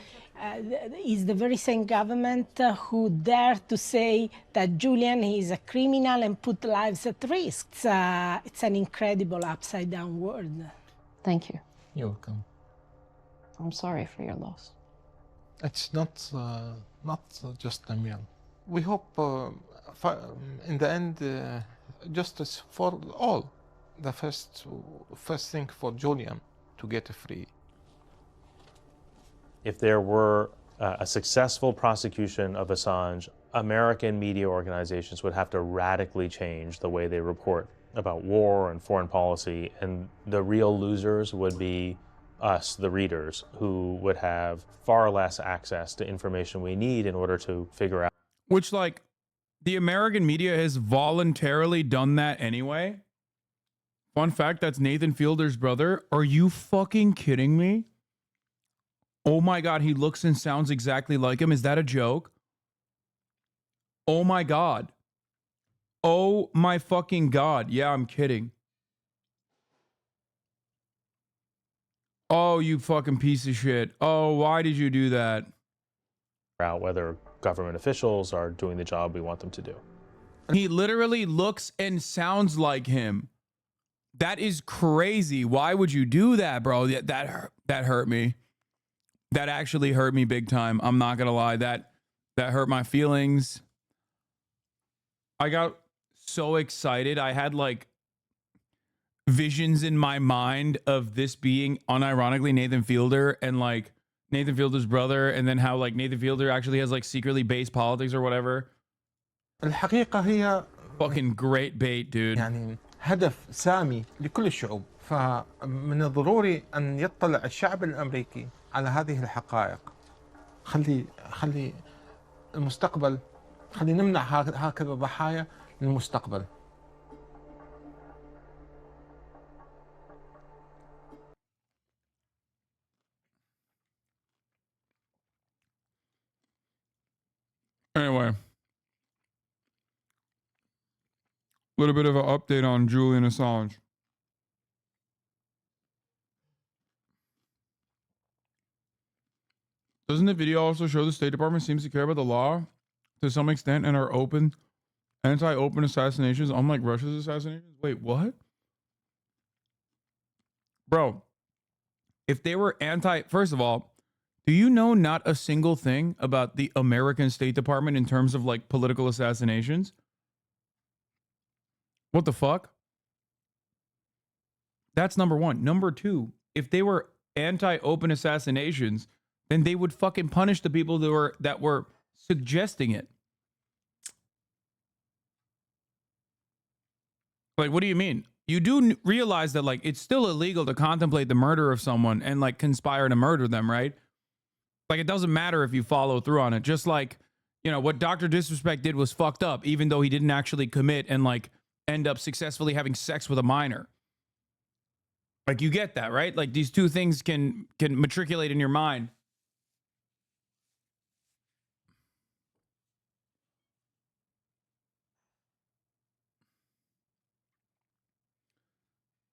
Speaker 18: is the very same government who dare to say that Julian is a criminal and put lives at risk. It's an incredible upside-down world.
Speaker 23: Thank you.
Speaker 9: You're welcome.
Speaker 23: I'm sorry for your loss.
Speaker 9: It's not just Namil. We hope in the end justice for all. The first thing for Julian to get free.
Speaker 13: If there were a successful prosecution of Assange, American media organizations would have to radically change the way they report about war and foreign policy, and the real losers would be us, the readers, who would have far less access to information we need in order to figure out.
Speaker 1: Which, like, the American media has voluntarily done that anyway. Fun fact, that's Nathan Fielder's brother. Are you fucking kidding me? Oh my God, he looks and sounds exactly like him. Is that a joke? Oh my God. Oh my fucking God. Yeah, I'm kidding. Oh, you fucking piece of shit. Oh, why did you do that?
Speaker 13: Out whether government officials are doing the job we want them to do.
Speaker 1: He literally looks and sounds like him. That is crazy. Why would you do that, bro? That hurt me. That actually hurt me big time. I'm not gonna lie. That hurt my feelings. I got so excited. I had like visions in my mind of this being unironically Nathan Fielder and like Nathan Fielder's brother, and then how like Nathan Fielder actually has like secretly based politics or whatever.
Speaker 9: الحقيقة هي
Speaker 1: fucking great bait, dude.
Speaker 9: يعني هدف سامي لكل الشعوب، فمن الضروري أن يطلع الشعب الأمريكي على هذه الحقائق. خلي المستقبل، خلي نمنع هكذا ضحايا للمستقبل.
Speaker 1: Anyway, a little bit of an update on Julian Assange. Doesn't the video also show the State Department seems to care about the law to some extent and are anti-open assassinations, unlike Russia's assassinations? Wait, what? Bro, if they were first of all, do you know not a single thing about the American State Department in terms of like political assassinations? What the fuck? That's number one. Number two, if they were anti-open assassinations, then they would fucking punish the people that were suggesting it. Like, what do you mean? You do realize that like it's still illegal to contemplate the murder of someone and like conspire to murder them, right? Like, it doesn't matter if you follow through on it. Just like, you know, what Dr. Disrespect did was fucked up, even though he didn't actually commit and like end up successfully having sex with a minor. Like, you get that, right? Like, these two things can matriculate in your mind.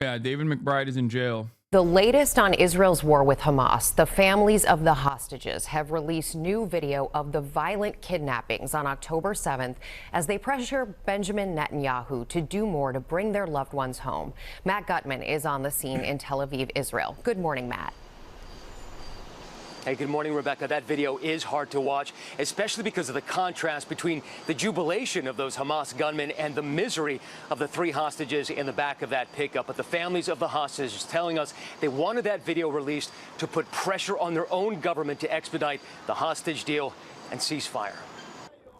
Speaker 1: Yeah, David McBride is in jail.
Speaker 10: The latest on Israel's war with Hamas, the families of the hostages have released new video of the violent kidnappings on October 7th as they pressure Benjamin Netanyahu to do more to bring their loved ones home. Matt Gutman is on the scene in Tel Aviv, Israel. Good morning, Matt.
Speaker 11: Hey, good morning, Rebecca. That video is hard to watch, especially because of the contrast between the jubilation of those Hamas gunmen and the misery of the 3 hostages in the back of that pickup. But the families of the hostages telling us they wanted that video released to put pressure on their own government to expedite the hostage deal and ceasefire.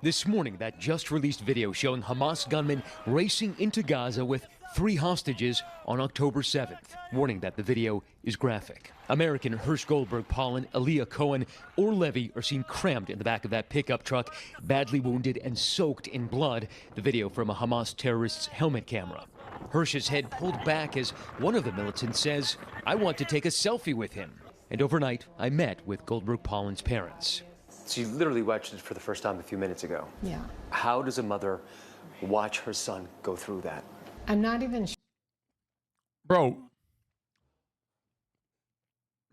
Speaker 14: This morning, that just released video showing Hamas gunmen racing into Gaza with 3 hostages on October 7th, warning that the video is graphic. American Hirsch Goldberg, Pollan, Aaliyah Cohen, or Levy are seen crammed in the back of that pickup truck, badly wounded and soaked in blood, the video from a Hamas terrorist's helmet camera. Hirsch's head pulled back as one of the militants says, "I want to take a selfie with him." And overnight, I met with Goldberg Pollan's parents.
Speaker 11: So you literally watched it for the first time a few minutes ago.
Speaker 15: Yeah.
Speaker 11: How does a mother watch her son go through that?
Speaker 15: I'm not even sure.
Speaker 1: Bro.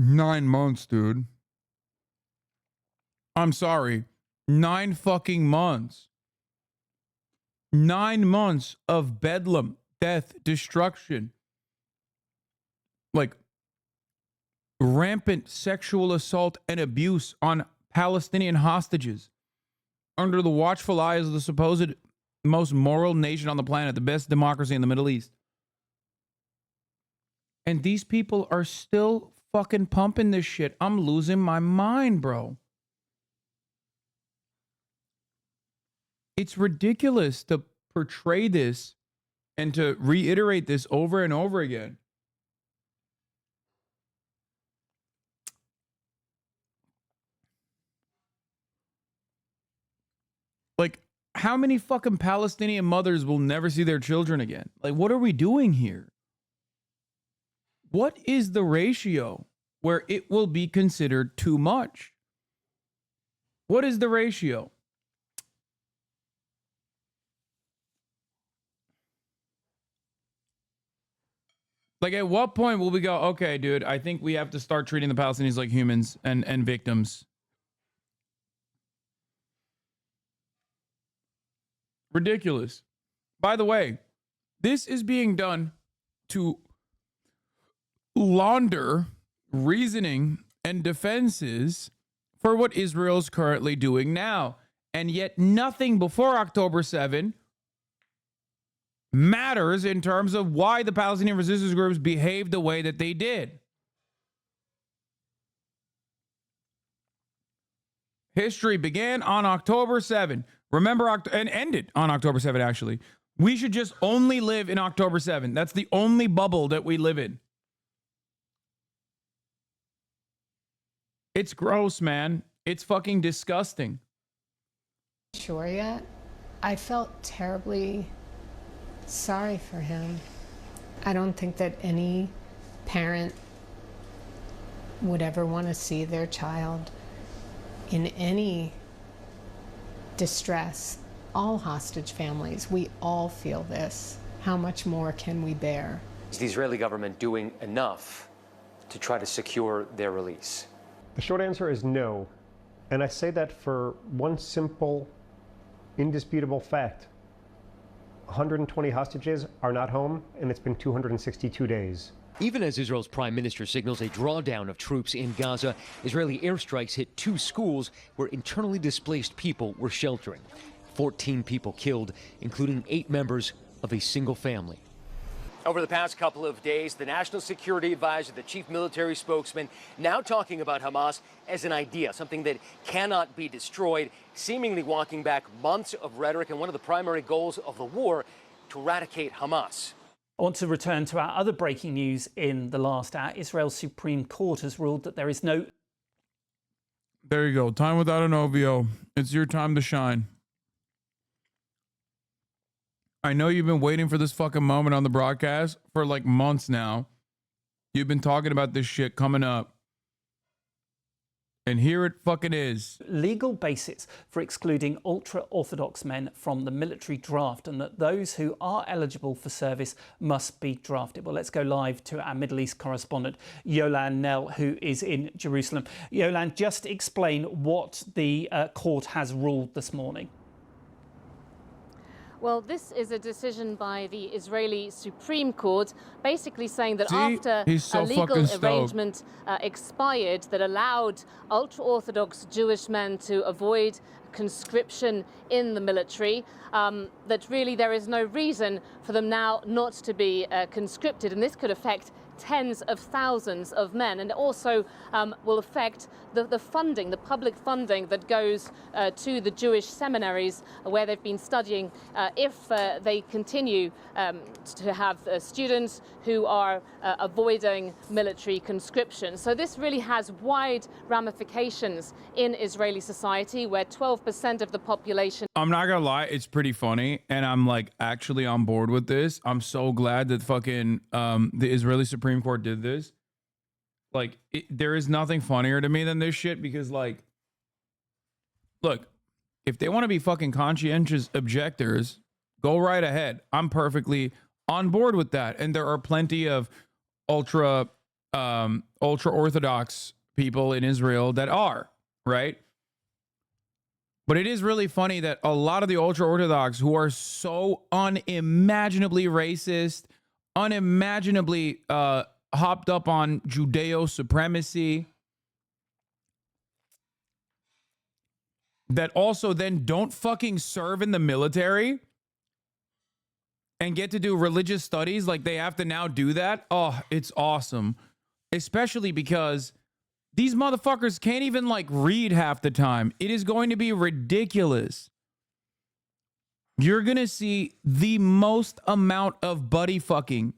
Speaker 1: 9 months, dude. I'm sorry. 9 fucking months. 9 months of bedlam, death, destruction. Like rampant sexual assault and abuse on Palestinian hostages under the watchful eyes of the supposed most moral nation on the planet, the best democracy in the Middle East. And these people are still fucking pumping this shit. I'm losing my mind, bro. It's ridiculous to portray this and to reiterate this over and over again. Like, how many fucking Palestinian mothers will never see their children again? Like, what are we doing here? What is the ratio where it will be considered too much? What is the ratio? Like, at what point will we go, okay, dude, I think we have to start treating the Palestinians like humans and victims? Ridiculous. By the way, this is being done to launder reasoning and defenses for what Israel's currently doing now. And yet nothing before October 7 matters in terms of why the Palestinian resistance groups behaved the way that they did. History began on October 7. Remember, and ended on October 7, actually. We should just only live in October 7. That's the only bubble that we live in. It's gross, man. It's fucking disgusting.
Speaker 15: Sure yet. I felt terribly sorry for him. I don't think that any parent would ever want to see their child in any distress. All hostage families, we all feel this. How much more can we bear?
Speaker 11: Is the Israeli government doing enough to try to secure their release?
Speaker 16: The short answer is no. And I say that for one simple, indisputable fact. 120 hostages are not home, and it's been 262 days.
Speaker 14: Even as Israel's prime minister signals a drawdown of troops in Gaza, Israeli airstrikes hit 2 schools where internally displaced people were sheltering. 14 people killed, including 8 members of a single family.
Speaker 11: Over the past couple of days, the national security advisor, the chief military spokesman, now talking about Hamas as an idea, something that cannot be destroyed, seemingly walking back months of rhetoric and one of the primary goals of the war, to eradicate Hamas.
Speaker 19: I want to return to our other breaking news in the last hour. Israel's Supreme Court has ruled that there is no...
Speaker 1: There you go. Time without an OVO. It's your time to shine. I know you've been waiting for this fucking moment on the broadcast for like months now. You've been talking about this shit coming up. And here it fucking is.
Speaker 19: Legal basis for excluding ultra-Orthodox men from the military draft, and that those who are eligible for service must be drafted. Well, let's go live to our Middle East correspondent, Yolan Nell, who is in Jerusalem. Yolan, just explain what the court has ruled this morning.
Speaker 2: Well, this is a decision by the Israeli Supreme Court, basically saying that
Speaker 1: See?
Speaker 2: after
Speaker 1: He's so
Speaker 2: a legal
Speaker 1: fucking stoked.
Speaker 2: arrangement expired that allowed ultra-Orthodox Jewish men to avoid conscription in the military, that really there is no reason for them now not to be conscripted, and this could affect tens of thousands of men, and it also will affect the funding, the public funding that goes to the Jewish seminaries where they've been studying, if they continue to have students who are avoiding military conscription. So this really has wide ramifications in Israeli society, where 12% of the population.
Speaker 1: I'm not gonna lie, it's pretty funny, and I'm like actually on board with this. I'm so glad that fucking the Israeli Supreme Court did this. Like, there is nothing funnier to me than this shit, because like, look, if they want to be fucking conscientious objectors, go right ahead. I'm perfectly on board with that, and there are plenty of ultra orthodox people in Israel that are, right? But it is really funny that a lot of the ultra-Orthodox who are so unimaginably racist, unimaginably hopped up on Judeo-supremacy, that also then don't fucking serve in the military and get to do religious studies, like they have to now do that. Oh, it's awesome. Especially because these motherfuckers can't even like read half the time. It is going to be ridiculous. You're going to see the most amount of buddy fucking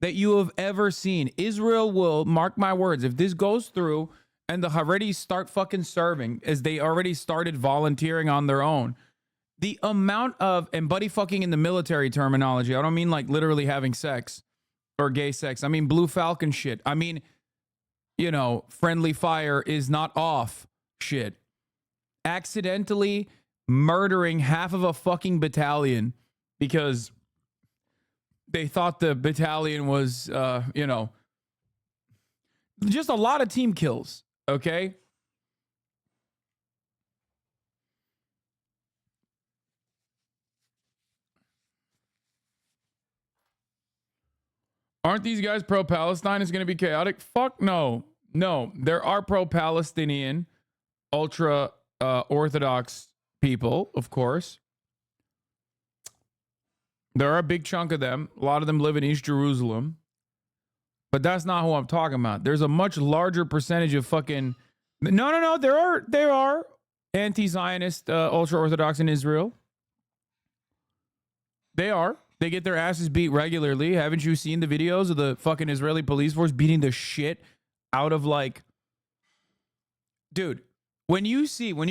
Speaker 1: that you have ever seen. Israel will, mark my words, if this goes through and the Haredis start fucking serving, as they already started volunteering on their own, the amount of, and buddy fucking in the military terminology, I don't mean like literally having sex or gay sex. I mean Blue Falcon shit. I mean, you know, friendly fire is not off shit. Accidentally murdering half of a fucking battalion because they thought the battalion was, you know, just a lot of team kills, okay? Aren't these guys pro-Palestine? It's going to be chaotic? Fuck no. No, there are pro-Palestinian, ultra-Orthodox people, of course. There are a big chunk of them. A lot of them live in East Jerusalem. But that's not who I'm talking about. There's a much larger percentage of fucking... No. There are anti-Zionist ultra-Orthodox in Israel. They are. They get their asses beat regularly. Haven't you seen the videos of the fucking Israeli police force beating the shit out of like... Dude, when you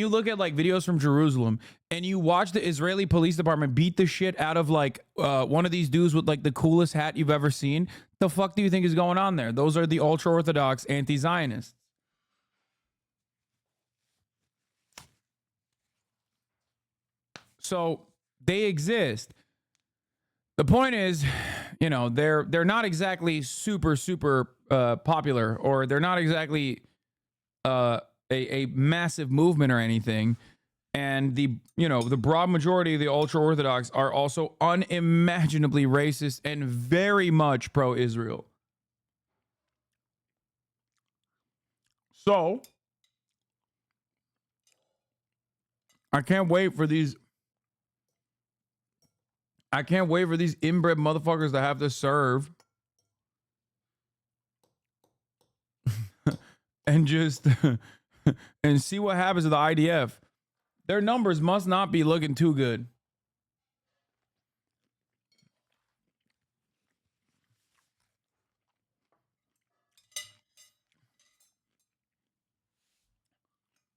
Speaker 1: look at like videos from Jerusalem and you watch the Israeli police department beat the shit out of like one of these dudes with like the coolest hat you've ever seen, the fuck do you think is going on there? Those are the ultra-Orthodox anti-Zionists. So they exist. The point is, you know, they're not exactly super popular, or they're not exactly a massive movement or anything. And the broad majority of the ultra-Orthodox are also unimaginably racist and very much pro-Israel. So I can't wait for these inbred motherfuckers to have to serve and just and see what happens to the IDF. Their numbers must not be looking too good.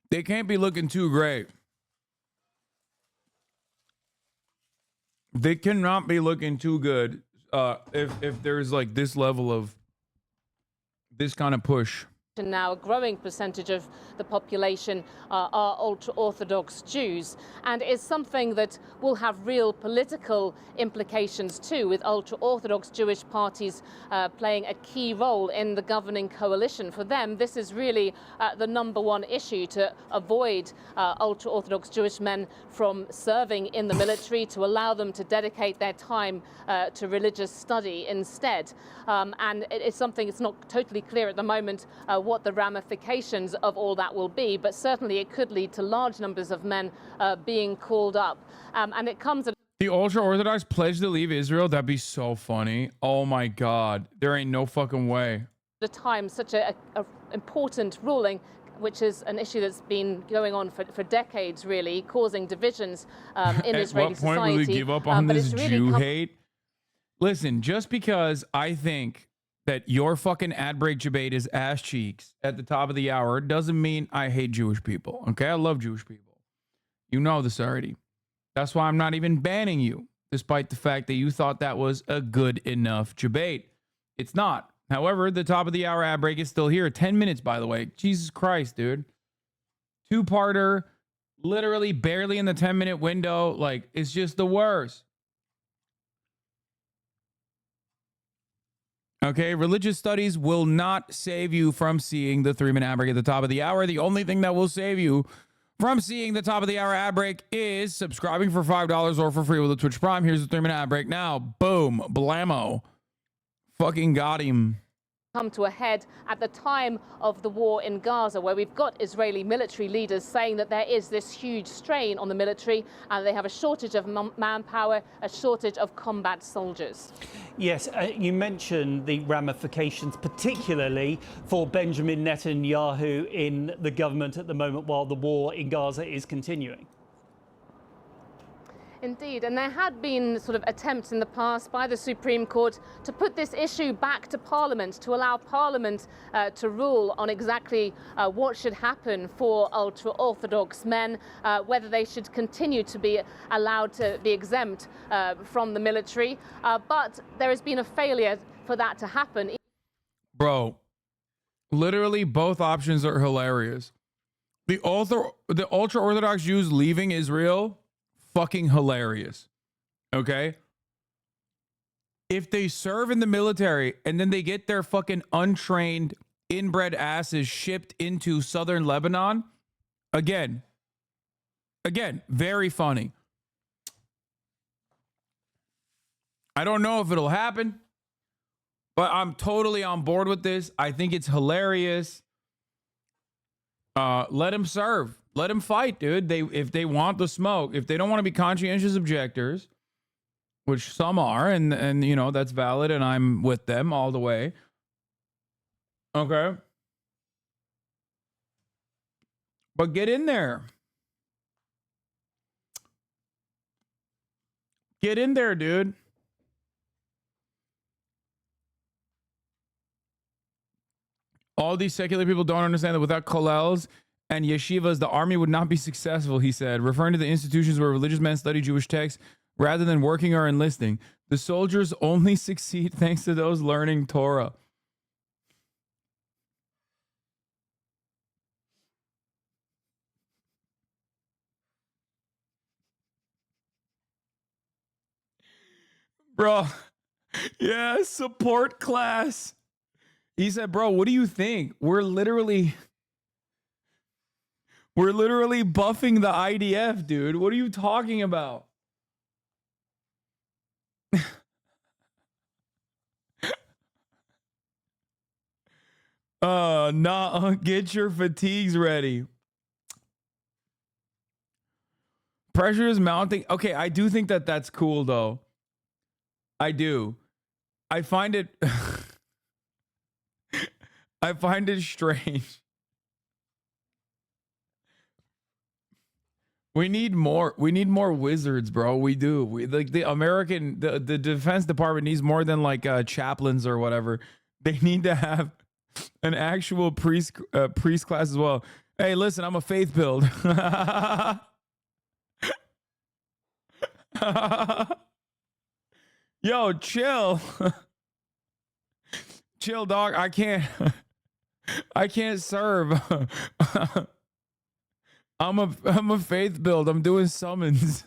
Speaker 1: They can't be looking too great. They cannot be looking too good if there's like this level of this kind of push.
Speaker 2: now a growing percentage of the population are ultra-Orthodox Jews, and is something that will have real political implications too, with ultra-Orthodox Jewish parties playing a key role in the governing coalition. For them, this is really the #1 issue, to avoid ultra-Orthodox Jewish men from serving in the military, to allow them to dedicate their time to religious study instead. And it's something, it's not totally clear at the moment what the ramifications of all that will be, but certainly it could lead to large numbers of men being called up. And it comes at
Speaker 1: the ultra-Orthodox pledge to leave Israel. That'd be so funny. Oh my God. There ain't no fucking way.
Speaker 2: a time such a important ruling, which is an issue that's been going on for decades, really, causing divisions in Israeli society.
Speaker 1: At what point will we give up on this
Speaker 2: really
Speaker 1: Jew hate? Listen, just because I think that your fucking ad break debate is ass cheeks at the top of the hour doesn't mean I hate Jewish people. Okay, I love Jewish people. You know this already. That's why I'm not even banning you, despite the fact that you thought that was a good enough debate. It's not. However, the top of the hour ad break is still here. 10 minutes, by the way. Jesus Christ, dude. Two-parter, literally barely in the 10-minute window. Like, it's just the worst. Okay, religious studies will not save you from seeing the 3-minute ad break at the top of the hour. The only thing that will save you from seeing the top of the hour ad break is subscribing for $5 or for free with a Twitch Prime. Here's the 3-minute ad break now. Boom. Blammo. Fucking got him.
Speaker 2: Come to a head at the time of the war in Gaza, where we've got Israeli military leaders saying that there is this huge strain on the military and they have a shortage of manpower, a shortage of combat soldiers.
Speaker 19: Yes, you mentioned the ramifications, particularly for Benjamin Netanyahu in the government at the moment while the war in Gaza is continuing.
Speaker 2: Indeed, and there had been sort of attempts in the past by the Supreme Court to put this issue back to Parliament, to allow Parliament to rule on exactly what should happen for ultra-Orthodox men, whether they should continue to be allowed to be exempt from the military. But there has been a failure for that to happen.
Speaker 1: Bro, literally both options are hilarious. The ultra-Orthodox Jews leaving Israel, fucking hilarious. Okay? If they serve in the military and then they get their fucking untrained, inbred asses shipped into southern Lebanon, again, very funny. I don't know if it'll happen, but I'm totally on board with this. I think it's hilarious. Let them serve. Let them fight, dude. If they want the smoke, if they don't want to be conscientious objectors, which some are, and you know, that's valid, and I'm with them all the way. Okay. But get in there. Get in there, dude. All these secular people don't understand that without kollels and yeshivas, the army would not be successful, he said, referring to the institutions where religious men study Jewish texts rather than working or enlisting. The soldiers only succeed thanks to those learning Torah. Bro, yeah, support class. He said, bro, what do you think? We're literally buffing the IDF, dude. What are you talking about? Get your fatigues ready. Pressure is mounting. Okay, I do think that that's cool, though. I do. I find it I find it strange. We need more wizards, bro. We do. Like the Defense Department needs more than like chaplains or whatever. They need to have an actual priest class as well. Hey, listen, I'm a faith build. Yo, chill. Chill, dog. I can't I can't serve. I'm a faith build. I'm doing summons.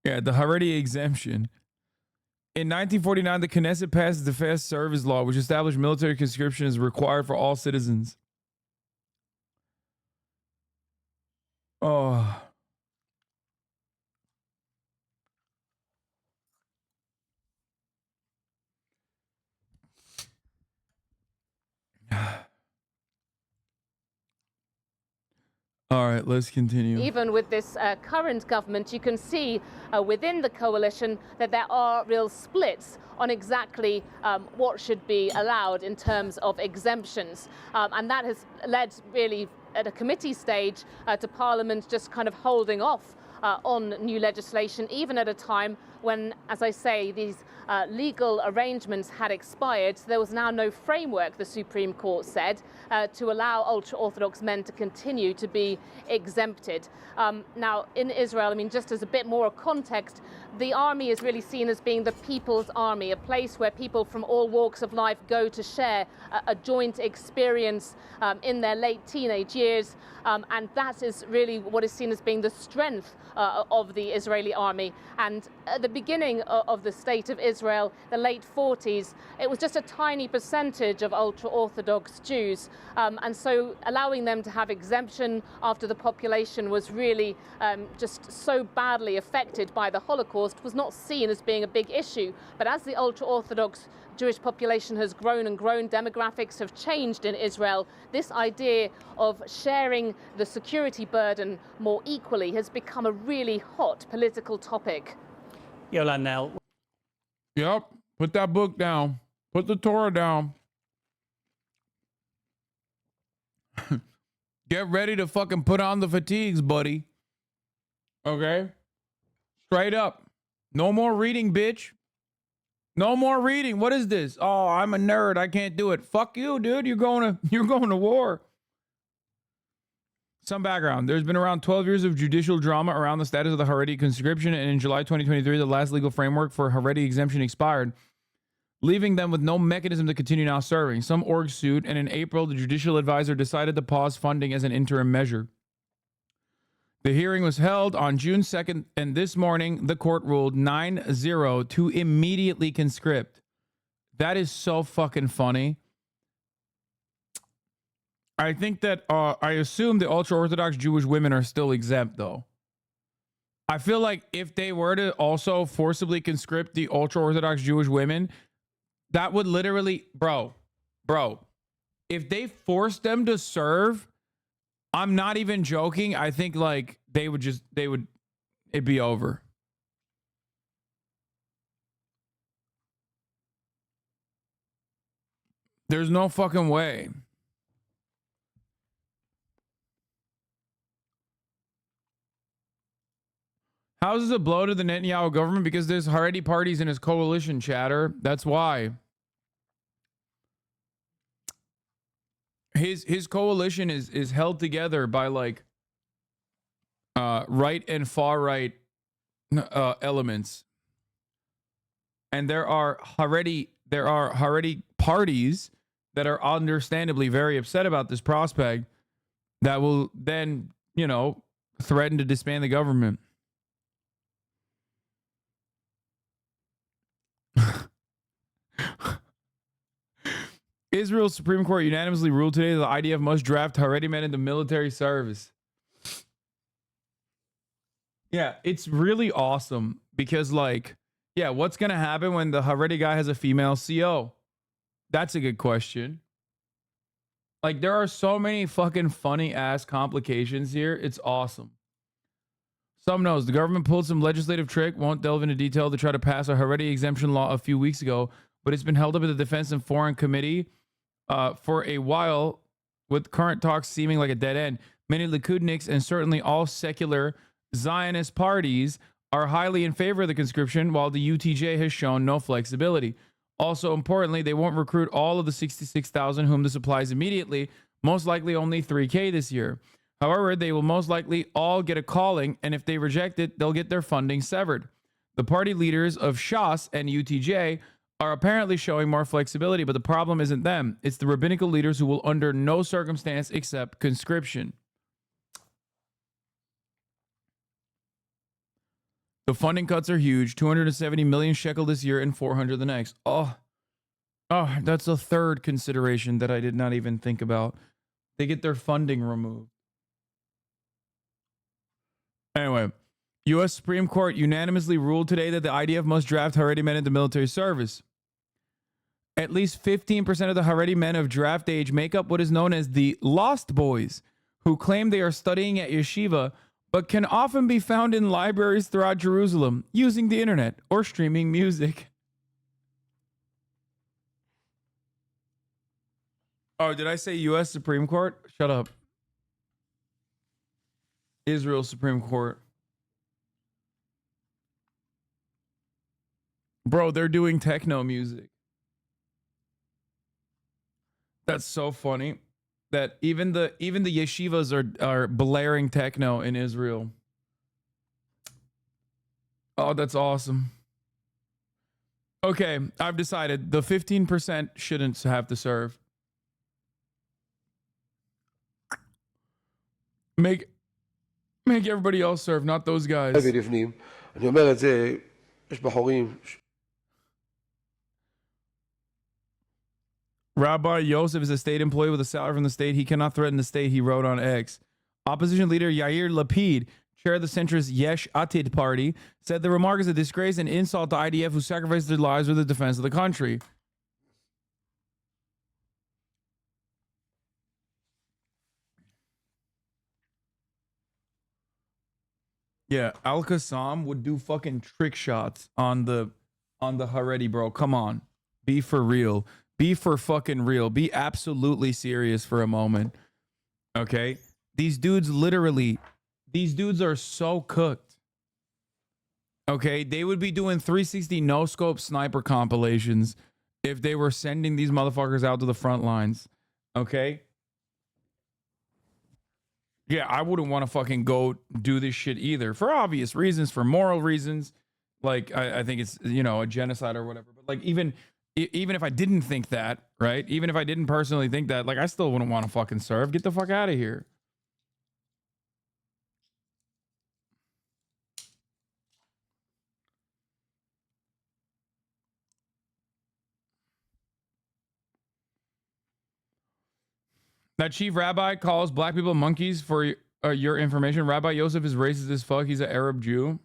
Speaker 1: Yeah, the HAREDI exemption. In 1949, the Knesset passed the Defense Service Law, which established military conscription as required for all citizens. Oh. All right, let's continue.
Speaker 2: Even with this current government, you can see within the coalition that there are real splits on exactly what should be allowed in terms of exemptions. And that has led really at a committee stage to Parliament just kind of holding off on new legislation, even at a time when, as I say, these legal arrangements had expired. So there was now no framework, the Supreme Court said, to allow ultra-Orthodox men to continue to be exempted. Now, in Israel, I mean, just as a bit more context, the army is really seen as being the people's army, a place where people from all walks of life go to share a joint experience in their late teenage years. And that is really what is seen as being the strength of the Israeli army. And at the beginning of the state of Israel, the late 40s, it was just a tiny percentage of ultra-Orthodox Jews. And so allowing them to have exemption after the population was really just so badly affected by the Holocaust was not seen as being a big issue. But as the ultra-Orthodox Jewish population has grown and grown, demographics have changed in Israel, this idea of sharing the security burden more equally has become a really hot political topic.
Speaker 19: Yolan now.
Speaker 1: Yep. Put that book down. Put the Torah down. Get ready to fucking put on the fatigues, buddy. Okay? Straight up. No more reading, bitch. No more reading. What is this? Oh, I'm a nerd. I can't do it. Fuck you, dude. You're going to war. Some background. There's been around 12 years of judicial drama around the status of the HAREDI conscription, and in July 2023, the last legal framework for HAREDI exemption expired, leaving them with no mechanism to continue now serving. Some orgs sued, and in April, the judicial advisor decided to pause funding as an interim measure. The hearing was held on June 2nd, and this morning, the court ruled 9-0 to immediately conscript. That is so fucking funny. I think that, I assume the ultra-Orthodox Jewish women are still exempt, though. I feel like if they were to also forcibly conscript the ultra-Orthodox Jewish women, that would literally, bro, if they forced them to serve, I'm not even joking. I think like it'd be over. There's no fucking way. How is this a blow to the Netanyahu government? Because there's HAREDI parties in his coalition, chatter. That's why. His coalition is held together by like right and far right elements, and there are HAREDI parties that are understandably very upset about this prospect that will then, you know, threaten to disband the government. Israel's Supreme Court unanimously ruled today that the IDF must draft HAREDI men into military service. Yeah, it's really awesome because, like, yeah, what's going to happen when the HAREDI guy has a female CO? That's a good question. Like, there are so many fucking funny ass complications here. It's awesome. Some knows the government pulled some legislative trick, won't delve into detail, to try to pass a HAREDI exemption law a few weeks ago, but it's been held up at the Defense and Foreign Committee for a while, with current talks seeming like a dead end. Many Likudniks and certainly all secular Zionist parties are highly in favor of the conscription, while the UTJ has shown no flexibility. Also, importantly, they won't recruit all of the 66,000 whom this applies immediately, most likely only 3K this year. However, they will most likely all get a calling, and if they reject it, they'll get their funding severed. The party leaders of Shas and UTJ are apparently showing more flexibility, but the problem isn't them. It's the rabbinical leaders who will under no circumstance accept conscription. The funding cuts are huge, 270 million shekel this year and 400 the next. Oh, that's a third consideration that I did not even think about. They get their funding removed. Anyway, U.S. Supreme Court unanimously ruled today that the IDF must draft Haredi men into military service. At least 15% of the Haredi men of draft age make up what is known as the Lost Boys, who claim they are studying at yeshiva, but can often be found in libraries throughout Jerusalem, using the internet or streaming music. Oh, did I say U.S. Supreme Court? Shut up. Israel Supreme Court. Bro, they're doing techno music. That's so funny that even the yeshivas are blaring techno in Israel. Oh, that's awesome. Okay, I've decided the 15% shouldn't have to serve. Make everybody else serve, not those guys. Rabbi Yosef is a state employee with a salary from the state. He cannot threaten the state, he wrote on X. Opposition leader Yair Lapid, chair of the centrist Yesh Atid party, said the remark is a disgrace and insult to IDF who sacrificed their lives for the defense of the country. Yeah, Al-Qassam would do fucking trick shots on the Haredi, bro. Come on. Be for real. Be for fucking real. Be absolutely serious for a moment. Okay? These dudes are so cooked. Okay? They would be doing 360 no-scope sniper compilations if they were sending these motherfuckers out to the front lines. Okay? Yeah, I wouldn't want to fucking go do this shit either. For obvious reasons, for moral reasons. Like, I think it's, you know, a genocide or whatever. But like, even if I didn't think that, right? Even if I didn't personally think that, like, I still wouldn't want to fucking serve. Get the fuck out of here. That chief rabbi calls black people monkeys for your information. Rabbi Yosef is racist as fuck. He's an Arab Jew.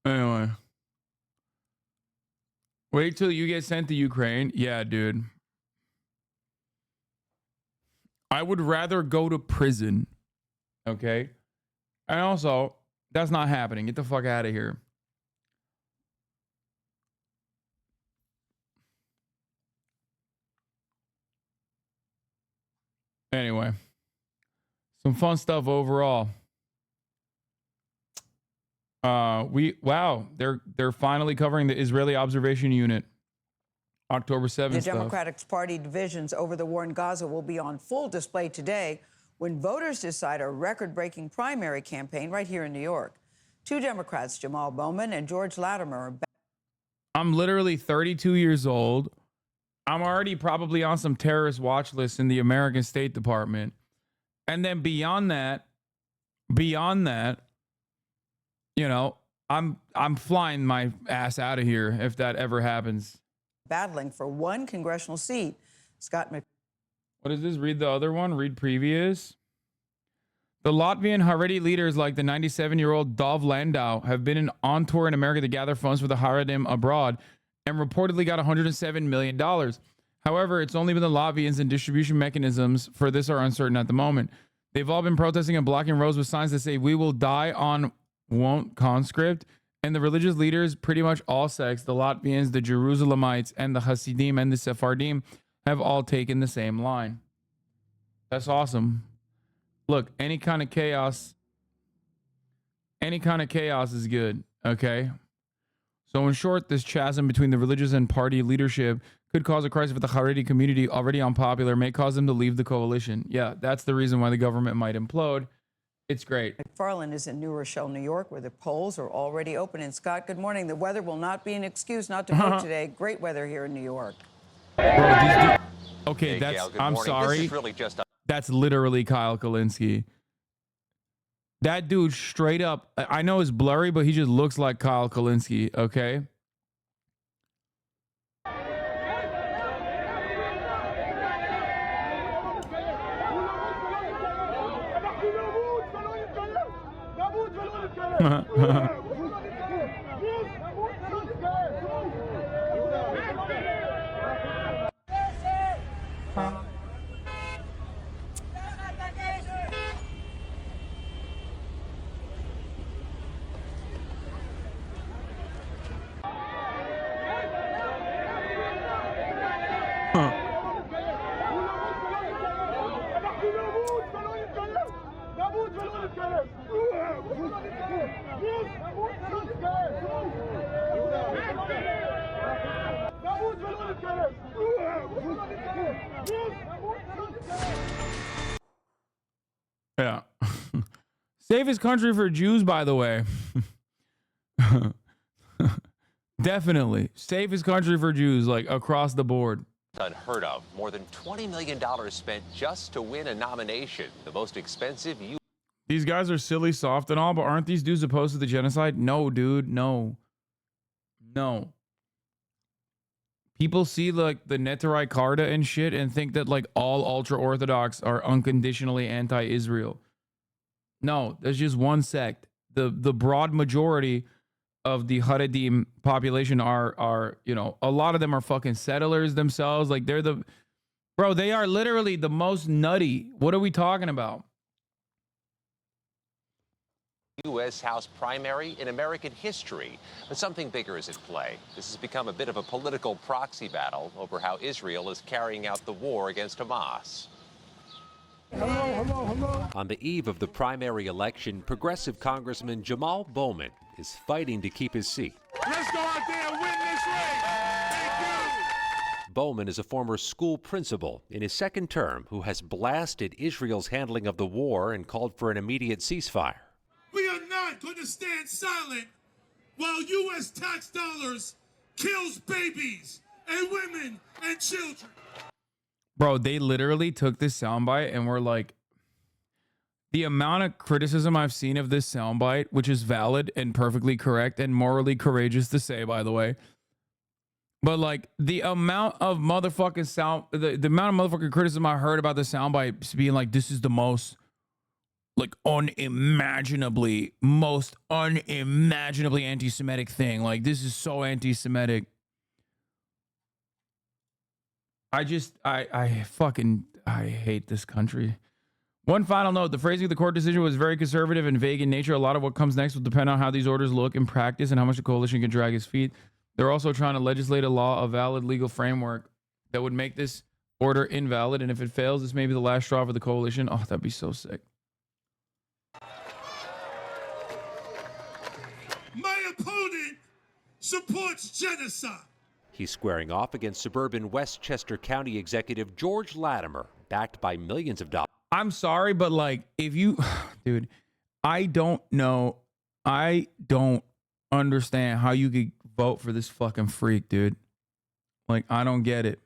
Speaker 1: Anyway. Wait till you get sent to Ukraine. Yeah, dude. I would rather go to prison. Okay? And also, that's not happening. Get the fuck out of here. Anyway. Some fun stuff overall. Wow, they're finally covering the Israeli observation unit. October 7th.
Speaker 3: The Democratic Party divisions over the war in Gaza will be on full display today when voters decide a record-breaking primary campaign right here in New York. Two Democrats, Jamal Bowman and George Latimer, are back.
Speaker 1: I'm literally 32 years old. I'm already probably on some terrorist watch list in the American State Department. And then beyond that, you know, I'm flying my ass out of here if that ever happens.
Speaker 3: Battling for one congressional seat. Scott Mc.
Speaker 1: What is this? Read the other one. Read previous. The Latvian Haredi leaders like the 97-year-old Dov Landau have been on tour in America to gather funds for the Haredim abroad and reportedly got $107 million. However, it's only been the Latvians, and distribution mechanisms for this are uncertain at the moment. They've all been protesting and blocking roads with signs that say, "We will die on won't conscript." And the religious leaders, pretty much all sects, the Latvians, the Jerusalemites, and the Hasidim and the Sephardim, have all taken the same line. That's awesome. Look, any kind of chaos Any kind of chaos is good. Okay. So in short, this chasm between the religious and party leadership could cause a crisis for the Haredi community, already unpopular, may cause them to leave the coalition. Yeah, that's the reason why the government might implode. It's great.
Speaker 3: McFarland is in New Rochelle, New York, where the polls are already open. And Scott, good morning. The weather will not be an excuse not to vote today. Great weather here in New York.
Speaker 1: Okay,
Speaker 4: Hey,
Speaker 1: that's,
Speaker 4: Gail, good
Speaker 1: I'm
Speaker 4: morning.
Speaker 1: sorry.
Speaker 4: This is really just a
Speaker 1: That's literally Kyle Kalinske. That dude straight up, I know it's blurry, but he just looks like Kyle Kalinske, okay? Yeah. Save his country for Jews, by the way. Definitely. Save his country for Jews, like across the board.
Speaker 4: unheard of. More than $20 million spent just to win a nomination. The most expensive
Speaker 1: These guys are silly, soft, and all, but aren't these dudes opposed to the genocide? No, dude, no. No. People see like the Neterai Karta and shit and think that like all ultra-Orthodox are unconditionally anti-Israel. No, there's just one sect. The broad majority of the Haredim population are, you know, a lot of them are fucking settlers themselves. Like they're the, bro, they are literally the most nutty. What are we talking about?
Speaker 4: U.S. House primary in American history. But something bigger is at play. This has become a bit of a political proxy battle over how Israel is carrying out the war against Hamas.
Speaker 5: On the eve of the primary election, progressive Congressman Jamal Bowman is fighting to keep his seat.
Speaker 20: Let's go out there and win this race. Thank you.
Speaker 5: Bowman is a former school principal in his second term who has blasted Israel's handling of the war and called for an immediate ceasefire.
Speaker 20: We are not going to stand silent while U.S. tax dollars kills babies and women and children.
Speaker 1: Bro, they literally took this soundbite and were like, the amount of criticism I've seen of this soundbite, which is valid and perfectly correct and morally courageous to say, by the way. But like the amount of motherfucking the amount of motherfucking criticism I heard about the soundbite being like, this is the most like unimaginably anti-Semitic thing. Like this is so anti-Semitic. I hate this country. One final note, the phrasing of the court decision was very conservative and vague in nature. A lot of what comes next will depend on how these orders look in practice and how much the coalition can drag its feet. They're also trying to legislate a law, a valid legal framework that would make this order invalid. And if it fails, this may be the last straw for the coalition. Oh, that'd be so sick.
Speaker 20: My opponent supports genocide.
Speaker 5: He's squaring off against suburban Westchester County Executive George Latimer, backed by millions of dollars.
Speaker 1: I'm sorry, but like, if you, dude, I don't know. I don't understand how you could vote for this fucking freak, dude. Like, I don't get it.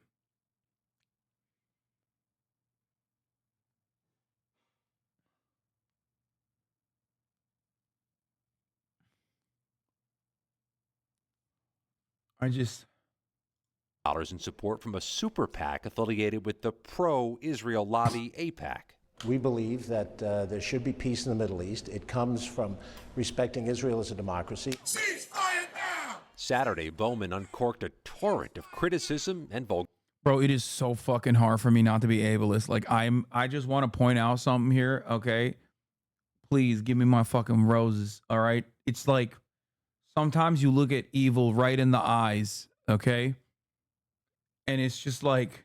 Speaker 5: In support from a super PAC affiliated with the pro-Israel lobby AIPAC.
Speaker 21: We believe that there should be peace in the Middle East. It comes from respecting Israel as a democracy.
Speaker 5: Saturday, Bowman uncorked a torrent of criticism and vulgarity.
Speaker 1: Bro, it is so fucking hard for me not to be ableist. Like, I just want to point out something here, okay? Please give me my fucking roses, all right? It's like sometimes you look at evil right in the eyes, okay? And it's just like,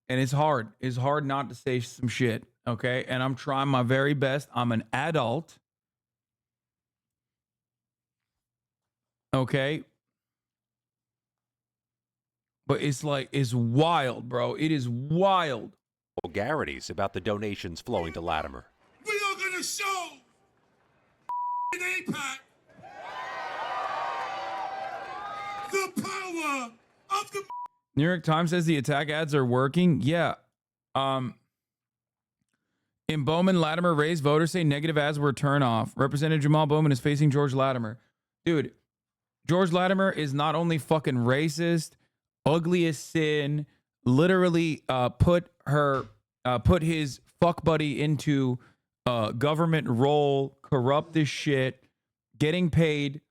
Speaker 1: and it's hard. It's hard not to say some shit, okay? And I'm trying my very best. I'm an adult. Okay. But it's like, it's wild, bro. It is wild.
Speaker 5: Vulgarities about the donations flowing to Latimer.
Speaker 20: We are going to show in APAC the power of the...
Speaker 1: New York Times says the attack ads are working. Yeah. In Bowman, Latimer raised, voters say negative ads were a turn off. Representative Jamal Bowman is facing George Latimer. Dude, George Latimer is not only fucking racist, ugly as sin, literally put his fuck buddy into a government role, corrupt as shit, getting paid,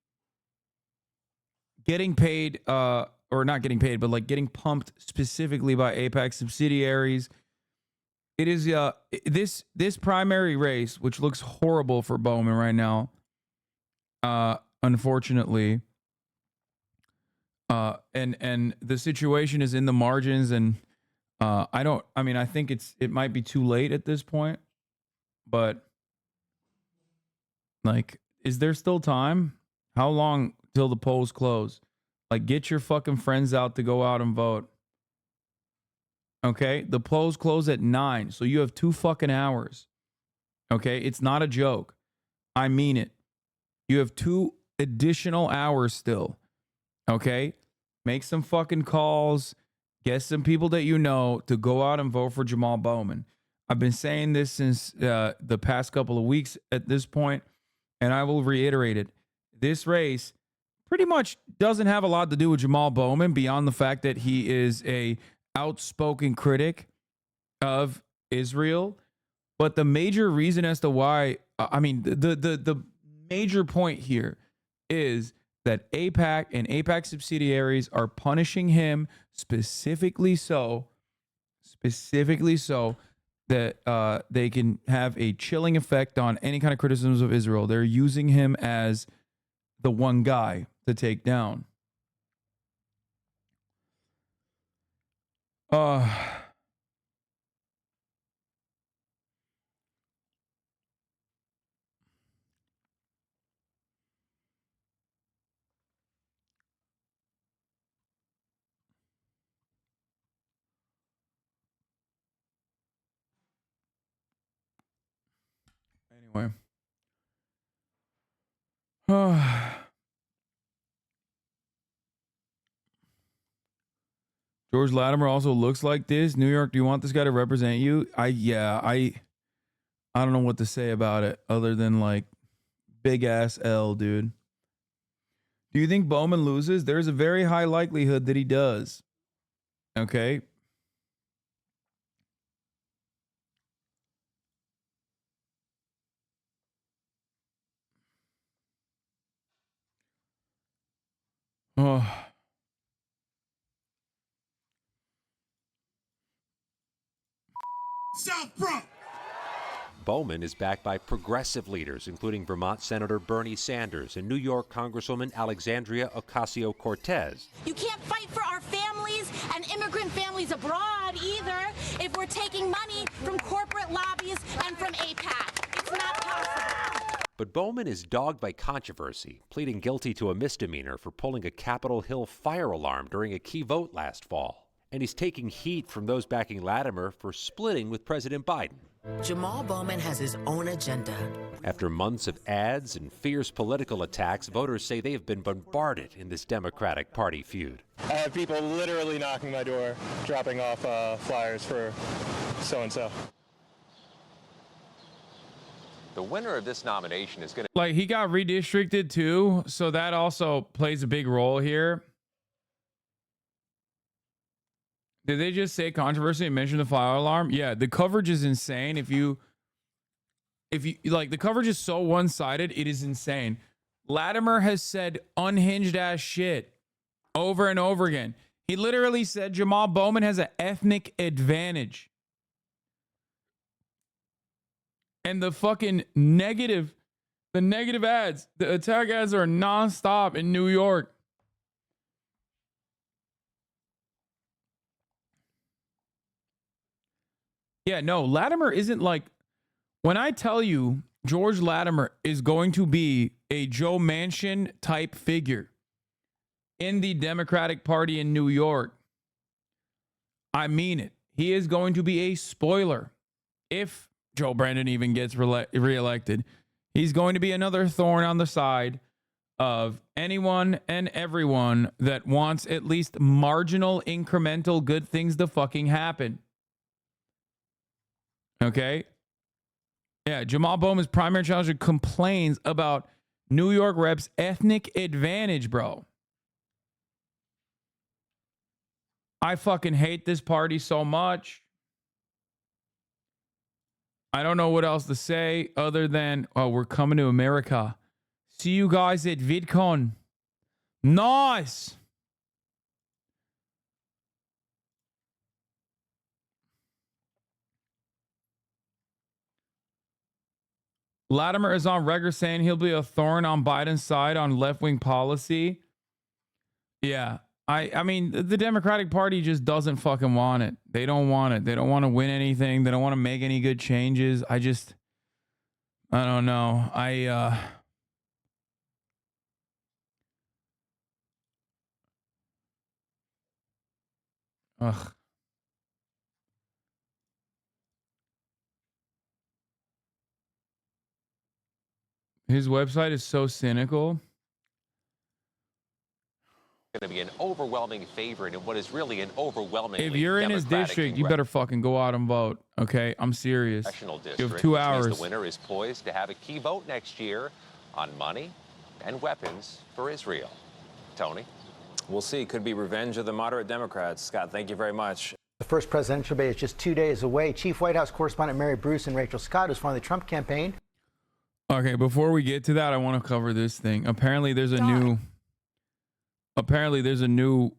Speaker 1: or not getting paid, but like getting pumped specifically by AIPAC subsidiaries. It is this primary race, which looks horrible for Bowman right now, unfortunately. And the situation is in the margins, and I think it might be too late at this point, but like, is there still time? How long till the polls close? Like, get your fucking friends out to go out and vote. Okay, the polls close at 9, so you have 2 fucking hours. Okay, it's not a joke. I mean it. You have 2 additional hours still. Okay, make some fucking calls. Get some people that you know to go out and vote for Jamal Bowman. I've been saying this since the past couple of weeks at this point, and I will reiterate it. This race pretty much doesn't have a lot to do with Jamal Bowman beyond the fact that he is a outspoken critic of Israel. But the major reason as to why, the major point here is that AIPAC and AIPAC subsidiaries are punishing him specifically so that they can have a chilling effect on any kind of criticisms of Israel. They're using him as the one guy to take down. Anyway. George Latimer also looks like this. New York, do you want this guy to represent you? I don't know what to say about it other than like big ass L, dude. Do you think Bowman loses? There's a very high likelihood that he does. Okay. Oh.
Speaker 20: South Bronx.
Speaker 5: Bowman is backed by progressive leaders, including Vermont Senator Bernie Sanders and New York Congresswoman Alexandria Ocasio-Cortez.
Speaker 6: You can't fight for our families and immigrant families abroad either if we're taking money from corporate lobbies and from AIPAC. It's not possible.
Speaker 5: But Bowman is dogged by controversy, pleading guilty to a misdemeanor for pulling a Capitol Hill fire alarm during a key vote last fall. And he's taking heat from those backing Latimer for splitting with President Biden.
Speaker 7: Jamal Bowman has his own agenda.
Speaker 5: After months of ads and fierce political attacks, voters say they have been bombarded in this Democratic Party feud.
Speaker 17: I have people literally knocking my door, dropping off flyers for so-and-so.
Speaker 4: The winner of this nomination is going to...
Speaker 1: Like, he got redistricted too, so that also plays a big role here. Did they just say controversy and mention the fire alarm? Yeah, the coverage is insane. If you like, the coverage is so one-sided, it is insane. Latimer has said unhinged ass shit over and over again. He literally said Jamal Bowman has an ethnic advantage. And the fucking negative ads, the attack ads are nonstop in New York. Yeah, no, Latimer isn't like, when I tell you George Latimer is going to be a Joe Manchin type figure, in the Democratic Party in New York. I mean it. He is going to be a spoiler. If Joe Brandon even gets reelected, he's going to be another thorn on the side of anyone and everyone that wants at least marginal, incremental good things to fucking happen. Okay? Yeah, Jamal Bowman's primary challenger complains about New York reps' ethnic advantage, bro. I fucking hate this party so much. I don't know what else to say other than, oh, we're coming to America. See you guys at VidCon. Nice. Latimer is on record saying he'll be a thorn on Biden's side on left-wing policy. Yeah. I mean, the Democratic Party just doesn't fucking want it. They don't want it. They don't want to win anything. They don't want to make any good changes. I don't know. Ugh. His website is so cynical.
Speaker 4: Going to be an overwhelming favorite in what is really an overwhelming.
Speaker 1: If you're in his district, you better fucking go out and vote. Okay, I'm serious. You have 2 hours.
Speaker 4: The winner is poised to have a key vote next year on money and weapons for Israel. Tony?
Speaker 8: We'll see. Could be revenge of the moderate Democrats. Scott, thank you very much.
Speaker 12: The first presidential debate is just 2 days away. Chief White House correspondent Mary Bruce and Rachel Scott, who's following the Trump campaign.
Speaker 1: Okay, before we get to that, I want to cover this thing. Apparently, there's a new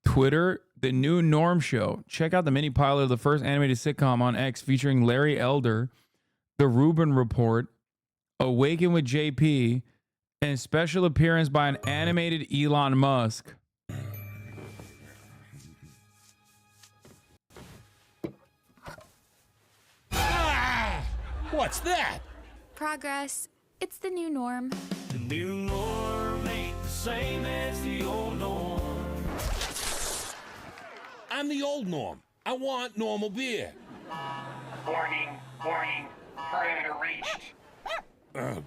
Speaker 1: Twitter, the new Norm Show. Check out the mini pilot of the first animated sitcom on X featuring Larry Elder, The Rubin Report, Awaken with JP, and special appearance by an animated Elon Musk.
Speaker 22: What's that?
Speaker 24: Progress. It's the new norm.
Speaker 22: The new norm ain't the same as the old norm. I'm the old norm. I want normal beer.
Speaker 25: Warning, warning, perimeter reached.
Speaker 22: Ugh.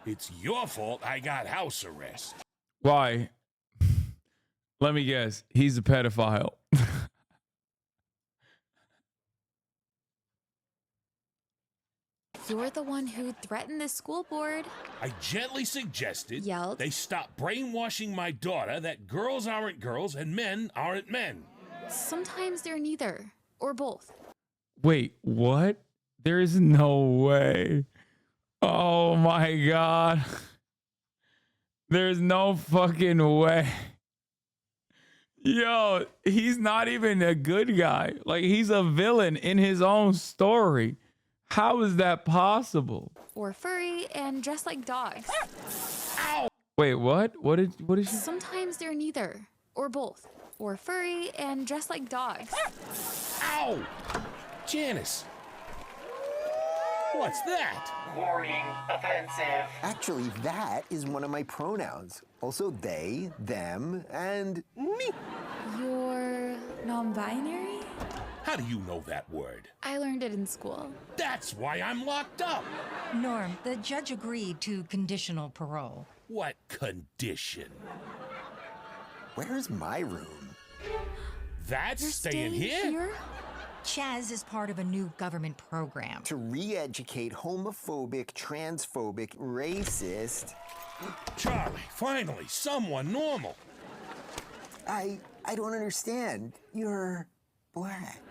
Speaker 22: It's your fault I got house arrest.
Speaker 1: Why? Let me guess. He's a pedophile.
Speaker 24: You're the one who threatened the school board.
Speaker 22: I gently suggested
Speaker 24: Yelled.
Speaker 22: they stop brainwashing my daughter that girls aren't girls and men aren't men.
Speaker 24: Sometimes they're neither, or both.
Speaker 1: Wait, what? There is no way. Oh my God. There's no fucking way. Yo, he's not even a good guy. Like, he's a villain in his own story. How is that possible?
Speaker 24: Or furry and dressed like dogs.
Speaker 22: Ow!
Speaker 1: Wait, what? What is she?
Speaker 24: Sometimes they're neither, or both. Or furry and dressed like dogs.
Speaker 22: Ow! Janice! What's that?
Speaker 25: Warning, offensive.
Speaker 26: Actually, that is one of my pronouns. Also they, them, and me.
Speaker 24: You're non-binary?
Speaker 22: How do you know that word?
Speaker 24: I learned it in school.
Speaker 22: That's why I'm locked up.
Speaker 27: Norm, the judge agreed to conditional parole.
Speaker 22: What condition?
Speaker 26: Where's my room?
Speaker 22: That's
Speaker 27: You're
Speaker 22: staying here?
Speaker 27: Chaz is part of a new government program.
Speaker 26: To re-educate homophobic, transphobic, racist...
Speaker 22: Charlie, finally, someone normal.
Speaker 26: I don't understand. You're black.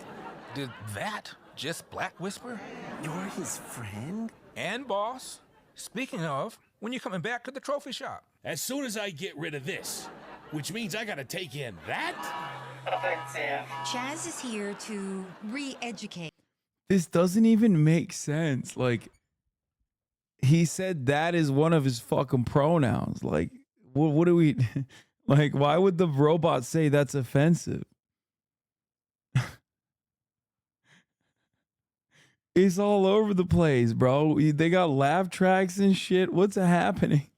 Speaker 28: Did that just Black Whisper?
Speaker 26: You're his friend?
Speaker 28: And boss. Speaking of, when you coming back to the trophy shop?
Speaker 22: As soon as I get rid of this, which means I gotta take in that?
Speaker 25: Offensive.
Speaker 27: Chaz is here to re-educate.
Speaker 1: This doesn't even make sense. Like, he said that is one of his fucking pronouns. Like, what do we... Like, why would the robot say that's offensive? It's all over the place, bro. They got laugh tracks and shit. What's happening?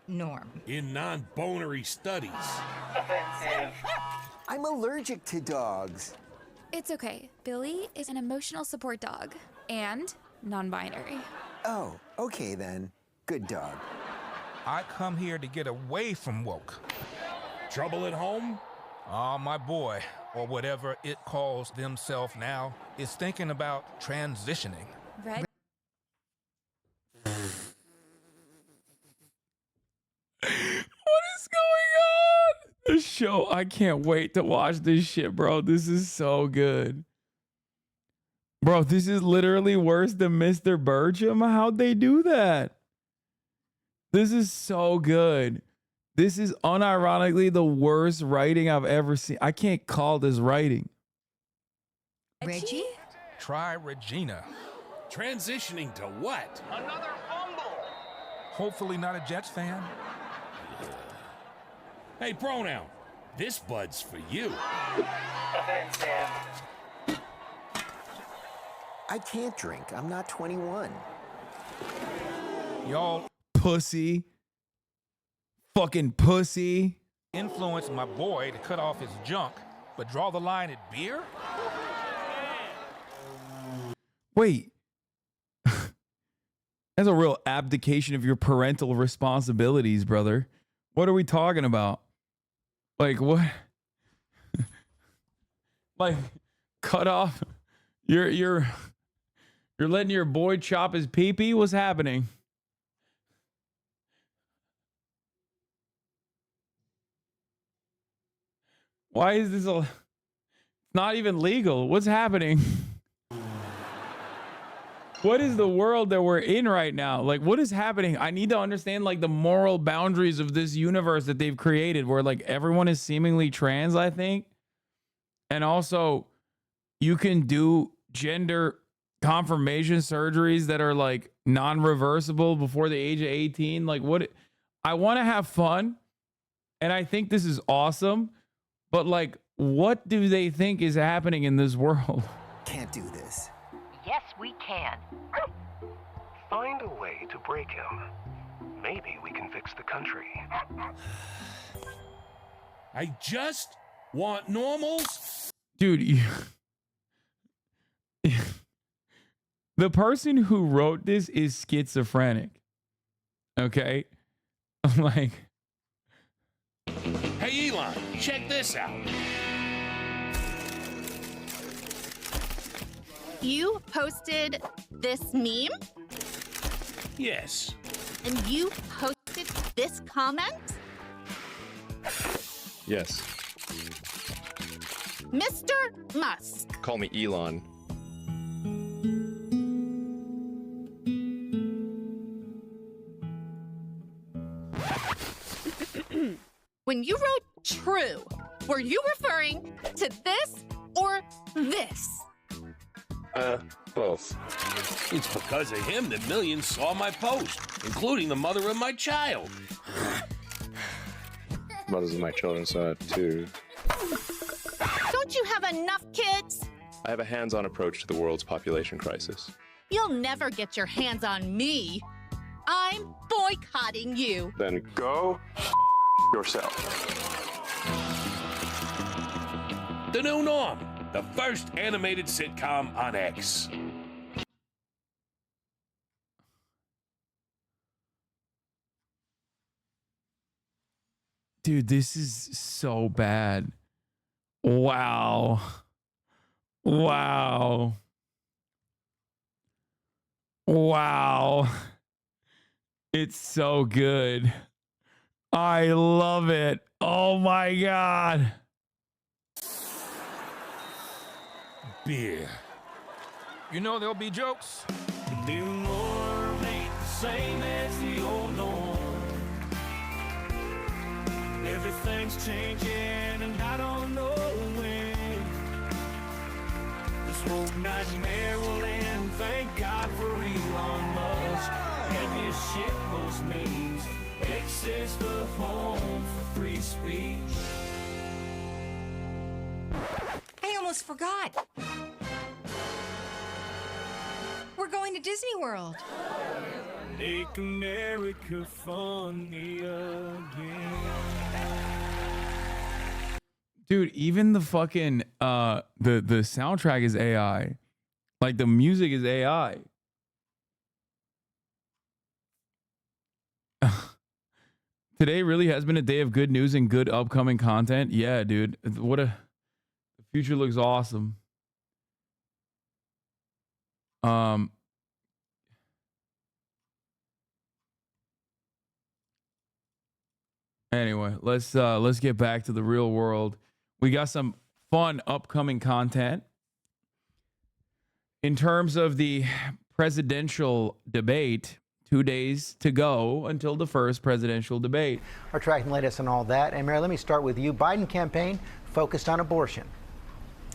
Speaker 27: norm.
Speaker 22: In non-bonery studies.
Speaker 25: Offensive.
Speaker 26: I'm allergic to dogs.
Speaker 24: It's okay. Billy is an emotional support dog and non-binary.
Speaker 26: Oh, okay then. Good dog.
Speaker 28: I come here to get away from woke.
Speaker 22: Trouble at home?
Speaker 28: Oh, my boy, or whatever it calls themselves now, is thinking about transitioning.
Speaker 24: Red?
Speaker 1: What is going on? This show, I can't wait to watch this shit, bro. This is so good. Bro, this is literally worse than Mr. Burcham. How'd they do that? This is so good. This is unironically the worst writing I've ever seen. I can't call this writing.
Speaker 27: Reggie?
Speaker 28: Try Regina.
Speaker 22: Transitioning to what?
Speaker 25: Another fumble.
Speaker 28: Hopefully not a Jets fan.
Speaker 22: Hey, pronoun. This bud's for you.
Speaker 25: Offensive.
Speaker 26: I can't drink. I'm not 21.
Speaker 28: Y'all
Speaker 1: Pussy. Fucking pussy.
Speaker 28: influenced my boy to cut off his junk, but draw the line at beer?
Speaker 1: Wait. That's a real abdication of your parental responsibilities, brother. What are we talking about? Like, what? Like, cut off? You're letting your boy chop his pee-pee? What's happening? Why is this it's not even legal? What's happening? What is the world that we're in right now? Like, what is happening? I need to understand, like, the moral boundaries of this universe that they've created where, like, everyone is seemingly trans, I think. And also, you can do gender confirmation surgeries that are, like, non-reversible before the age of 18. Like, what? I want to have fun, and I think this is awesome. But, like, what do they think is happening in this world?
Speaker 26: Can't do this.
Speaker 9: Yes, we can.
Speaker 10: Find a way to break him. Maybe we can fix the country.
Speaker 22: I just want normals.
Speaker 1: Dude, the person who wrote this is schizophrenic. Okay? I'm like...
Speaker 22: Hey, Elon, check this out.
Speaker 6: You posted this meme?
Speaker 22: Yes.
Speaker 6: And you posted this comment?
Speaker 13: Yes.
Speaker 6: Mr. Musk.
Speaker 13: Call me Elon.
Speaker 6: When you wrote true, were you referring to this or this?
Speaker 13: Both.
Speaker 22: It's because of him that millions saw my post, including the mother of my child.
Speaker 13: Mothers of my children saw it too.
Speaker 6: Don't you have enough kids?
Speaker 13: I have a hands-on approach to the world's population crisis.
Speaker 6: You'll never get your hands on me. I'm boycotting you.
Speaker 13: Then go yourself.
Speaker 22: The new norm, the first animated sitcom on X.
Speaker 1: Dude, this is so bad. Wow. Wow. Wow. It's so good. I love it. Oh my God.
Speaker 22: Beer.
Speaker 28: You know there'll be jokes.
Speaker 25: The new norm ain't the same as the old norm. Everything's changing and I don't know when. This whole nightmare will end. Thank God for Elon Musk and his shitpost memes. X is the home for free speech.
Speaker 27: I almost forgot. We're going to at Disney World.
Speaker 25: Make America funny again.
Speaker 1: Dude, even the fucking the soundtrack is AI. Like the music is AI. Today really has been a day of good news and good upcoming content. Yeah, dude. The future looks awesome. Anyway, let's get back to the real world. We got some fun upcoming content. In terms of the presidential debate, 2 days to go until the first presidential debate.
Speaker 12: We're tracking the latest on all that. And Mary, let me start with you. Biden campaign focused on abortion.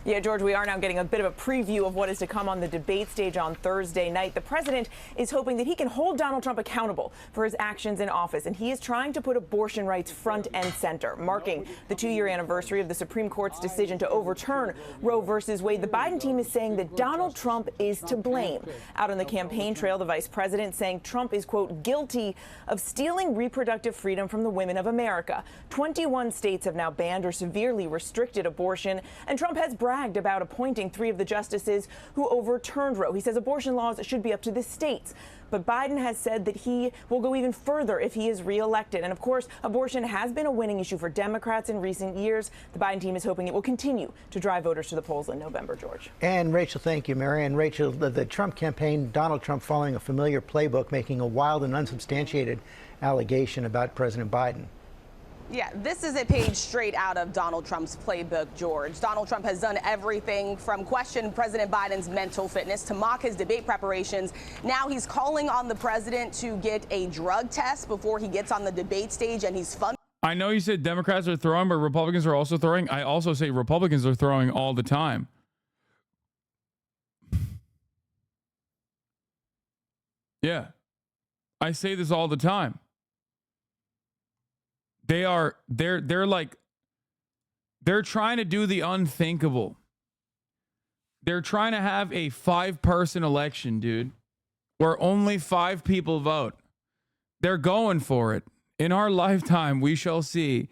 Speaker 2: Yeah, George, we are now getting a bit of a preview of what is to come on the debate stage on Thursday night. The president is hoping that he can hold Donald Trump accountable for his actions in office, and he is trying to put abortion rights front and center, marking the 2-year anniversary of the Supreme Court's decision to overturn Roe versus Wade. The Biden team is saying that Donald Trump is to blame. Out on the campaign trail, the vice president saying Trump is, quote, guilty of stealing reproductive freedom from the women of America. 21 states have now banned or severely restricted abortion, and Trump has bragged about appointing 3 of the justices who overturned Roe. He says abortion laws should be up to the states. But Biden has said that he will go even further if he is reelected. And of course, abortion has been a winning issue for Democrats in recent years. The Biden team is hoping it will continue to drive voters to the polls in November, George.
Speaker 12: And Rachel, thank you, Mary. And Rachel, the Trump campaign, Donald Trump following a familiar playbook, making a wild and unsubstantiated allegation about President Biden.
Speaker 9: Yeah, this is a page straight out of Donald Trump's playbook, George. Donald Trump has done everything from question President Biden's mental fitness to mock his debate preparations. Now he's calling on the president to get a drug test before he gets on the debate stage, and he's funding.
Speaker 1: I know you said Democrats are throwing, but Republicans are also throwing. I also say Republicans are throwing all the time. Yeah. I say this all the time. They're trying to do the unthinkable. They're trying to have a 5-person election, dude, where only 5 people vote. They're going for it. In our lifetime, we shall see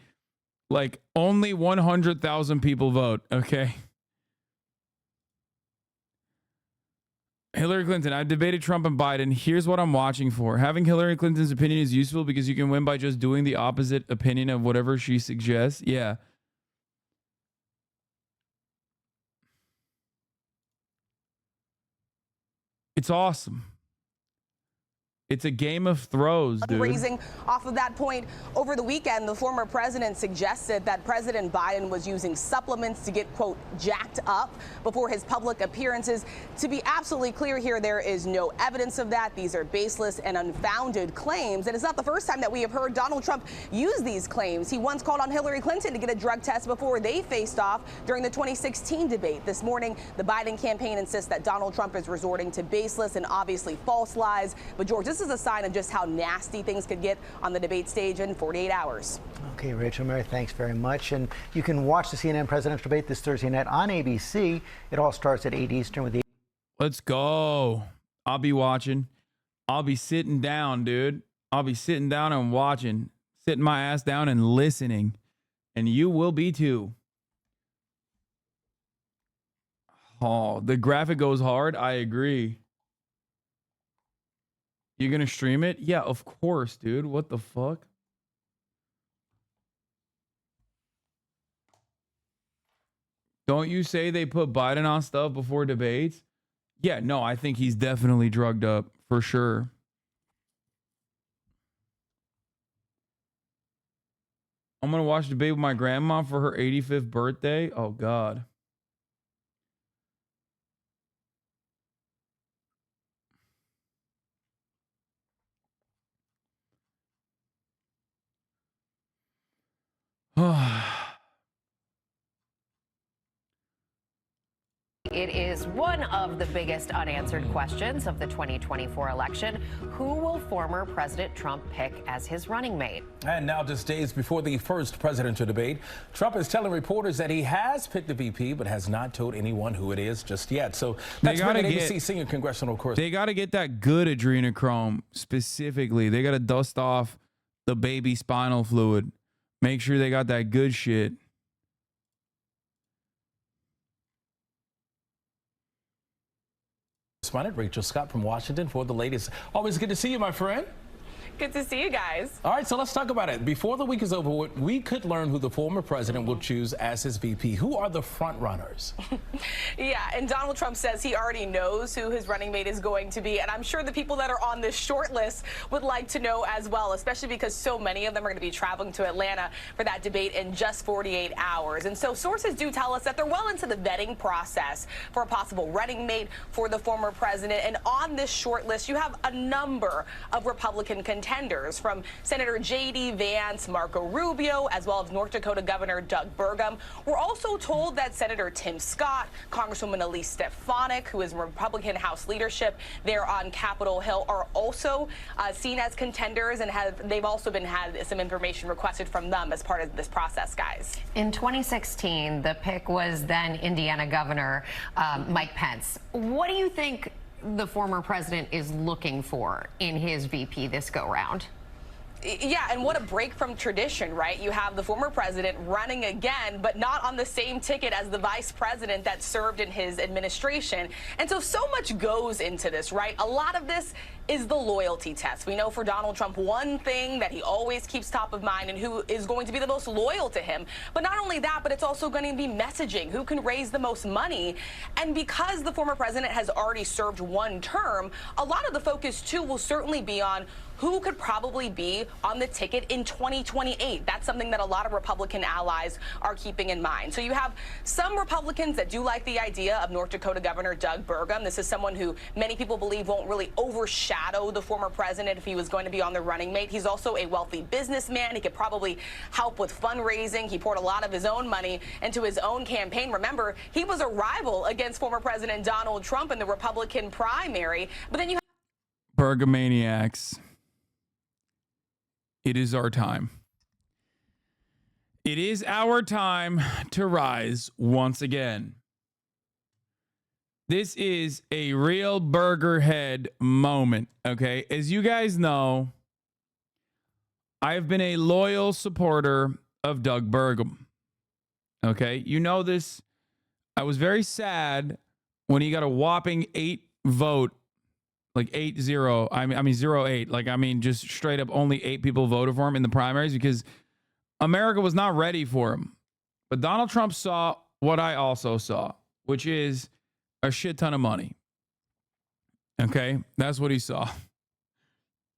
Speaker 1: like only 100,000 people vote. Okay. Hillary Clinton, I've debated Trump and Biden. Here's what I'm watching for. Having Hillary Clinton's opinion is useful because you can win by just doing the opposite opinion of whatever she suggests. Yeah. It's awesome. It's a game of throws, dude.
Speaker 9: Raising off of that point, over the weekend, the former president suggested that President Biden was using supplements to get, quote, jacked up before his public appearances. To be absolutely clear here, there is no evidence of that. These are baseless and unfounded claims. And it's not the first time that we have heard Donald Trump use these claims. He once called on Hillary Clinton to get a drug test before they faced off during the 2016 debate. This morning, the Biden campaign insists that Donald Trump is resorting to baseless and obviously false lies. But George, this is a sign of just how nasty things could get on the debate stage in 48 hours.
Speaker 12: Okay, Rachel, Mary, thanks very much. And you can watch the CNN presidential debate this Thursday night on ABC. It all starts at 8 Eastern with the...
Speaker 1: Let's go. I'll be watching. I'll be sitting down, dude. I'll be sitting down and watching, sitting my ass down and listening. And you will be too. Oh, the graphic goes hard. I agree. You gonna stream it? Yeah, of course, dude. What the fuck? Don't you say they put Biden on stuff before debates? Yeah, no, I think he's definitely drugged up for sure. I'm gonna watch the debate with my grandma for her 85th birthday. Oh God.
Speaker 3: It is one of the biggest unanswered questions of the 2024 election. Who will former President Trump pick as his running mate?
Speaker 28: And now, just days before the first presidential debate, Trump is telling reporters that he has picked the VP, but has not told anyone who it is just yet. So that's been an ABC senior congressional correspondent.
Speaker 1: They got to get that good adrenochrome specifically. They got to dust off the baby spinal fluid. Make sure they got that good shit.
Speaker 28: Correspondent Rachel Scott from Washington for the latest. Always good to see you, my friend.
Speaker 2: Good to see you guys.
Speaker 28: All right, so let's talk about it. Before the week is over, we could learn who the former president will choose as his VP. Who are the front runners?
Speaker 9: Yeah, and Donald Trump says he already knows who his running mate is going to be, and I'm sure the people that are on this short list would like to know as well, especially because so many of them are going to be traveling to Atlanta for that debate in just 48 hours. And so sources do tell us that they're well into the vetting process for a possible running mate for the former president. And on this short list, you have a number of Republican contenders, from Senator J.D. Vance, Marco Rubio, as well as North Dakota Governor Doug Burgum. We're also told that Senator Tim Scott, Congresswoman Elise Stefanik, who is in Republican House leadership there on Capitol Hill, are also seen as contenders, and they've also had some information requested from them as part of this process, guys.
Speaker 3: In 2016, the pick was then Indiana Governor Mike Pence. What do you think the former president is looking for in his VP this go round?
Speaker 9: Yeah, and what a break from tradition, right? You have the former president running again, but not on the same ticket as the vice president that served in his administration. And so much goes into this, right? A lot of this is the loyalty test. We know for Donald Trump, one thing that he always keeps top of mind and who is going to be the most loyal to him. But not only that, but it's also going to be messaging, who can raise the most money. And because the former president has already served one term, a lot of the focus, too, will certainly be on who could probably be on the ticket in 2028. That's something that a lot of Republican allies are keeping in mind. So you have some Republicans that do like the idea of North Dakota Governor Doug Burgum. This is someone who many people believe won't really overshadow the former president if he was going to be on the running mate. He's also a wealthy businessman. He could probably help with fundraising. He poured a lot of his own money into his own campaign. Remember, he was a rival against former President Donald Trump in the Republican primary. But then you have
Speaker 1: Burgomaniacs. It is our time. It is our time to rise once again. This is a real burger head moment, okay? As you guys know, I've been a loyal supporter of Doug Burgum, okay? You know this. I was very sad when he got a whopping 8 vote. Like 8-0, I mean 0-8. Like, I mean, just straight up only 8 people voted for him in the primaries because America was not ready for him. But Donald Trump saw what I also saw, which is a shit ton of money. Okay, that's what he saw.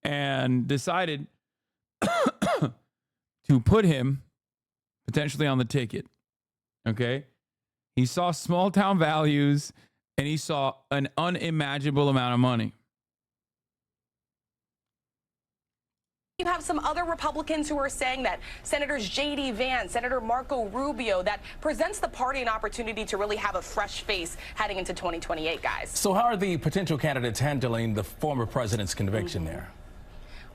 Speaker 1: And decided to put him potentially on the ticket. Okay, he saw small town values and he saw an unimaginable amount of money.
Speaker 9: You have some other Republicans who are saying that Senators J.D. Vance, Senator Marco Rubio, that presents the party an opportunity to really have a fresh face heading into 2028, guys.
Speaker 28: So how are the potential candidates handling the former president's conviction there?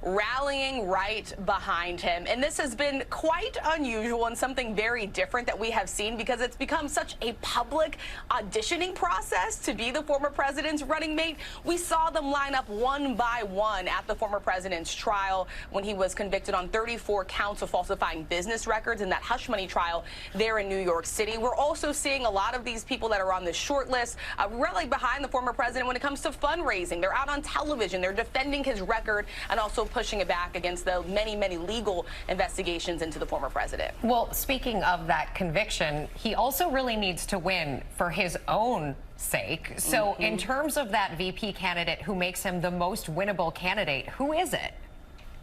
Speaker 9: Rallying right behind him. And this has been quite unusual and something very different that we have seen because it's become such a public auditioning process to be the former president's running mate. We saw them line up one by one at the former president's trial when he was convicted on 34 counts of falsifying business records in that hush money trial there in New York City. We're also seeing a lot of these people that are on this short list rallying behind the former president when it comes to fundraising. They're out on television. They're defending his record and also pushing it back against the many, many legal investigations into the former president.
Speaker 3: Well, speaking of that conviction, he also really needs to win for his own sake. So in terms of that VP candidate who makes him the most winnable candidate, who is it?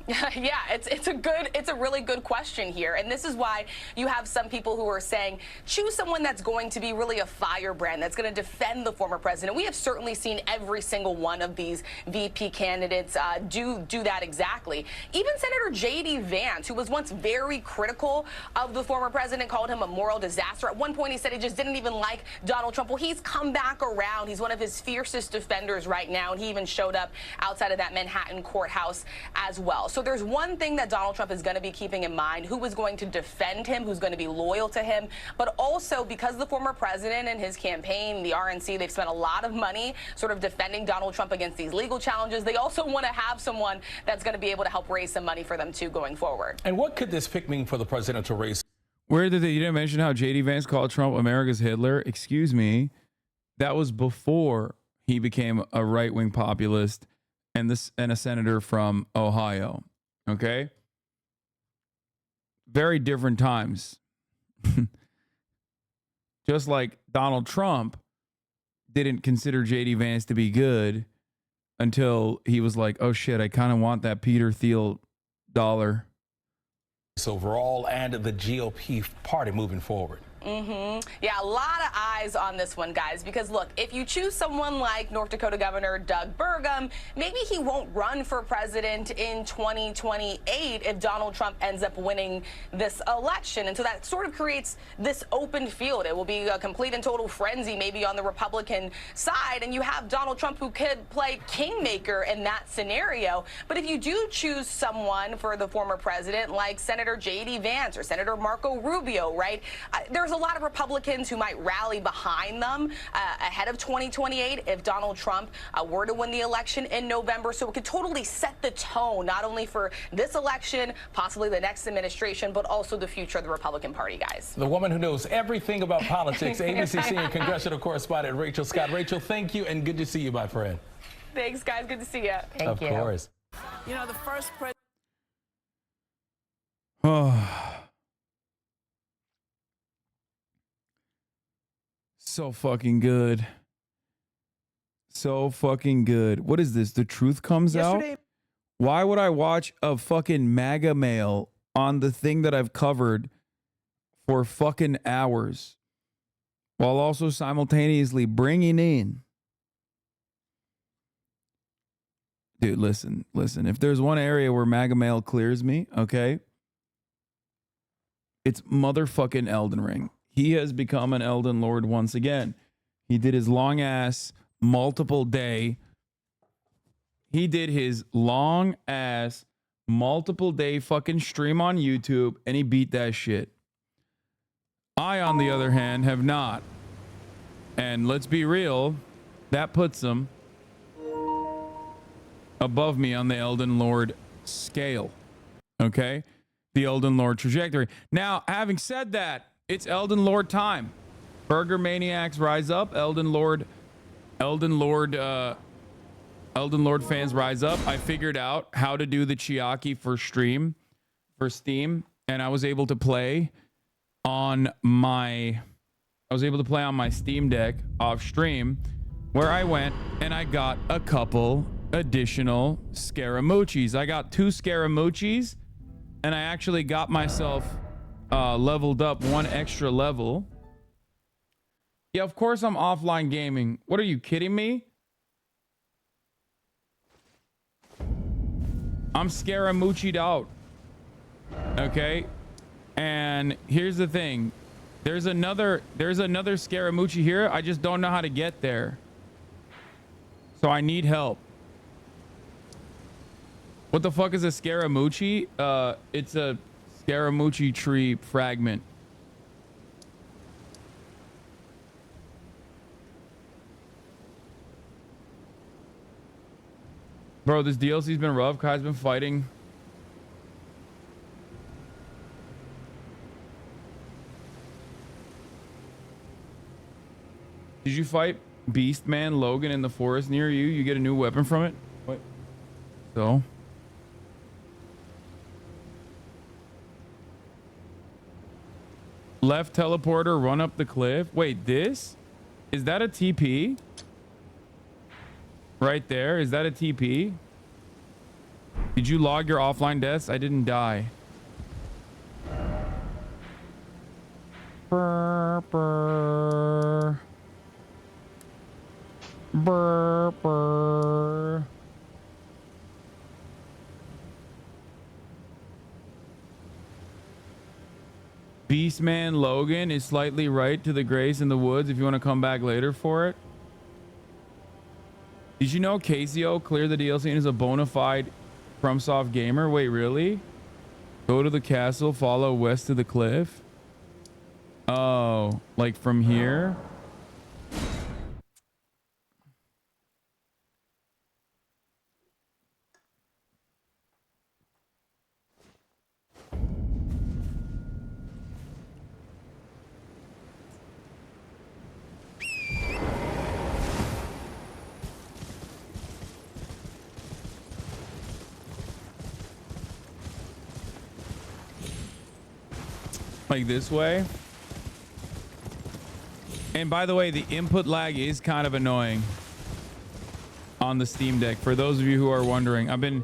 Speaker 9: Yeah, it's a really good question here, and this is why you have some people who are saying choose someone that's going to be really a firebrand, that's going to defend the former president. We have certainly seen every single one of these VP candidates do that exactly. Even Senator J.D. Vance, who was once very critical of the former president, called him a moral disaster. At one point, he said he just didn't even like Donald Trump. Well, he's come back around. He's one of his fiercest defenders right now, and he even showed up outside of that Manhattan courthouse as well. So there's one thing that Donald Trump is going to be keeping in mind: who is going to defend him, who's going to be loyal to him. But also, because the former president and his campaign, the RNC, they've spent a lot of money sort of defending Donald Trump against these legal challenges, they also want to have someone that's going to be able to help raise some money for them too going forward.
Speaker 28: And what could this pick mean for the presidential race?
Speaker 1: You didn't mention how J.D. Vance called Trump America's Hitler? Excuse me. That was before he became a right-wing populist and a senator from Ohio. Okay? Very different times. Just like Donald Trump didn't consider J.D. Vance to be good until he was like, oh shit, I kind of want that Peter Thiel dollar.
Speaker 28: Overall, and the GOP party moving forward.
Speaker 9: Yeah, a lot of eyes on this one, guys, because look, if you choose someone like North Dakota Governor Doug Burgum, maybe he won't run for president in 2028 if Donald Trump ends up winning this election. And so that sort of creates this open field. It will be a complete and total frenzy maybe on the Republican side, and you have Donald Trump who could play kingmaker in that scenario. But if you do choose someone for the former president like Senator J.D. Vance or Senator Marco Rubio, right, there's a lot of Republicans who might rally behind them ahead of 2028 if Donald Trump were to win the election in November. So it could totally set the tone, not only for this election, possibly the next administration, but also the future of the Republican Party, guys.
Speaker 28: The woman who knows everything about politics, ABC senior congressional correspondent Rachel Scott. Rachel, thank you, and good to see you, my friend.
Speaker 9: Thanks, guys. Good to see you.
Speaker 28: Of course.
Speaker 11: You know, the first president.
Speaker 1: So fucking good. So fucking good. What is this? The truth comes out? Why would I watch a fucking MAGA mail on the thing that I've covered for fucking hours while also simultaneously bringing in? Dude, listen. If there's one area where MAGA mail clears me, okay, it's motherfucking Elden Ring. He has become an Elden Lord once again. He did his long ass multiple day. He did his long ass multiple day fucking stream on YouTube, and he beat that shit. I, on the other hand, have not. And let's be real, that puts him above me on the Elden Lord scale. Okay? The Elden Lord trajectory. Now, having said that, it's Elden Lord time. Burger Maniacs rise up. Elden Lord fans rise up. I figured out how to do the Chiaki for Steam, and I was able to play on my Steam Deck off stream, where I went and I got a couple additional Scaramucci's. I got 2 Scaramucci's, and I actually got myself leveled up 1 extra level. Yeah, of course I'm offline gaming. What, are you kidding me? I'm Scaramucci'd out. Okay? And here's the thing. There's another Scaramucci here. I just don't know how to get there. So I need help. What the fuck is a Scaramucci? It's a Scaramucci tree fragment. Bro, this DLC's been rough. Kai's been fighting. Did you fight Beastman Logan in the forest near you? You get a new weapon from it? What? So? Left teleporter, run up the cliff. Wait, this? Is that a TP? Right there. Is that a TP? Did you log your offline deaths? I didn't die. Burr, burr. Burr, burr. Beastman Logan is slightly right to the grace in the woods if you want to come back later for it. Did you know Casio cleared the DLC and is a bona fide FromSoft gamer? Wait, really? Go to the castle, follow west to the cliff. Oh, like from here? Like this way. And by the way, the input lag is kind of annoying on the Steam Deck. For those of you who are wondering, I've been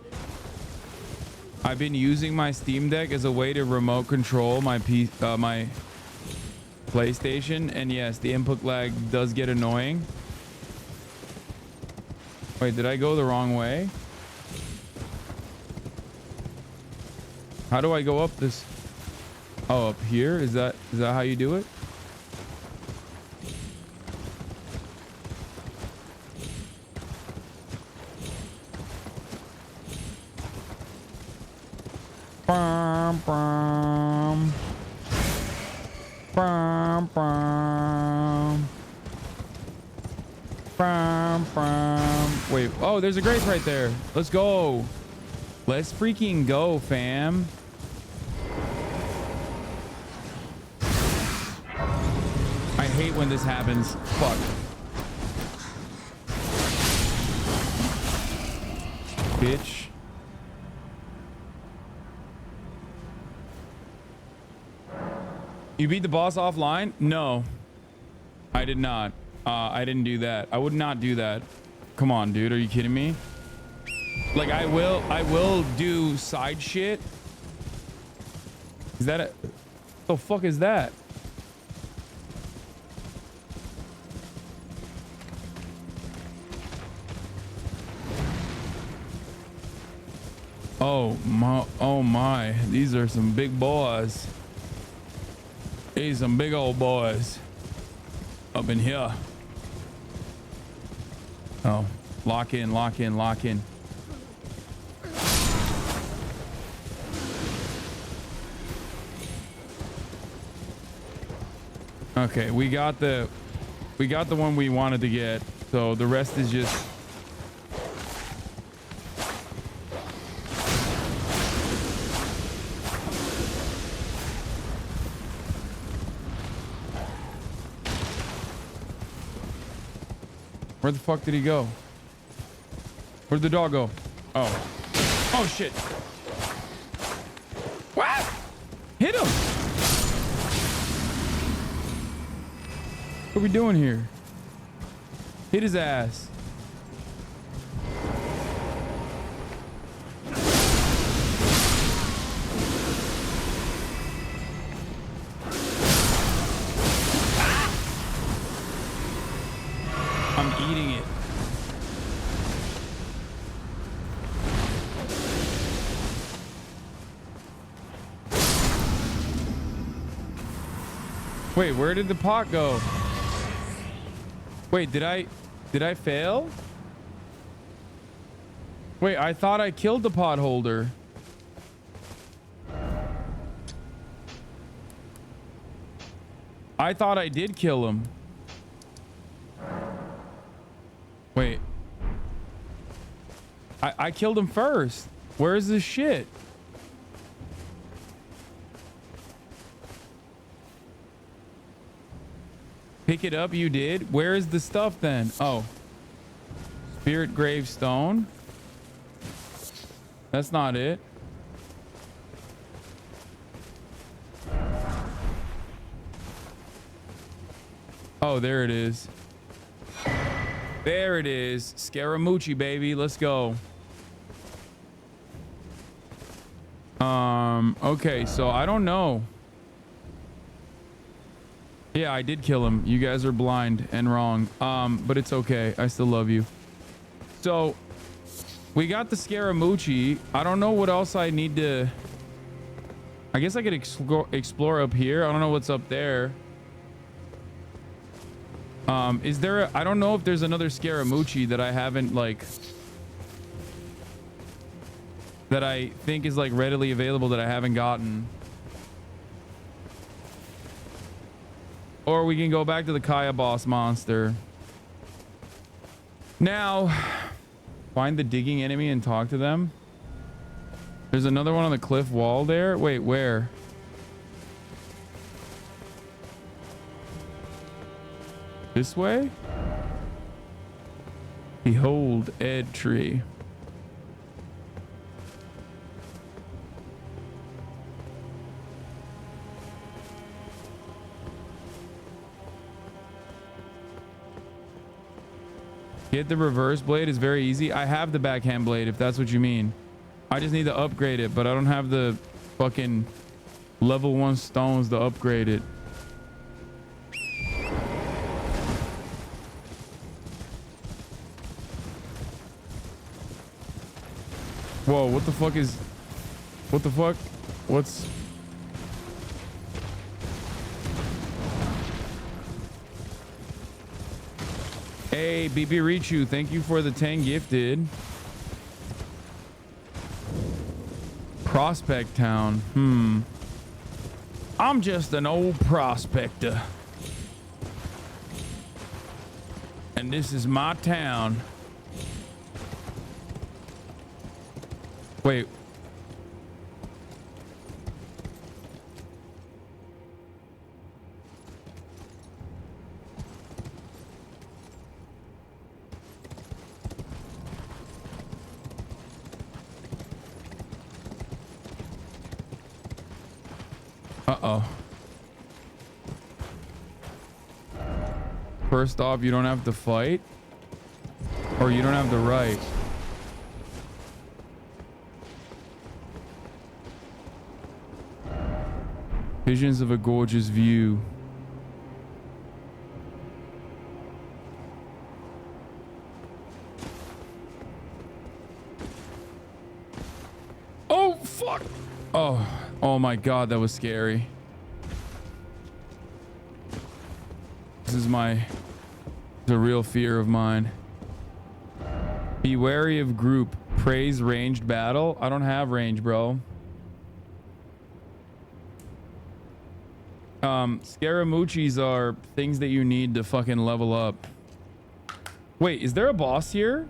Speaker 1: using my Steam Deck as a way to remote control my my PlayStation, and yes, the input lag does get annoying. Wait, did I go the wrong way? How do I go up this? Oh, up here? Is that how you do it? Bum, bum. Bum, bum. Bum, bum. Wait, oh, there's a grace right there. Let's go. Let's freaking go, fam. I hate when this happens. Fuck. Bitch. You beat the boss offline? No. I did not. I didn't do that. I would not do that. Come on, dude. Are you kidding me? Like, I will do side shit. Is that a... What the fuck is that? Oh my, these are some big boys. These some big old boys up in here. Oh, lock in, lock in, lock in. Okay, we got the one we wanted to get, so the rest is just... Where the fuck did he go? Where'd the dog go? Oh. Oh shit. What? Hit him. What are we doing here? Hit his ass. I'm eating it. Wait, where did the pot go? Wait, did I fail? Wait, I thought I killed the pot holder. I thought I did kill him. Wait. I killed him first. Where is this shit? Pick it up, you did. Where is the stuff then? Oh. Spirit gravestone. That's not it. Oh, there it is. There it is. Scaramucci, baby. Let's go. Okay, so I don't know. Yeah, I did kill him. You guys are blind and wrong. But it's okay. I still love you. So we got the Scaramucci. I don't know what else I need to... I guess I could explore up here. I don't know what's up there. Is there I don't know if there's another Scaramucci that I haven't, like... that I think is, like, readily available that I haven't gotten. Or we can go back to the Kaya boss monster. Now, find the digging enemy and talk to them. There's another one on the cliff wall there. Wait, where? This way? Behold, Erdtree. Get the reverse blade is very easy. I have the backhand blade, if that's what you mean. I just need to upgrade it, but I don't have the fucking level 1 stones to upgrade it. Whoa, what the fuck is... What the fuck? What's... Hey, BB Richu, thank you for the 10 gifted. Prospect Town. I'm just an old prospector. And this is my town. Wait. Uh-oh. First off, you don't have to fight. Or you don't have the right. Visions of a gorgeous view. Oh, fuck. Oh my God, that was scary. This is a real fear of mine. Be wary of group. Praise ranged battle. I don't have range, bro. Scaramucci's are things that you need to fucking level up. Wait, is there a boss here?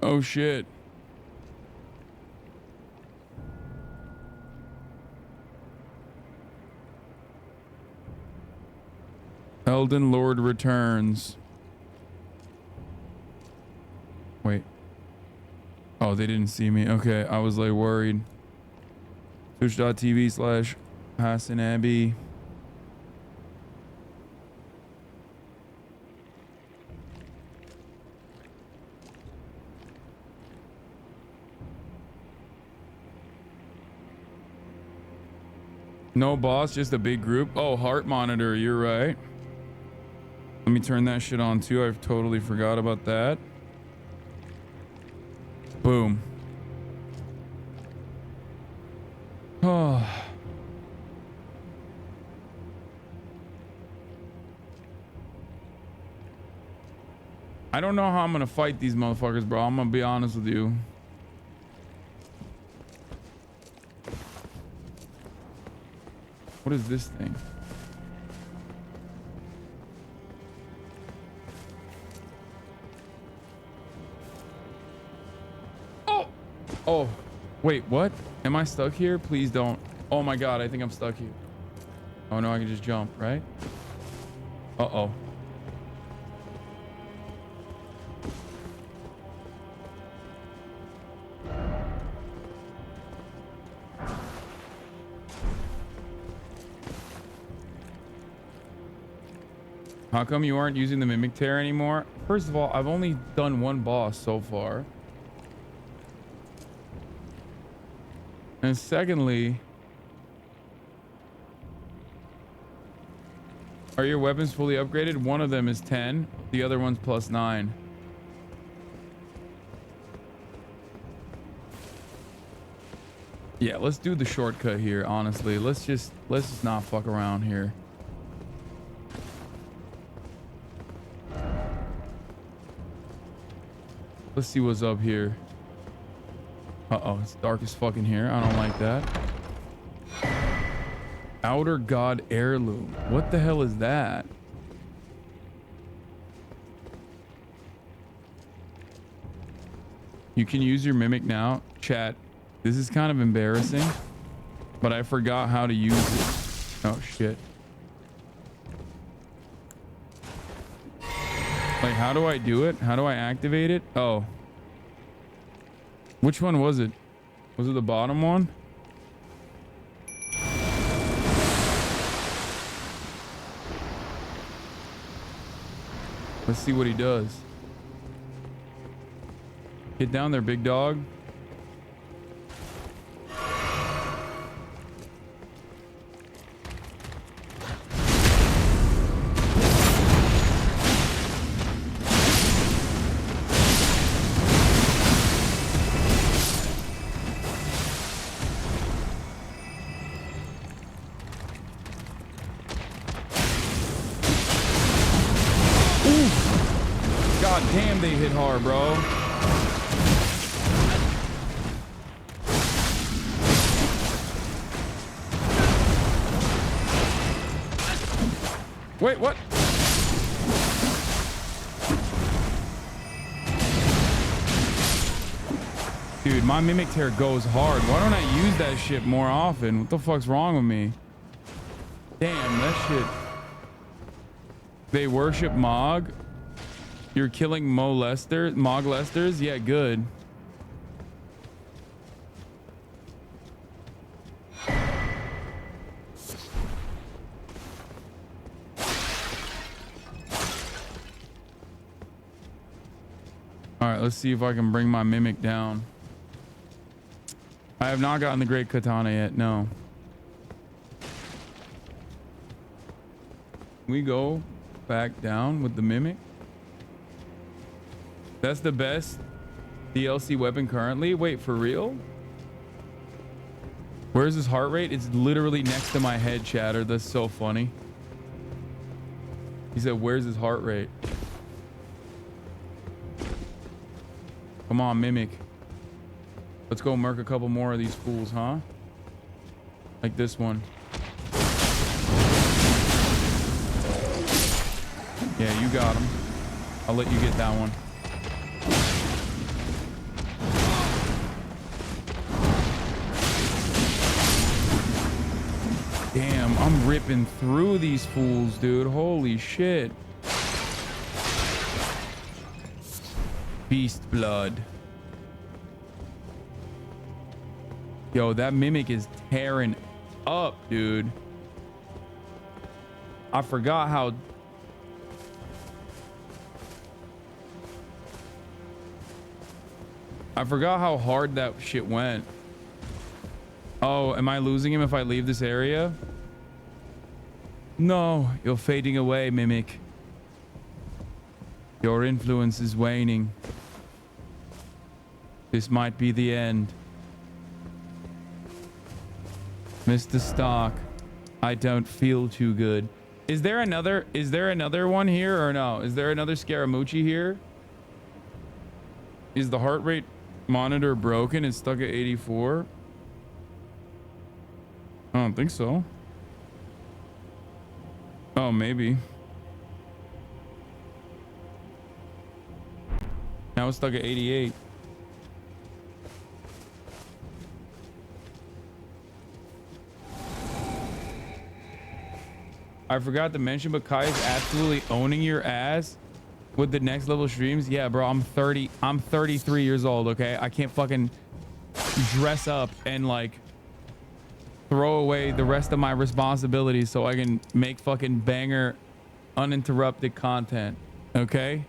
Speaker 1: Oh shit. Elden Lord returns. Wait. Oh, they didn't see me. Okay, I was like worried. Twitch.tv/HasanAbi. No boss, just a big group. Oh, heart monitor, you're right. Let me turn that shit on too. I've totally forgot about that. Boom. Oh. I don't know how I'm gonna fight these motherfuckers, bro. I'm gonna be honest with you. What is this thing? Oh, wait, what? Am I stuck here? Please don't. Oh my God, I think I'm stuck here. Oh no, I can just jump, right? Uh-oh. How come you aren't using the mimic tear anymore? First of all, I've only done one boss so far. And secondly, are your weapons fully upgraded? One of them is 10, the other one's plus 9. Yeah, let's do the shortcut here, honestly. Let's just not fuck around here. Let's see what's up here. Uh-oh, it's dark as fucking here. I don't like that. Outer God Heirloom. What the hell is that? You can use your mimic now. Chat, this is kind of embarrassing, but I forgot how to use it. Oh, shit. Like, how do I do it? How do I activate it? Oh. Which one was it? Was it the bottom one? Let's see what he does. Get down there, big dog. God damn, they hit hard, bro. Wait, what? Dude, my mimic tear goes hard. Why don't I use that shit more often? What the fuck's wrong with me? Damn, that shit. They worship Mog. You're killing Moglesters? Yeah, good. Alright, let's see if I can bring my mimic down. I have not gotten the Great Katana yet, no. We go back down with the mimic. That's the best DLC weapon currently. Wait, for real? Where's his heart rate? It's literally next to my head, chatter. That's so funny. He said, where's his heart rate? Come on, mimic. Let's go murk a couple more of these fools, huh? Like this one. Yeah, you got him. I'll let you get that one. Damn, I'm ripping through these fools, dude. Holy shit. Beast blood. Yo, that mimic is tearing up, dude. I forgot how... I forgot how hard that shit went. Oh, am I losing him if I leave this area? No, you're fading away, mimic. Your influence is waning. This might be the end. Mr. Stark, I don't feel too good. Is there another one here or no? Is there another Scaramucci here? Is the heart rate monitor broken? It's stuck at 84. I don't think so. Oh, maybe. Now it's stuck at 88. I forgot to mention, but Kai is absolutely owning your ass with the next level streams. Yeah, bro, I'm 33 years old, okay? I can't fucking dress up and like throw away the rest of my responsibilities so I can make fucking banger uninterrupted content. Okay.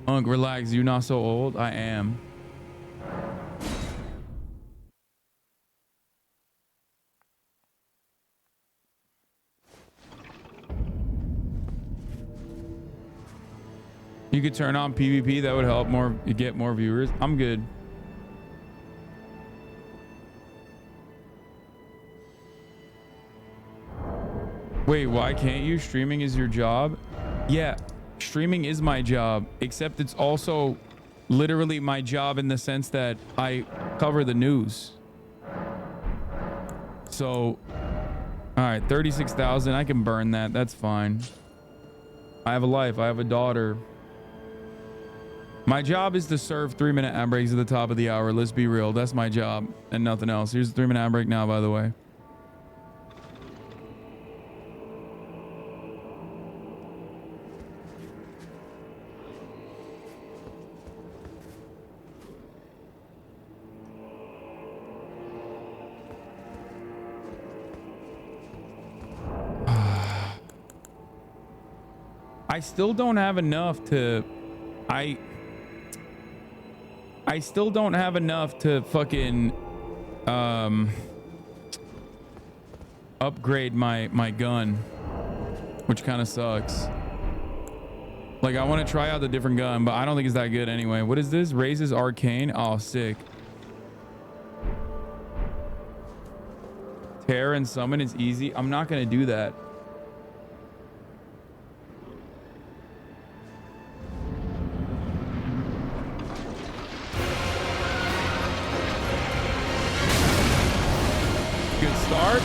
Speaker 1: Unc, relax. You're not so old. I am. You could turn on PvP. That would help more. You get more viewers. I'm good. Wait, why can't you? Streaming is your job? Yeah, streaming is my job, except it's also literally my job in the sense that I cover the news. So, all right, 36,000. I can burn that. That's fine. I have a life. I have a daughter. My job is to serve 3-minute ad breaks at the top of the hour. Let's be real. That's my job and nothing else. Here's a 3-minute ad break now, by the way. I still don't have enough to I still don't have enough to fucking upgrade my gun, which kind of sucks. Like, I want to try out the different gun, but I don't think it's that good anyway. What is this? Raises arcane. Oh, sick. Tear and summon is easy. I'm not gonna do that. Start.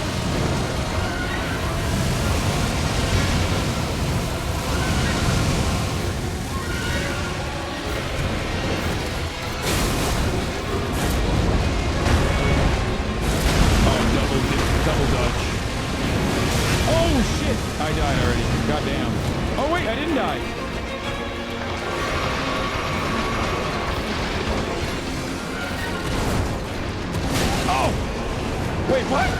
Speaker 1: Double dodge. Oh shit! I died already. Goddamn. Oh wait, I didn't die. Oh! Wait, what?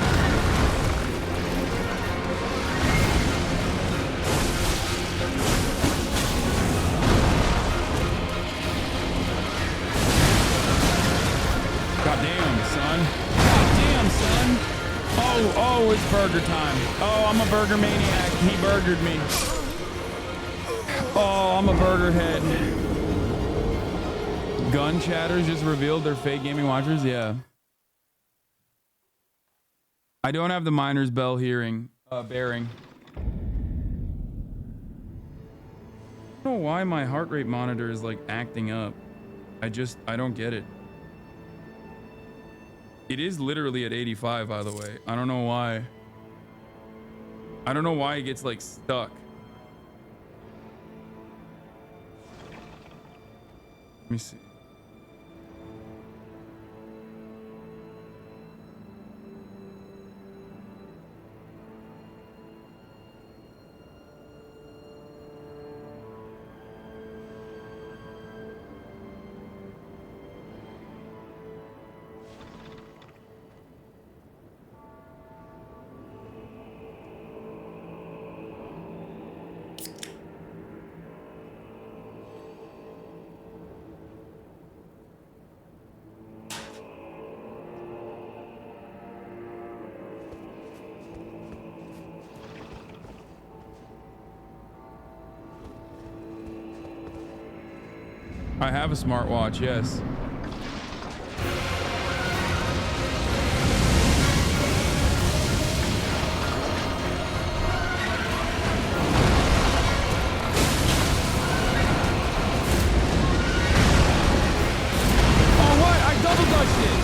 Speaker 1: Goddamn, son. Goddamn, son. Oh, it's burger time. Oh, I'm a burger maniac. He burgered me. Oh, I'm a burger head. Gun chatters just revealed they're fake gaming watchers. Yeah. I don't have the miner's bell bearing. I don't know why my heart rate monitor is like acting up. I don't get it. It is literally at 85, by the way. I don't know why. I don't know why it gets like stuck. Let me see. I have a smartwatch, yes. Oh, what? I double dutched it.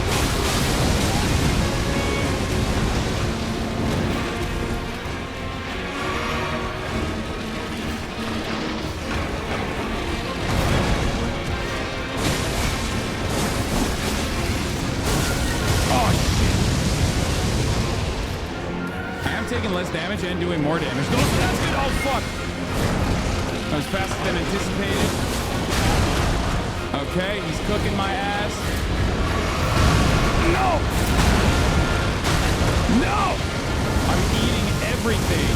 Speaker 1: Taking less damage and doing more damage. Those stats good. Oh fuck! That was faster than anticipated. Okay, he's cooking my ass. No! No! I'm eating everything.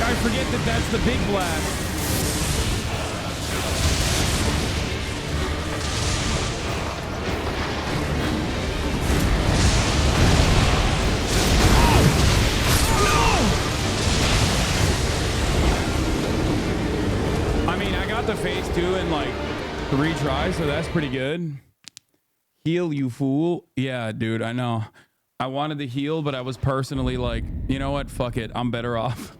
Speaker 1: I forget that that's the big blast. Oh, no! I mean, I got the phase 2 in like 3 tries, so that's pretty good. Heal, you fool. Yeah, dude, I know. I wanted to heal, but I was personally like, you know what? Fuck it. I'm better off.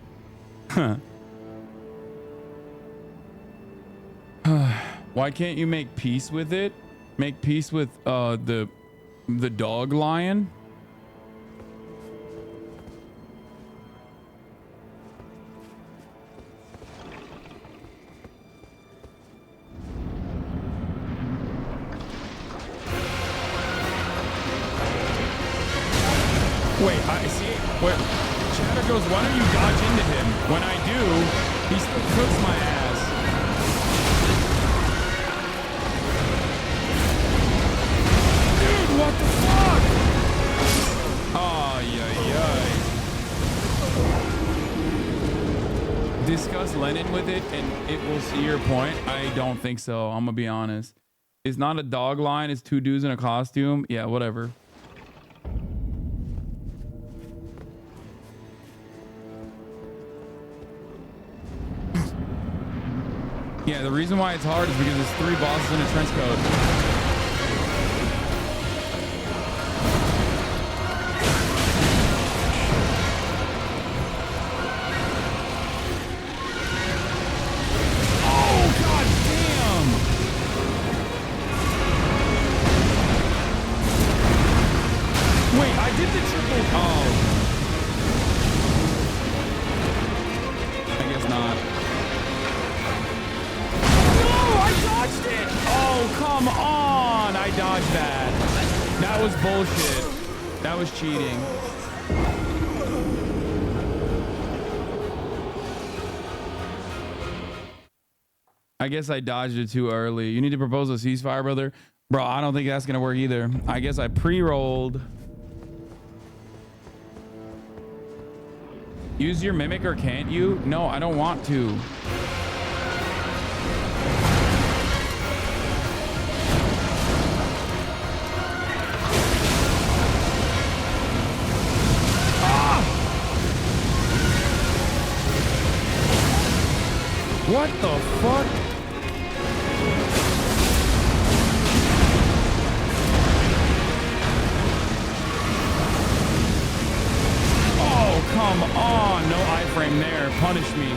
Speaker 1: Why can't you make peace with it? Make peace with the dog lion? Wait, I see. Wait. Chatter goes, why don't you dodge into him? When I do, he still cooks my ass. Dude, what the fuck? Oh, yeah. Discuss Lenin with it and it will see your point. I don't think so. I'm gonna be honest. It's not a dog line. It's 2 dudes in a costume. Yeah, whatever. Yeah, the reason why it's hard is because it's 3 bosses in a trench coat. Oh, god damn! Wait, I did the triple. Oh. I guess not. I dodged it! Oh, come on! I dodged that. That was bullshit. That was cheating. I guess I dodged it too early. You need to propose a ceasefire, brother. Bro, I don't think that's gonna work either. I guess I pre-rolled. Use your mimic or can't you? No, I don't want to. What the fuck? Oh, come on. No iframe there. Punish me.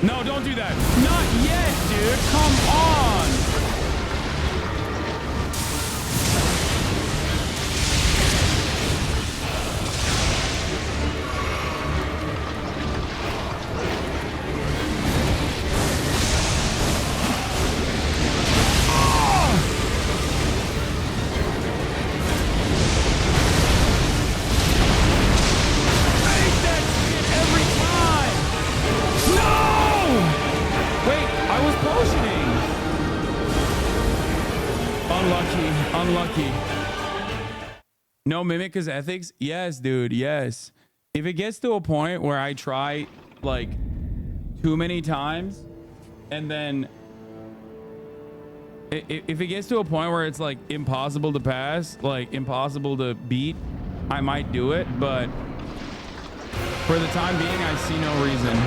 Speaker 1: No, don't do that. Not yet, dude. Come on. Unlucky. No mimic is ethics? Yes, dude. Yes. If it gets to a point where I try like too many times and then if it gets to a point where it's like impossible to pass, like impossible to beat, I might do it. But for the time being, I see no reason.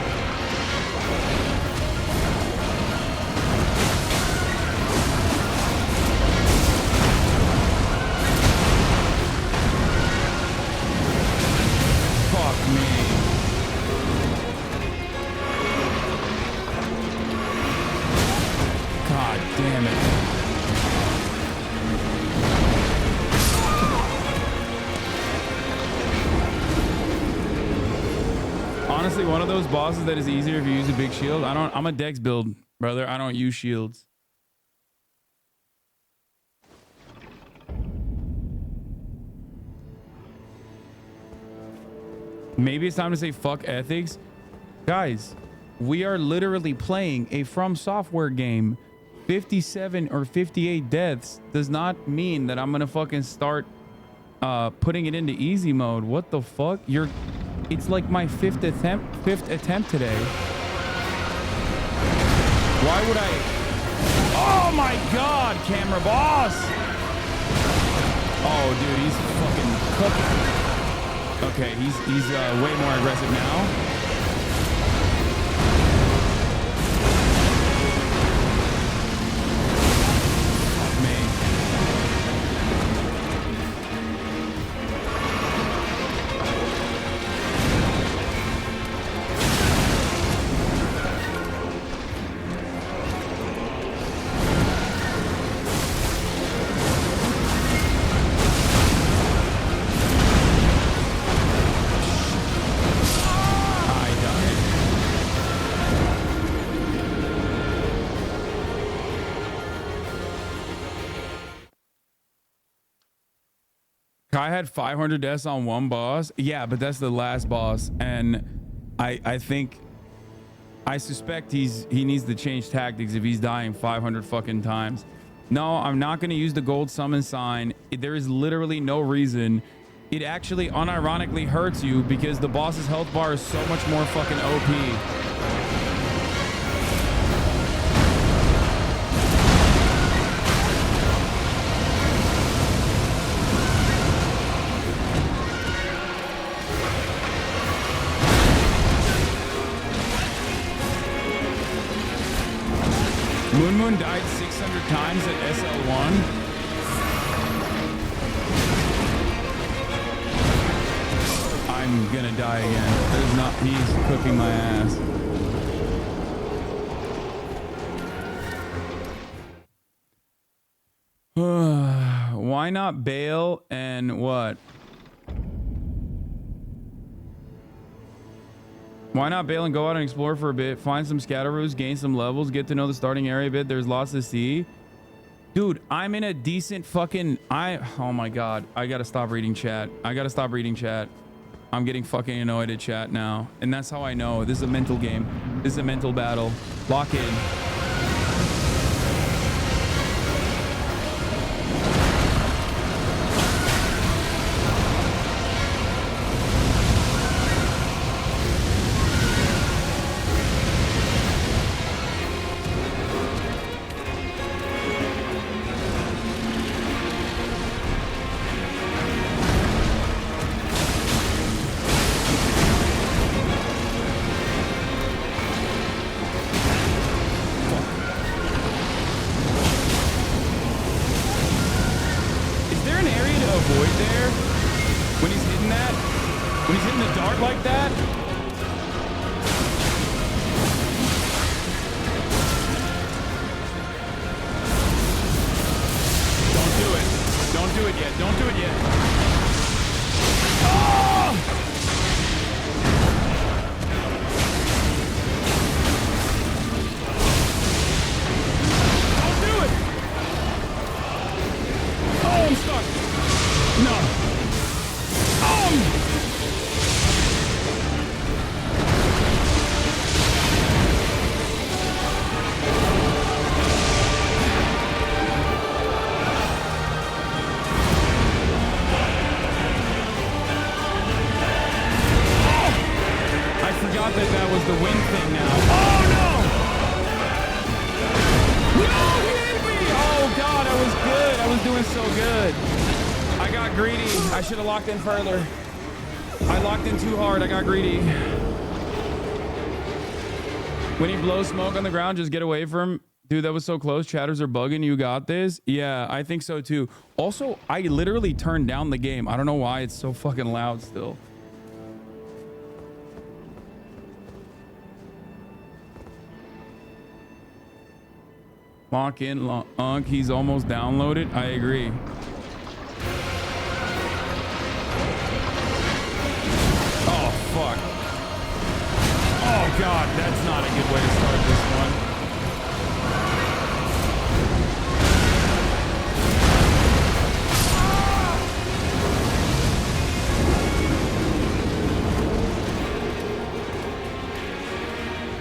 Speaker 1: honestly one of those bosses that is easier if you use a big shield. I'm a Dex build, brother. I don't use shields. Maybe it's time to say fuck ethics. Guys, we are literally playing a From Software game. 57 or 58 deaths does not mean that I'm gonna fucking start putting it into easy mode. What the fuck? It's like my fifth attempt today. Why would I? Oh my god, camera boss! Oh dude, he's fucking cooking. Okay, he's way more aggressive now. I had 500 deaths on one boss. Yeah, but that's the last boss, and I suspect he needs to change tactics if he's dying 500 fucking times. No, I'm not going to use the gold summon sign. There is literally no reason. It actually unironically hurts you because the boss's health bar is so much more fucking OP. Moon died 600 times at SL1. I'm gonna die again. There's not. He's cooking my ass. Why not bail and what? Why not bail and go out and explore for a bit, find some scatteroos, gain some levels, get to know the starting area a bit. There's lots to see. Dude, I'm in a decent fucking... Oh my god. I gotta stop reading chat. I'm getting fucking annoyed at chat now. And that's how I know. This is a mental game. This is a mental battle. Lock in. Locked in further. I locked in too hard. I got greedy. When he blows smoke on the ground, just get away from him. Dude, that was so close. Chatters are bugging. You got this. Yeah, I think so too. Also, I literally turned down the game. I don't know why it's so fucking loud still. Lock in, Unk. He's almost downloaded. I agree. Fuck. Oh, God, that's not a good way to start this one.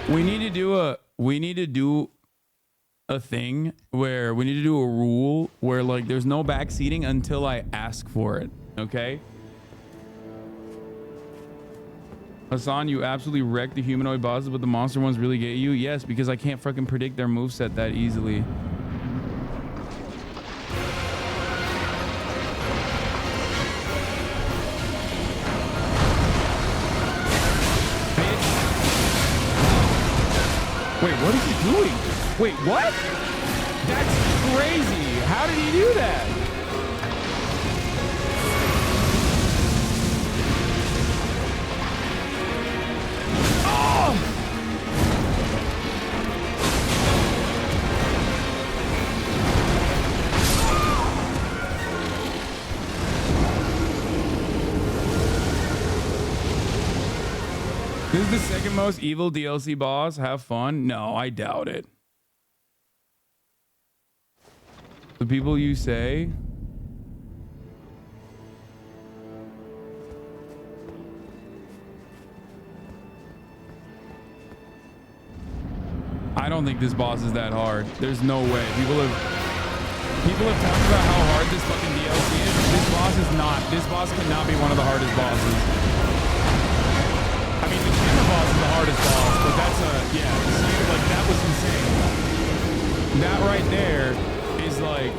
Speaker 1: We need to do a thing where we need to do a rule where like there's no backseating until I ask for it. Okay. Hasan, you absolutely wrecked the humanoid bosses, but the monster ones really get you. Yes, because I can't fucking predict their moveset that easily. Wait, what is he doing? Wait, what? That's crazy. How did he do that? Oh! This is the second most evil DLC boss. Have fun? No, I doubt it. The people you say. I don't think this boss is that hard. There's no way. People have talked about how hard this fucking DLC is. This boss is not. This boss cannot be one of the hardest bosses. I mean, the camera boss is the hardest boss, but that's yeah, see, like that was insane. That right there is like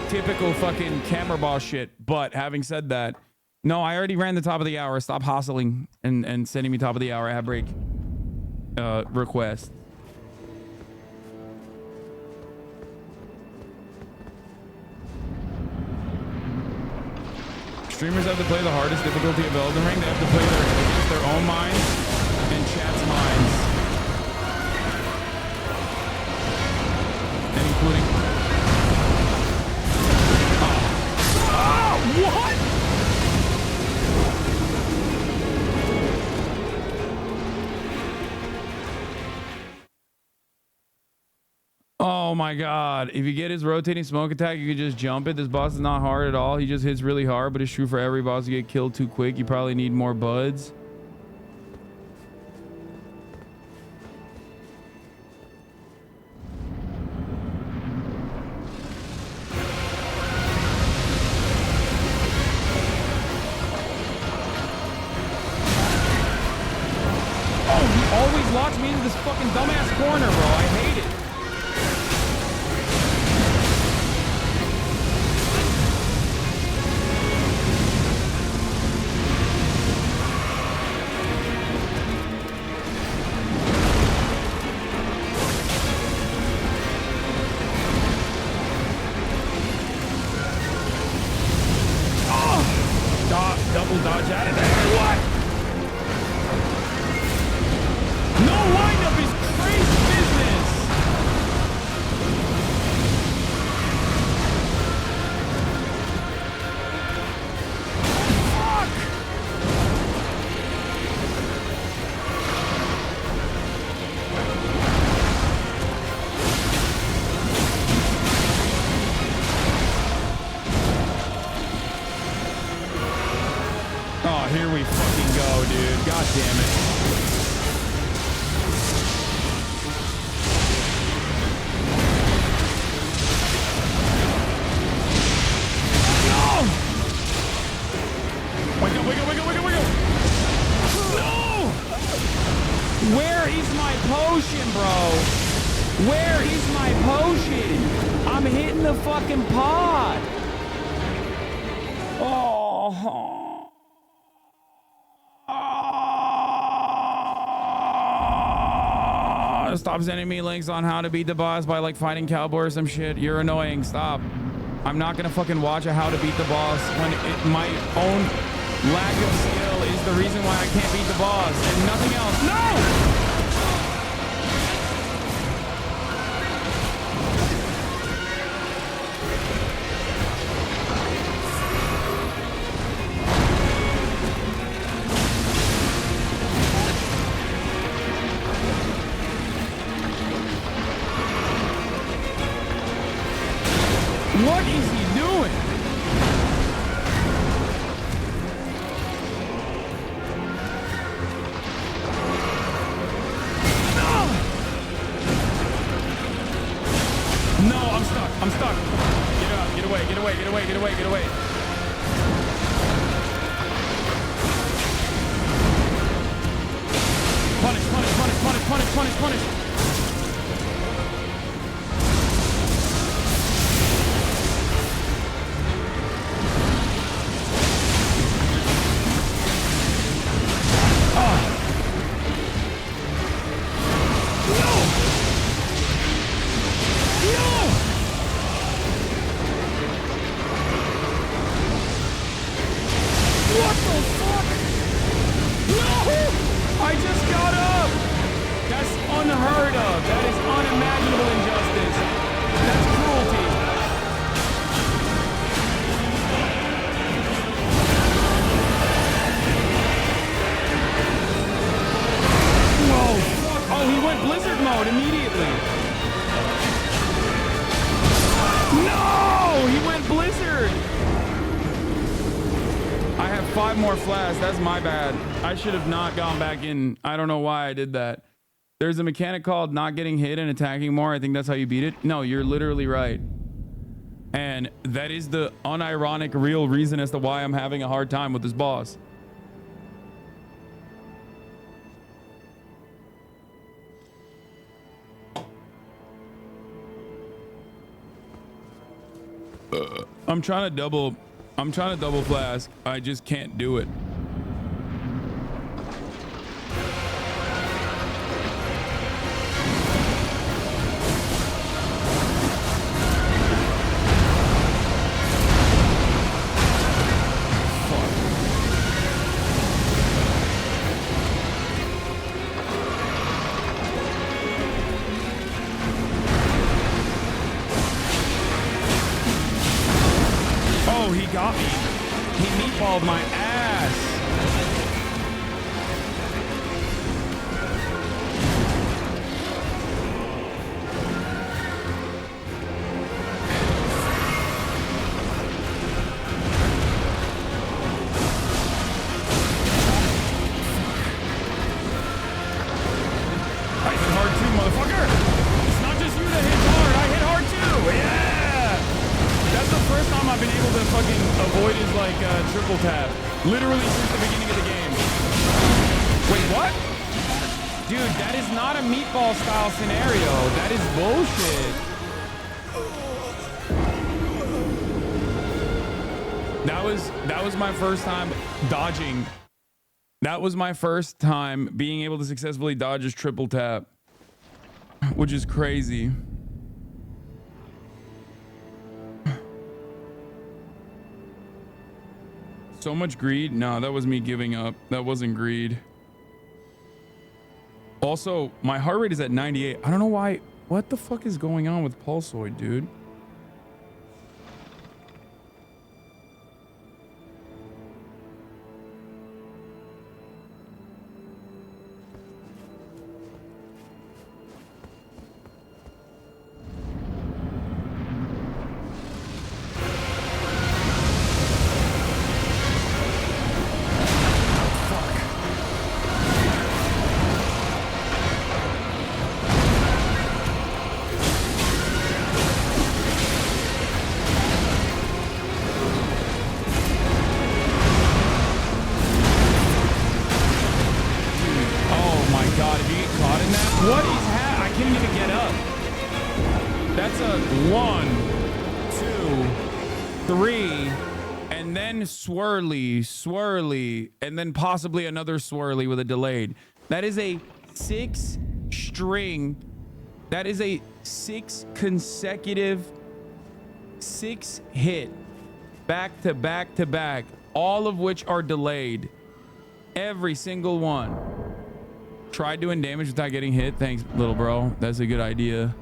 Speaker 1: typical fucking camera boss shit. But having said that, no, I already ran the top of the hour. Stop hustling and sending me top of the hour ad break request. Streamers have to play the hardest difficulty of Elden Ring. They have to play against their own minds and chat's minds. And including... Oh, what? Oh my god. If you get his rotating smoke attack, you can just jump it. This boss is not hard at all. He just hits really hard, but it's true for every boss. You get killed too quick. You probably need more buds. Oh, he always locks me into this fucking dumbass corner, bro. I hate it. Double dodge out of there. What? No windup is crazy business. Fuck. Oh, here we fucking go, dude. God damn it. No! Wiggle, wiggle, wiggle, wiggle, wiggle. No! Where is my potion, bro? Where is my potion? I'm hitting the fucking pod. Oh. Stop sending me links on how to beat the boss by like fighting cowboy or some shit. You're annoying. Stop. I'm not gonna fucking watch a how to beat the boss when my own lack of skill is the reason why I can't beat the boss and nothing else. No! What is he doing? No, I'm stuck. I'm stuck. Get up. Get away. Get away. Get away. Get away. Get away. Punish, punish, punish, punish, punish, punish, punish. That's my bad. I should have not gone back in. I don't know why I did that. There's a mechanic called not getting hit and attacking more. I think that's how you beat it. No, you're literally right. And that is the unironic real reason as to why I'm having a hard time with this boss. I'm trying to double flask. I just can't do it. Got me. He meatballed my ass. I hit hard too, motherfucker. It's not just you that hits hard. I hit hard too. Yeah. That's the first time I've been able to fucking avoid his like triple tap. Literally since the beginning of the game. Wait, what? Dude, that is not a meatball style scenario. That is bullshit. That was my first time dodging. That was my first time being able to successfully dodge his triple tap, which is crazy. So much greed? No, that was me giving up. That wasn't greed. Also, my heart rate is at 98. I don't know why. What the fuck is going on with Pulsoid, dude? Swirly, and then possibly another swirly with a delayed. That is a 6 string. That is a 6 consecutive 6 hit back to back to back, all of which are delayed. Every single one. Try doing damage without getting hit. Thanks, little bro. That's a good idea.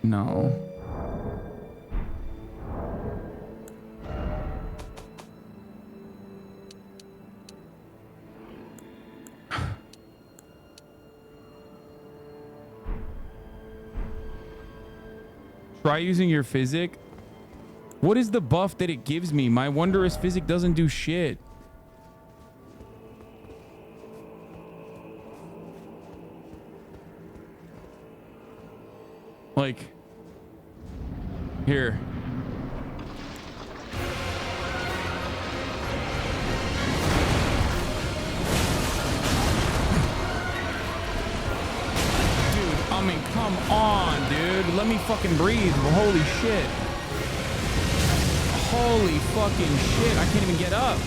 Speaker 1: No. Try using your physic. What is the buff that it gives me? My wondrous physic doesn't do shit. Like, here. I mean, come on, dude. Let me fucking breathe. Holy shit. Holy fucking shit. I can't even get up.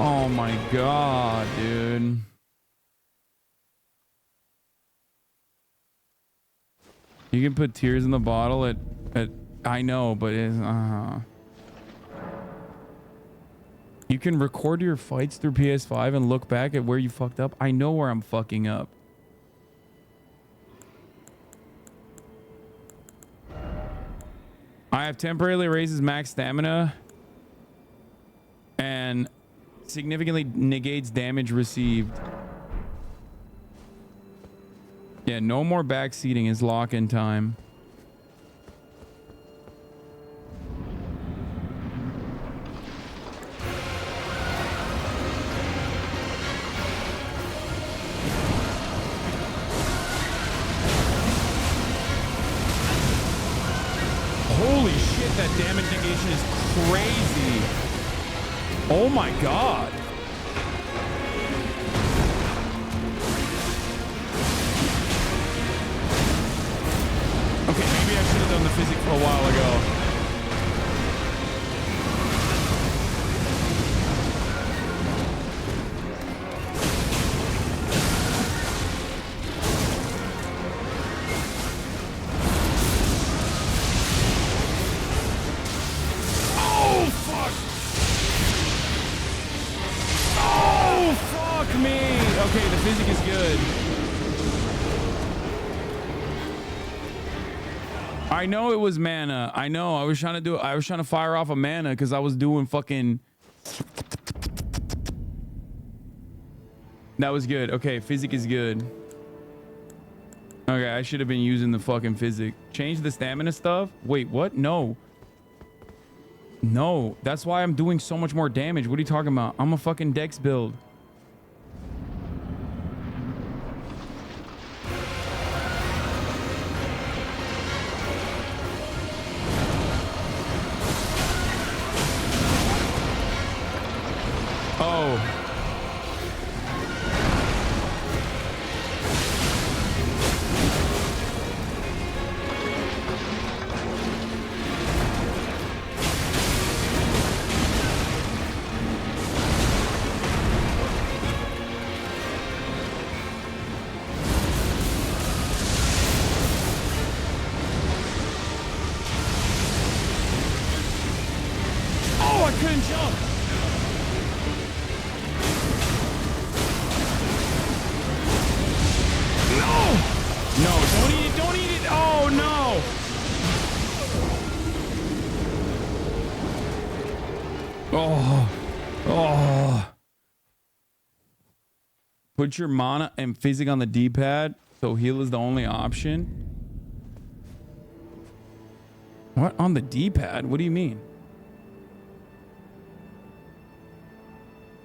Speaker 1: Oh my god, dude. You can put tears in the bottle at I know, but it's you can record your fights through PS5 and look back at where you fucked up. I know where I'm fucking up. I have temporarily raises max stamina and significantly negates damage received. Yeah, no more backseating is lock-in time. Holy shit, that damage negation is crazy. Oh my god. Okay, maybe I should have done the physics a while ago. I know it was mana. I know. I was trying to fire off a mana because I was doing fucking. That was good. Okay, physic is good. Okay, I should have been using the fucking physic. Change the stamina stuff? Wait, what? No. No, that's why I'm doing so much more damage. What are you talking about? I'm a fucking dex build. Put your mana and physic on the D-pad, so heal is the only option. What? On the D-pad? What do you mean?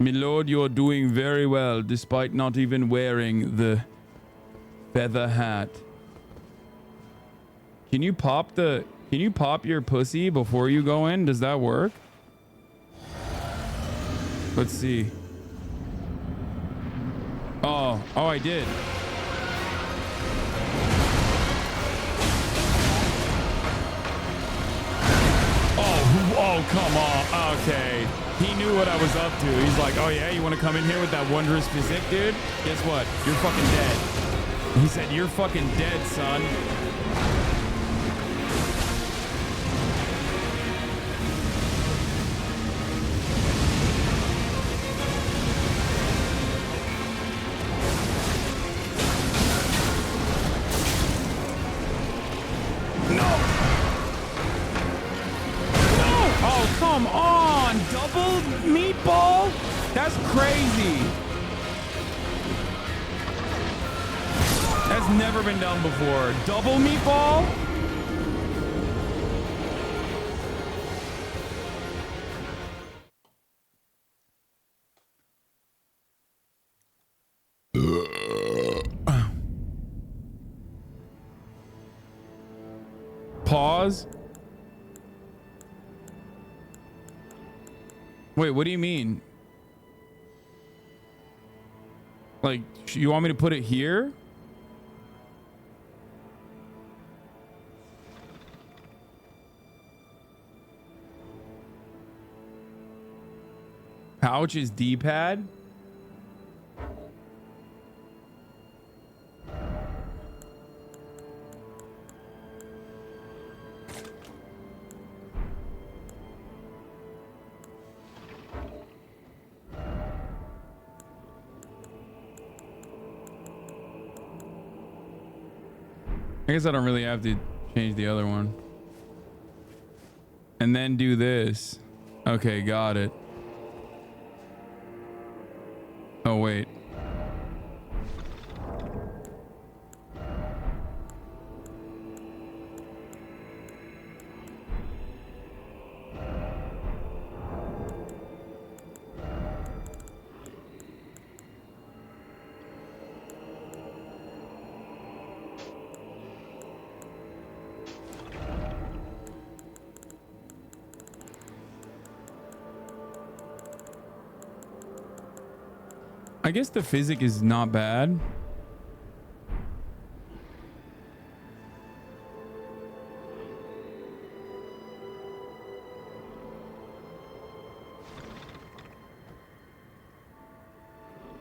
Speaker 1: My lord, you're doing very well, despite not even wearing the feather hat. Can you pop your pussy before you go in? Does that work? Let's see. Oh, I did. Oh, come on. Okay. He knew what I was up to. He's like, oh yeah, you want to come in here with that wondrous physique, dude? Guess what? You're fucking dead. He said, you're fucking dead, son. Come on, double meatball? That's crazy. That's never been done before. Double meatball? Pause. Wait, what do you mean? Like, you want me to put it here? Pouch is D-pad? I guess I don't really have to change the other one. And then do this. Okay, got it. Oh, wait. I guess the physic is not bad.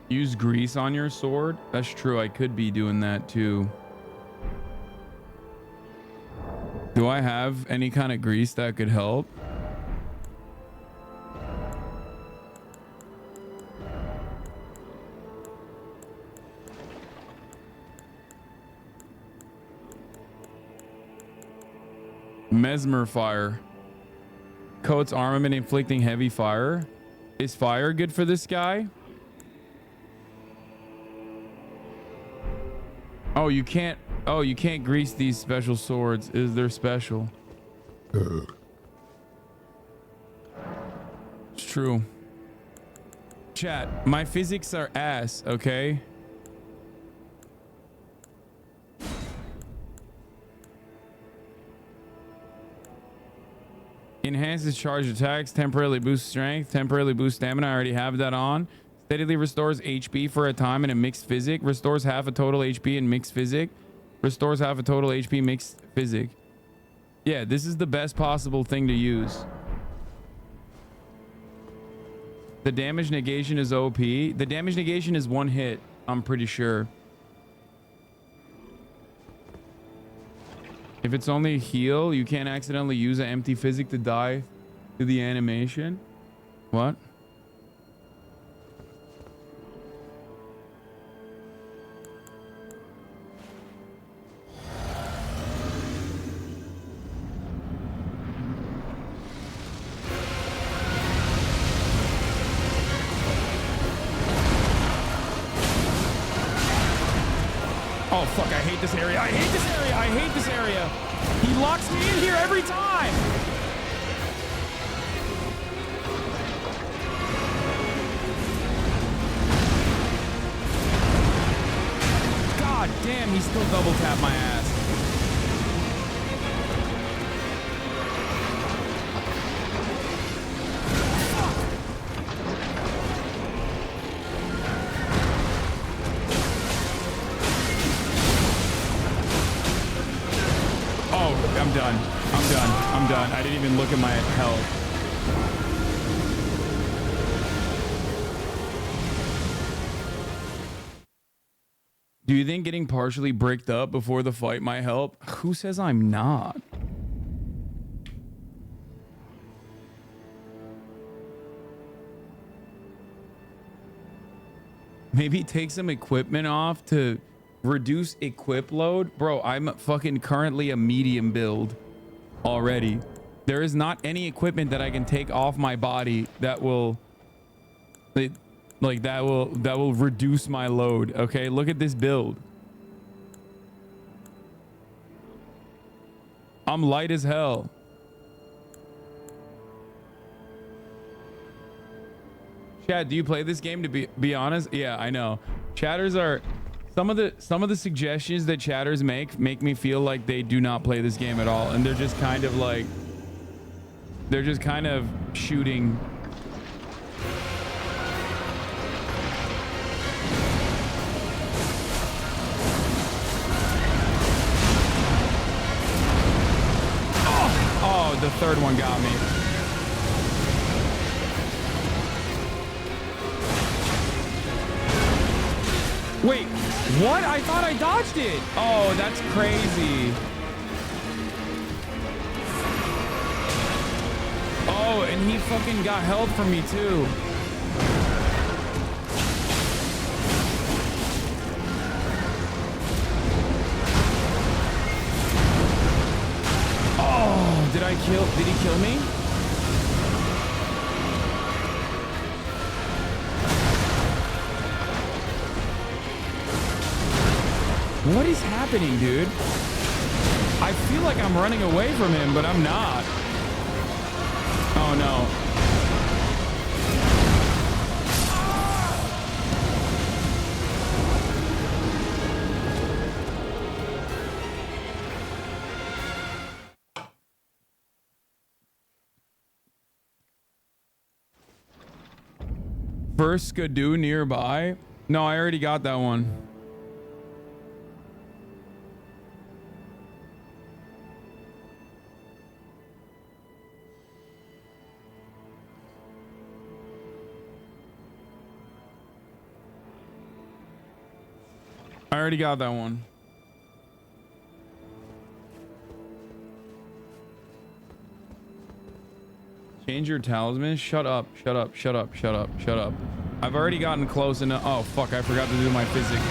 Speaker 1: Use grease on your sword. That's true. I could be doing that too. Do I have any kind of grease that could help? Mesmer fire. Coats armament inflicting heavy fire. Is fire good for this guy? Oh, you can't. Oh, you can't grease these special swords. Is there special? It's true. Chat, my physics are ass, okay? Enhances charged attacks, temporarily boosts strength, temporarily boosts stamina. I already have that on. Steadily restores HP for a time in a mixed physic. Restores half a total HP in mixed physic. Restores half a total HP mixed physic. Yeah, this is the best possible thing to use. The damage negation is OP. The damage negation is one hit, I'm pretty sure. If it's only heal, you can't accidentally use an empty physic to die to the animation. What? Oh, fuck, I hate this area. I hate this area. I hate this area. He locks me in here every time. God damn, he still double tapped my ass. I'm done. I'm done. I'm done. I didn't even look at my health. Do you think getting partially bricked up before the fight might help? Who says I'm not? Maybe take some equipment off to reduce equip load. Bro, I'm fucking currently a medium build already. There is not any equipment that I can take off my body that will Like that will reduce my load. Okay, look at this build. I'm light as hell. Chad, do you play this game? To be honest, yeah, I know. Chatters are some of the suggestions that chatters make me feel like they do not play this game at all, and they're just kind of like shooting. Oh, the third one got me. Wait, what? I thought I dodged it. Oh, that's crazy. Oh, and he fucking got health from me too. Oh, did he kill me? What is happening, dude? I feel like I'm running away from him, but I'm not. Oh no. First Skidoo nearby? No, I already got that one. I already got that one. Change your talisman? Shut up, shut up, shut up, shut up, shut up. I've already gotten close enough. Oh, fuck, I forgot to do my physics.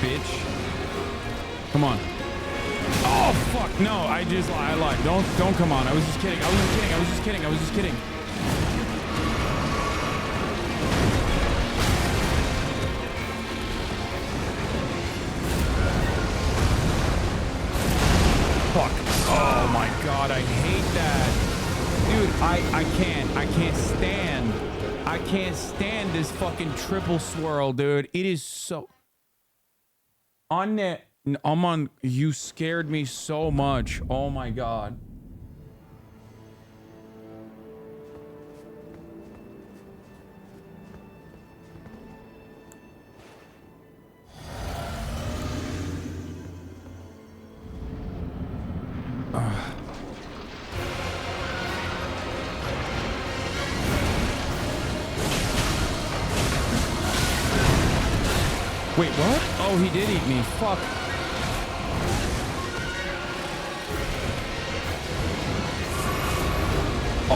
Speaker 1: Bitch. Come on. Oh, fuck, no, I lied. Don't come on. I was just kidding. I was just kidding. I was just kidding. I was just kidding. Fuck. Oh my god, I hate that. Dude, I can't stand this fucking triple swirl, dude. It is so on net. You scared me so much. Oh my god. Wait, what? Oh, he did eat me. Fuck.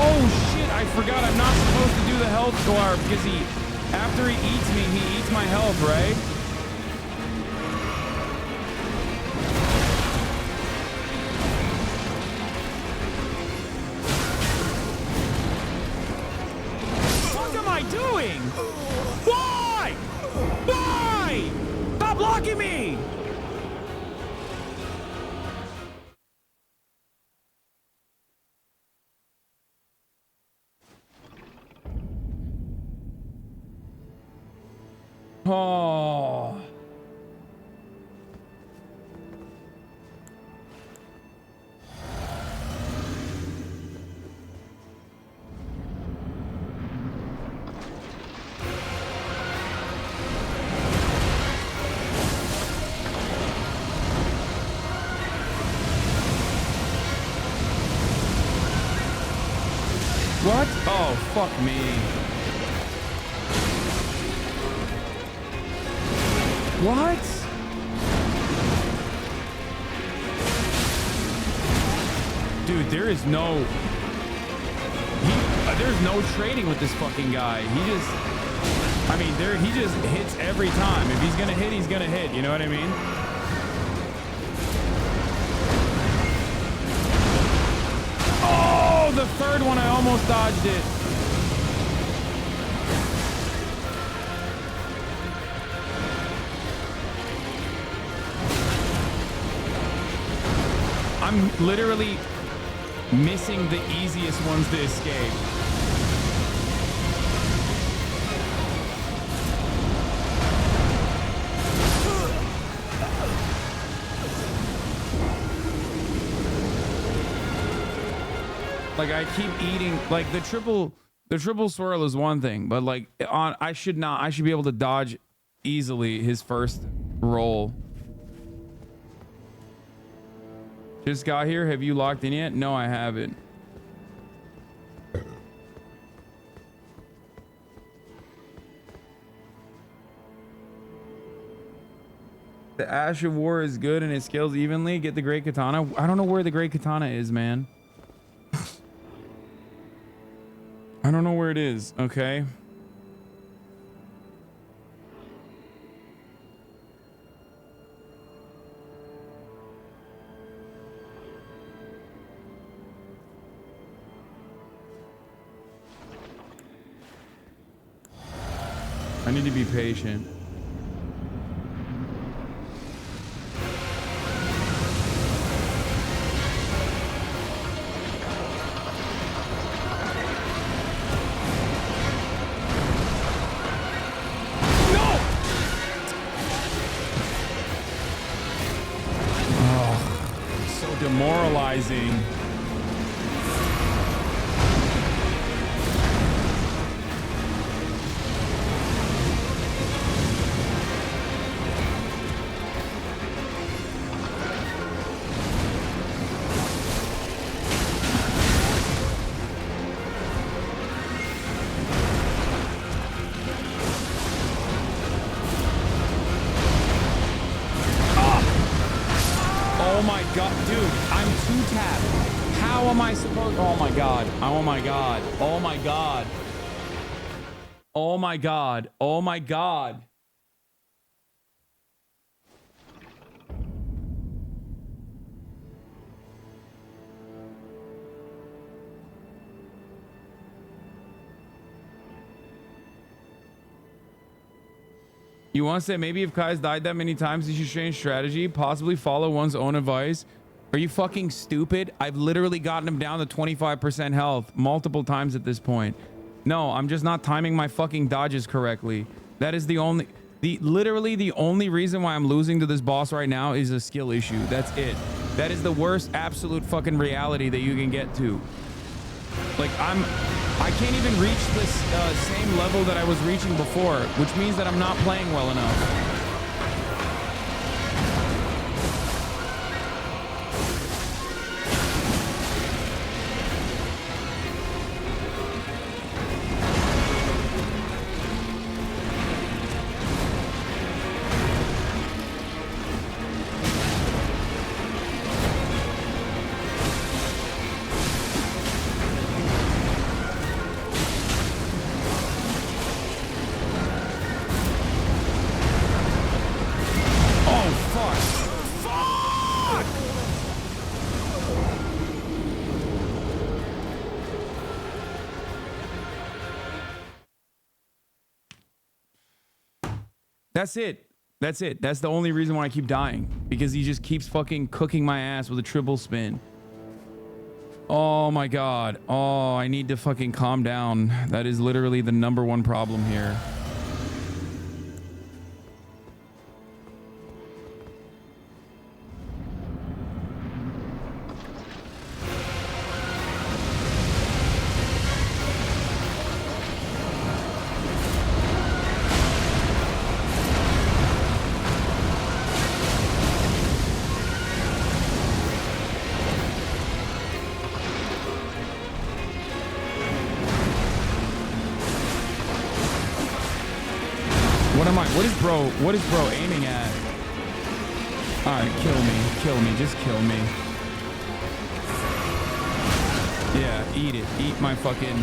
Speaker 1: Oh shit, I forgot I'm not supposed to do the health bar because after he eats me, he eats my health, right? What am I doing? Why? Why? Stop blocking me! Oh. What? Oh, fuck me. What? Dude, there's no trading with this fucking guy. He just I mean, he just hits every time. If he's gonna hit, he's gonna hit. You know what I mean? Oh, the third one, I almost dodged it. I'm literally missing the easiest ones to escape. Like I keep eating, like the triple swirl is one thing, but like I should be able to dodge easily his first roll. Just got here. Have you locked in yet? No, I haven't. The Ash of War is good and it scales evenly. Get the Great Katana. I don't know where the Great Katana is, man. I don't know where it is. Okay. I need to be patient. Demoralizing. Oh my god, dude, I'm two tapped. How am I supposed? Oh my god. Oh my god. Oh my god. Oh my god. Oh my god. You want to say maybe if Kai's died that many times, he should change strategy, possibly follow one's own advice. Are you fucking stupid? I've literally gotten him down to 25% health multiple times at this point. No, I'm just not timing my fucking dodges correctly. That is literally the only reason why I'm losing to this boss right now is a skill issue. That's it. That is the worst absolute fucking reality that you can get to. Like I can't even reach this same level that I was reaching before, which means that I'm not playing well enough. That's it. That's it. That's the only reason why I keep dying. Because he just keeps fucking cooking my ass with a triple spin. Oh my god. Oh, I need to fucking calm down. That is literally the #1 problem here. What is bro aiming at? All right, kill me, just kill me. Yeah, eat it, eat my fucking.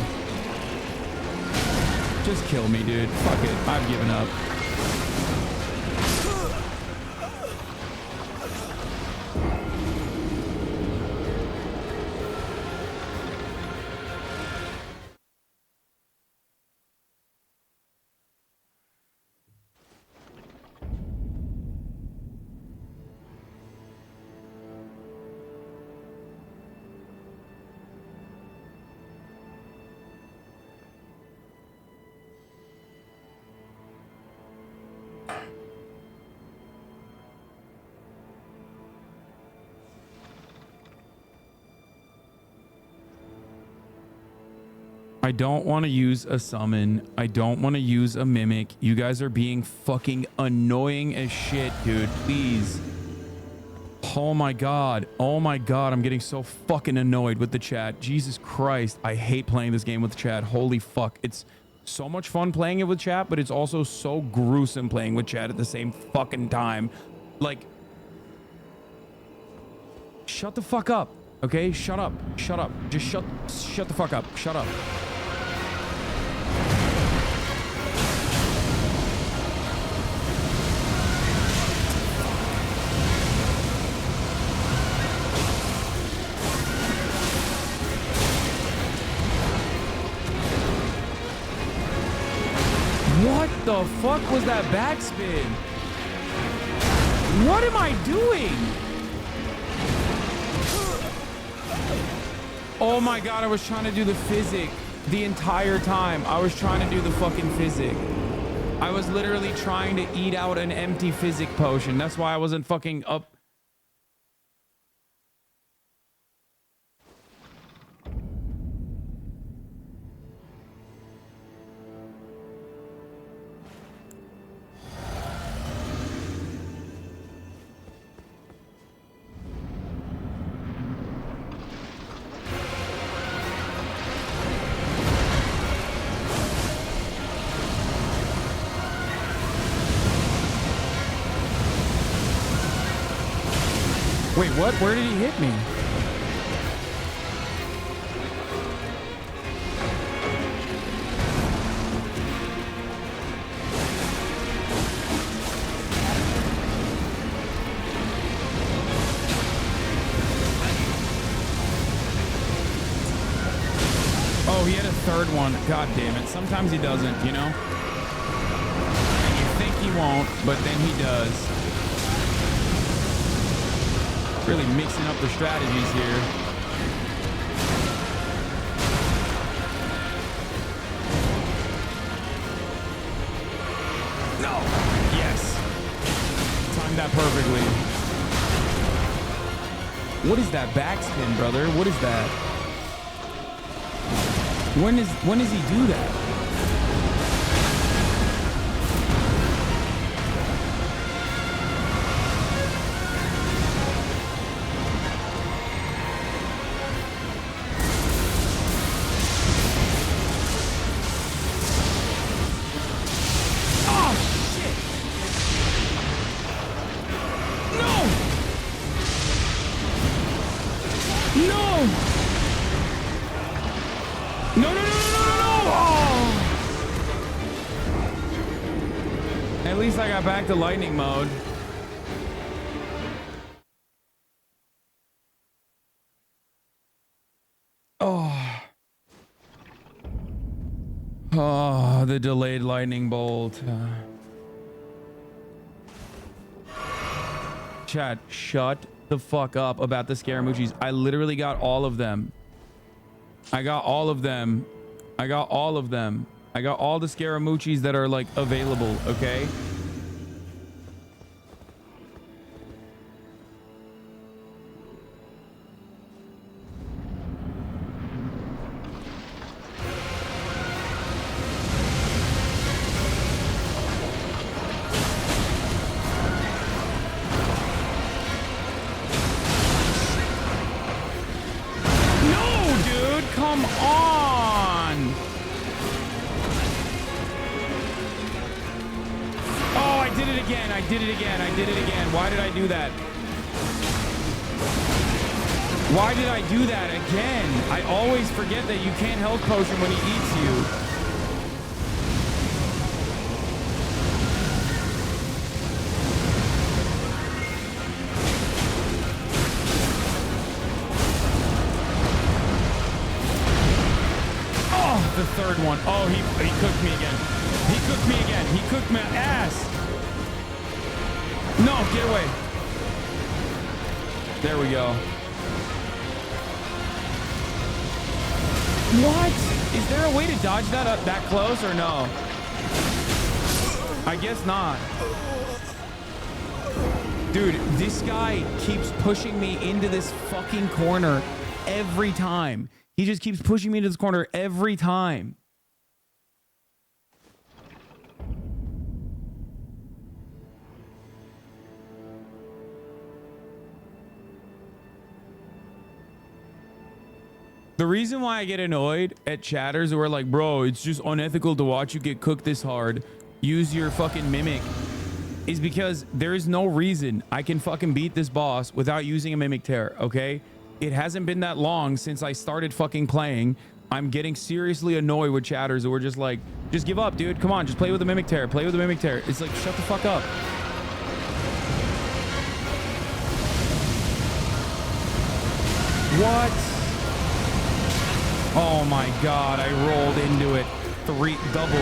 Speaker 1: Just kill me, dude. Fuck it. I've given up. I don't want to use a summon. I don't want to use a mimic. You guys are being fucking annoying as shit, dude. Please. Oh my god. Oh my god. I'm getting so fucking annoyed with the chat. Jesus Christ. I hate playing this game with chat. Holy fuck. It's so much fun playing it with chat, but it's also so gruesome playing with chat at the same fucking time. Like, shut the fuck up. Okay? Shut up. Shut up. Just shut the fuck up. Shut up. What the fuck was that backspin? What am I doing? Oh my god, I was trying to do the physic the entire time. I was trying to do the fucking physic. I was literally trying to eat out an empty physic potion. That's why I wasn't fucking up. Wait, what? Where did he hit me? Oh, he had a third one. God damn it. Sometimes he doesn't, you know? And you think he won't, but then he does. Really mixing up the strategies here. No. Yes. Timed that perfectly. What is that backspin, brother? What is that? When does he do that? Back to lightning mode. Oh, the delayed lightning bolt. Chat, shut the fuck up about the Scaramucci's. I literally got all of them. I got all of them. I got all of them. I got all the Scaramucci's that are like available, okay? Why did I do that again? I always forget that you can't health potion when he eats you. third one. Oh, he cooked me again. He cooked me again. He cooked my ass. No, get away. There we go. What? Is there a way to dodge that up that close or no? I guess not. Dude, this guy keeps pushing me into this fucking corner every time. He just keeps pushing me into this corner every time. The reason why I get annoyed at chatters who are like, bro, it's just unethical to watch you get cooked this hard. Use your fucking mimic. Is because there is no reason I can fucking beat this boss without using a mimic tear, okay? It hasn't been that long since I started fucking playing. I'm getting seriously annoyed with chatters who are just like, just give up, dude. Come on, just play with the mimic tear. Play with the mimic tear. It's like, shut the fuck up. What? Oh my god, I rolled into it. Double.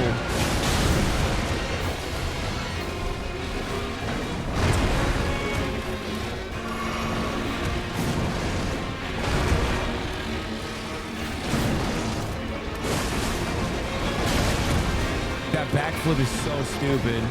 Speaker 1: That backflip is so stupid.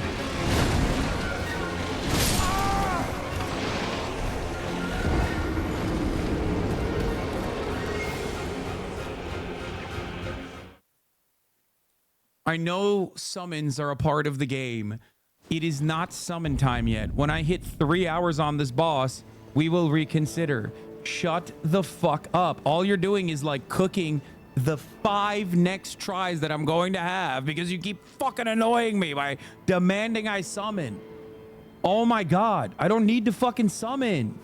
Speaker 1: I know summons are a part of the game. It is not summon time yet. When I hit 3 hours on this boss, we will reconsider. Shut the fuck up. All you're doing is like cooking the 5 next tries that I'm going to have because you keep fucking annoying me by demanding I summon. Oh my god. I don't need to fucking summon.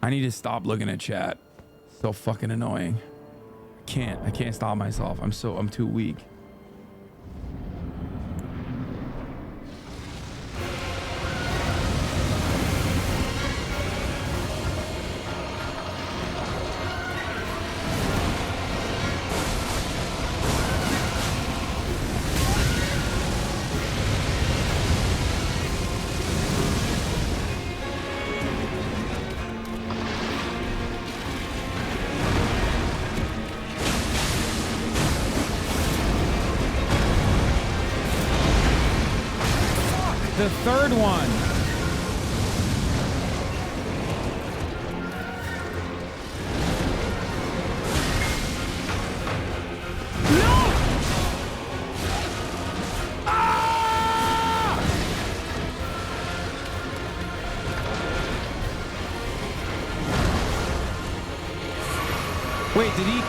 Speaker 1: I need to stop looking at chat. So fucking annoying. I can't stop myself. I'm too weak. The third one. No! Ah! Wait, did he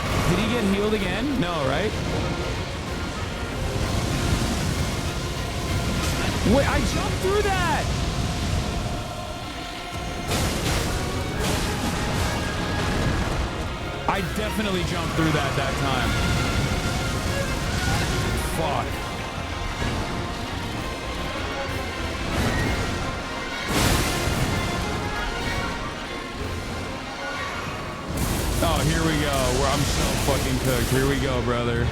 Speaker 1: get healed again? No, right? Wait, I jumped through that! I definitely jumped through that time. Fuck. Oh, here we go. I'm so fucking cooked. Here we go, brother.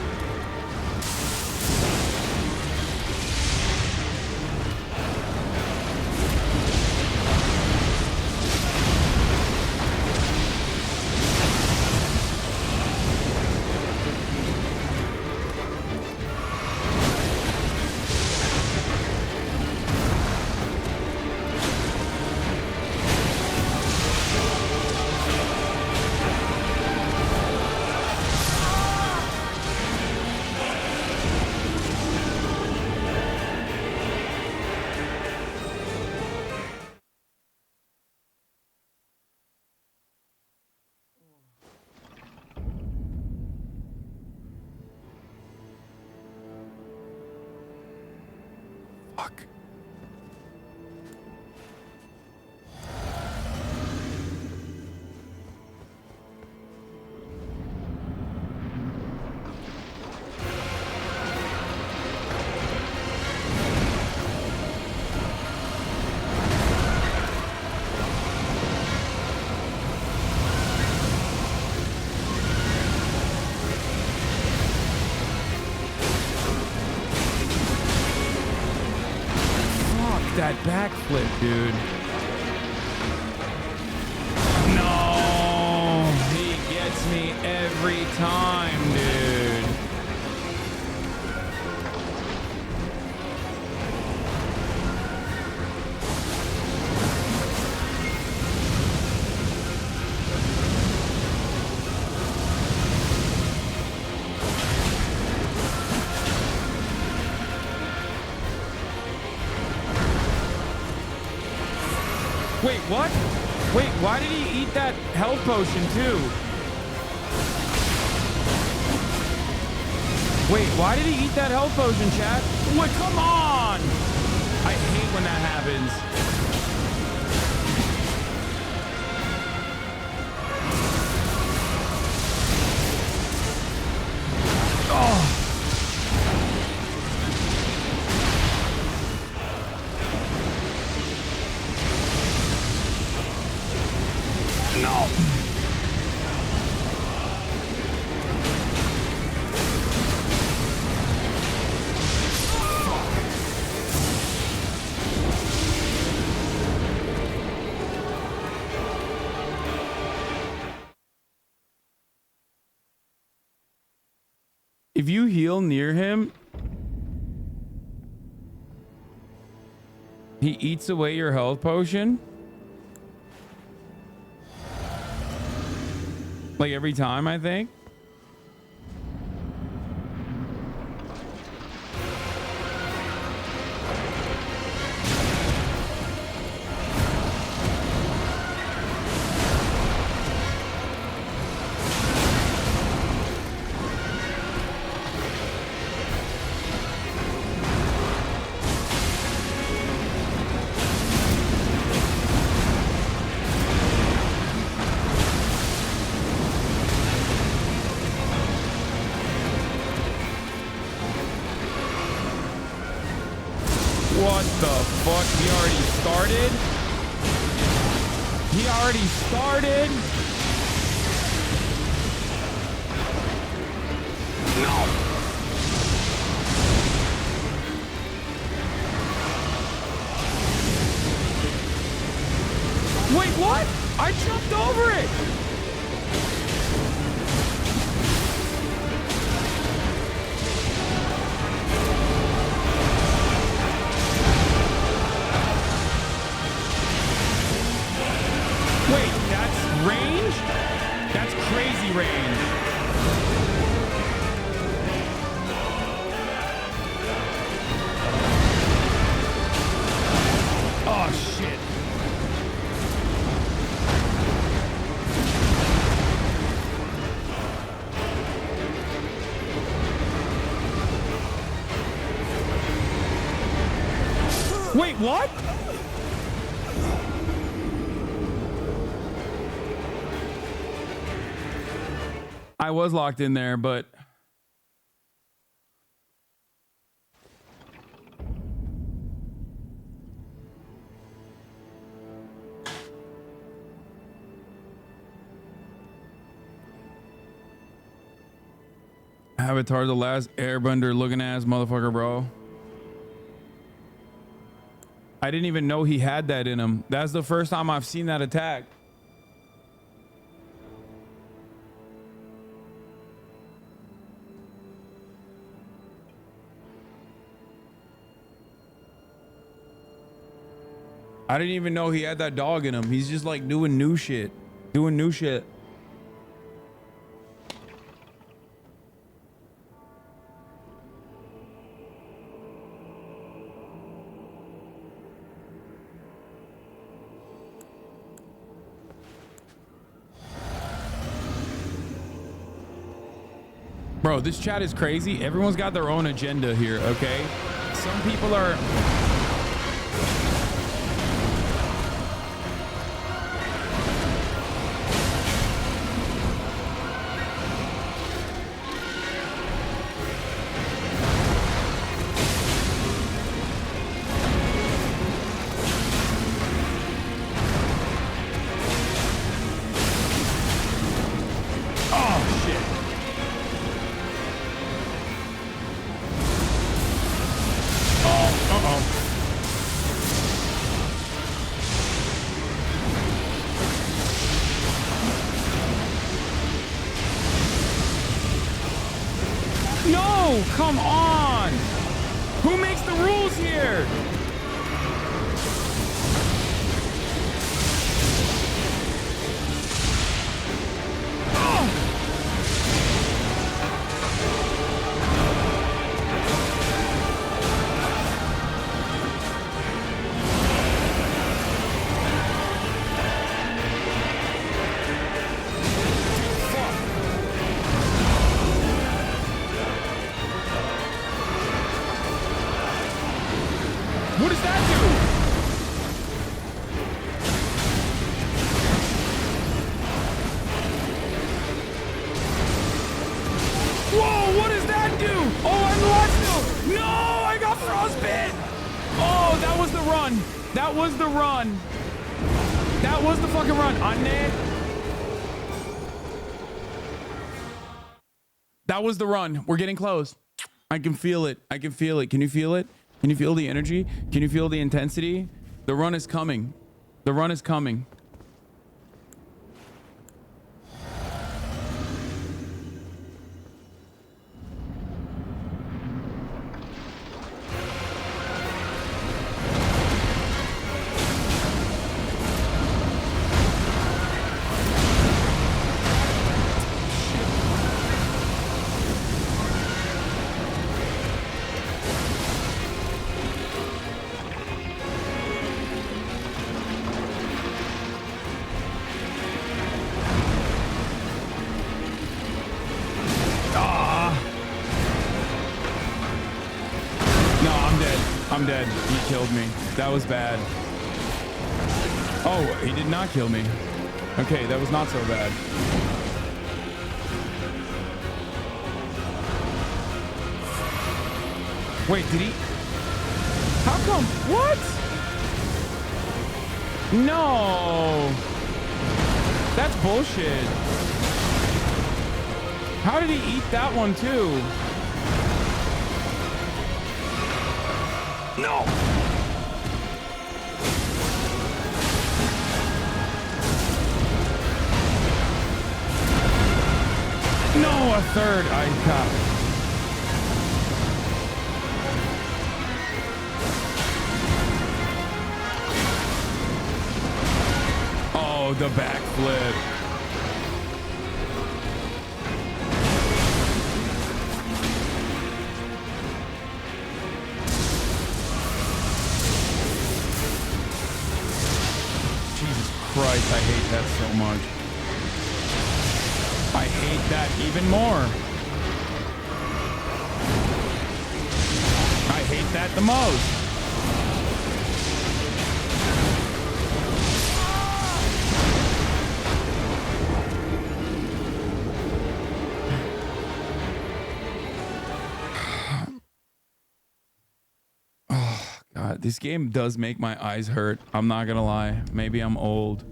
Speaker 1: Fuck. that backflip, dude. No, he gets me every time, dude. Wait, what? Wait, why did he eat that health potion too? Wait, why did he eat that health potion, chat? What? Come on! I hate when that happens. Oh! No. If you heal near him, he eats away your health potion. Like every time, I think. What the fuck? He already started? He already started? No. Wait, what? I jumped over it. Wait, that's range? That's crazy range. Oh, shit. Wait, what? I was locked in there, but Avatar the last airbender looking ass motherfucker, bro. I didn't even know he had that in him. That's the first time I've seen that attack. I didn't even know he had that dog in him. He's just like doing new shit. Doing new shit. Bro, this chat is crazy. Everyone's got their own agenda here, okay? Some people are... Uh-oh. No, come on. Who makes the rules here? What does that do? Whoa, what does that do? Oh, I'm lost still. No, I got frostbit. Oh, that was the run. That was the run. That was the fucking run. That was the run. We're getting close. I can feel it. I can feel it. Can you feel it? Can you feel the energy? Can you feel the intensity? The run is coming. The run is coming. I'm dead. He killed me. That was bad. Oh, he did not kill me. Okay, that was not so bad. Wait, did he? How come? What? No. That's bullshit. How did he eat that one too? No. No, a third. I got. Oh, the backflip. Christ, I hate that so much. I hate that even more. I hate that the most. God, this game does make my eyes hurt. I'm not gonna lie. Maybe I'm old.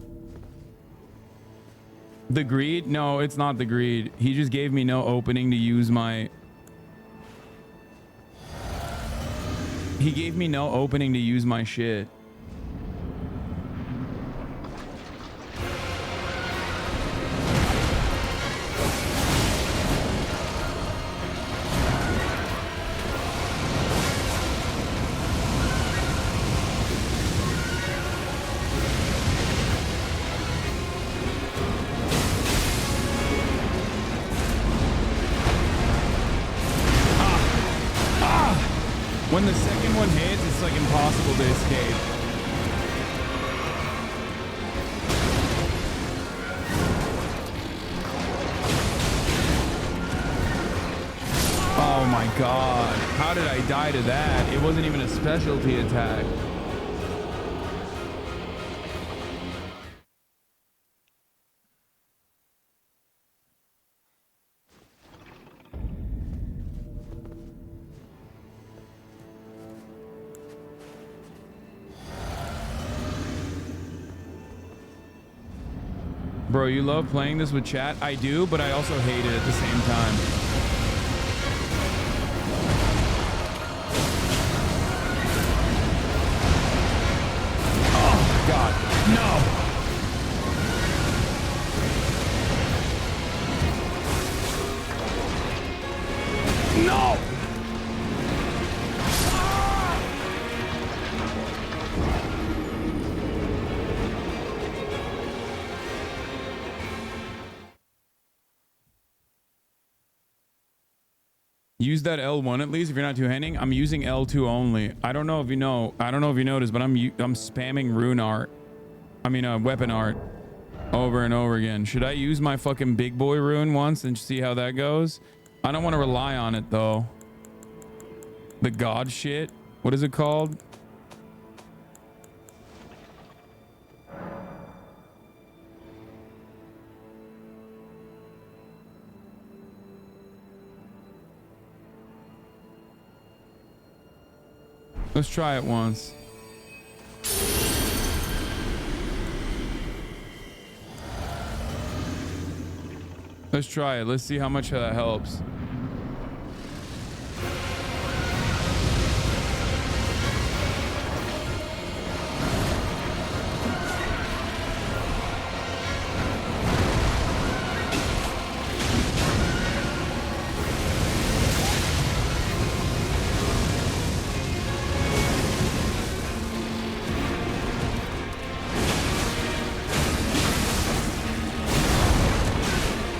Speaker 1: The greed? No, it's not the greed. He just gave me no opening to use my... He gave me no opening to use my shit. When the second one hits, it's like impossible to escape. Oh my god. How did I die to that? It wasn't even a specialty attack. Bro, you love playing this with chat? I do, but I also hate it at the same time. Oh my god. No! No! Use that L1 at least if you're not two-handing. I'm using L2 only. I don't know if you know. I don't know if you noticed, but I'm spamming rune art. I mean, weapon art over and over again. Should I use my fucking big boy rune once and see how that goes? I don't want to rely on it though. The god shit. What is it called? Let's try it once. Let's try it. Let's see how much that helps.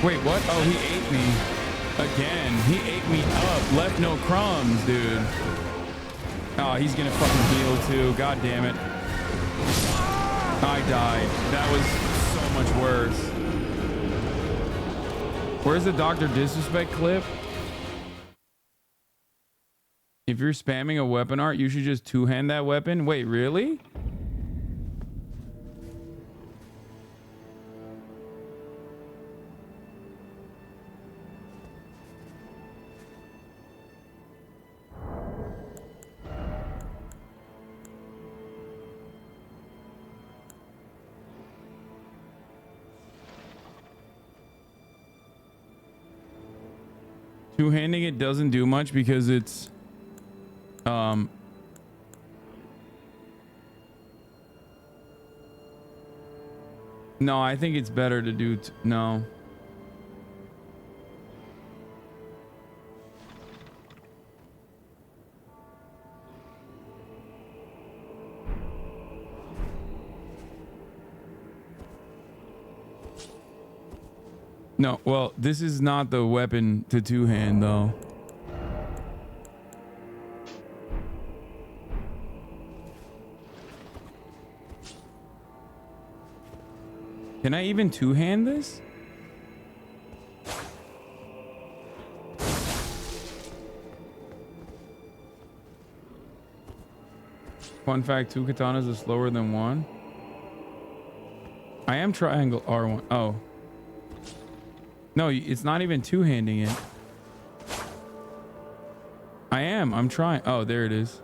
Speaker 1: Wait, what? Oh, he ate me again. He ate me up. Left no crumbs, dude. Oh, he's gonna fucking heal too. God damn it. I died. That was so much worse. Where's the Dr. Disrespect clip? If you're spamming a weapon art, you should just two-hand that weapon. Wait, really? Two-handing it doesn't do much because it's no, I think it's better to do no. No, well, this is not the weapon to two-hand, though. Can I even two-hand this? Fun fact, 2 katanas is slower than 1. I am triangle R1. Oh. No, it's not even two-handing it. I'm trying. Oh, there it is.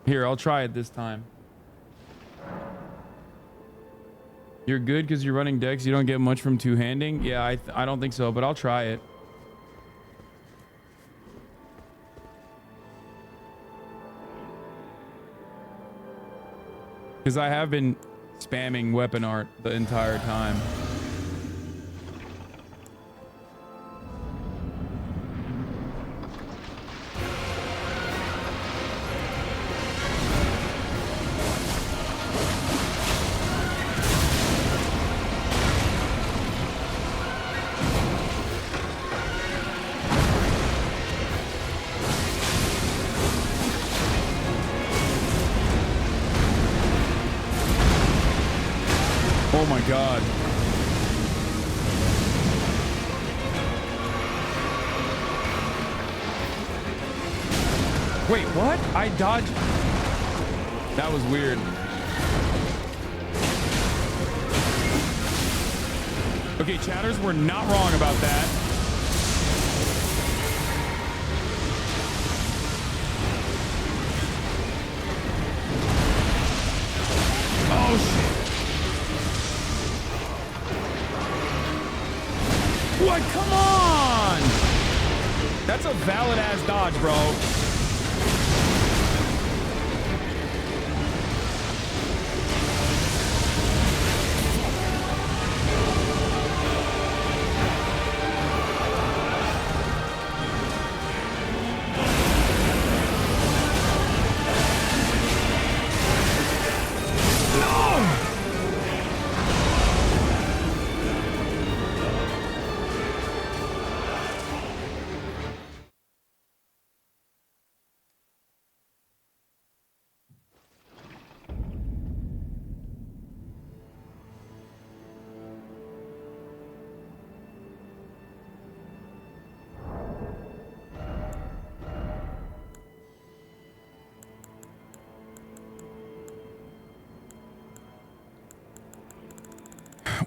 Speaker 1: Here, I'll try it this time. You're good because you're running decks. You don't get much from two-handing. Yeah, I don't think so, but I'll try it. Because I have been spamming weapon art the entire time. Oh my God. Wait, what? I dodged. That was weird. Okay, chatters, we're not wrong about that. Oh shit. What? Come on! That's a valid ass dodge, bro.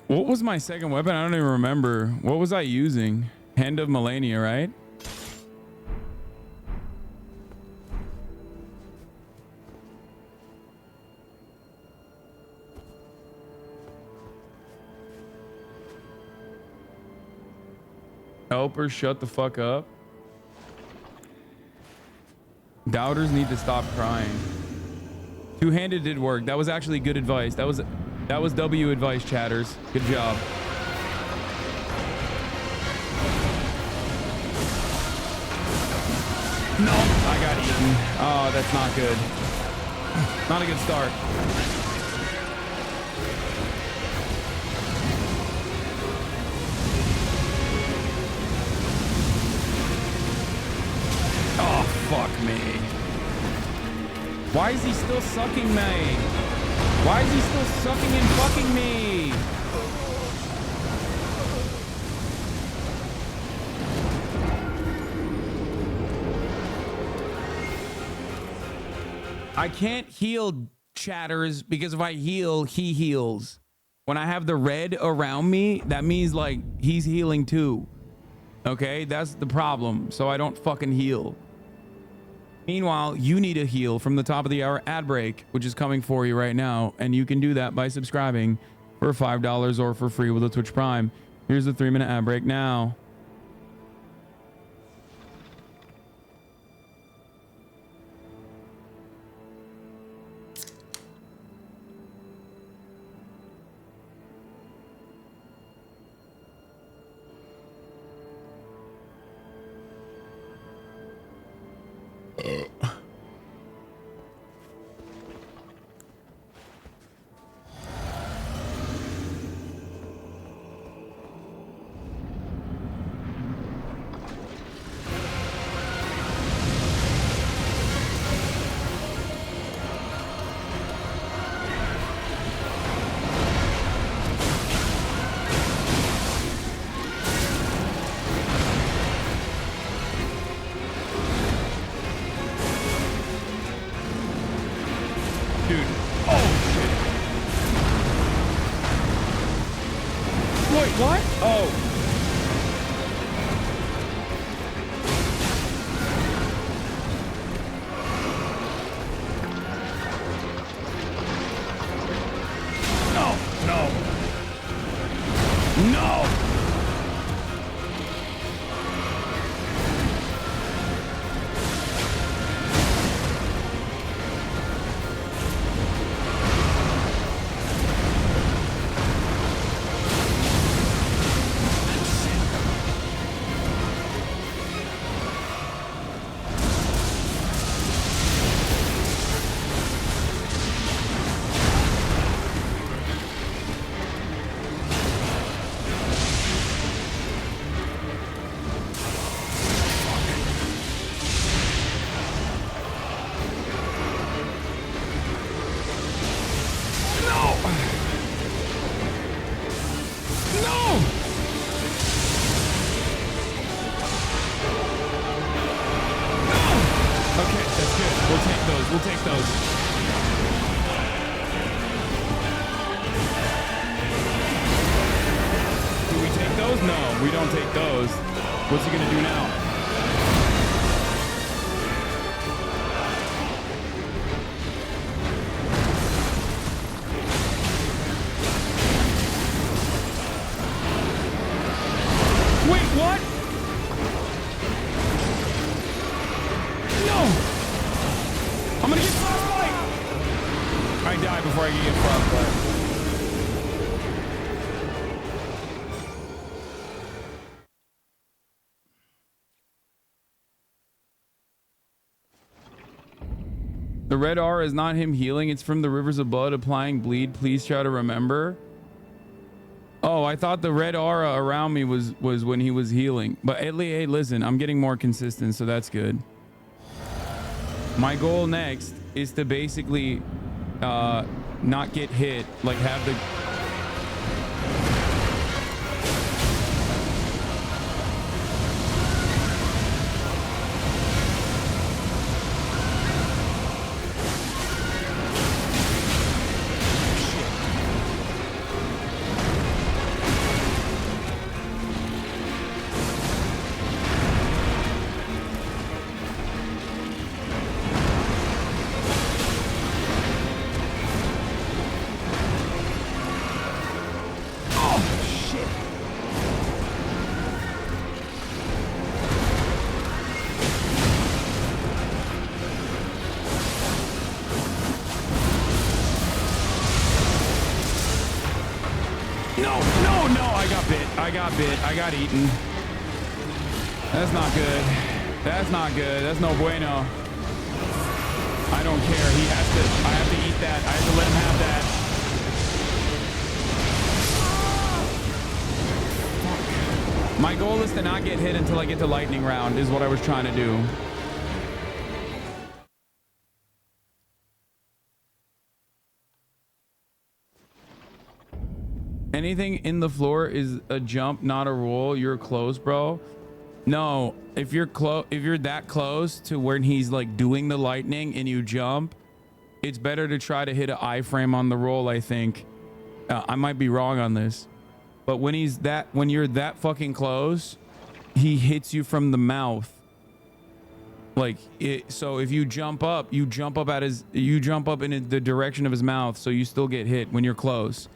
Speaker 1: What was my second weapon? I don't even remember. What was I using? Hand of Melania, right? Help her shut the fuck up. Doubters need to stop crying. Two-handed did work. That was actually good advice. That was W advice, chatters. Good job. No, I got eaten. Oh, that's not good. Not a good start. Oh, fuck me. Why is he still sucking me? Why is he still sucking and fucking me? I can't heal, chatters, because if I heal, he heals. When I have the red around me, that means like he's healing too. Okay, that's the problem. So I don't fucking heal. Meanwhile, you need a heal from the top of the hour ad break, which is coming for you right now. And you can do that by subscribing for $5 or for free with a Twitch Prime. Here's the 3-minute ad break now. The red R is not him healing. It's from the rivers of blood applying bleed. Please try to remember. Oh, I thought the red aura around me was when he was healing. But hey, listen, I'm getting more consistent, so that's good. My goal next is to basically not get hit, like have the... No, no, no. I got bit. I got bit. I got eaten. That's not good. That's not good. That's no bueno. I don't care. He has to. I have to eat that. I have to let him have that. My goal is to not get hit until I get to lightning round is what I was trying to do. Anything in the floor is a jump, not a roll. You're close, bro. No, if you're that close to when he's like doing the lightning and you jump, it's better to try to hit an iframe on the roll, I think. I might be wrong on this. But when you're that fucking close, he hits you from the mouth. Like so if you jump up in the direction of his mouth, so you still get hit when you're close.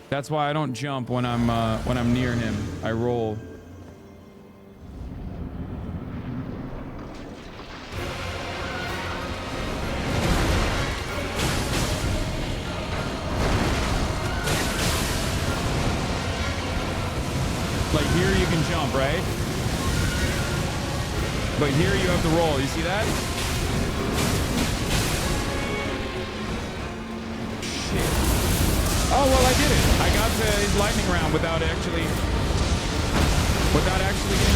Speaker 1: That's why I don't jump when I'm near him. I roll. Like here you can jump, right? But here you have to roll. You see that? Oh, well, I did it. I got to his lightning round without actually getting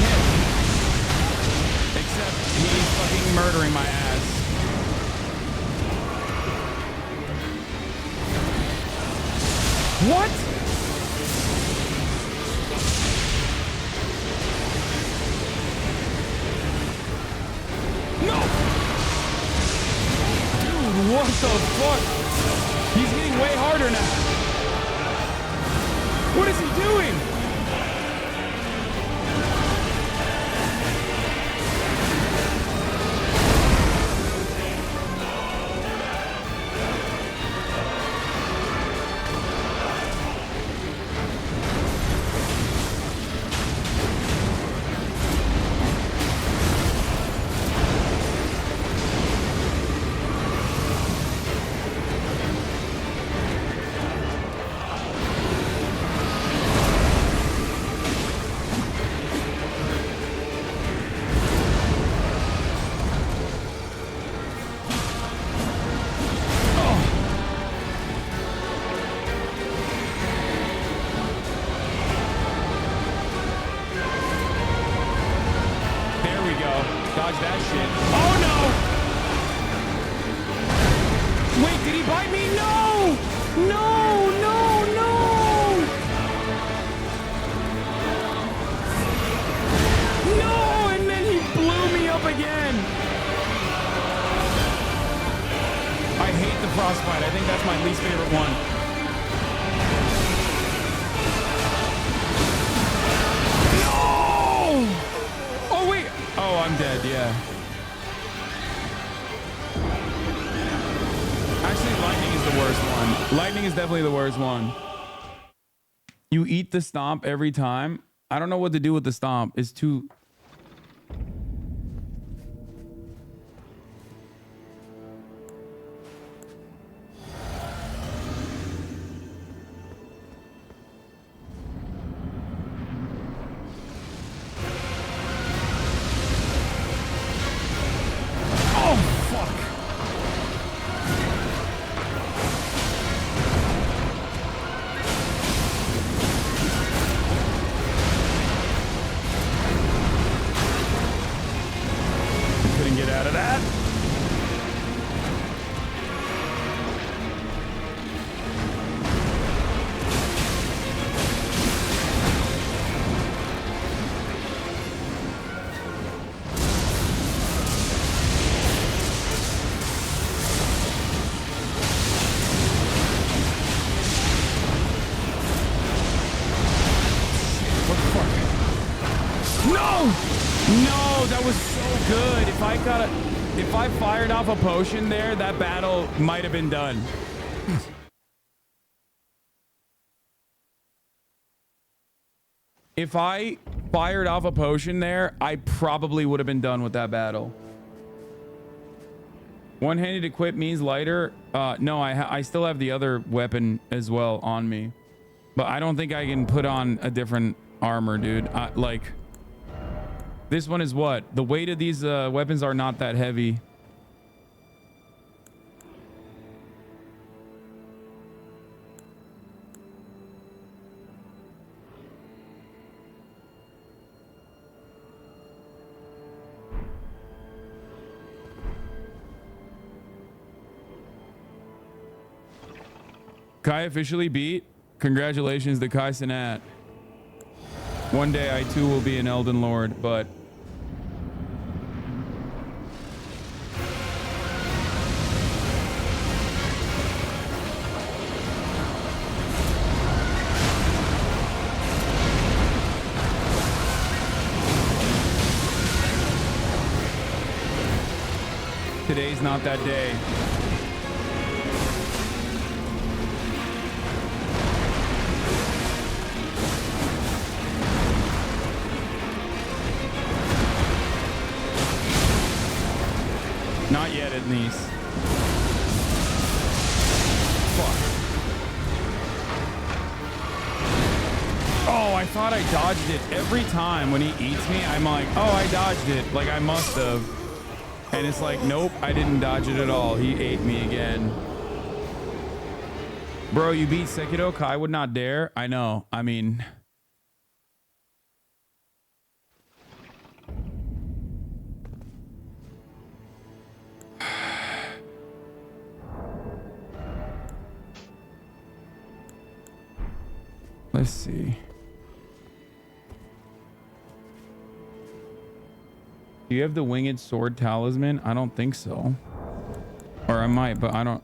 Speaker 1: hit. Except he's fucking murdering my ass. What? No! Dude, what the fuck? He's getting way harder now. What is he doing? Definitely the worst one. You eat the stomp every time. I don't know what to do with the stomp. It's too... If I fired off a potion there, that battle might have been done. If I fired off a potion there, I probably would have been done with that battle. One-handed equip means lighter. No, I still have the other weapon as well on me, but I don't think I can put on a different armor, dude. Like, this one is what? The weight of these weapons are not that heavy. Kai officially beat. Congratulations to Kai Cenat. One day I too will be an Elden Lord, but today's not that day. Not yet, at least. Fuck. Oh, I thought I dodged it. Every time when he eats me, I'm like, oh, I dodged it. Like, I must have. And it's like, nope, I didn't dodge it at all. He ate me again. Bro, you beat Sekiro? Kai would not dare. I know. I mean... Let's see. Do you have the winged sword talisman? I don't think so. Or I might, but I don't.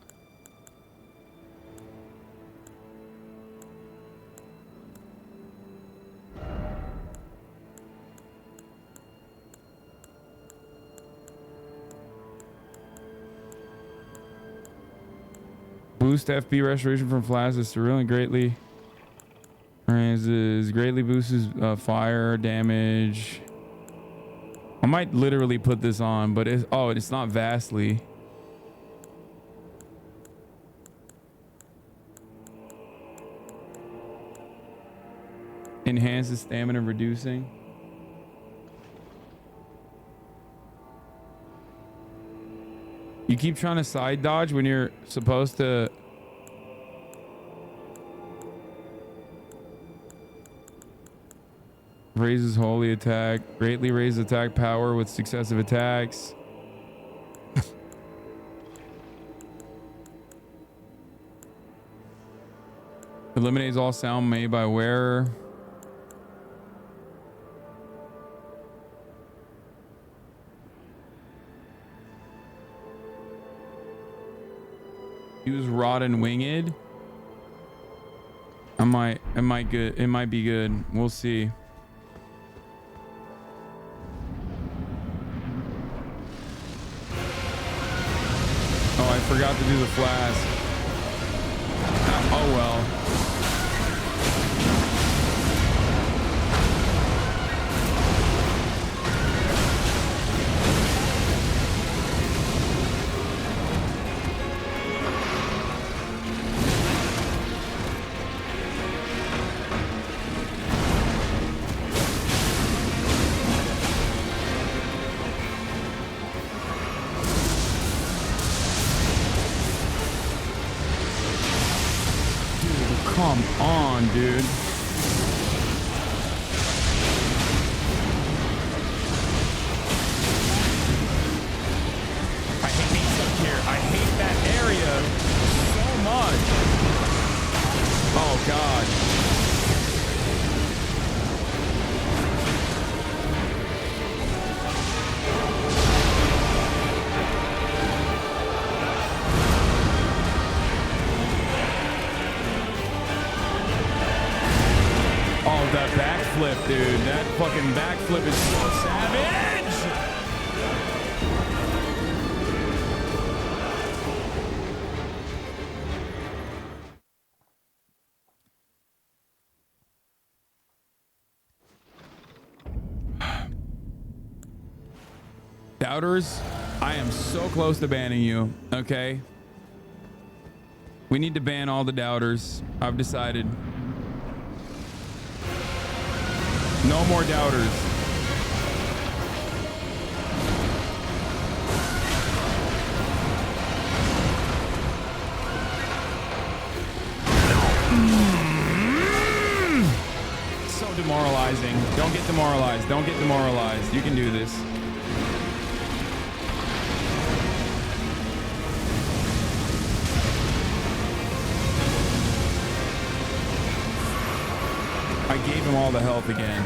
Speaker 1: Boost FP restoration from flash is really greatly. Raises greatly boosts fire damage. I might literally put this on, but it's not vastly. Enhances stamina reducing. You keep trying to side dodge when you're supposed to. Raises holy attack. Greatly raises attack power with successive attacks. Eliminates all sound made by wearer. Use rod and winged. It might be good. We'll see. Oh, I forgot to do the flask. Oh well. Come on, dude. I hate being stuck here. I hate that area so much. Oh, God. Oh, that backflip, dude. That fucking backflip is so savage. Doubters I am so close to banning you, okay? We need to ban all the doubters. I've decided. No more doubters. So demoralizing. Don't get demoralized. Don't get demoralized. You can do this. I gave him all the health again.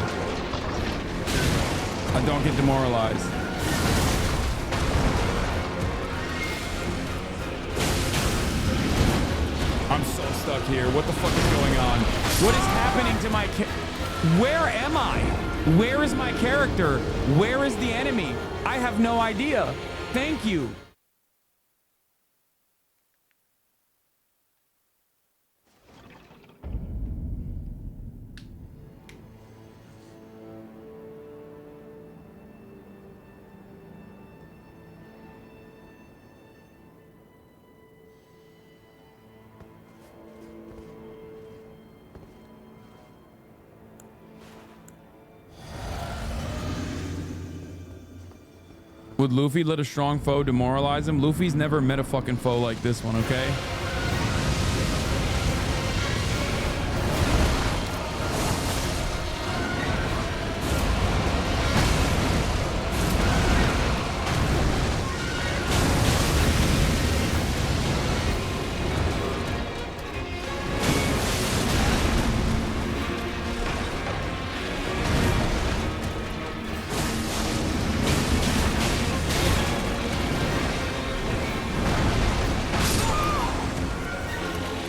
Speaker 1: I don't get demoralized. I'm so stuck here. What the fuck is going on? What is happening to my Where am I? Where is my character? Where is the enemy? I have no idea. Thank you. Would Luffy let a strong foe demoralize him? Luffy's never met a fucking foe like this one, okay?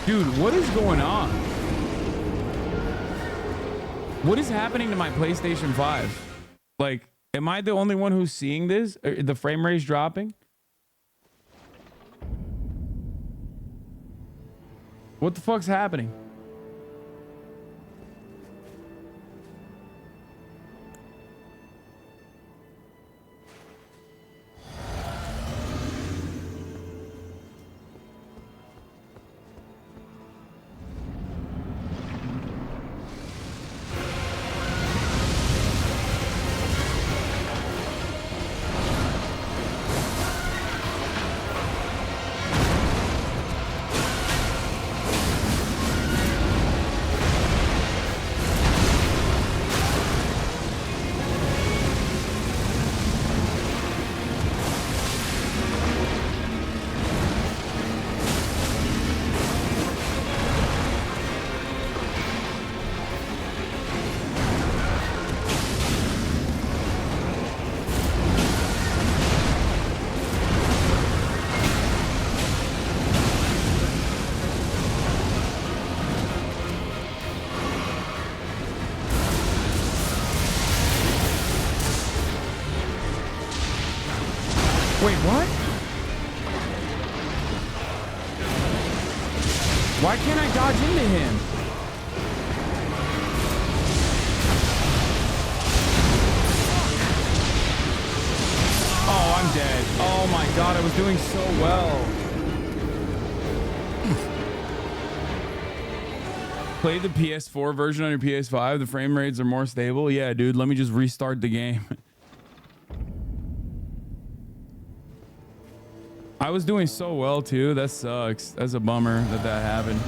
Speaker 1: Dude, what is going on? What is happening to my PlayStation 5? Like, am I the only one who's seeing this? The frame rate's dropping? What the fuck's happening? Wait, what? Why can't I dodge into him? Oh, I'm dead. Oh my god, I was doing so well. Play the PS4 version on your PS5. The frame rates are more stable. Yeah, dude, let me just restart the game. I was doing so well too. That sucks. That's a bummer that that happened.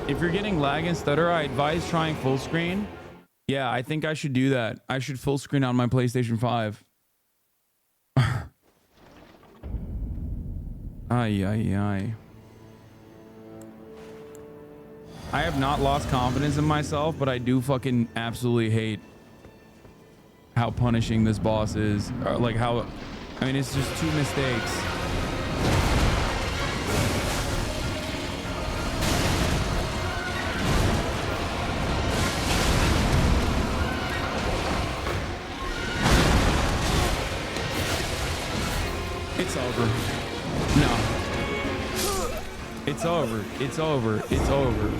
Speaker 1: If you're getting lag and stutter, I advise trying full screen. Yeah, I think I should do that. I should full screen on my PlayStation 5. Ay. I have not lost confidence in myself, but I do fucking absolutely hate how punishing this boss is. Like how, I mean, it's just 2 mistakes. It's over. No. It's over. It's over. It's over.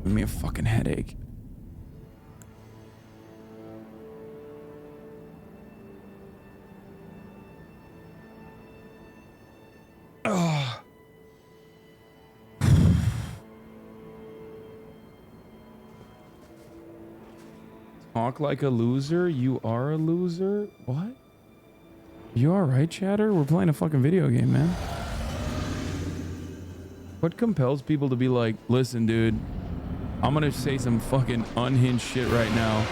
Speaker 1: Give me a fucking headache. Oh. Talk like a loser. You are a loser. What? You all right, chatter? We're playing a fucking video game, man. What compels people to be like, listen, dude, I'm gonna say some fucking unhinged shit right now.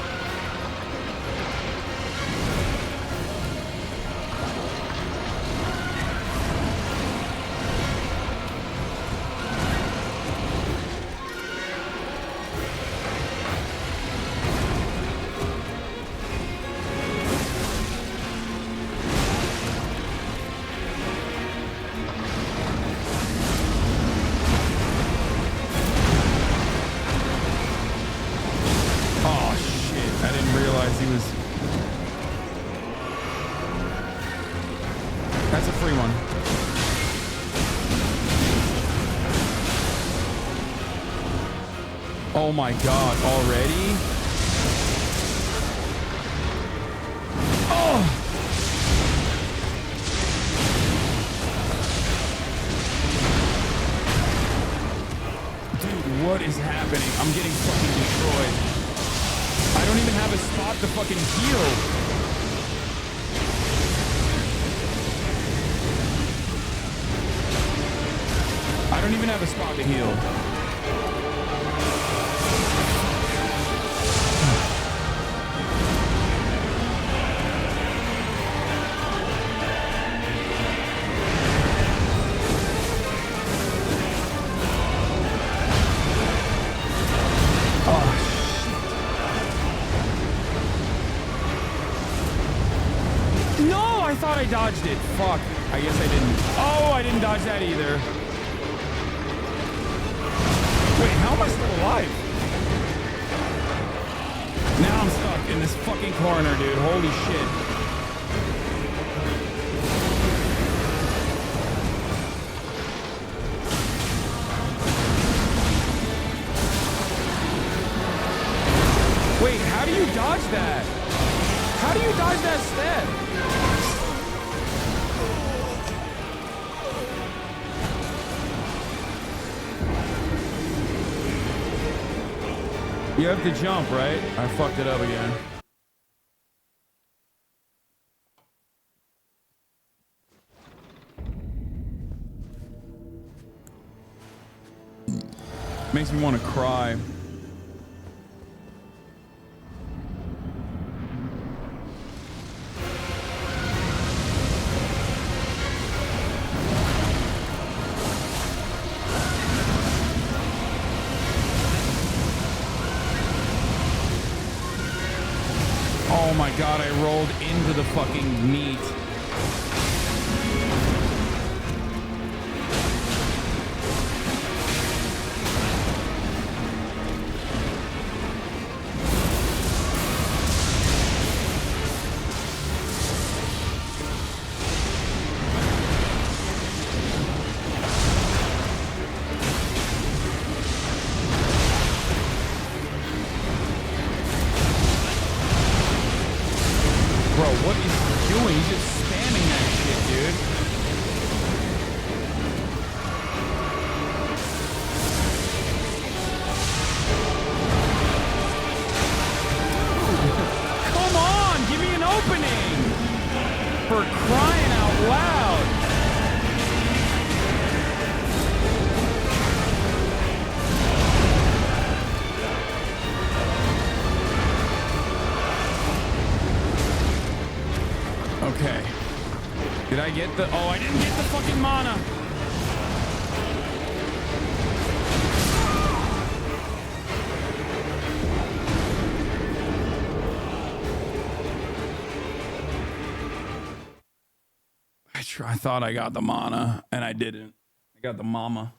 Speaker 1: Oh my god, already? Oh! Dude, what is happening? I'm getting fucking destroyed. I don't even have a spot to fucking heal. I don't even have a spot to heal. I dodged it. Fuck. I guess I didn't. Oh, I didn't dodge that either. Wait, how am I still alive? Now I'm stuck in this fucking corner, dude. Holy shit. Wait, how do you dodge that? How do you dodge that step? You have to jump, right? I fucked it up again. Makes me want to cry. Oh my god, I rolled into the fucking meat. Did I get the... Oh, I didn't get the fucking mana. I thought I got the mana, and I didn't. I got the mama.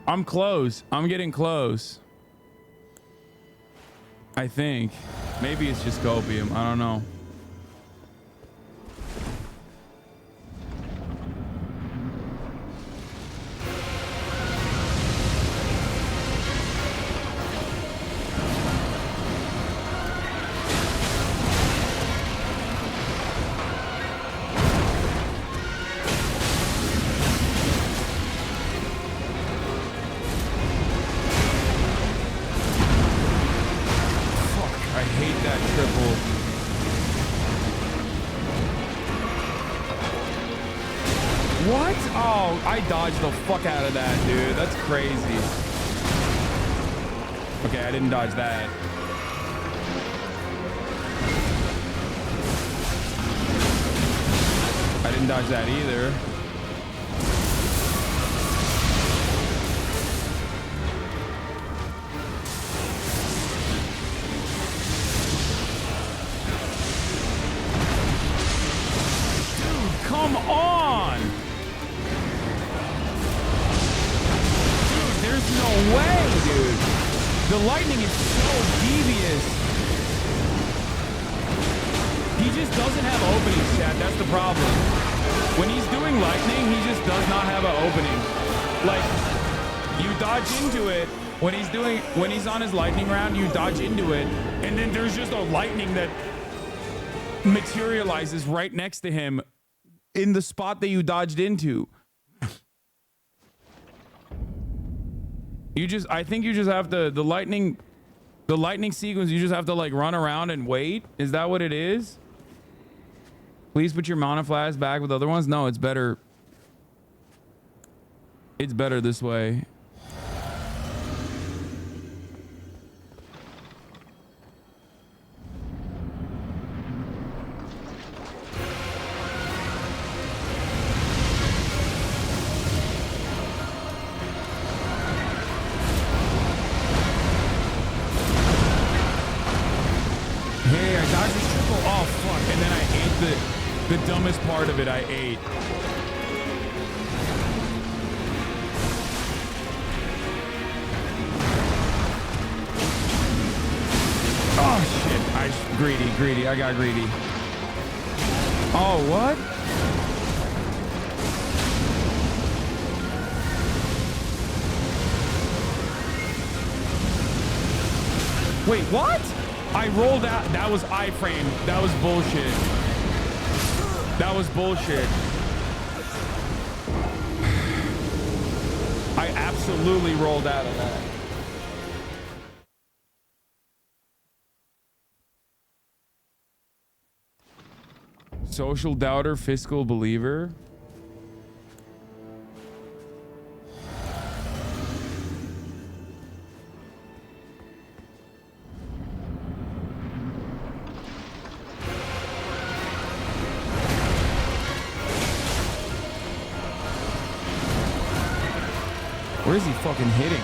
Speaker 1: I'm close. I'm getting close. I think. Maybe it's just copium. I don't know. Dodge the fuck out of that, dude. That's crazy. Okay, I didn't dodge that. I didn't dodge that either. Dude, come on! There's no way, dude. The lightning is so devious. He just doesn't have openings, chat. That's the problem. When he's doing lightning, he just does not have an opening. Like, you dodge into it. When he's on his lightning round, you dodge into it. And then there's just a lightning that materializes right next to him in the spot that you dodged into. I think you just have to, the lightning sequence, you just have to like run around and wait. Is that what it is? Please put your mana flash back with other ones. No, it's better. It's better this way. The dumbest part of it I ate. Oh shit, greedy. I got greedy. Oh, what? Wait, what? I rolled out. That was iframe. That was bullshit. That was bullshit. I absolutely rolled out of that. Social doubter, fiscal believer. Where is he fucking hitting?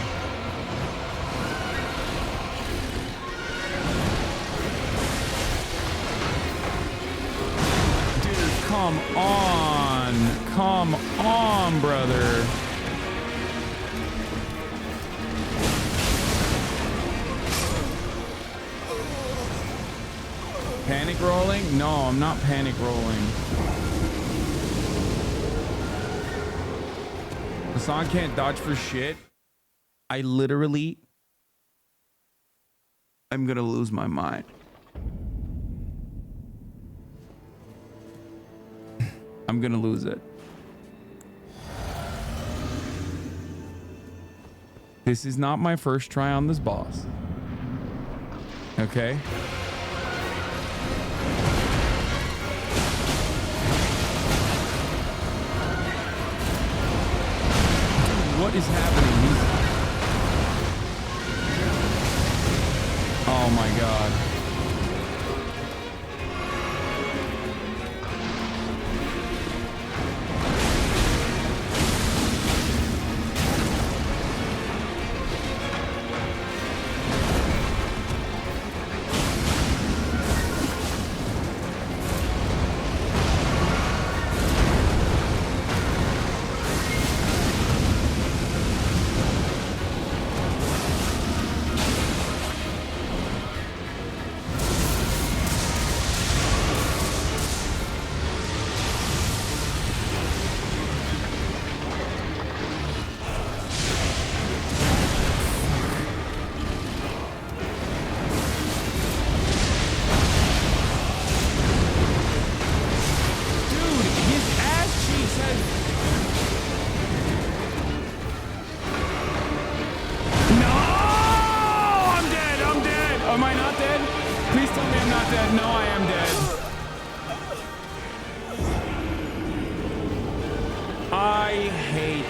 Speaker 1: Dude, come on. Come on, brother. Panic rolling? No, I'm not panic rolling. Hasan can't dodge for shit. I'm gonna lose my mind. I'm gonna lose it. This is not my first try on this boss. Okay? What is happening?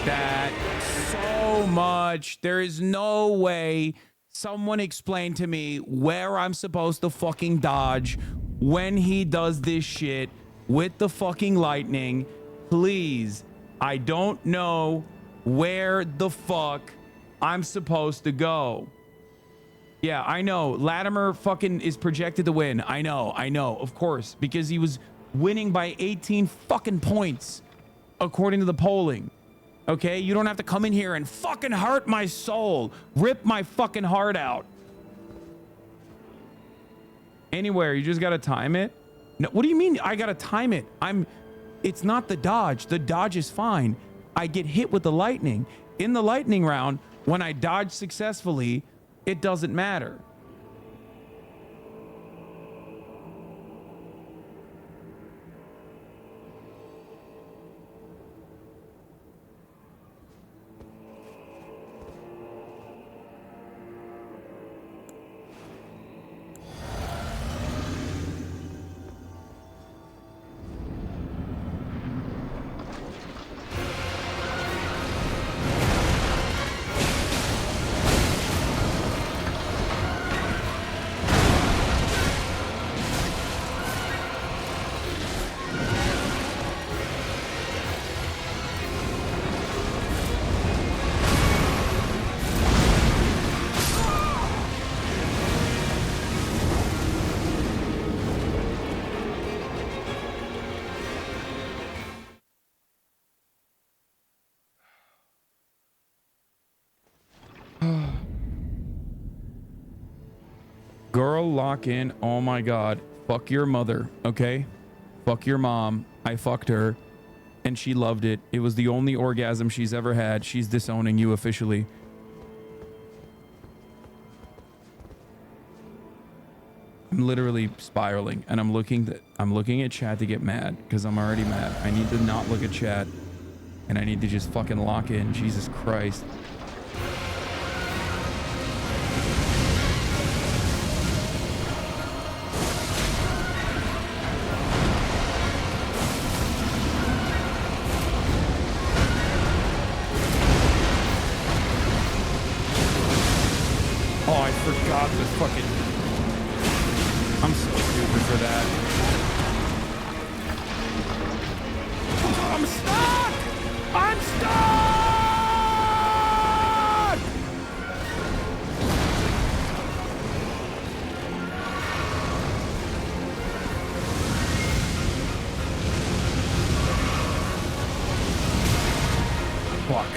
Speaker 1: that so much. There is no way. Someone explain to me where I'm supposed to fucking dodge when he does this shit with the fucking lightning. Please. I don't know where the fuck I'm supposed to go. Yeah, I know. Latimer fucking is projected to win. I know, of course, because he was winning by 18 fucking points according to the polling. Okay, you don't have to come in here and fucking hurt my soul, rip my fucking heart out. Anywhere, you just gotta time it. No, what do you mean I gotta time it? It's not the dodge. The dodge is fine. I get hit with the lightning. In the lightning round, when I dodge successfully, it doesn't matter. Girl, lock in. Oh my God. Fuck your mother, okay? Fuck your mom. I fucked her and she loved it. It was the only orgasm she's ever had. She's disowning you officially. I'm literally spiraling and I'm looking at chat to get mad because I'm already mad. I need to not look at chat and I need to just fucking lock in. Jesus Christ. Oh, I forgot the fucking... I'm so stupid for that. I'm stuck! I'm stuck! Fuck.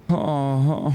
Speaker 1: Oh.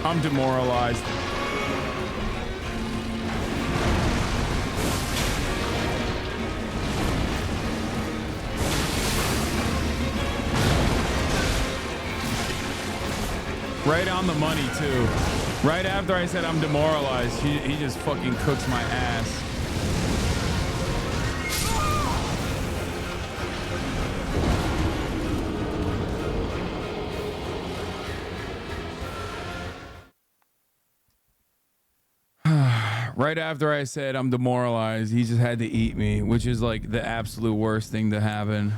Speaker 1: I'm demoralized. Right on the money, too. Right after I said I'm demoralized, he just fucking cooks my ass. Right after I said I'm demoralized, he just had to eat me, which is like the absolute worst thing to happen.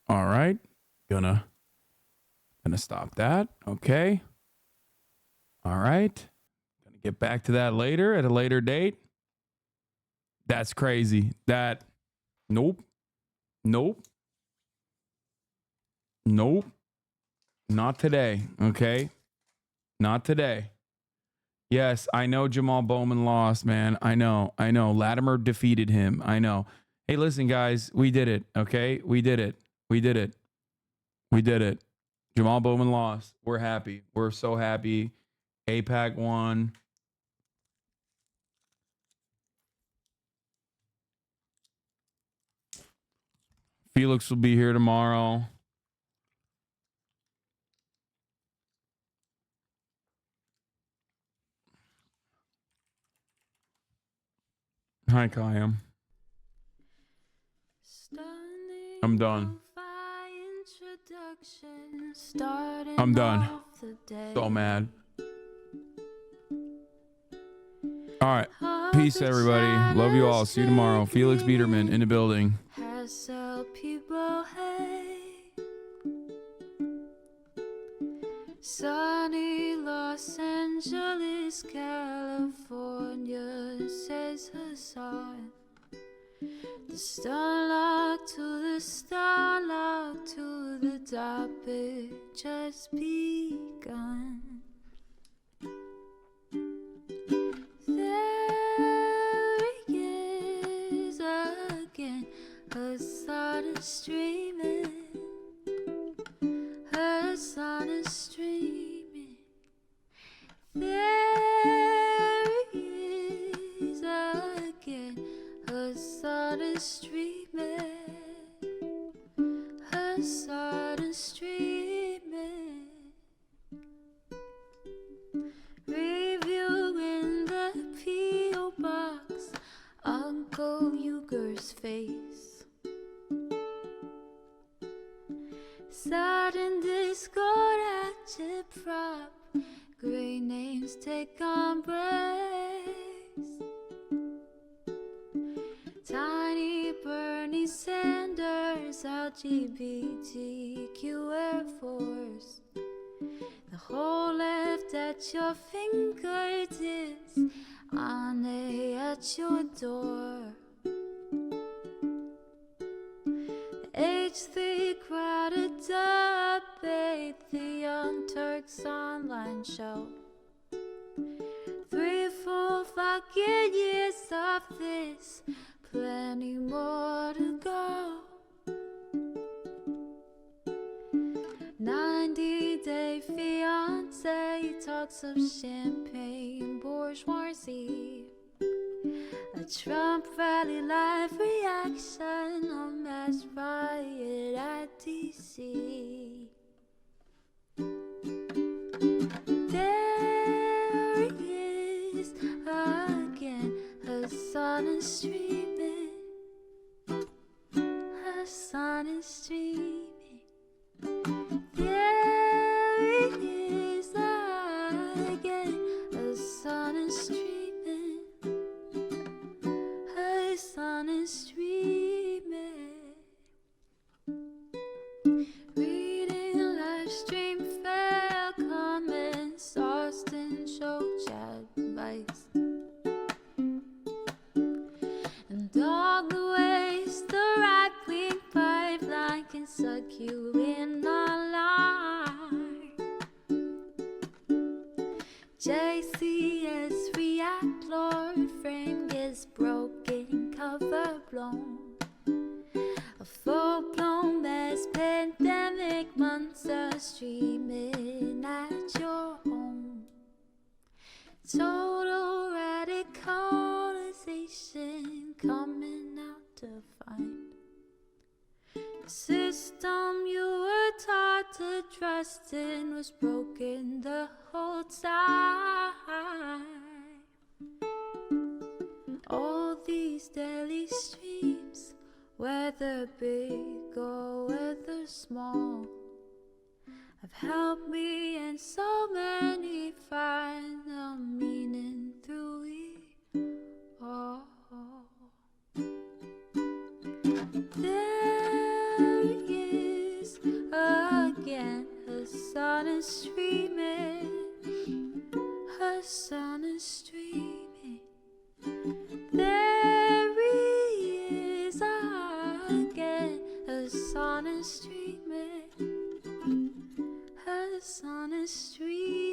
Speaker 1: All right, gonna stop that. Okay. All right, gonna get back to that later at a later date. That's crazy. Nope, not today. Okay, not today. Yes, I know Jamal Bowman lost, man. I know. Latimer defeated him. I know. Hey, listen, guys, we did it. Okay, we did it. Jamal Bowman lost. We're happy. We're so happy. APAC won. Felix will be here tomorrow. Hi, Kayam. I'm done. I'm done. So mad. All right. Peace, everybody. Love you all. See you tomorrow. Felix Biederman in the building.
Speaker 11: Sunny Los Angeles, California, says Hasan. The starlock to the topic just begun. There he is again, Hasan is streaming. Hasan is streaming. There he is again. Hasan is streaming. Hasan is streaming. Reviewing the P.O. box, Uncle Uger's face. Sudden discord agitprop, great names take embrace. Tiny Bernie Sanders, LGBTQ Air Force. The whole left at your fingertips, Ane at your door. H3 crowded debate, the Young Turks online show. 3 full fucking years of this, plenty more to go. 90-day fiance, talks of champagne bourgeoisie. A Trump rally live reaction, a mass riot at DC. There he is again, Hasan is streaming. Hasan is streaming. There he is again, Hasan is streaming. Hasan is streaming. JCS react, Lord frame gets broken, cover blown. A full-blown mass pandemic, monster streaming at your home. Total radicalization coming out to find. The system you were taught to trust in was broken the whole time. All these daily streams, whether big or whether small, have helped me and so many find the meaning through it all. There he is again, Hasan is streaming, Hasan is streaming. There he is again, Hasan is streaming, Hasan is streaming.